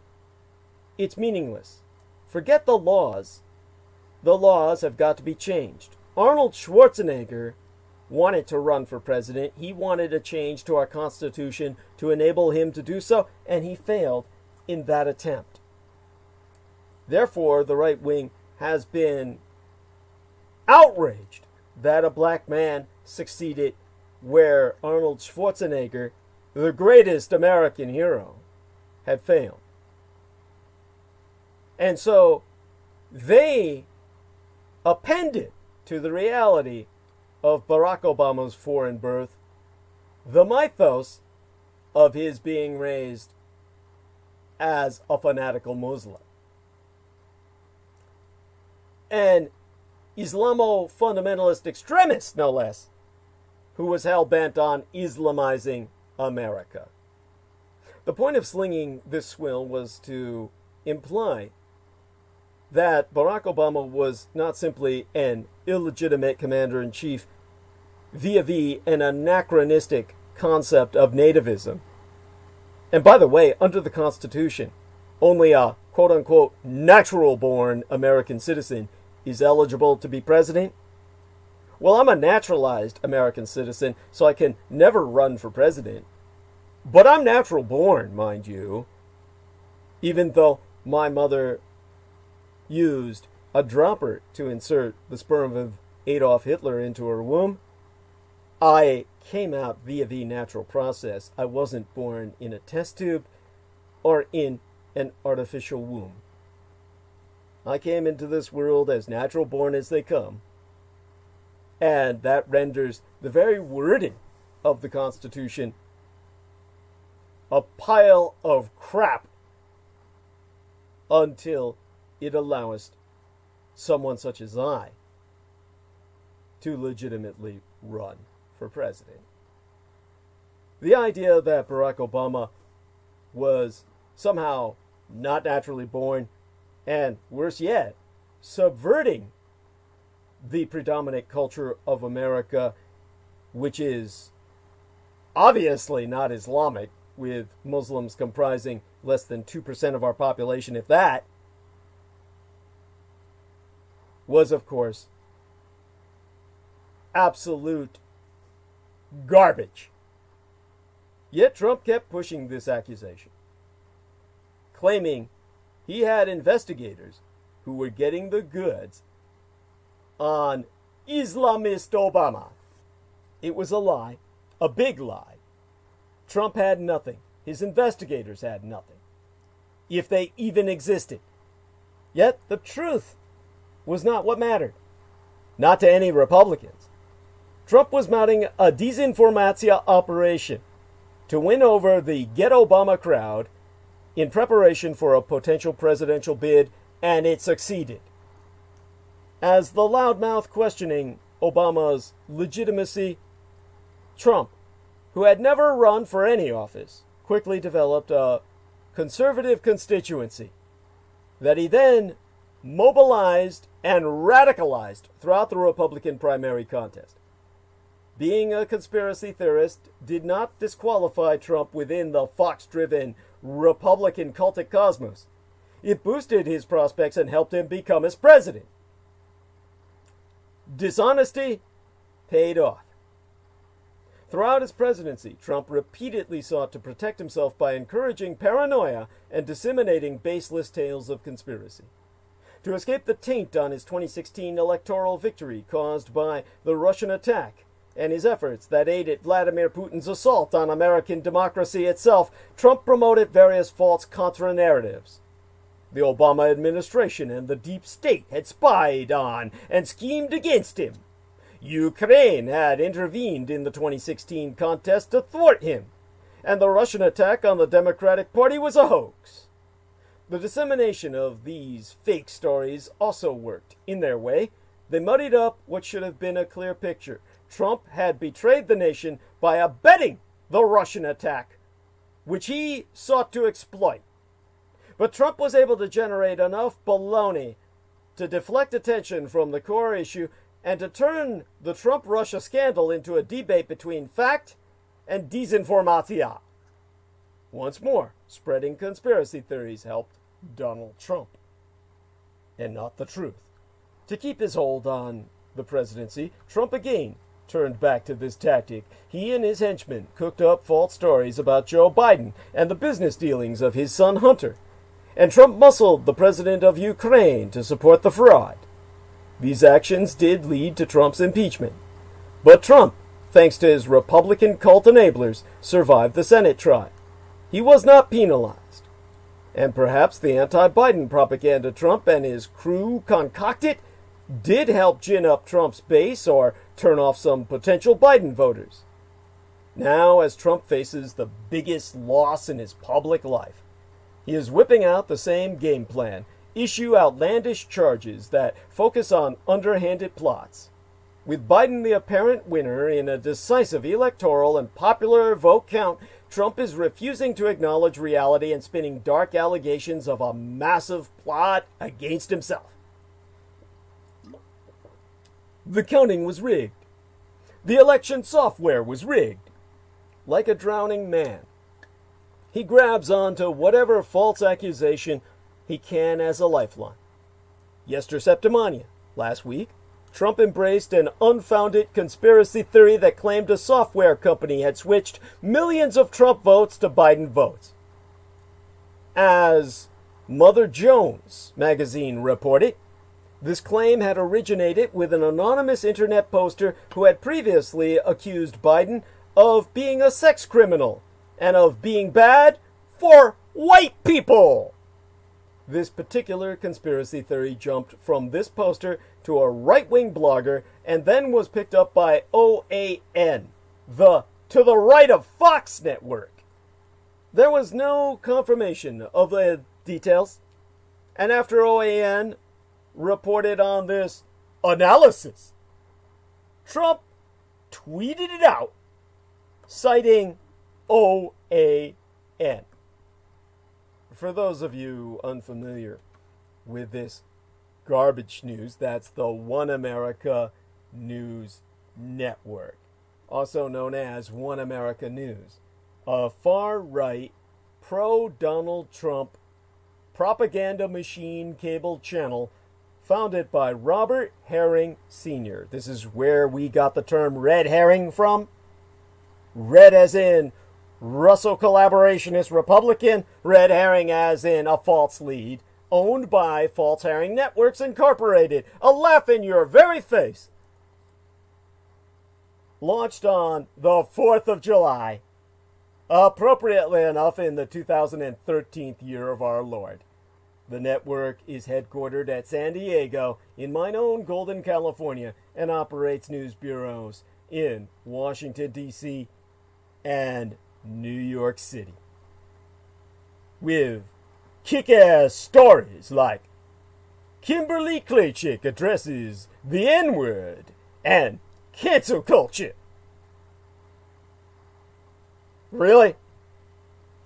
it's meaningless. Forget the laws. The laws have got to be changed. Arnold Schwarzenegger wanted to run for president. He wanted a change to our Constitution to enable him to do so, and he failed in that attempt. Therefore, the right wing has been outraged that a black man succeeded where Arnold Schwarzenegger, the greatest American hero, had failed. And so they appended to the reality of Barack Obama's foreign birth the mythos of his being raised as a fanatical Muslim. An Islamo-fundamentalist extremist, no less, who was hell-bent on Islamizing America. The point of slinging this swill was to imply that Barack Obama was not simply an illegitimate commander-in-chief vis-a-vis an anachronistic concept of nativism. And by the way, under the Constitution, only a quote-unquote natural-born American citizen is eligible to be president. Well, I'm a naturalized American citizen, so I can never run for president. But I'm natural-born, mind you, even though my mother used a dropper to insert the sperm of Adolf Hitler into her womb. I came out via the natural process. I wasn't born in a test tube or in an artificial womb. I came into this world as natural born as they come. And that renders the very wording of the Constitution a pile of crap until it allows someone such as I to legitimately run for president. The idea that Barack Obama was somehow not naturally born, and worse yet, subverting the predominant culture of America, which is obviously not Islamic, with Muslims comprising less than 2% of our population, if that, was, of course, absolute garbage. Yet Trump kept pushing this accusation, claiming he had investigators who were getting the goods on Islamist Obama. It was a lie, a big lie. Trump had nothing. His investigators had nothing, if they even existed. Yet the truth was not what mattered. Not to any Republicans. Trump was mounting a disinformatia operation to win over the Get Obama crowd in preparation for a potential presidential bid, and it succeeded. As the loudmouth questioning Obama's legitimacy, Trump, who had never run for any office, quickly developed a conservative constituency that he then mobilized and radicalized throughout the Republican primary contest. Being a conspiracy theorist did not disqualify Trump within the Fox-driven Republican cultic cosmos. It boosted his prospects and helped him become his president. Dishonesty paid off. Throughout his presidency, Trump repeatedly sought to protect himself by encouraging paranoia and disseminating baseless tales of conspiracy. To escape the taint on his 2016 electoral victory caused by the Russian attack and his efforts that aided Vladimir Putin's assault on American democracy itself, Trump promoted various false contra-narratives. The Obama administration and the deep state had spied on and schemed against him. Ukraine had intervened in the 2016 contest to thwart him, and the Russian attack on the Democratic Party was a hoax. The dissemination of these fake stories also worked. In their way, they muddied up what should have been a clear picture. Trump had betrayed the nation by abetting the Russian attack, which he sought to exploit. But Trump was able to generate enough baloney to deflect attention from the core issue and to turn the Trump-Russia scandal into a debate between fact and disinformatia. Once more, spreading conspiracy theories helped Donald Trump, and not the truth. To keep his hold on the presidency, Trump again turned back to this tactic. He and his henchmen cooked up false stories about Joe Biden and the business dealings of his son Hunter, and Trump muscled the president of Ukraine to support the fraud. These actions did lead to Trump's impeachment. But Trump, thanks to his Republican cult enablers, survived the Senate trial. He was not penalized. And perhaps the anti-Biden propaganda Trump and his crew concocted did help gin up Trump's base or turn off some potential Biden voters. Now, as Trump faces the biggest loss in his public life, he is whipping out the same game plan, issue outlandish charges that focus on underhanded plots. With Biden the apparent winner in a decisive electoral and popular vote count, Trump is refusing to acknowledge reality and spinning dark allegations of a massive plot against himself. The counting was rigged. The election software was rigged. Like a drowning man, he grabs onto whatever false accusation he can as a lifeline. Yester Septimania, last week, Trump embraced an unfounded conspiracy theory that claimed a software company had switched millions of Trump votes to Biden votes. As Mother Jones magazine reported, this claim had originated with an anonymous internet poster who had previously accused Biden of being a sex criminal and of being bad for white people. This particular conspiracy theory jumped from this poster to a right-wing blogger and then was picked up by OAN, the To the Right of Fox network. There was no confirmation of the details, and after OAN reported on this analysis, Trump tweeted it out, citing OAN. For those of you unfamiliar with this garbage news, that's the One America News Network, also known as One America News, a far-right, pro-Donald Trump propaganda machine cable channel founded by Robert Herring Sr. This is where we got the term red herring from. Red as in Russell collaborationist Republican, red herring as in a false lead, owned by False Herring Networks Incorporated, a laugh in your very face. Launched on the 4th of July, appropriately enough in the 2013 year of our Lord. The network is headquartered at San Diego in mine own Golden, California, and operates news bureaus in Washington, D.C. and New York City. With kick-ass stories like Kimberly Klachik addresses the N-word and cancel culture. Really?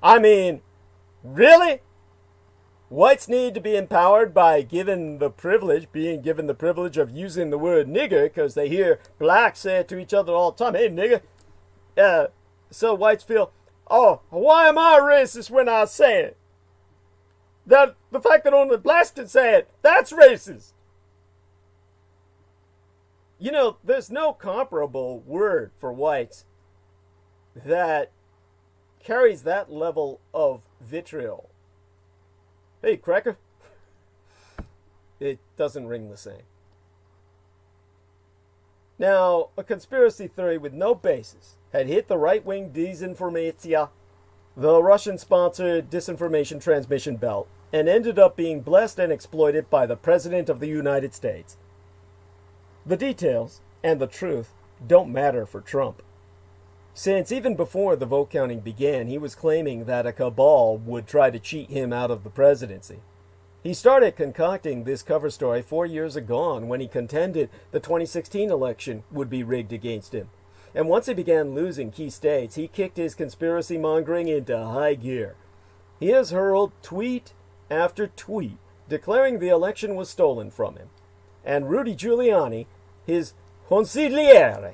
I mean, really? Whites need to be empowered by being given the privilege of using the word nigger because they hear blacks say it to each other all the time. Hey, nigger. So whites feel, oh, why am I racist when I say it? That the fact that only blacks can say it, that's racist. You know, there's no comparable word for whites that carries that level of vitriol. Hey, cracker. It doesn't ring the same. Now, a conspiracy theory with no basis had hit the right-wing disinformatia, the Russian-sponsored disinformation transmission belt, and ended up being blessed and exploited by the President of the United States. The details and the truth don't matter for Trump. since even before the vote counting began, he was claiming that a cabal would try to cheat him out of the presidency. He started concocting this cover story 4 years ago when he contended the 2016 election would be rigged against him. And once he began losing key states, he kicked his conspiracy mongering into high gear. He has hurled tweet after tweet declaring the election was stolen from him. And Rudy Giuliani, his consigliere,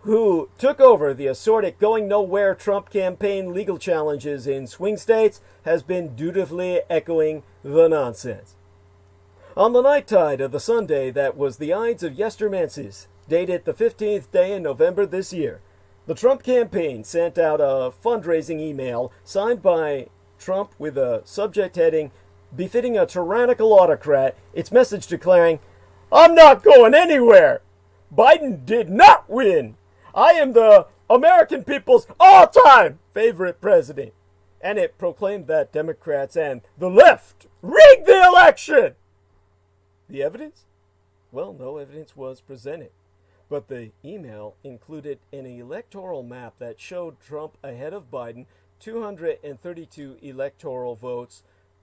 who took over the assorted going-nowhere Trump campaign legal challenges in swing states, has been dutifully echoing the nonsense. On the night tide of the Sunday that was the Ides of Yestermensis, dated the 15th day in November this year, the Trump campaign sent out a fundraising email signed by Trump with a subject heading befitting a tyrannical autocrat, its message declaring, "I'm not going anywhere! Biden did not win! I am the American people's all-time favorite president." And it proclaimed that Democrats and the left rigged the election! The evidence? Well, no evidence was presented. But the email included an electoral map that showed Trump ahead of Biden 232 electoral votes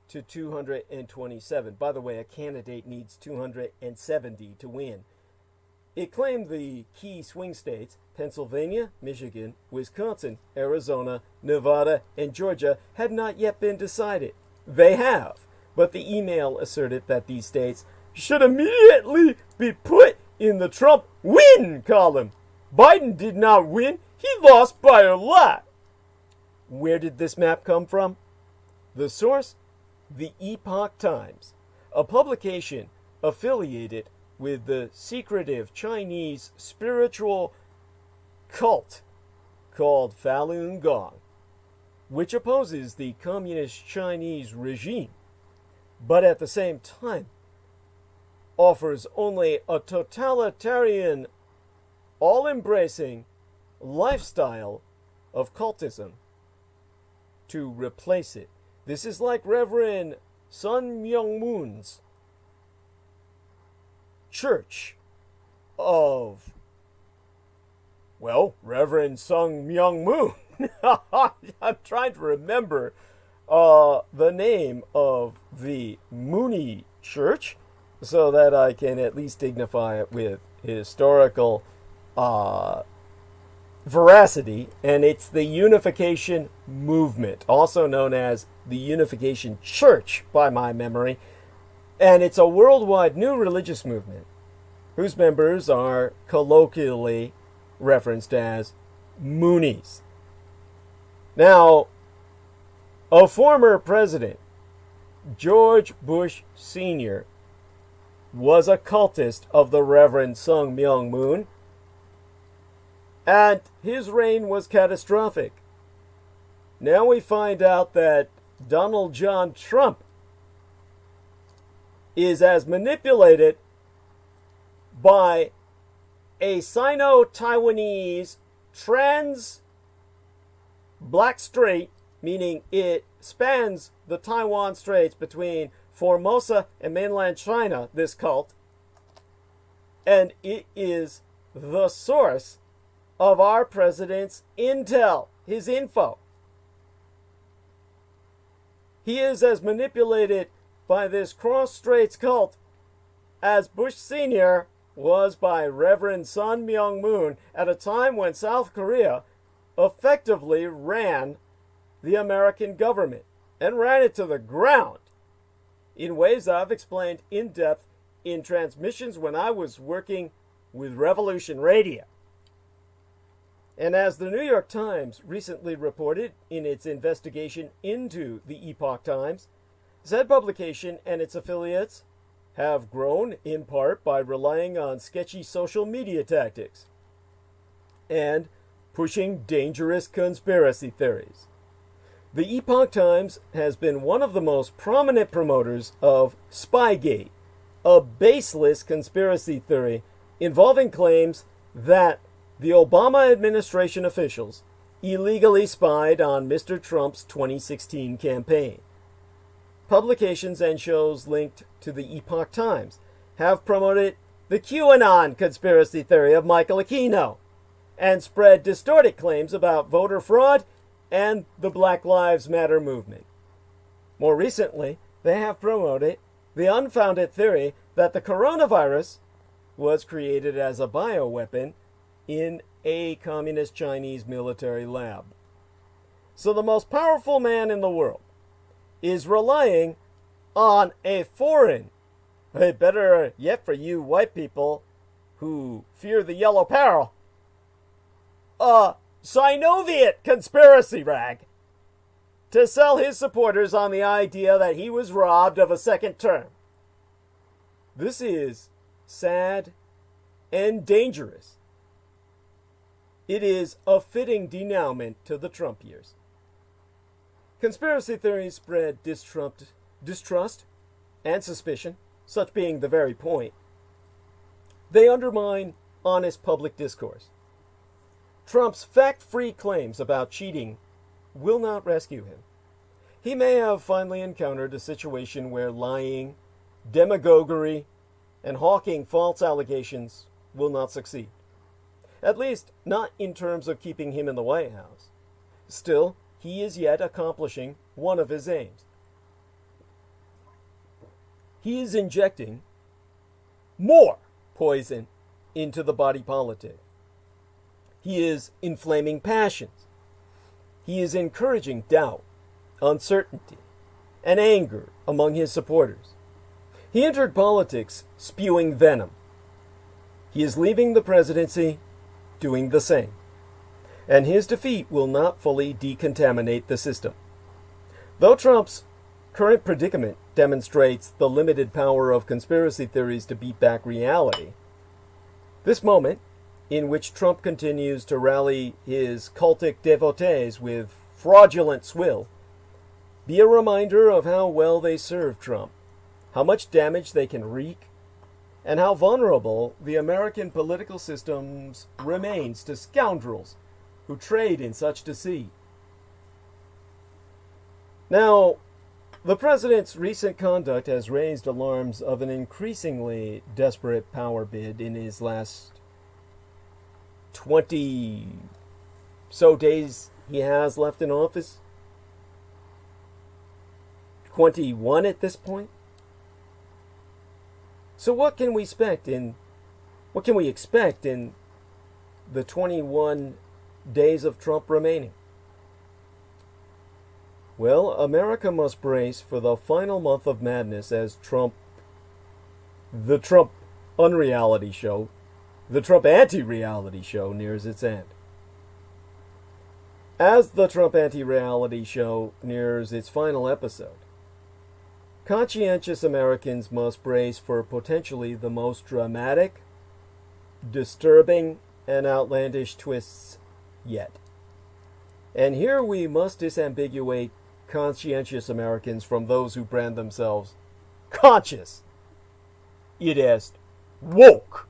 to 227. By the way, a candidate needs 270 to win. It claimed the key swing states, Pennsylvania, Michigan, Wisconsin, Arizona, Nevada, and Georgia, had not yet been decided. They have, but the email asserted that these states should immediately be put in the Trump win column. Biden did not win, he lost by a lot. Where did this map come from? The source? The Epoch Times, a publication affiliated with the secretive Chinese spiritual cult called Falun Gong, which opposes the communist Chinese regime, but at the same time offers only a totalitarian, all-embracing lifestyle of cultism to replace it. This is like Reverend Sun Myung Moon's Church of, well, Reverend Sun Myung Moon. I'm trying to remember the name of the Mooney Church so that I can at least dignify it with historical veracity, and it's the Unification Movement, also known as the Unification Church by my memory, and it's a worldwide new religious movement whose members are colloquially referenced as Moonies. Now, a former president, George Bush Sr., was a cultist of the Reverend Sun Myung Moon, and his reign was catastrophic. Now we find out that Donald John Trump is as manipulated by a Sino-Taiwanese trans black strait, meaning it spans the Taiwan Straits between Formosa and mainland China, this cult, and it is the source of our president's intel, his info. He is as manipulated by this cross-straits cult as Bush Sr. was by Reverend Sun Myung Moon at a time when South Korea effectively ran the American government and ran it to the ground in ways I've explained in depth in transmissions when I was working with Revolution Radio. And as the New York Times recently reported in its investigation into the Epoch Times, said publication and its affiliates have grown in part by relying on sketchy social media tactics and pushing dangerous conspiracy theories. The Epoch Times has been one of the most prominent promoters of Spygate, a baseless conspiracy theory involving claims that the Obama administration officials illegally spied on Mr. Trump's 2016 campaign. Publications and shows linked to the Epoch Times have promoted the QAnon conspiracy theory of Michael Aquino and spread distorted claims about voter fraud and the Black Lives Matter movement. More recently, they have promoted the unfounded theory that the coronavirus was created as a bioweapon in a communist Chinese military lab. So the most powerful man in the world is relying on a foreign, better yet for you white people who fear the yellow peril, Sinoviet conspiracy rag to sell his supporters on the idea that he was robbed of a second term. This is sad and dangerous. It is a fitting denouement to the Trump years. Conspiracy theories spread distrust and suspicion, such being the very point. They undermine honest public discourse. Trump's fact-free claims about cheating will not rescue him. He may have finally encountered a situation where lying, demagoguery, and hawking false allegations will not succeed. At least, not in terms of keeping him in the White House. Still, he is yet accomplishing one of his aims. He is injecting more poison into the body politic. He is inflaming passions. He is encouraging doubt, uncertainty, and anger among his supporters. He entered politics spewing venom. He is leaving the presidency doing the same. And his defeat will not fully decontaminate the system. Though Trump's current predicament demonstrates the limited power of conspiracy theories to beat back reality, this moment, in which Trump continues to rally his cultic devotees with fraudulent swill, be a reminder of how well they serve Trump, how much damage they can wreak, and how vulnerable the American political system remains to scoundrels who trade in such deceit. Now, the president's recent conduct has raised alarms of an increasingly desperate power bid in his last 20 so days he has left in office. 21 at this point. So what can we expect in the 21 days of Trump remaining? Well, America must brace for the final month of madness as the Trump unreality show, the Trump anti-reality show nears its end. As the Trump anti-reality show nears its final episode, conscientious Americans must brace for potentially the most dramatic, disturbing, and outlandish twists yet. And here we must disambiguate conscientious Americans from those who brand themselves conscious. It is woke.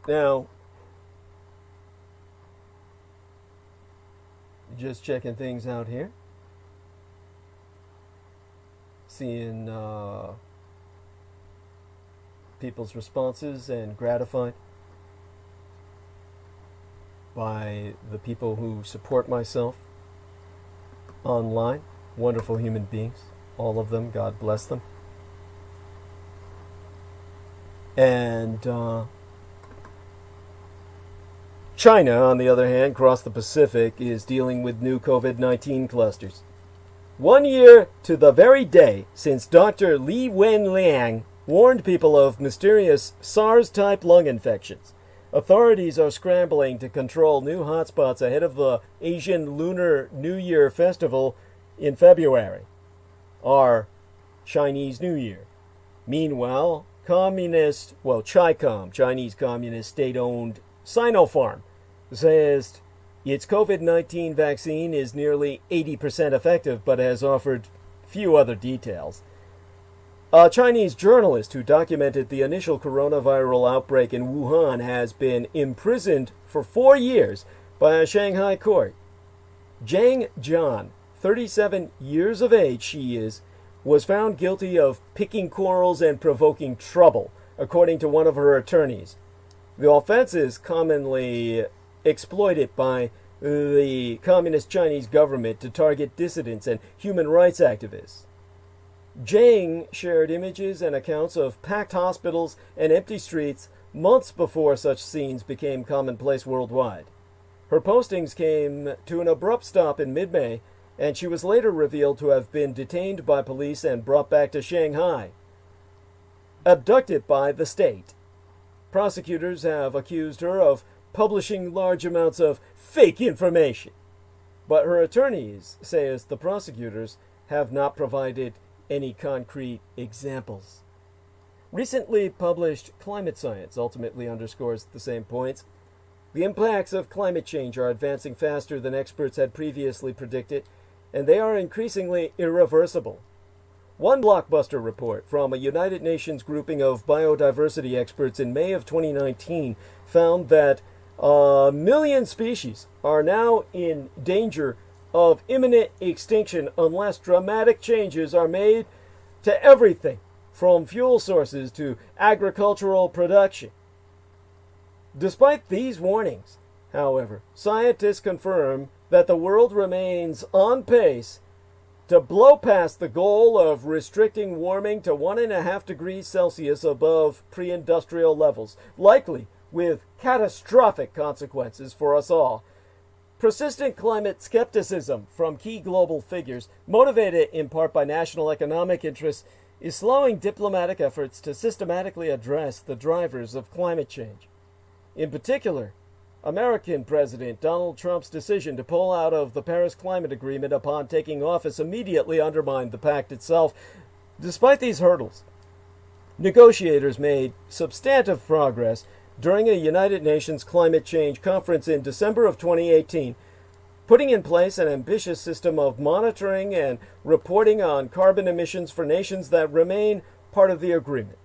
Now, just checking things out here. Seeing people's responses and gratified by the people who support myself online. Wonderful human beings. All of them. God bless them. And China, on the other hand, across the Pacific, is dealing with new COVID-19 clusters. 1 year to the very day since Dr. Li Wenliang warned people of mysterious SARS-type lung infections, authorities are scrambling to control new hotspots ahead of the Asian Lunar New Year festival in February, our Chinese New Year. Meanwhile, CHICOM, Chinese Communist state-owned Sinopharm, says its COVID-19 vaccine is nearly 80% effective, but has offered few other details. A Chinese journalist who documented the initial coronavirus outbreak in Wuhan has been imprisoned for 4 years by a Shanghai court. Zhang Jian, 37 years of age she is, was found guilty of picking quarrels and provoking trouble according to one of her attorneys. The offense is commonly exploited by the Communist Chinese government to target dissidents and human rights activists. Jiang shared images and accounts of packed hospitals and empty streets months before such scenes became commonplace worldwide. Her postings came to an abrupt stop in mid-May, and she was later revealed to have been detained by police and brought back to Shanghai, abducted by the state. Prosecutors have accused her of publishing large amounts of fake information, but her attorneys say as the prosecutors have not provided any concrete examples. Recently published Climate Science ultimately underscores the same points. The impacts of climate change are advancing faster than experts had previously predicted, and they are increasingly irreversible. One blockbuster report from a United Nations grouping of biodiversity experts in May of 2019 found that 1 million species are now in danger of imminent extinction unless dramatic changes are made to everything from fuel sources to agricultural production. Despite these warnings, however, scientists confirm that the world remains on pace to blow past the goal of restricting warming to 1.5 degrees Celsius above pre-industrial levels, likely with catastrophic consequences for us all. Persistent climate skepticism from key global figures, motivated in part by national economic interests, is slowing diplomatic efforts to systematically address the drivers of climate change. In particular, American President Donald Trump's decision to pull out of the Paris Climate Agreement upon taking office immediately undermined the pact itself. Despite these hurdles, negotiators made substantive progress during a United Nations climate change conference in December of 2018, putting in place an ambitious system of monitoring and reporting on carbon emissions for nations that remain part of the agreement.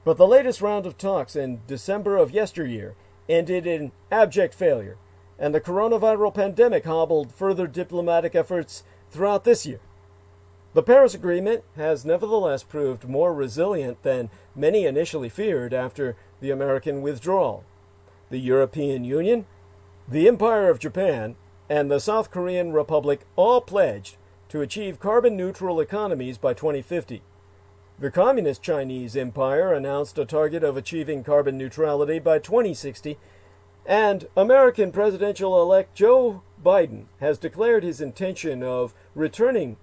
But the latest round of talks in December of yesteryear ended in abject failure, and the coronavirus pandemic hobbled further diplomatic efforts throughout this year. The Paris Agreement has nevertheless proved more resilient than many initially feared after the American withdrawal. The European Union, the Empire of Japan, and the South Korean Republic all pledged to achieve carbon-neutral economies by 2050. The Communist Chinese Empire announced a target of achieving carbon neutrality by 2060, and American presidential-elect Joe Biden has declared his intention of returning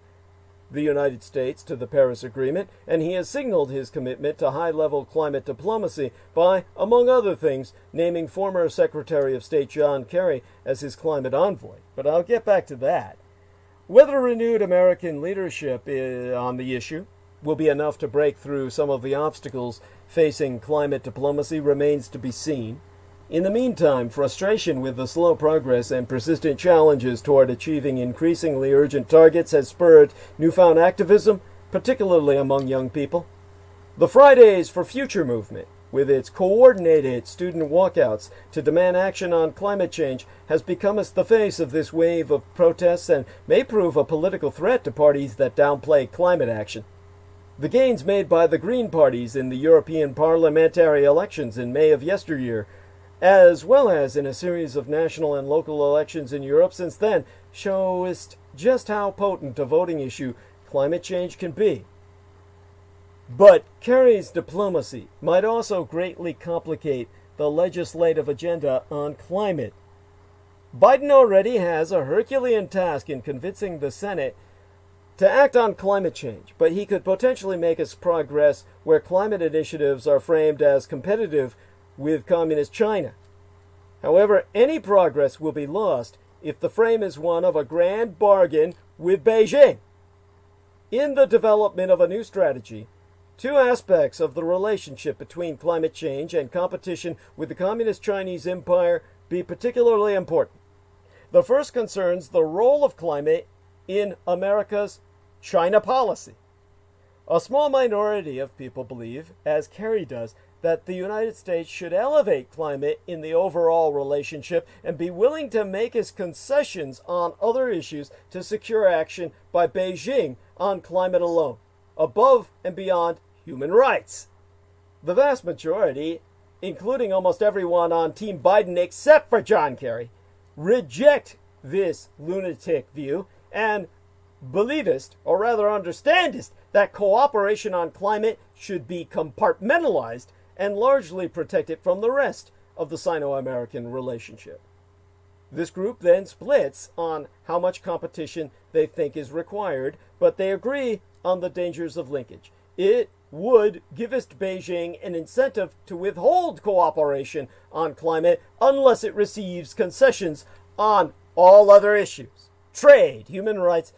the United States to the Paris Agreement, and he has signaled his commitment to high-level climate diplomacy by, among other things, naming former Secretary of State John Kerry as his climate envoy. But I'll get back to that. Whether renewed American leadership on the issue will be enough to break through some of the obstacles facing climate diplomacy remains to be seen. In the meantime, frustration with the slow progress and persistent challenges toward achieving increasingly urgent targets has spurred newfound activism, particularly among young people. The Fridays for Future movement, with its coordinated student walkouts to demand action on climate change, has become the face of this wave of protests and may prove a political threat to parties that downplay climate action. The gains made by the Green parties in the European parliamentary elections in May of yesteryear, as well as in a series of national and local elections in Europe since then, shows just how potent a voting issue climate change can be. But Kerry's diplomacy might also greatly complicate the legislative agenda on climate. Biden already has a Herculean task in convincing the Senate to act on climate change, but he could potentially make his progress where climate initiatives are framed as competitive with Communist China. However, any progress will be lost if the frame is one of a grand bargain with Beijing. In the development of a new strategy, two aspects of the relationship between climate change and competition with the Communist Chinese Empire be particularly important. The first concerns the role of climate in America's China policy. A small minority of people believe, as Kerry does, that the United States should elevate climate in the overall relationship and be willing to make its concessions on other issues to secure action by Beijing on climate alone, above and beyond human rights. The vast majority, including almost everyone on Team Biden except for John Kerry, reject this lunatic view and believest, or rather understandest, that cooperation on climate should be compartmentalized and largely protected from the rest of the Sino-American relationship. This group then splits on how much competition they think is required, but they agree on the dangers of linkage. It would givest Beijing an incentive to withhold cooperation on climate unless it receives concessions on all other issues, trade, human rights,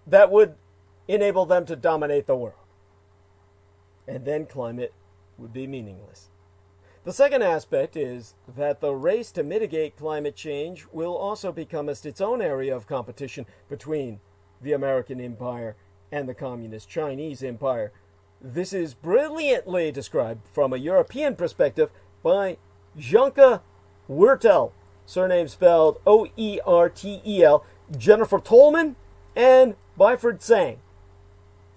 that would enable them to dominate the world. And then climate would be meaningless. The second aspect is that the race to mitigate climate change will also become its own area of competition between the American empire and the communist Chinese empire. This is brilliantly described from a European perspective by Janke Wertel, surname spelled O-E-R-T-E-L, Jennifer Tolman, and Byford Tsang,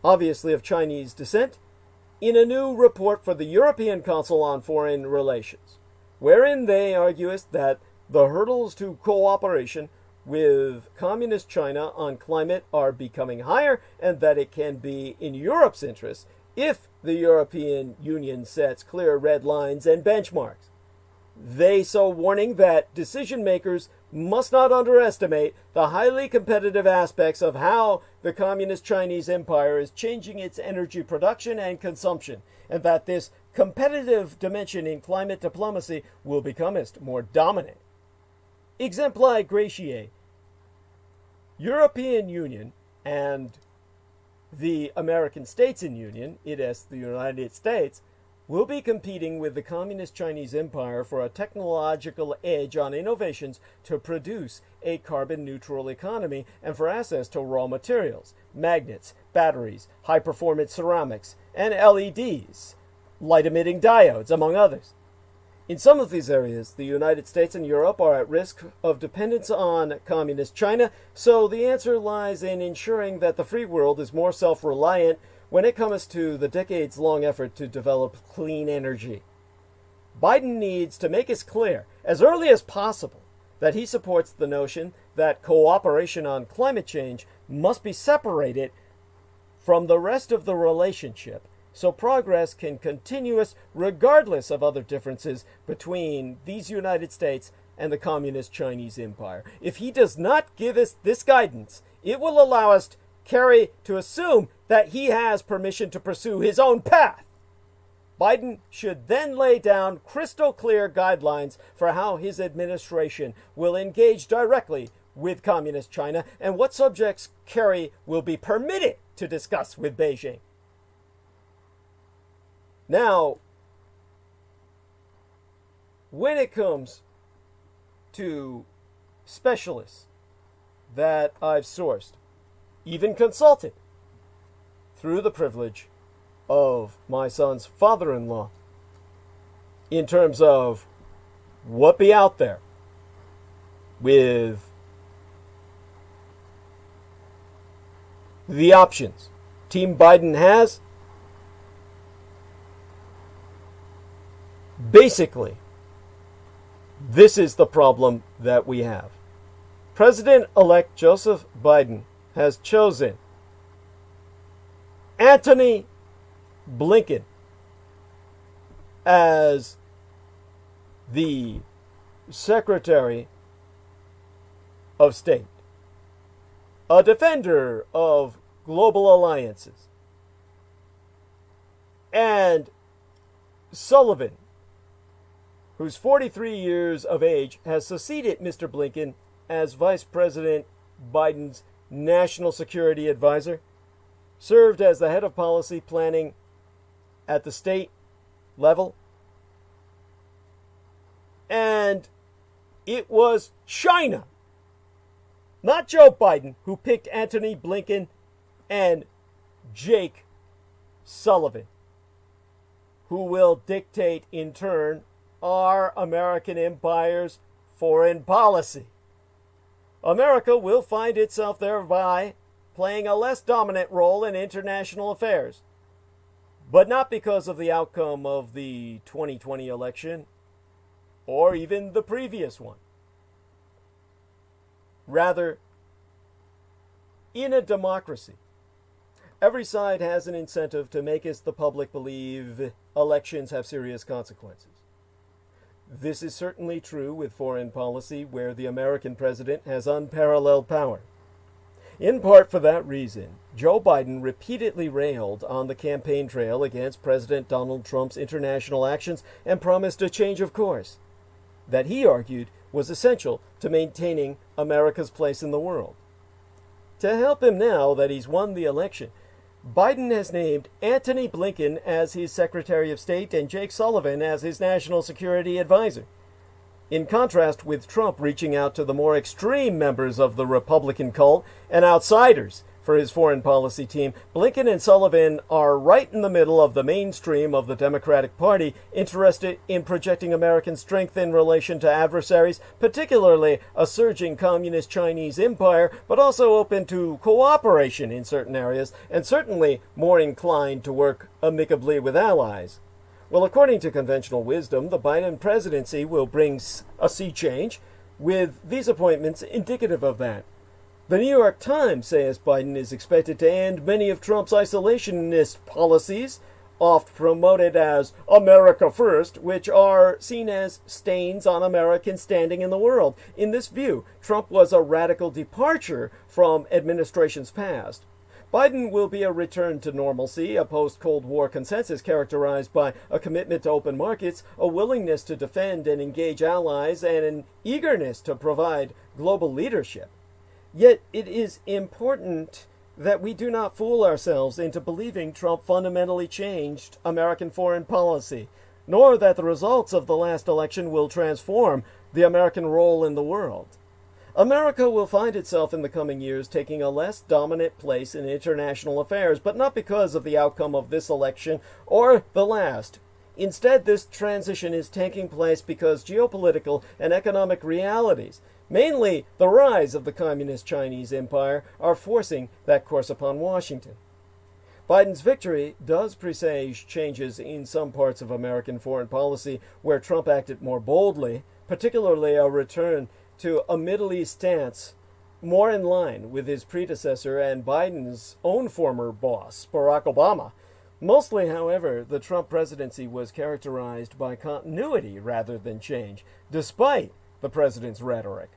obviously of Chinese descent, in a new report for the European Council on Foreign Relations, wherein they argue that the hurdles to cooperation with communist China on climate are becoming higher, and that it can be in Europe's interest if the European Union sets clear red lines and benchmarks. They so warning that decision makers must not underestimate the highly competitive aspects of how the communist Chinese empire is changing its energy production and consumption, and that this competitive dimension in climate diplomacy will become more dominant. Exempli gratiae, European Union and the American States in Union, i.e. the United States, will be competing with the communist Chinese empire for a technological edge on innovations to produce a carbon-neutral economy and for access to raw materials, magnets, batteries, high-performance ceramics, and LEDs, light-emitting diodes, among others. In some of these areas, the United States and Europe are at risk of dependence on communist China, so the answer lies in ensuring that the free world is more self-reliant when it comes to the decades-long effort to develop clean energy. Biden needs to make it clear, as early as possible, that he supports the notion that cooperation on climate change must be separated from the rest of the relationship, so progress can continue regardless of other differences between these United States and the communist Chinese empire. If he does not give us this guidance, it will allow us Kerry to assume that he has permission to pursue his own path. Biden should then lay down crystal clear guidelines for how his administration will engage directly with communist China and what subjects Kerry will be permitted to discuss with Beijing. Now, when it comes to specialists that I've sourced, even consulted, through the privilege of my son's father-in-law, in terms of what be out there with the options Team Biden has, basically, this is the problem that we have. President-elect Joseph Biden has chosen Antony Blinken as the Secretary of State, a defender of global alliances, and Sullivan, who's 43 years of age, has succeeded Mr. Blinken as Vice President Biden's National Security Advisor, served as the head of policy planning at the state level, and it was China, not Joe Biden, who picked Antony Blinken and Jake Sullivan, who will dictate in turn our American empire's foreign policy. America will find itself thereby playing a less dominant role in international affairs. but not because of the outcome of the 2020 election or even the previous one. Rather, in a democracy, every side has an incentive to make the public believe elections have serious consequences. This is certainly true with foreign policy, where the American president has unparalleled power. In part for that reason, Joe Biden repeatedly railed on the campaign trail against President Donald Trump's international actions and promised a change of course that he argued was essential to maintaining America's place in the world. To help him now that he's won the election, Biden has named Antony Blinken as his Secretary of State and Jake Sullivan as his National Security Advisor. In contrast with Trump reaching out to the more extreme members of the Republican cult and outsiders for his foreign policy team, Blinken and Sullivan are right in the middle of the mainstream of the Democratic Party, interested in projecting American strength in relation to adversaries, particularly a surging communist Chinese empire, but also open to cooperation in certain areas, and certainly more inclined to work amicably with allies. Well, according to conventional wisdom, the Biden presidency will bring a sea change, with these appointments indicative of that. The New York Times says Biden is expected to end many of Trump's isolationist policies, oft promoted as America First, which are seen as stains on American standing in the world. In this view, Trump was a radical departure from administrations past. Biden will be a return to normalcy, a post-Cold War consensus characterized by a commitment to open markets, a willingness to defend and engage allies, and an eagerness to provide global leadership. Yet it is important that we do not fool ourselves into believing Trump fundamentally changed American foreign policy, nor that the results of the last election will transform the American role in the world. America will find itself in the coming years taking a less dominant place in international affairs, but not because of the outcome of this election or the last. Instead, this transition is taking place because geopolitical and economic realities, mainly the rise of the communist Chinese empire, are forcing that course upon Washington. Biden's victory does presage changes in some parts of American foreign policy where Trump acted more boldly, particularly a return to a Middle East stance more in line with his predecessor and Biden's own former boss, Barack Obama. Mostly, however, the Trump presidency was characterized by continuity rather than change, despite the president's rhetoric.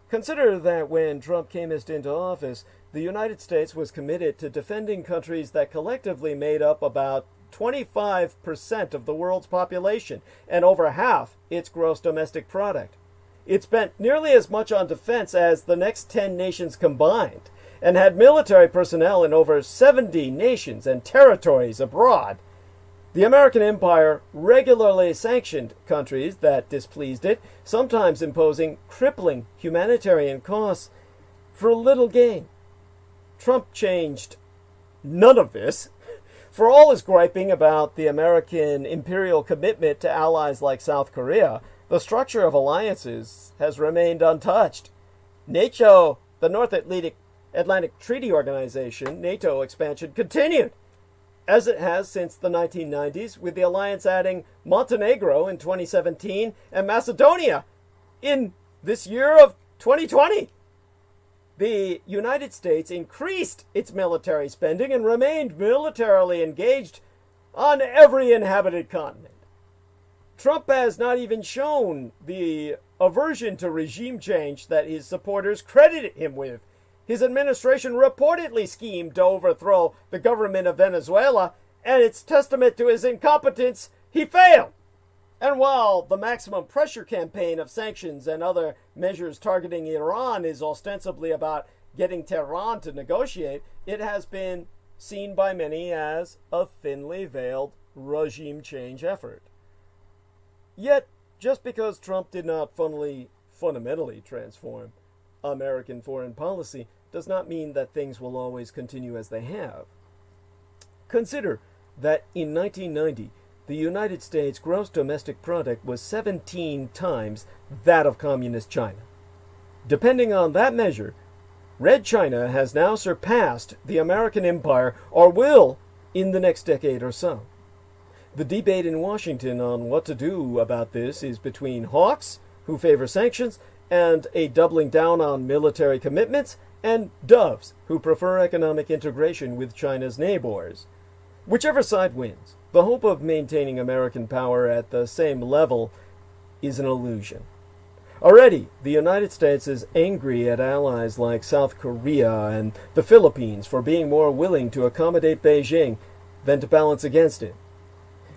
Consider that when Trump came into office, the United States was committed to defending countries that collectively made up about 25% of the world's population and over half its gross domestic product. It spent nearly as much on defense as the next 10 nations combined, and had military personnel in over 70 nations and territories abroad. The American empire regularly sanctioned countries that displeased it, sometimes imposing crippling humanitarian costs for little gain. Trump changed none of this. For all his griping about the American imperial commitment to allies like South Korea, the structure of alliances has remained untouched. NATO, the North Atlantic Treaty Organization, NATO expansion continued, as it has since the 1990s, with the alliance adding Montenegro in 2017 and Macedonia in this year of 2020. The United States increased its military spending and remained militarily engaged on every inhabited continent. Trump has not even shown the aversion to regime change that his supporters credited him with. His administration reportedly schemed to overthrow the government of Venezuela, and it's testament to his incompetence he failed. And while the maximum pressure campaign of sanctions and other measures targeting Iran is ostensibly about getting Tehran to negotiate, it has been seen by many as a thinly veiled regime change effort. Yet, just because Trump did not fundamentally transform American foreign policy does not mean that things will always continue as they have. Consider that in 1990, the United States' gross domestic product was 17 times that of communist China. Depending on that measure, Red China has now surpassed the American empire, or will in the next decade or so. The debate in Washington on what to do about this is between hawks, who favor sanctions, and a doubling down on military commitments, and doves, who prefer economic integration with China's neighbors. Whichever side wins, the hope of maintaining American power at the same level is an illusion. Already, the United States is angry at allies like South Korea and the Philippines for being more willing to accommodate Beijing than to balance against it.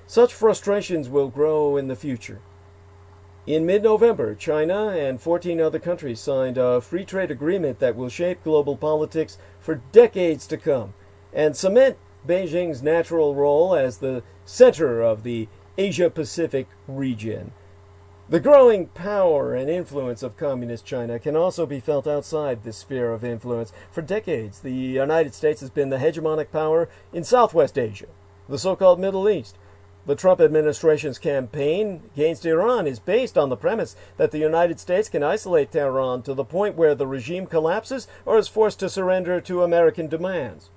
Such frustrations will grow in the future. In mid-November, China and 14 other countries signed a free trade agreement that will shape global politics for decades to come and cement Beijing's natural role as the center of the Asia-Pacific region. The growing power and influence of Communist China can also be felt outside this sphere of influence. For decades, the United States has been the hegemonic power in Southwest Asia, the so-called Middle East. The Trump administration's campaign against Iran is based on the premise that the United States can isolate Tehran to the point where the regime collapses or is forced to surrender to American demands.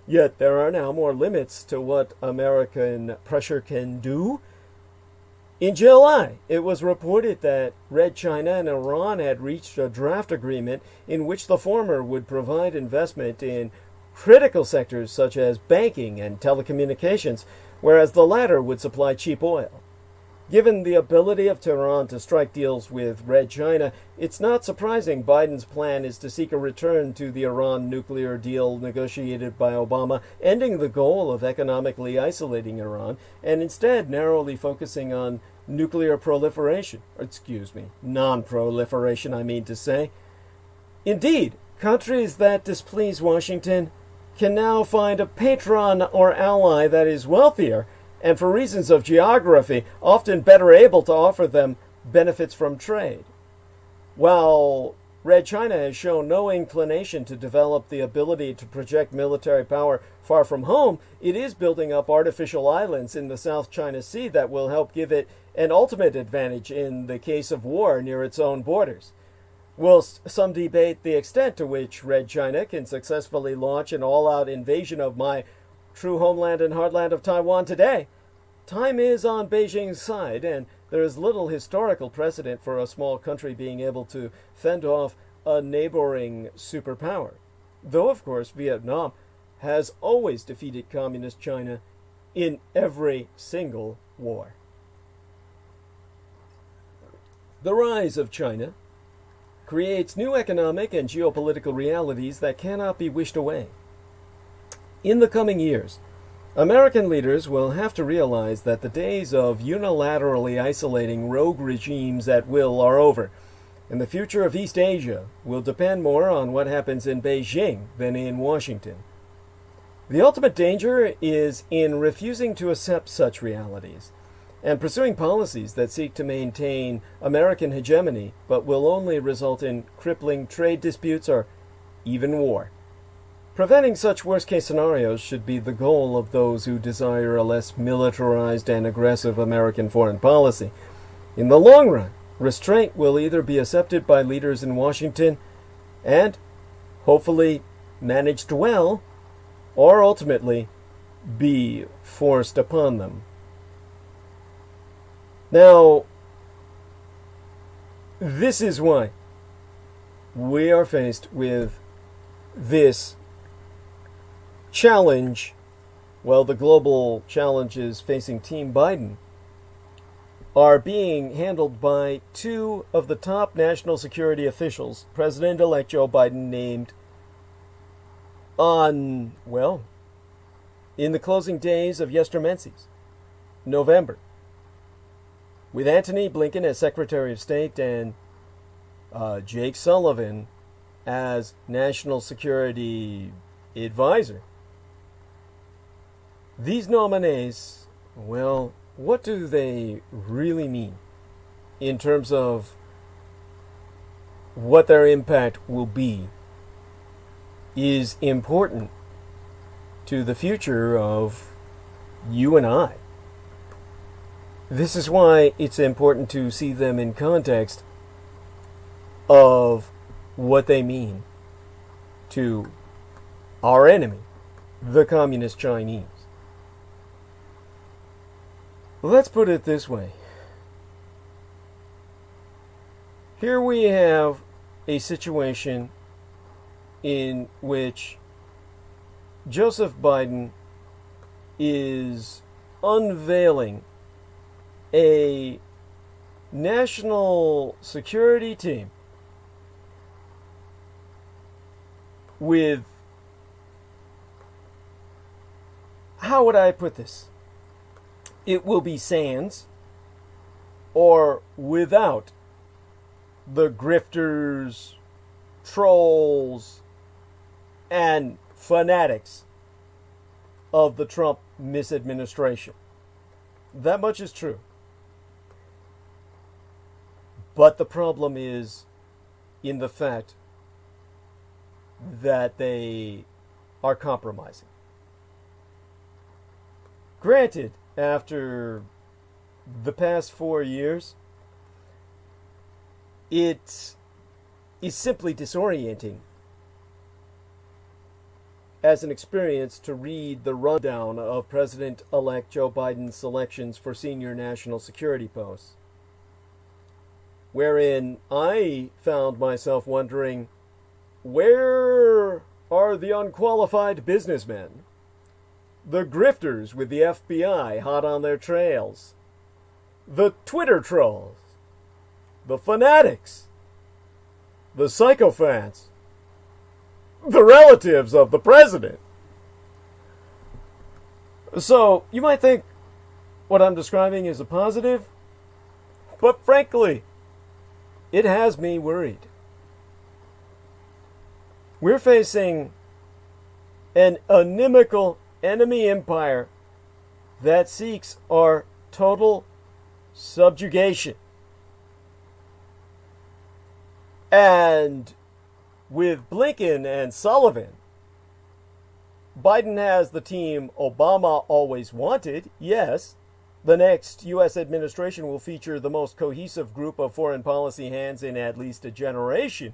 Yet there are now more limits to what American pressure can do. In July, it was reported that Red China and Iran had reached a draft agreement in which the former would provide investment in critical sectors such as banking and telecommunications, whereas the latter would supply cheap oil. Given the ability of Tehran to strike deals with Red China, it's not surprising Biden's plan is to seek a return to the Iran nuclear deal negotiated by Obama, ending the goal of economically isolating Iran, and instead narrowly focusing on nuclear proliferation. Non-proliferation, I mean to say. Indeed, countries that displease Washington can now find a patron or ally that is wealthier and, for reasons of geography, often better able to offer them benefits from trade. While Red China has shown no inclination to develop the ability to project military power far from home, it is building up artificial islands in the South China Sea that will help give it an ultimate advantage in the case of war near its own borders. Whilst some debate the extent to which Red China can successfully launch an all-out invasion of my true homeland and heartland of Taiwan today, time is on Beijing's side, and there is little historical precedent for a small country being able to fend off a neighboring superpower. Though, of course, Vietnam has always defeated Communist China in every single war. The rise of China creates new economic and geopolitical realities that cannot be wished away. In the coming years, American leaders will have to realize that the days of unilaterally isolating rogue regimes at will are over, and the future of East Asia will depend more on what happens in Beijing than in Washington. The ultimate danger is in refusing to accept such realities and pursuing policies that seek to maintain American hegemony but will only result in crippling trade disputes or even war. Preventing such worst-case scenarios should be the goal of those who desire a less militarized and aggressive American foreign policy. In the long run, restraint will either be accepted by leaders in Washington and, hopefully, managed well, or ultimately be forced upon them. Now, this is why we are faced with this challenge. Well, the global challenges facing Team Biden are being handled by two of the top national security officials President-elect Joe Biden named in the closing days of yestermenses, November, with Antony Blinken as Secretary of State and Jake Sullivan as National Security Advisor. These nominees, well, what do they really mean in terms of what their impact will be is important to the future of you and I. This is why it's important to see them in context of what they mean to our enemy, the Communist Chinese. Let's put it this way. Here we have a situation in which Joseph Biden is unveiling a national security team with, how would I put this? It will be sans or without the grifters, trolls, and fanatics of the Trump misadministration. That much is true. But the problem is in the fact that they are compromising. Granted, after the past 4 years, it is simply disorienting as an experience to read the rundown of President-elect Joe Biden's selections for senior national security posts, wherein I found myself wondering, where are the unqualified businessmen? The grifters with the FBI hot on their trails? The Twitter trolls? The fanatics? The sycophants? The relatives of the president? So, you might think what I'm describing is a positive, but frankly, it has me worried. We're facing an inimical enemy empire that seeks our total subjugation. And with Blinken and Sullivan, Biden has the team Obama always wanted. Yes, the next U.S. administration will feature the most cohesive group of foreign policy hands in at least a generation.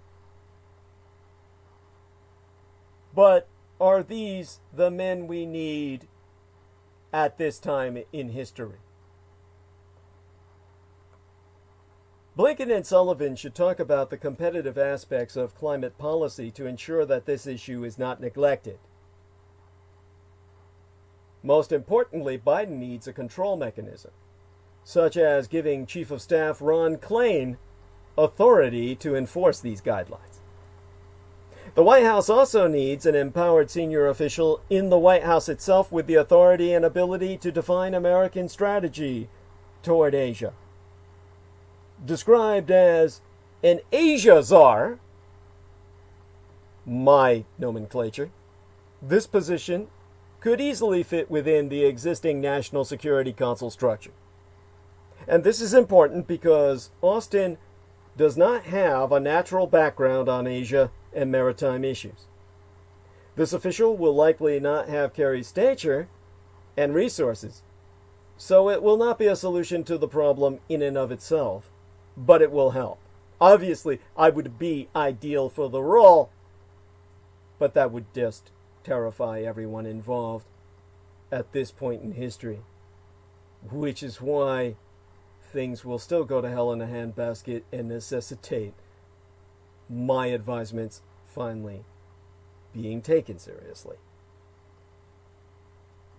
But are these the men we need at this time in history? Blinken and Sullivan should talk about the competitive aspects of climate policy to ensure that this issue is not neglected. Most importantly, Biden needs a control mechanism, such as giving Chief of Staff Ron Klain authority to enforce these guidelines. The White House also needs an empowered senior official in the White House itself with the authority and ability to define American strategy toward Asia. Described as an Asia czar, my nomenclature, this position could easily fit within the existing National Security Council structure. And this is important because Austin does not have a natural background on Asia and maritime issues. This official will likely not have Kerry's stature and resources, so it will not be a solution to the problem in and of itself, but it will help. Obviously, I would be ideal for the role, but that would just terrify everyone involved at this point in history, which is why things will still go to hell in a handbasket and necessitate my advisements finally being taken seriously.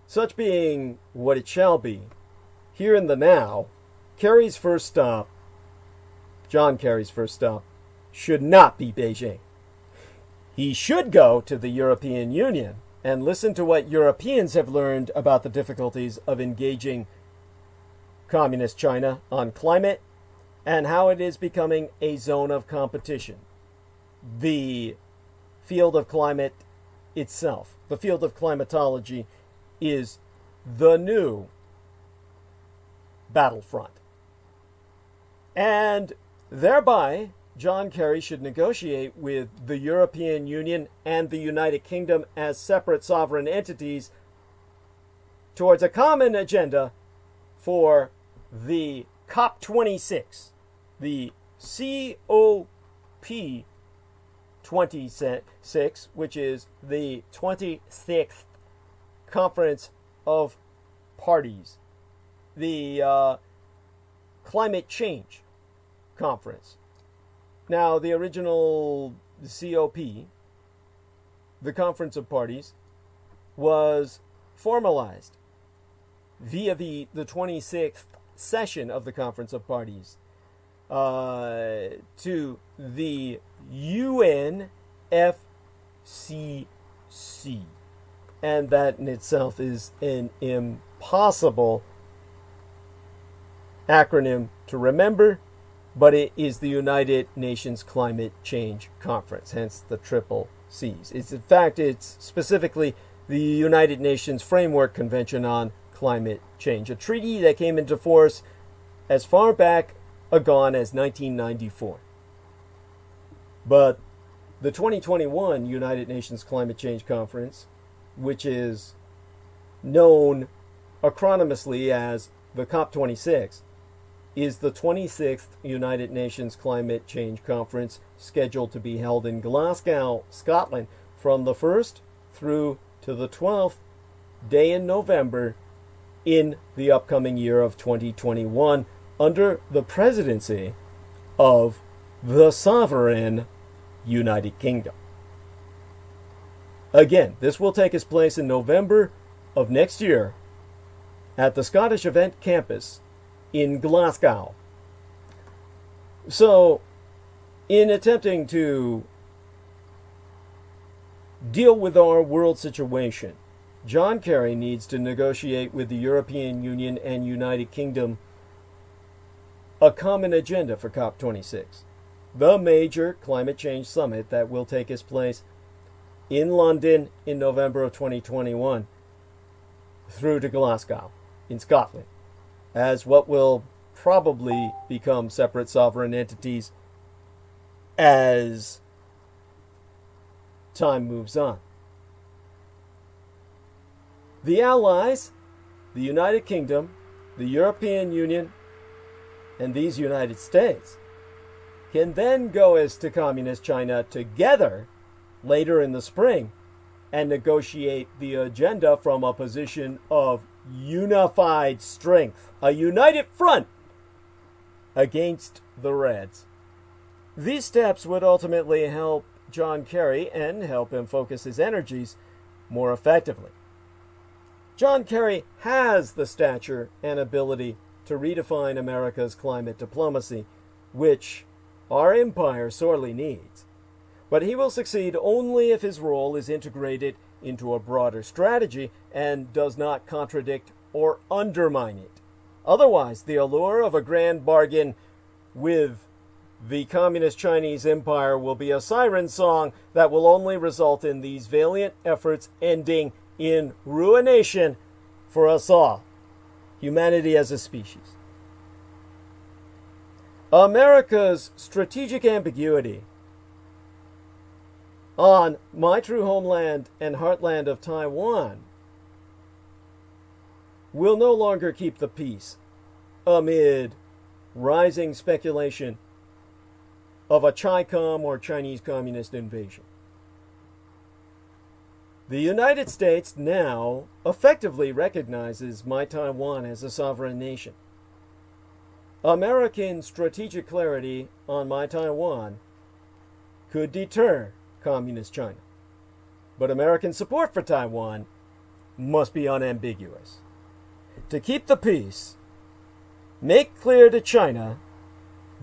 Such being what it shall be, here in the now, Kerry's first stop, John Kerry's first stop, should not be Beijing. He should go to the European Union and listen to what Europeans have learned about the difficulties of engaging Communist China on climate and how it is becoming a zone of competition. The field of climate itself, the field of climatology, is the new battlefront. And thereby, John Kerry should negotiate with the European Union and the United Kingdom as separate sovereign entities towards a common agenda for the COP26, the COP26, which is the 26th Conference of Parties the Climate Change Conference. Now, the original COP, the Conference of Parties, was formalized via the 26th session of the Conference of Parties to the UNFCCC. And that in itself is an impossible acronym to remember, but it is the United Nations Climate Change Conference, hence the triple C's. In fact, it's specifically the United Nations Framework Convention on Climate Change, a treaty that came into force as far back agone as 1994. But the 2021 United Nations Climate Change Conference, which is known acronymously as the COP26, is the 26th United Nations Climate Change Conference, scheduled to be held in Glasgow, Scotland, from the 1st through to the 12th day in November in the upcoming year of 2021, under the presidency of the sovereign United Kingdom. Again, this will take its place in November of next year at the Scottish Event Campus in Glasgow. So, in attempting to deal with our world situation, John Kerry needs to negotiate with the European Union and United Kingdom a common agenda for COP26, the major climate change summit that will take its place in London in November of 2021 through to Glasgow in Scotland, as what will probably become separate sovereign entities as time moves on. The Allies, the United Kingdom, the European Union, and these United States can then go as to Communist China together later in the spring and negotiate the agenda from a position of unified strength, a united front against the Reds. These steps would ultimately help John Kerry and help him focus his energies more effectively. John Kerry has the stature and ability to redefine America's climate diplomacy, which our empire sorely needs. But he will succeed only if his role is integrated into a broader strategy and does not contradict or undermine it. Otherwise, the allure of a grand bargain with the Communist Chinese Empire will be a siren song that will only result in these valiant efforts ending in ruination for us all, humanity as a species. America's strategic ambiguity on my true homeland and heartland of Taiwan will no longer keep the peace amid rising speculation of a Chi-Com or Chinese communist invasion. The United States now effectively recognizes my Taiwan as a sovereign nation. American strategic clarity on my Taiwan could deter Communist China, but American support for Taiwan must be unambiguous. To keep the peace, make clear to China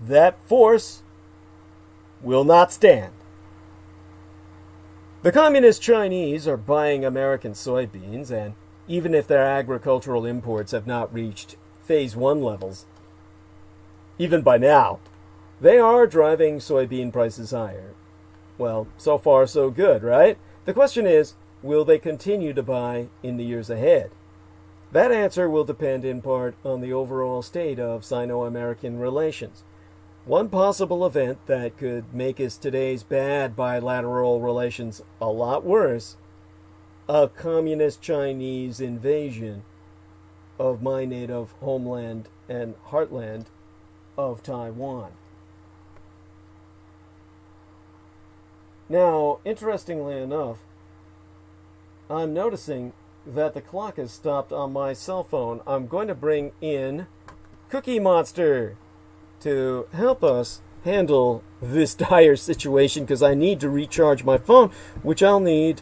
that force will not stand. The Communist Chinese are buying American soybeans, and even if their agricultural imports have not reached Phase 1 levels, even by now, they are driving soybean prices higher. Well, so far so good, right? The question is, will they continue to buy in the years ahead? That answer will depend in part on the overall state of Sino-American relations. One possible event that could make us today's bad bilateral relations a lot worse: a communist Chinese invasion of my native homeland and heartland of Taiwan. Now, interestingly enough, I'm noticing that the clock has stopped on my cell phone, I'm going to bring in Cookie Monster to help us handle this dire situation, because I need to recharge my phone, which I'll need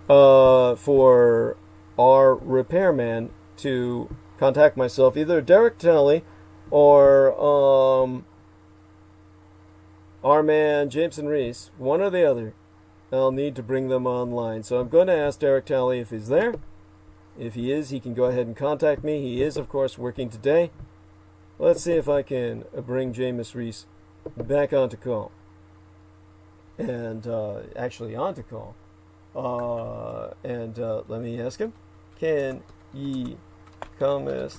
for our repairman to contact myself, either Derek Talley or our man Jameson Reese, one or the other. I'll need to bring them online. So I'm going to ask Derek Talley if he's there. If he is, he can go ahead and contact me. He is, of course, working today. Let's see if I can bring Jameson Reese back onto call. And actually onto call. Let me ask him. Can ye come as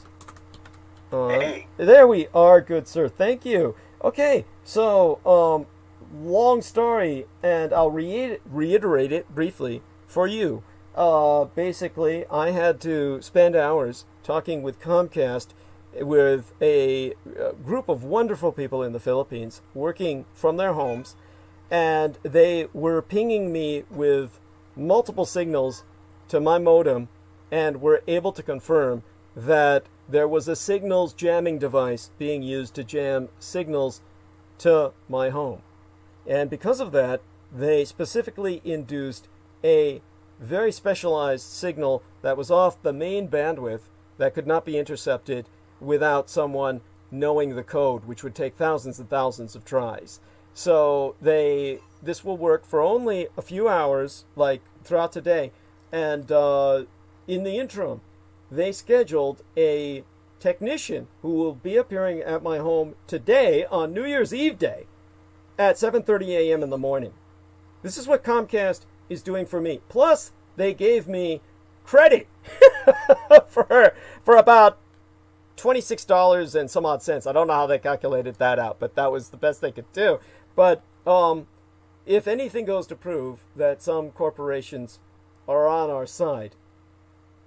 on? Hey. There we are, good sir. Thank you. Okay, so long story, and I'll reiterate it briefly for you. Basically, I had to spend hours talking with Comcast, with a group of wonderful people in the Philippines working from their homes, and they were pinging me with multiple signals to my modem, and were able to confirm that there was a signals jamming device being used to jam signals to my home. And because of that, they specifically induced a very specialized signal that was off the main bandwidth that could not be intercepted without someone knowing the code, which would take thousands and thousands of tries. So this will work for only a few hours, like throughout today. And in the interim, they scheduled a technician who will be appearing at my home today on New Year's Eve day at 7:30 a.m. in the morning. This is what Comcast is doing for me. Plus, they gave me credit for about $26 and some odd cents. I don't know how they calculated that out, but that was the best they could do. But if anything goes to prove that some corporations are on our side,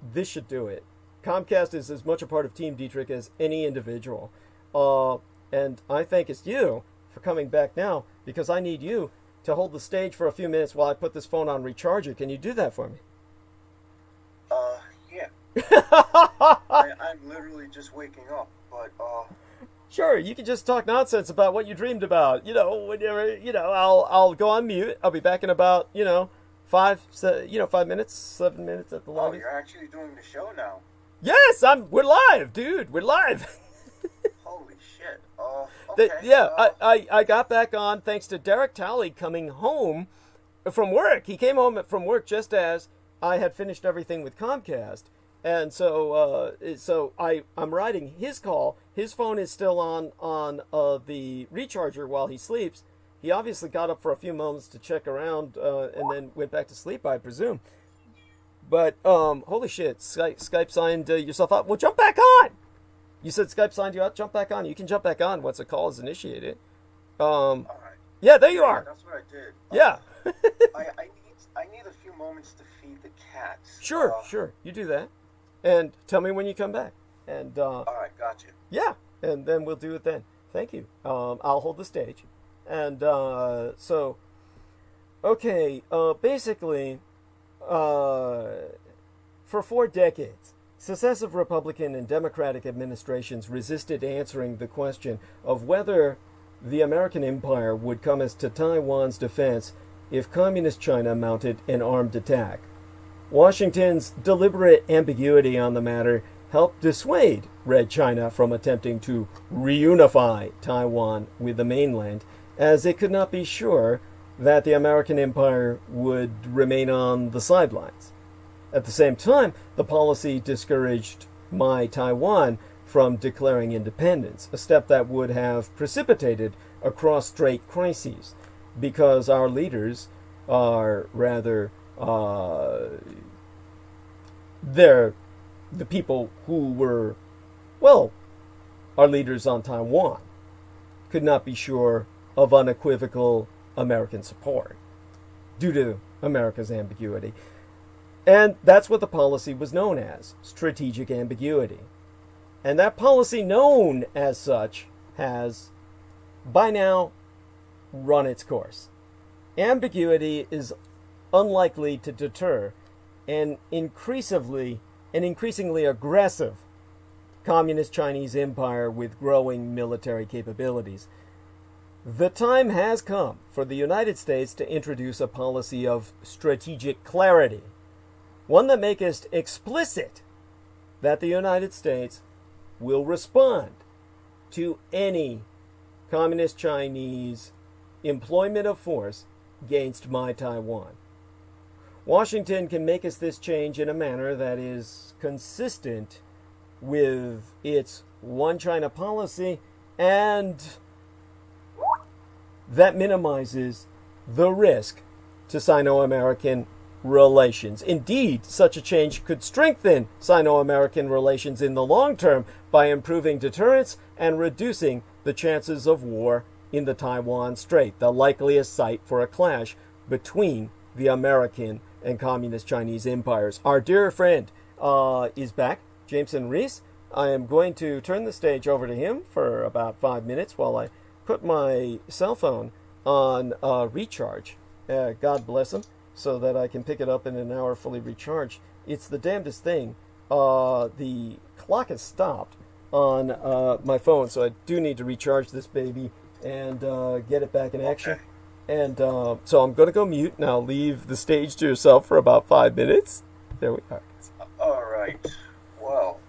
this should do it. Comcast is as much a part of Team Dietrich as any individual. And I thank it's you for coming back now, because I need you to hold the stage for a few minutes while I put this phone on recharger. Can you do that for me? Yeah. I'm literally just waking up, but Sure, you can just talk nonsense about what you dreamed about. Whenever, I'll go on mute. I'll be back in about, 5 minutes, 7 minutes at the longest. you're actually doing the show now. Yes, we're live, dude. We're live. Holy shit. Okay. I got back on thanks to Derek Talley coming home from work. He came home from work just as I had finished everything with Comcast. And so I'm riding his call. His phone is still on the recharger while he sleeps. He obviously got up for a few moments to check around and then went back to sleep, I presume. But holy shit, Skype signed yourself out. Well, jump back on. You said Skype signed you out. Jump back on. You can jump back on once a call is initiated. All right. Yeah, there you are. That's what I did. Yeah. I need a few moments to feed the cats. Sure. You do that. And tell me when you come back. And all right, gotcha. yeah, and then we'll do it then. Thank you. I'll hold the stage. And basically, for 4 decades, successive Republican and Democratic administrations resisted answering the question of whether the American empire would come as to Taiwan's defense if Communist China mounted an armed attack. Washington's deliberate ambiguity on the matter helped dissuade Red China from attempting to reunify Taiwan with the mainland, as it could not be sure that the American empire would remain on the sidelines. At the same time, the policy discouraged My Taiwan from declaring independence, a step that would have precipitated a cross-strait crises, because our leaders are rather they're the people who were, our leaders on Taiwan could not be sure of unequivocal American support due to America's ambiguity. And that's what the policy was known as, strategic ambiguity. And that policy, known as such, has by now run its course. Ambiguity is unlikely to deter an increasingly aggressive Communist Chinese empire with growing military capabilities. The time has come for the United States to introduce a policy of strategic clarity, one that maketh explicit that the United States will respond to any Communist Chinese employment of force against my Taiwan. Washington can make us this change in a manner that is consistent with its one China policy and that minimizes the risk to Sino-American relations. Indeed, such a change could strengthen Sino-American relations in the long term by improving deterrence and reducing the chances of war in the Taiwan Strait, the likeliest site for a clash between the American and Communist Chinese empires. Our dear friend is back, Jameson Reese. I am going to turn the stage over to him for about 5 minutes while I put my cell phone on recharge. God bless him, so that I can pick it up in an hour fully recharged. It's the damnedest thing. The clock has stopped on my phone, so I do need to recharge this baby and get it back in action. Okay. And so I'm going to go mute, and I'll leave the stage to yourself for about 5 minutes. There we are. All right. Well,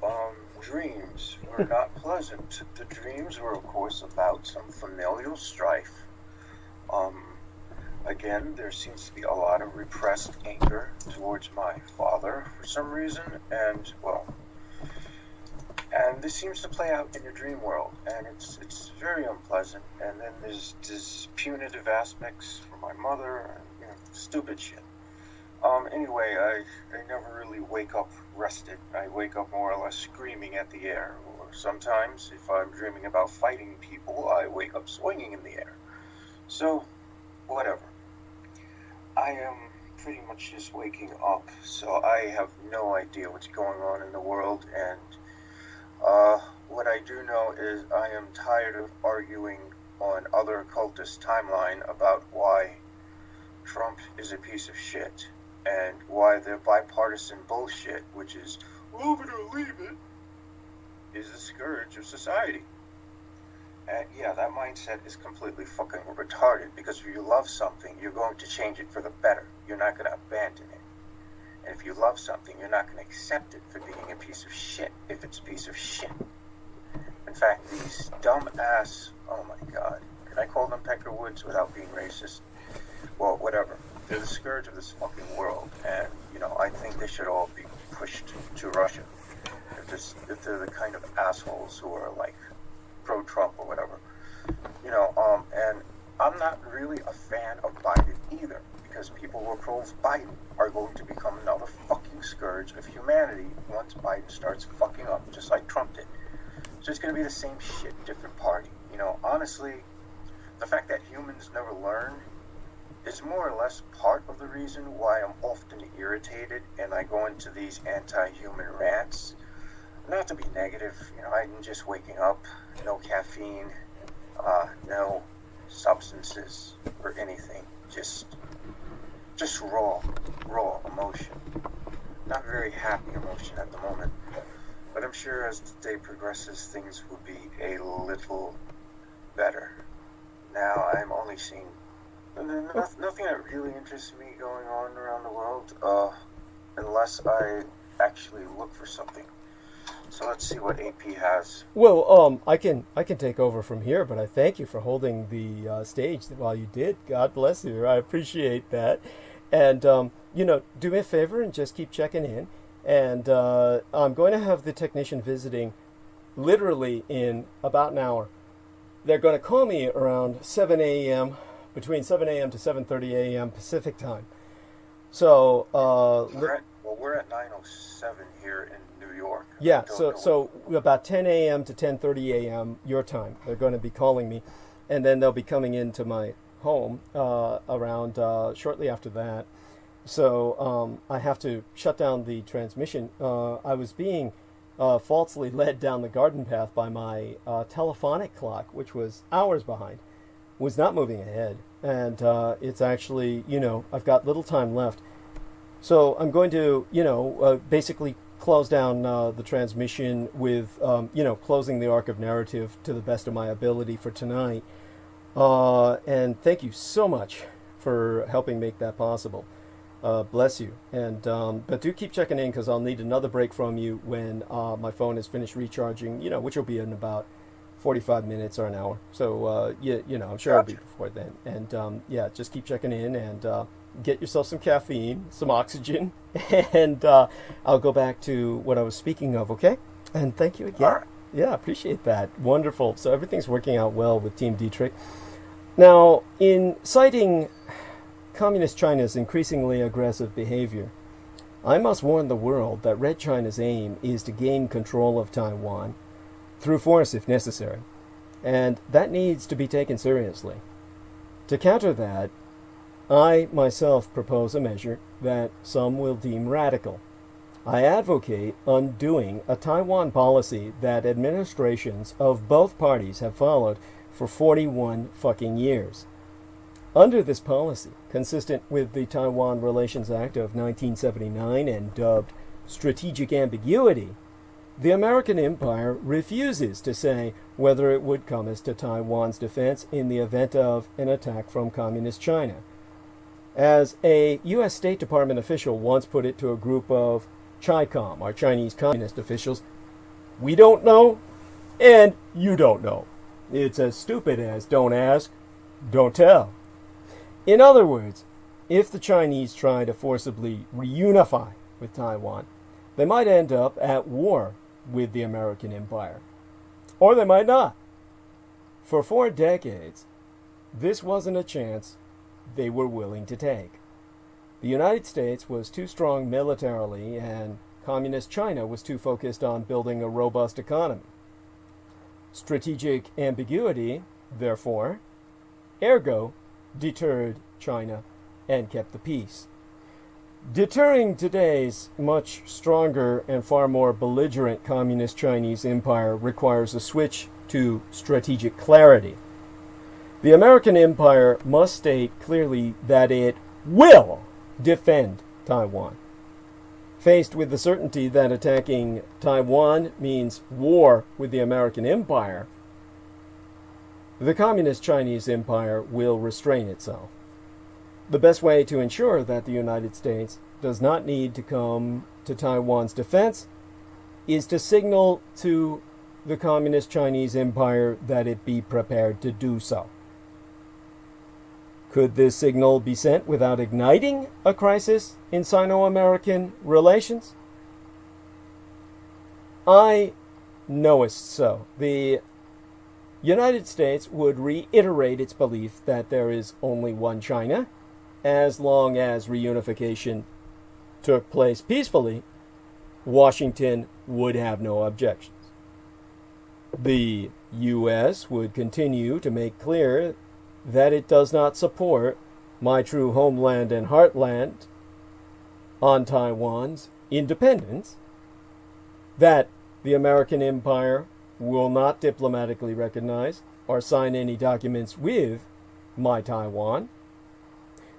dreams were not pleasant. The dreams were, of course, about some familial strife. Again, there seems to be a lot of repressed anger towards my father for some reason, and this seems to play out in your dream world, and it's very unpleasant. And then there's punitive aspects for my mother, and stupid shit. Anyway, I never really wake up rested. I wake up more or less screaming at the air, or sometimes if I'm dreaming about fighting people, I wake up swinging in the air. So, whatever. I am pretty much just waking up, so I have no idea what's going on in the world, and what I do know is I am tired of arguing on other cultist timeline about why Trump is a piece of shit, and why their bipartisan bullshit, which is move it or leave it, is the scourge of society. And yeah, that mindset is completely fucking retarded, because if you love something, you're going to change it for the better. You're not going to abandon it. And if you love something, you're not going to accept it for being a piece of shit if it's a piece of shit. In fact, these dumb ass, oh my god, can I call them peckerwoods without being racist? Well, whatever. They're the scourge of this fucking world, and, I think they should all be pushed to Russia. If they're the kind of assholes who are, like, pro-Trump or whatever. And I'm not really a fan of Biden either, because people who oppose Biden are going to become another fucking scourge of humanity once Biden starts fucking up, just like Trump did. So it's going to be the same shit, different party. Honestly, the fact that humans never learn is more or less part of the reason why I'm often irritated and I go into these anti-human rants. Not to be negative, I'm just waking up, no caffeine, no substances or anything, just raw emotion. Not very happy emotion at the moment, but I'm sure as the day progresses, things will be a little better. Now I'm only seeing nothing that really interests me going on around the world, unless I actually look for something. So let's see what AP has. Well, I can take over from here, but I thank you for holding the stage while you did. God bless you. I appreciate that. And, do me a favor and just keep checking in. And I'm going to have the technician visiting literally in about an hour. They're going to call me around 7 a.m., between 7 a.m. to 7:30 a.m. Pacific time. So, we're at 9:07 here in New York. Yeah, so about 10 a.m. to 10:30 a.m. your time, they're going to be calling me, and then they'll be coming into my home around shortly after that. So I have to shut down the transmission. I was being falsely led down the garden path by my telephonic clock, which was hours behind, was not moving ahead, and it's actually, I've got little time left. So I'm going to, basically close down the transmission with, closing the arc of narrative to the best of my ability for tonight. And thank you so much for helping make that possible. Bless you. And but do keep checking in, because I'll need another break from you when my phone is finished recharging, which will be in about 45 minutes or an hour. So, I'm sure I'll be before then. And just keep checking in and get yourself some caffeine, some oxygen, and I'll go back to what I was speaking of, okay? And thank you again. Yeah, appreciate that. Wonderful. So everything's working out well with Team Dietrich. Now, in citing Communist China's increasingly aggressive behavior, I must warn the world that Red China's aim is to gain control of Taiwan through force if necessary, and that needs to be taken seriously. To counter that, I myself propose a measure that some will deem radical. I advocate undoing a Taiwan policy that administrations of both parties have followed for 41 fucking years. Under this policy, consistent with the Taiwan Relations Act of 1979 and dubbed strategic ambiguity, the American empire refuses to say whether it would come as to Taiwan's defense in the event of an attack from Communist China. As a U.S. State Department official once put it to a group of CHICOM, or Chinese Communist officials, we don't know, and you don't know. It's as stupid as don't ask, don't tell. In other words, if the Chinese try to forcibly reunify with Taiwan, they might end up at war with the American empire. Or they might not. For 4 decades, this wasn't a chance they were willing to take. The United States was too strong militarily, and Communist China was too focused on building a robust economy. Strategic ambiguity, therefore, ergo, deterred China and kept the peace. Deterring today's much stronger and far more belligerent Communist Chinese empire requires a switch to strategic clarity. The American empire must state clearly that it will defend Taiwan. Faced with the certainty that attacking Taiwan means war with the American empire, the Communist Chinese empire will restrain itself. The best way to ensure that the United States does not need to come to Taiwan's defense is to signal to the Communist Chinese empire that it be prepared to do so. Could this signal be sent without igniting a crisis in Sino-American relations? I knowest so. The United States would reiterate its belief that there is only one China, as long as reunification took place peacefully. Washington would have no objections. The U.S. would continue to make clear that it does not support my true homeland and heartland on Taiwan's independence, that the American empire will not diplomatically recognize or sign any documents with my Taiwan.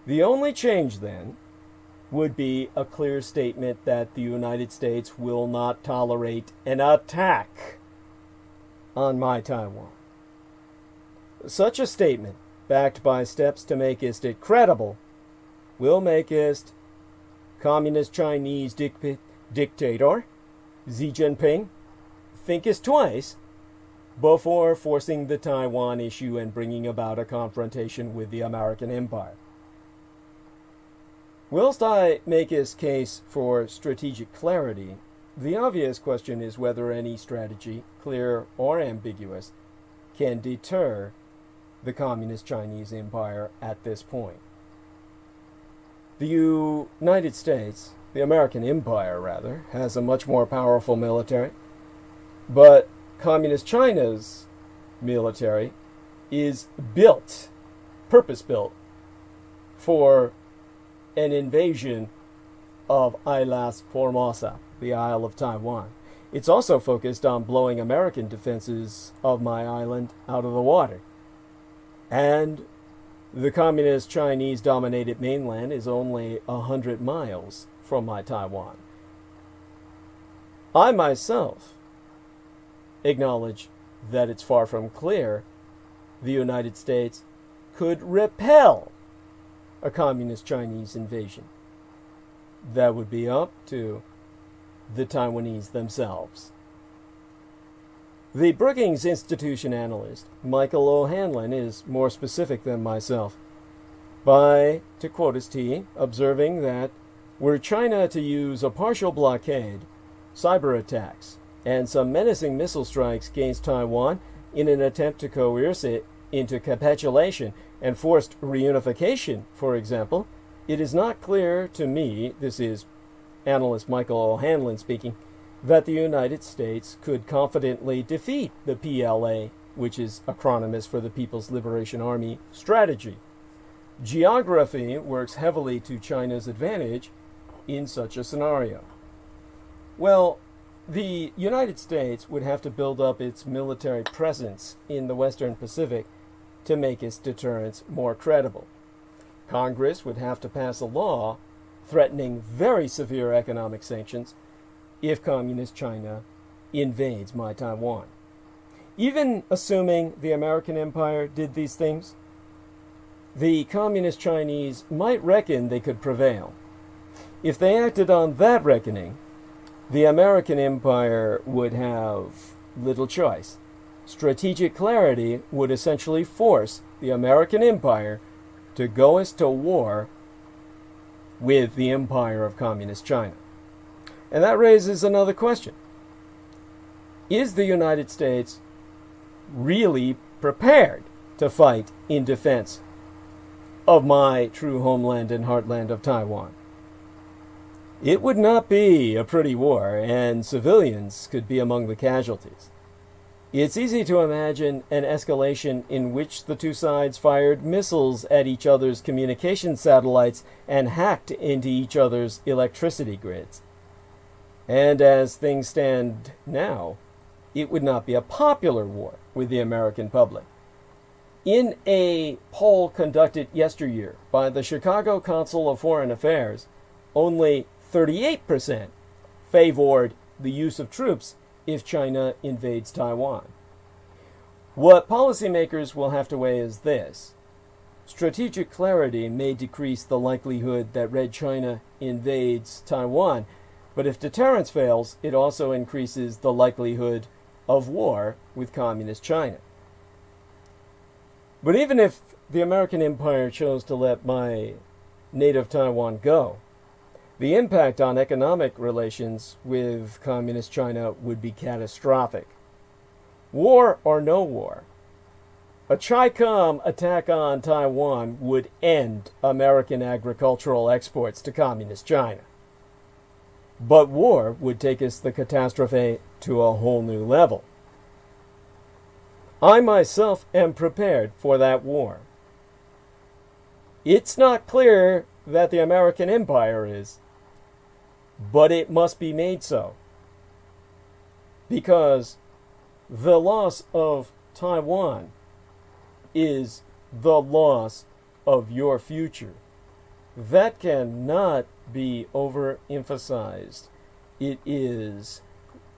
The only change, then, would be a clear statement that the United States will not tolerate an attack on my Taiwan. Such a statement, backed by steps to make it credible, will make it Communist Chinese dictator Xi Jinping think twice before forcing the Taiwan issue and bringing about a confrontation with the American empire. Whilst I make his case for strategic clarity, the obvious question is whether any strategy, clear or ambiguous, can deter the Communist Chinese empire at this point. The United States, the American empire rather, has a much more powerful military, but Communist China's military is built, purpose-built, for an invasion of Islas Formosa, the Isle of Taiwan. It's also focused on blowing American defenses of my island out of the water. And the Communist Chinese-dominated mainland is only 100 miles from my Taiwan. I myself acknowledge that it's far from clear the United States could repel a communist Chinese invasion. That would be up to the Taiwanese themselves. The Brookings Institution analyst, Michael O'Hanlon, is more specific than myself by, to quote his T, observing that were China to use a partial blockade, cyber attacks, and some menacing missile strikes against Taiwan in an attempt to coerce it into capitulation and forced reunification, for example, it is not clear to me, this is analyst Michael O'Hanlon speaking, that the United States could confidently defeat the PLA, which is acronymous for the People's Liberation Army strategy. Geography works heavily to China's advantage in such a scenario. Well, the United States would have to build up its military presence in the Western Pacific to make its deterrence more credible. Congress would have to pass a law threatening very severe economic sanctions if Communist China invades my Taiwan. Even assuming the American empire did these things, the Communist Chinese might reckon they could prevail. If they acted on that reckoning, the American empire would have little choice. Strategic clarity would essentially force the American empire to go to war with the empire of Communist China. And that raises another question. Is the United States really prepared to fight in defense of my true homeland and heartland of Taiwan? It would not be a pretty war, and civilians could be among the casualties. It's easy to imagine an escalation in which the two sides fired missiles at each other's communication satellites and hacked into each other's electricity grids. And as things stand now, it would not be a popular war with the American public. In a poll conducted yesteryear by the Chicago Council of Foreign Affairs, only 38% favored the use of troops if China invades Taiwan. What policymakers will have to weigh is this. Strategic clarity may decrease the likelihood that Red China invades Taiwan, but if deterrence fails, it also increases the likelihood of war with Communist China. But even if the American empire chose to let my native Taiwan go, the impact on economic relations with Communist China would be catastrophic. War or no war, a Chi-Com attack on Taiwan would end American agricultural exports to Communist China. But war would take us the catastrophe to a whole new level. I myself am prepared for that war. It's not clear that the American empire is, but it must be made so. Because the loss of Taiwan is the loss of your future. That cannot be overemphasized. It is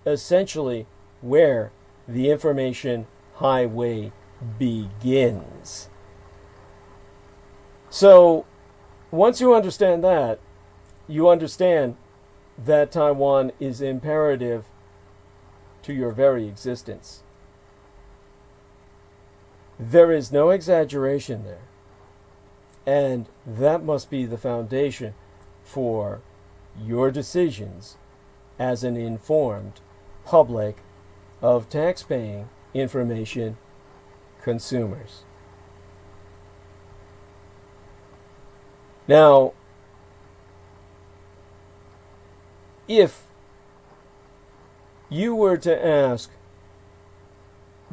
essentially where the information highway begins. So, once you understand that, you understand that Taiwan is imperative to your very existence. There is no exaggeration there. And that must be the foundation for your decisions as an informed public of tax-paying information consumers. Now, if you were to ask,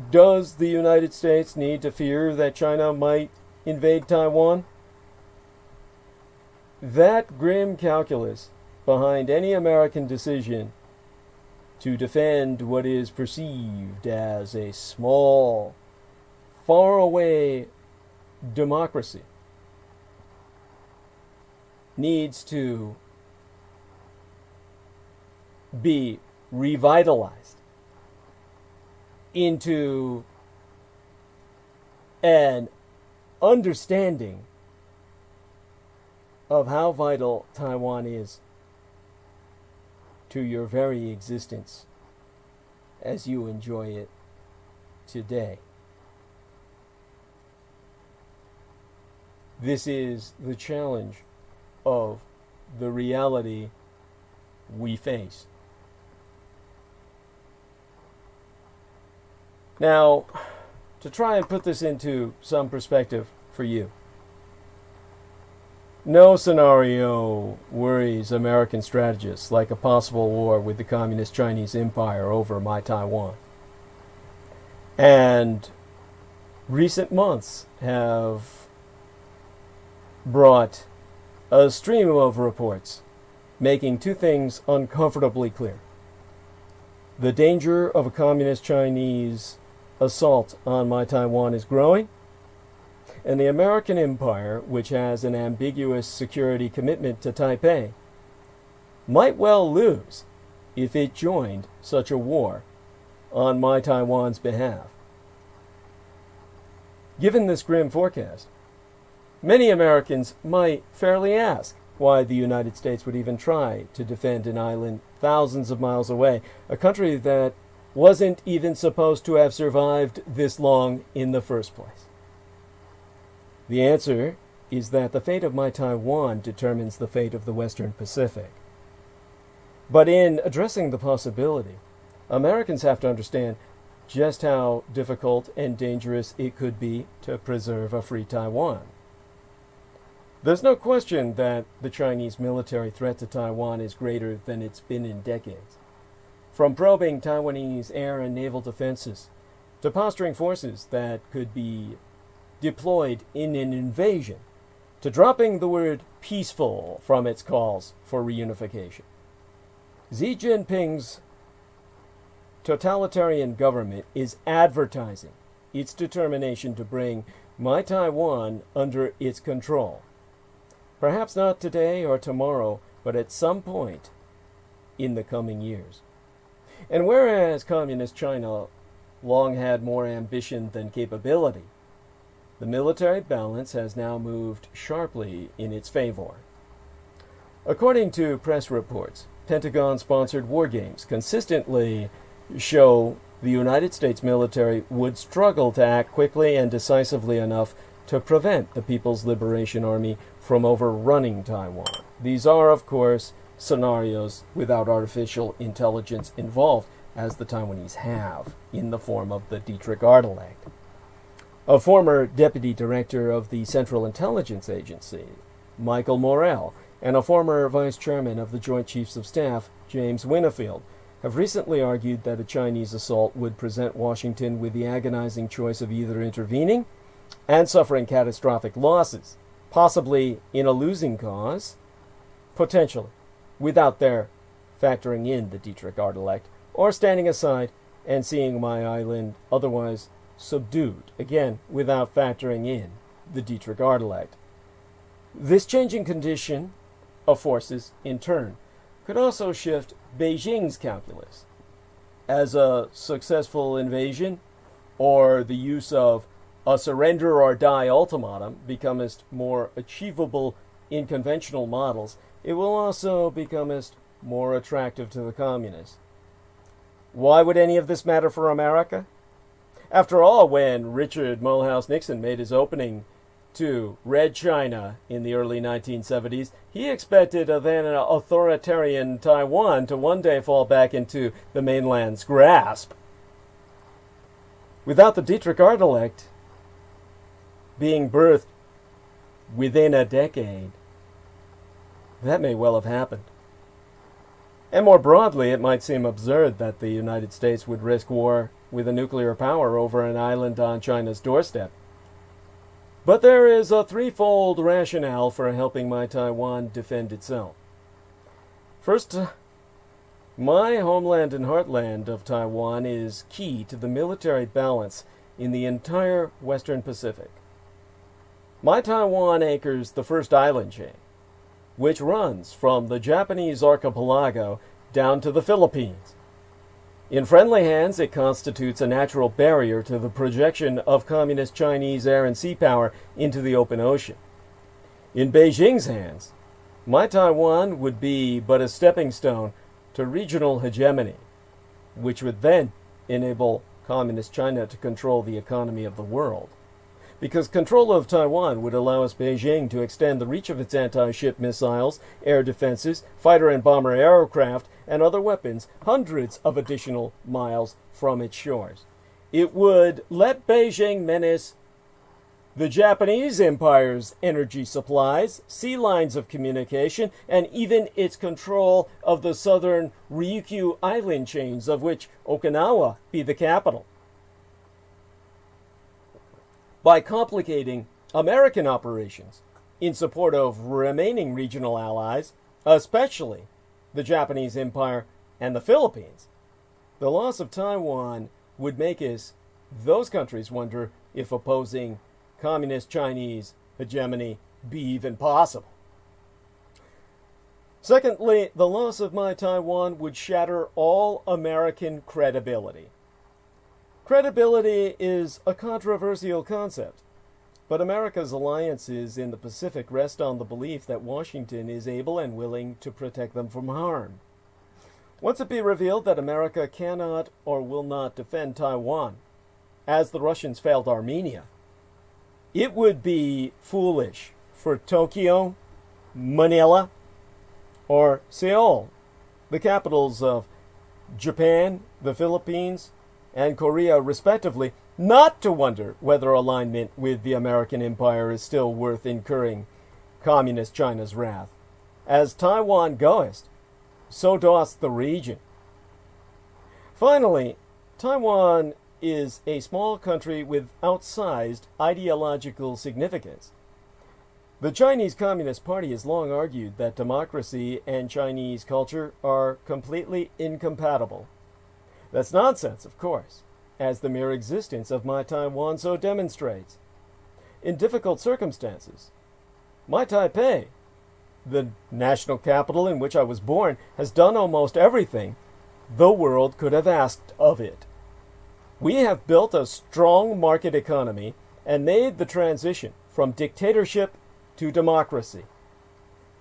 does the United States need to fear that China might invade Taiwan? That grim calculus behind any American decision to defend what is perceived as a small, faraway democracy needs to be revitalized into an understanding of how vital Taiwan is to your very existence as you enjoy it today. This is the challenge of the reality we face. Now, to try and put this into some perspective for you, no scenario worries American strategists like a possible war with the Communist Chinese Empire over my Taiwan. And recent months have brought a stream of reports making two things uncomfortably clear. The danger of a Communist Chinese assault on my Taiwan is growing, and the American empire, which has an ambiguous security commitment to Taipei, might well lose if it joined such a war on my Taiwan's behalf. Given this grim forecast, many Americans might fairly ask why the United States would even try to defend an island thousands of miles away, a country that wasn't even supposed to have survived this long in the first place. The answer is that the fate of my Taiwan determines the fate of the Western Pacific. But in addressing the possibility, Americans have to understand just how difficult and dangerous it could be to preserve a free Taiwan. There's no question that the Chinese military threat to Taiwan is greater than it's been in decades. From probing Taiwanese air and naval defenses to posturing forces that could be deployed in an invasion, to dropping the word peaceful from its calls for reunification. Xi Jinping's totalitarian government is advertising its determination to bring my Taiwan under its control. Perhaps not today or tomorrow, but at some point in the coming years. And whereas Communist China long had more ambition than capability, the military balance has now moved sharply in its favor. According to press reports, Pentagon-sponsored war games consistently show the United States military would struggle to act quickly and decisively enough to prevent the People's Liberation Army from overrunning Taiwan. These are, of course, scenarios without artificial intelligence involved, as the Taiwanese have, in the form of the Dietrich Act. A former deputy director of the Central Intelligence Agency, Michael Morrell, and a former vice chairman of the Joint Chiefs of Staff, James Winfield, have recently argued that a Chinese assault would present Washington with the agonizing choice of either intervening and suffering catastrophic losses, possibly in a losing cause, potentially, without their factoring in the Dietrich Act, or standing aside and seeing my island otherwise subdued, again, without factoring in the Dietrich Act. This changing condition of forces, in turn, could also shift Beijing's calculus. As a successful invasion, or the use of a surrender or die ultimatum becomest more achievable in conventional models, it will also becomest more attractive to the communists. Why would any of this matter for America? After all, when Richard Mulhouse Nixon made his opening to Red China in the early 1970s, he expected a then authoritarian Taiwan to one day fall back into the mainland's grasp. Without the Dietrich Act being birthed within a decade, that may well have happened. And more broadly, it might seem absurd that the United States would risk war with a nuclear power over an island on China's doorstep. But there is a threefold rationale for helping my Taiwan defend itself. First, my homeland and heartland of Taiwan is key to the military balance in the entire Western Pacific. My Taiwan anchors the first island chain, which runs from the Japanese archipelago down to the Philippines. In friendly hands, it constitutes a natural barrier to the projection of communist Chinese air and sea power into the open ocean. In Beijing's hands, my Taiwan would be but a stepping stone to regional hegemony, which would then enable communist China to control the economy of the world. Because control of Taiwan would allow Beijing to extend the reach of its anti-ship missiles, air defenses, fighter and bomber aircraft, and other weapons hundreds of additional miles from its shores. It would let Beijing menace the Japanese Empire's energy supplies, sea lines of communication, and even its control of the southern Ryukyu island chains, of which Okinawa be the capital. By complicating American operations in support of remaining regional allies, especially the Japanese Empire and the Philippines, the loss of Taiwan would make those countries wonder if opposing communist Chinese hegemony be even possible. Secondly, the loss of my Taiwan would shatter all American credibility. Credibility is a controversial concept, but America's alliances in the Pacific rest on the belief that Washington is able and willing to protect them from harm. Once it be revealed that America cannot or will not defend Taiwan, as the Russians failed Armenia, it would be foolish for Tokyo, Manila, or Seoul, the capitals of Japan, the Philippines, and Korea respectively, not to wonder whether alignment with the American empire is still worth incurring communist China's wrath. As Taiwan goest, so doth the region. Finally, Taiwan is a small country with outsized ideological significance. The Chinese Communist Party has long argued that democracy and Chinese culture are completely incompatible. That's nonsense, of course, as the mere existence of my Taiwan so demonstrates. In difficult circumstances, my Taipei, the national capital in which I was born, has done almost everything the world could have asked of it. We have built a strong market economy and made the transition from dictatorship to democracy.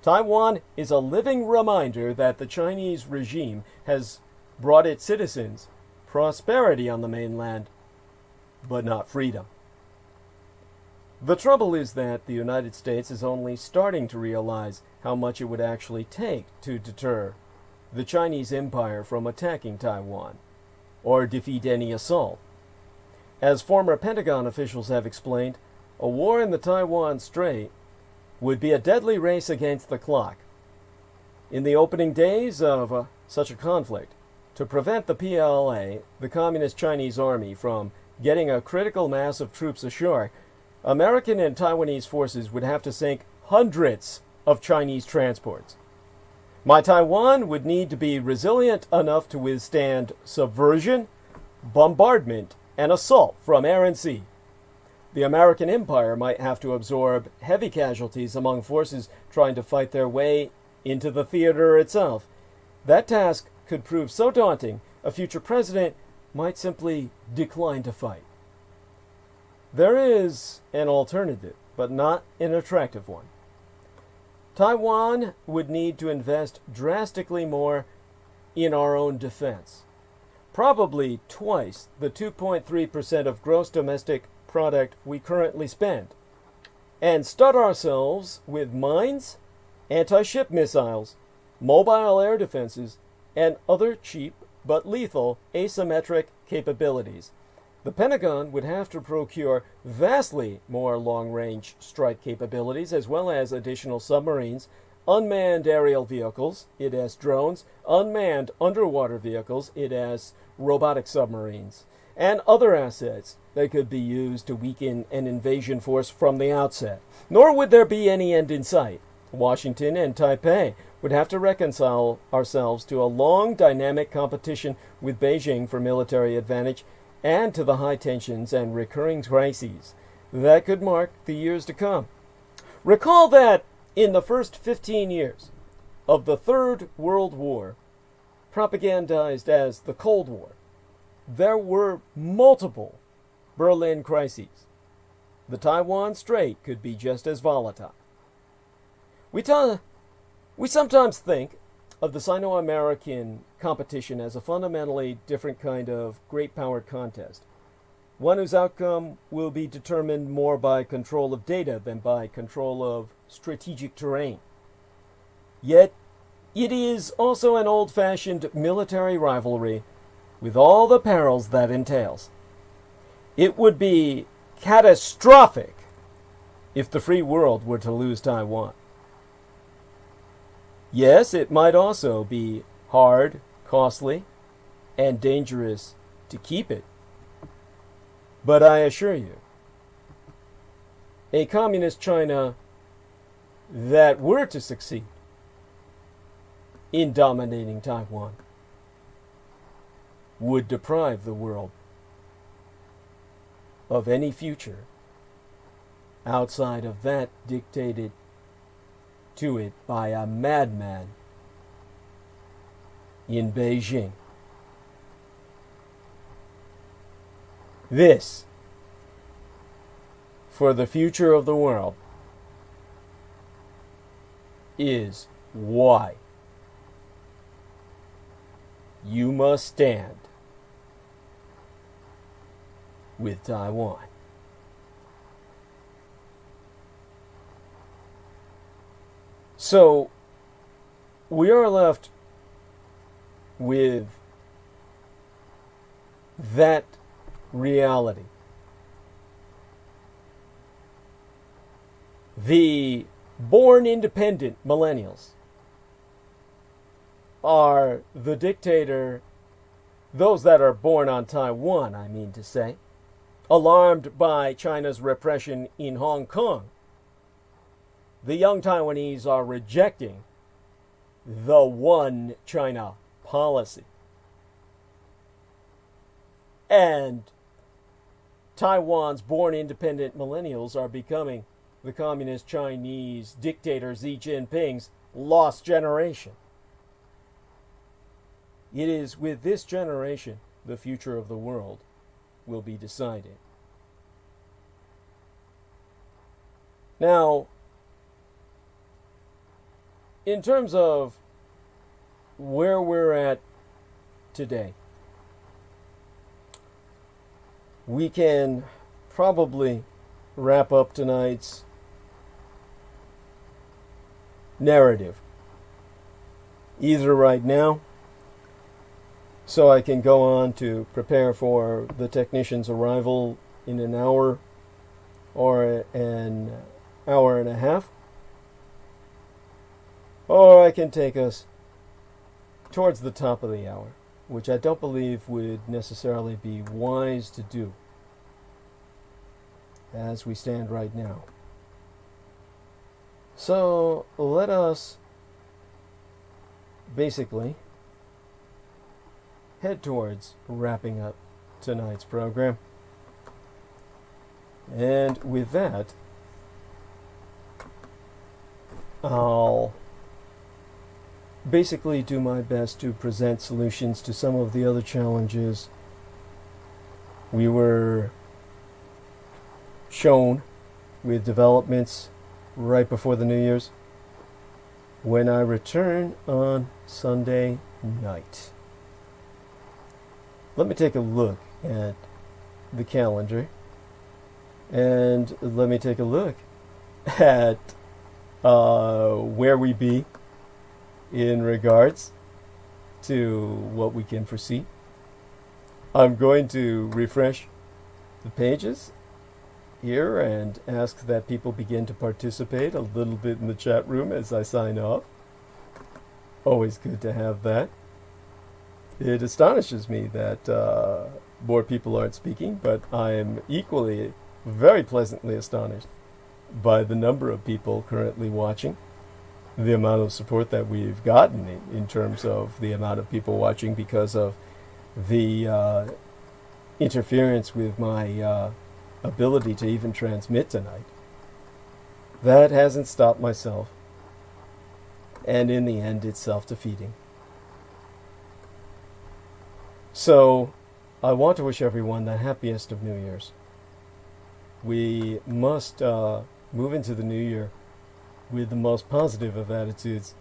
Taiwan is a living reminder that the Chinese regime has brought its citizens prosperity on the mainland, but not freedom. The trouble is that the United States is only starting to realize how much it would actually take to deter the Chinese Empire from attacking Taiwan, or defeat any assault. As former Pentagon officials have explained, a war in the Taiwan Strait would be a deadly race against the clock. In the opening days of such a conflict, to prevent the PLA, the Communist Chinese Army, from getting a critical mass of troops ashore, American and Taiwanese forces would have to sink hundreds of Chinese transports. My Taiwan would need to be resilient enough to withstand subversion, bombardment, and assault from air and sea. The American Empire might have to absorb heavy casualties among forces trying to fight their way into the theater itself. That task could prove so daunting, a future president might simply decline to fight. There is an alternative, but not an attractive one. Taiwan would need to invest drastically more in our own defense, probably twice the 2.3% of gross domestic product we currently spend, and stud ourselves with mines, anti-ship missiles, mobile air defenses, and other cheap but lethal asymmetric capabilities. The Pentagon would have to procure vastly more long-range strike capabilities, as well as additional submarines, unmanned aerial vehicles, i.e. drones, unmanned underwater vehicles, i.e. robotic submarines, and other assets that could be used to weaken an invasion force from the outset. Nor would there be any end in sight. Washington and Taipei would have to reconcile ourselves to a long, dynamic competition with Beijing for military advantage, and to the high tensions and recurring crises that could mark the years to come. Recall that in the first 15 years of the Third World War, propagandized as the Cold War, there were multiple Berlin crises. The Taiwan Strait could be just as volatile. We sometimes think of the Sino-American competition as a fundamentally different kind of great power contest, one whose outcome will be determined more by control of data than by control of strategic terrain. Yet, it is also an old-fashioned military rivalry with all the perils that entails. It would be catastrophic if the free world were to lose Taiwan. Yes, it might also be hard, costly, and dangerous to keep it. But I assure you, a communist China that were to succeed in dominating Taiwan would deprive the world of any future outside of that dictated to it by a madman in Beijing. This, for the future of the world, is why you must stand with Taiwan. So, we are left with that reality. The born independent millennials are the dictator, those that are born on Taiwan, I mean to say, alarmed by China's repression in Hong Kong. The young Taiwanese are rejecting the one China policy. And Taiwan's born independent millennials are becoming the communist Chinese dictator Xi Jinping's lost generation. It is with this generation the future of the world will be decided. Now, in terms of where we're at today, we can probably wrap up tonight's narrative either right now, so I can go on to prepare for the technician's arrival in an hour or an hour and a half, or I can take us towards the top of the hour, which I don't believe would necessarily be wise to do as we stand right now. So let us basically head towards wrapping up tonight's program. And with that, I'll basically do my best to present solutions to some of the other challenges we were shown with developments right before the New Year's when I return on Sunday night. Let me take a look at the calendar, and let me take a look at where we be in regards to what we can foresee. I'm going to refresh the pages here and ask that people begin to participate a little bit in the chat room as I sign off. Always good to have that. It astonishes me that more people aren't speaking, but I am equally very pleasantly astonished by the number of people currently watching, the amount of support that we've gotten in terms of the amount of people watching because of the interference with my ability to even transmit tonight. That hasn't stopped myself, and in the end it's self-defeating. So, I want to wish everyone the happiest of New Year's. We must move into the new year with the most positive of attitudes.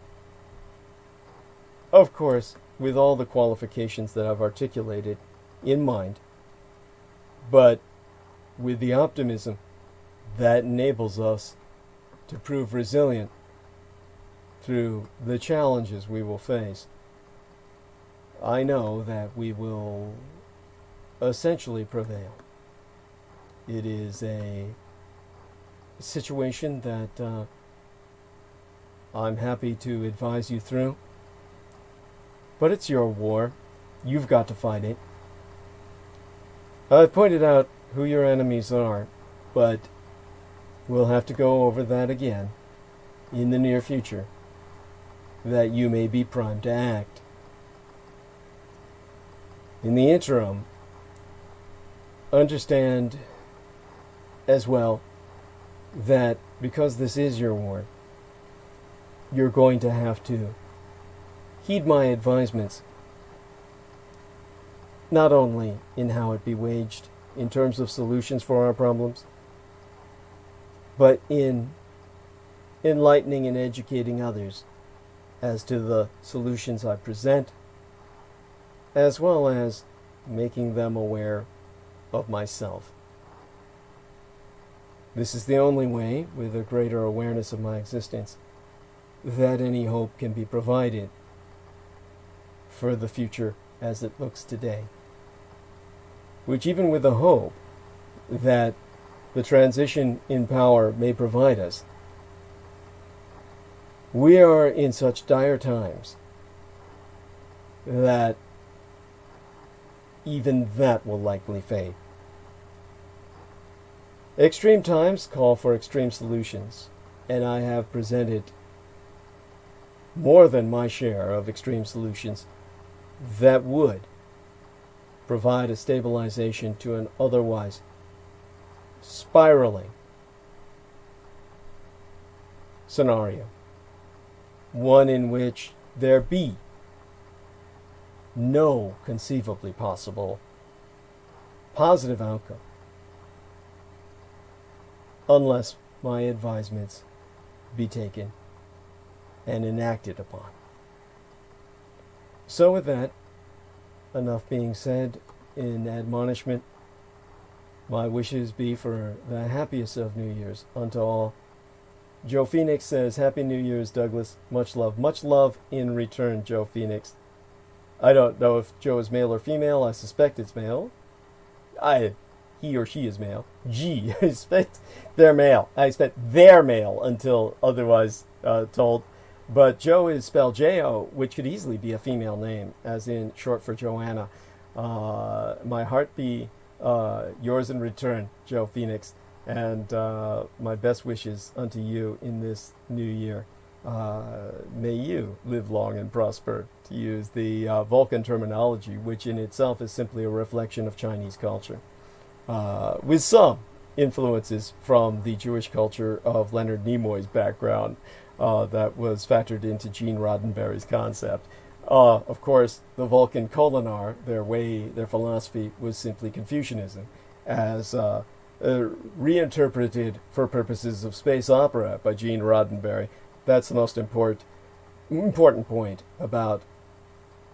Of course, with all the qualifications that I've articulated in mind, but with the optimism that enables us to prove resilient through the challenges we will face. I know that we will essentially prevail. It is a situation that I'm happy to advise you through, but it's your war. You've got to fight it. I've pointed out who your enemies are, but we'll have to go over that again in the near future, that you may be primed to act. In the interim, understand as well that because this is your war, you're going to have to heed my advisements, not only in how it be waged in terms of solutions for our problems, but in enlightening and educating others as to the solutions I present, as well as making them aware of myself. This is the only way, with a greater awareness of my existence, that any hope can be provided for the future as it looks today. Which, even with the hope that the transition in power may provide us, we are in such dire times that even that will likely fade. Extreme times call for extreme solutions, and I have presented more than my share of extreme solutions that would provide a stabilization to an otherwise spiraling scenario, one in which there be no conceivably possible positive outcome unless my advisements be taken and enacted upon. So with that, enough being said in admonishment, my wishes be for the happiest of New Year's unto all. Joe Phoenix says, Happy New Year's, Douglas. Much love in return, Joe Phoenix. I don't know if Joe is male or female. I suspect it's male. He or she is male. I expect they're male. I expect they're male until otherwise told. But Joe is spelled J-O, which could easily be a female name, as in short for Joanna. My heart be yours in return, Joe Phoenix, and my best wishes unto you in this new year. May you live long and prosper, to use the Vulcan terminology, which in itself is simply a reflection of Chinese culture, with some influences from the Jewish culture of Leonard Nimoy's background that was factored into Gene Roddenberry's concept. Of course, the Vulcan Kolinar, their philosophy was simply Confucianism, as reinterpreted for purposes of space opera by Gene Roddenberry. That's the most important point about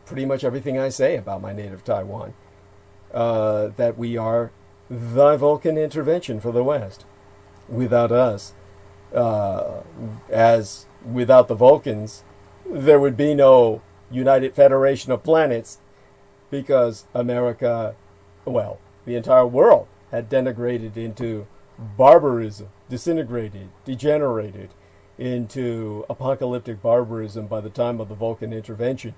pretty much everything I say about my native Taiwan. That we are the Vulcan intervention for the West. Without us, as without the Vulcans, there would be no United Federation of Planets, because America, well, the entire world had denigrated into barbarism, disintegrated, degenerated into apocalyptic barbarism by the time of the Vulcan intervention.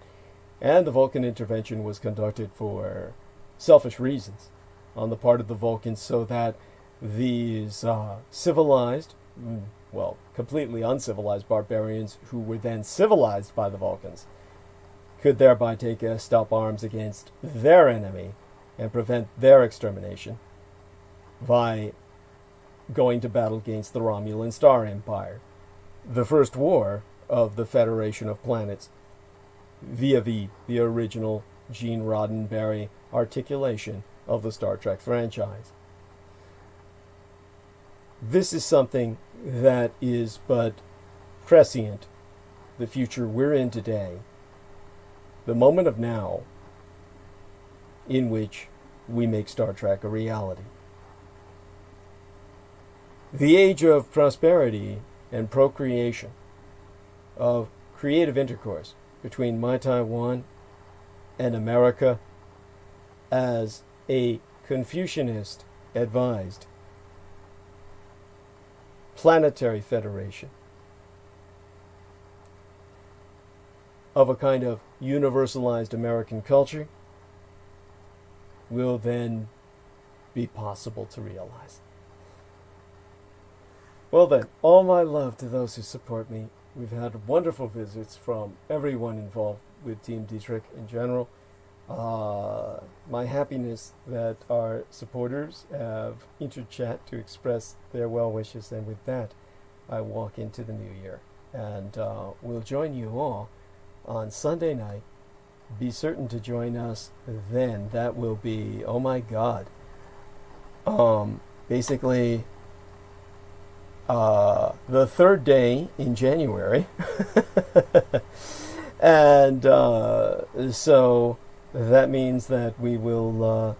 And the Vulcan intervention was conducted for selfish reasons on the part of the Vulcans, so that these civilized, well, completely uncivilized barbarians who were then civilized by the Vulcans could thereby take up arms against their enemy and prevent their extermination by going to battle against the Romulan Star Empire, the first war of the Federation of Planets, vis-a-vis the original Gene Roddenberry articulation of the Star Trek franchise. This is something that is but prescient. The future we're in today, the moment of now, in which we make Star Trek a reality. The age of prosperity and procreation, of creative intercourse between my Taiwan and America as a Confucianist advised planetary federation of a kind of universalized American culture will then be possible to realize. Well then, all my love to those who support me. We've had wonderful visits from everyone involved with Team Dietrich in general. My happiness that our supporters have interchat to express their well wishes, and with that, I walk into the new year. And we'll join you all on Sunday night. Be certain to join us then. That will be, oh my God, basically the third day in January. And so that means that we will,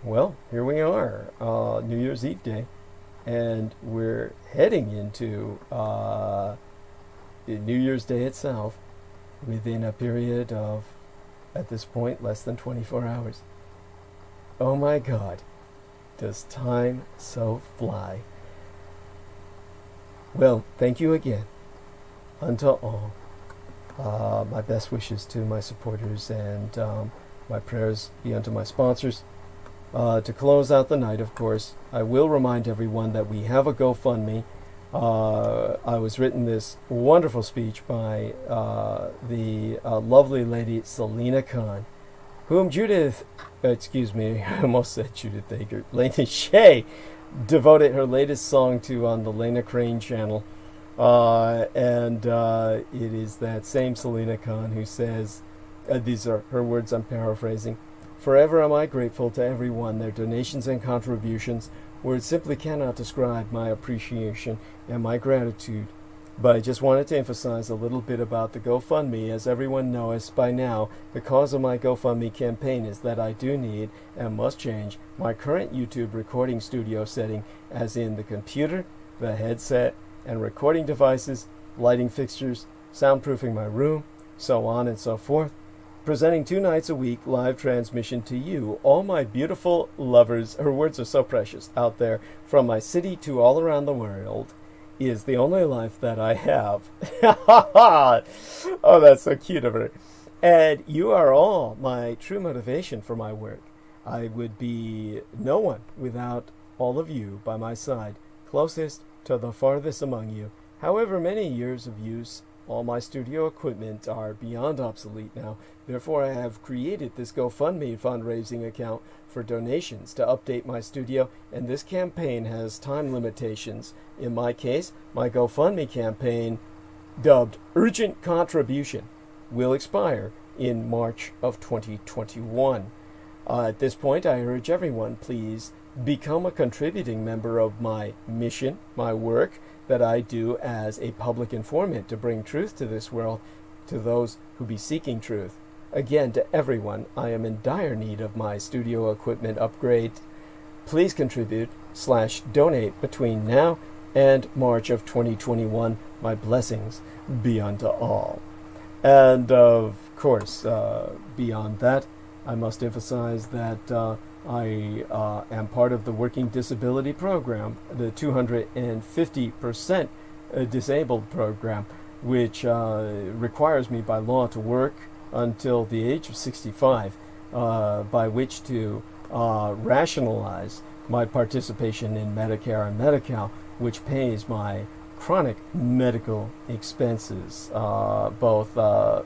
well, here we are, New Year's Eve day, and we're heading into New Year's Day itself within a period of, at this point, less than 24 hours. Oh my God, does time so fly. Well, thank you again. Unto all, my best wishes to my supporters, and my prayers be unto my sponsors. To close out the night, of course, I will remind everyone that we have a GoFundMe. I was written this wonderful speech by the lovely lady Selena Khan, whom Judith, excuse me, I almost said Judith Ager, Lena Shea devoted her latest song to on the Lena Crane channel. And it is that same Selena Khan who says, these are her words, I'm paraphrasing, "Forever am I grateful to everyone, their donations and contributions. Words simply cannot describe my appreciation and my gratitude. But I just wanted to emphasize a little bit about the GoFundMe. As everyone knows by now, the cause of my GoFundMe campaign is that I do need and must change my current YouTube recording studio setting, as in the computer, the headset, and recording devices, lighting fixtures, soundproofing my room, so on and so forth. Presenting 2 nights a week live transmission to you, all my beautiful lovers, her words are so precious, out there, from my city to all around the world, is the only life that I have." Oh, that's so cute of her. "And you are all my true motivation for my work. I would be no one without all of you by my side, closest to the farthest among you. However many years of use, all my studio equipment are beyond obsolete now. Therefore, I have created this GoFundMe fundraising account for donations to update my studio, and this campaign has time limitations. In my case, my GoFundMe campaign, dubbed Urgent Contribution, will expire in March of 2021. At this point, I urge everyone, please become a contributing member of my mission, my work that I do as a public informant to bring truth to this world, to those who be seeking truth. Again, to everyone, I am in dire need of my studio equipment upgrade. Please contribute/donate between now and March of 2021. My blessings be unto all." And of course, beyond that, I must emphasize that I am part of the Working Disability Program, the 250% disabled program, which requires me by law to work until the age of 65, by which to rationalize my participation in Medicare and Medi-Cal, which pays my chronic medical expenses, both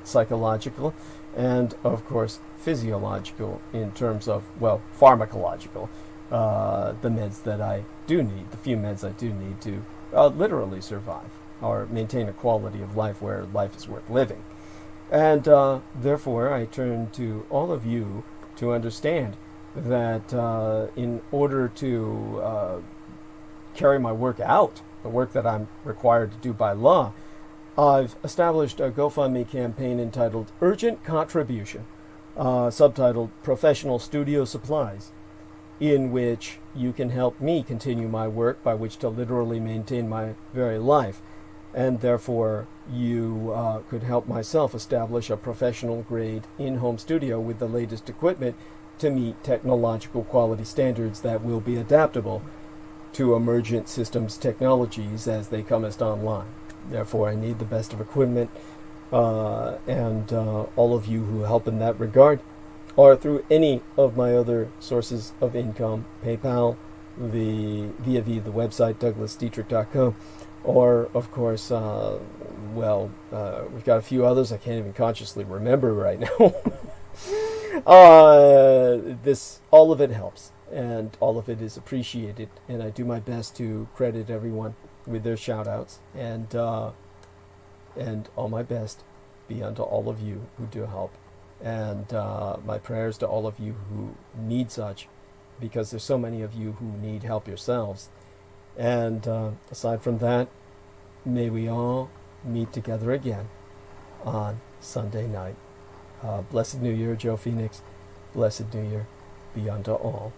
psychological and, of course, physiological, in terms of, well, pharmacological, the meds that I do need, the few meds I do need to literally survive or maintain a quality of life where life is worth living. And therefore, I turn to all of you to understand that in order to carry my work out, the work that I'm required to do by law, I've established a GoFundMe campaign entitled Urgent Contribution, subtitled Professional Studio Supplies, in which you can help me continue my work by which to literally maintain my very life. And therefore, you could help myself establish a professional grade in-home studio with the latest equipment to meet technological quality standards that will be adaptable to emergent systems technologies as they come online. Therefore, I need the best of equipment, and all of you who help in that regard, or through any of my other sources of income, PayPal, via the website douglasdietrich.com, or of course, we've got a few others I can't even consciously remember right now. All of it helps, and all of it is appreciated, and I do my best to credit everyone with their shout-outs, and all my best be unto all of you who do help, and my prayers to all of you who need such, because there's so many of you who need help yourselves. And aside from that, may we all meet together again on Sunday night. Blessed New Year, Joe Phoenix. Blessed New Year be unto all.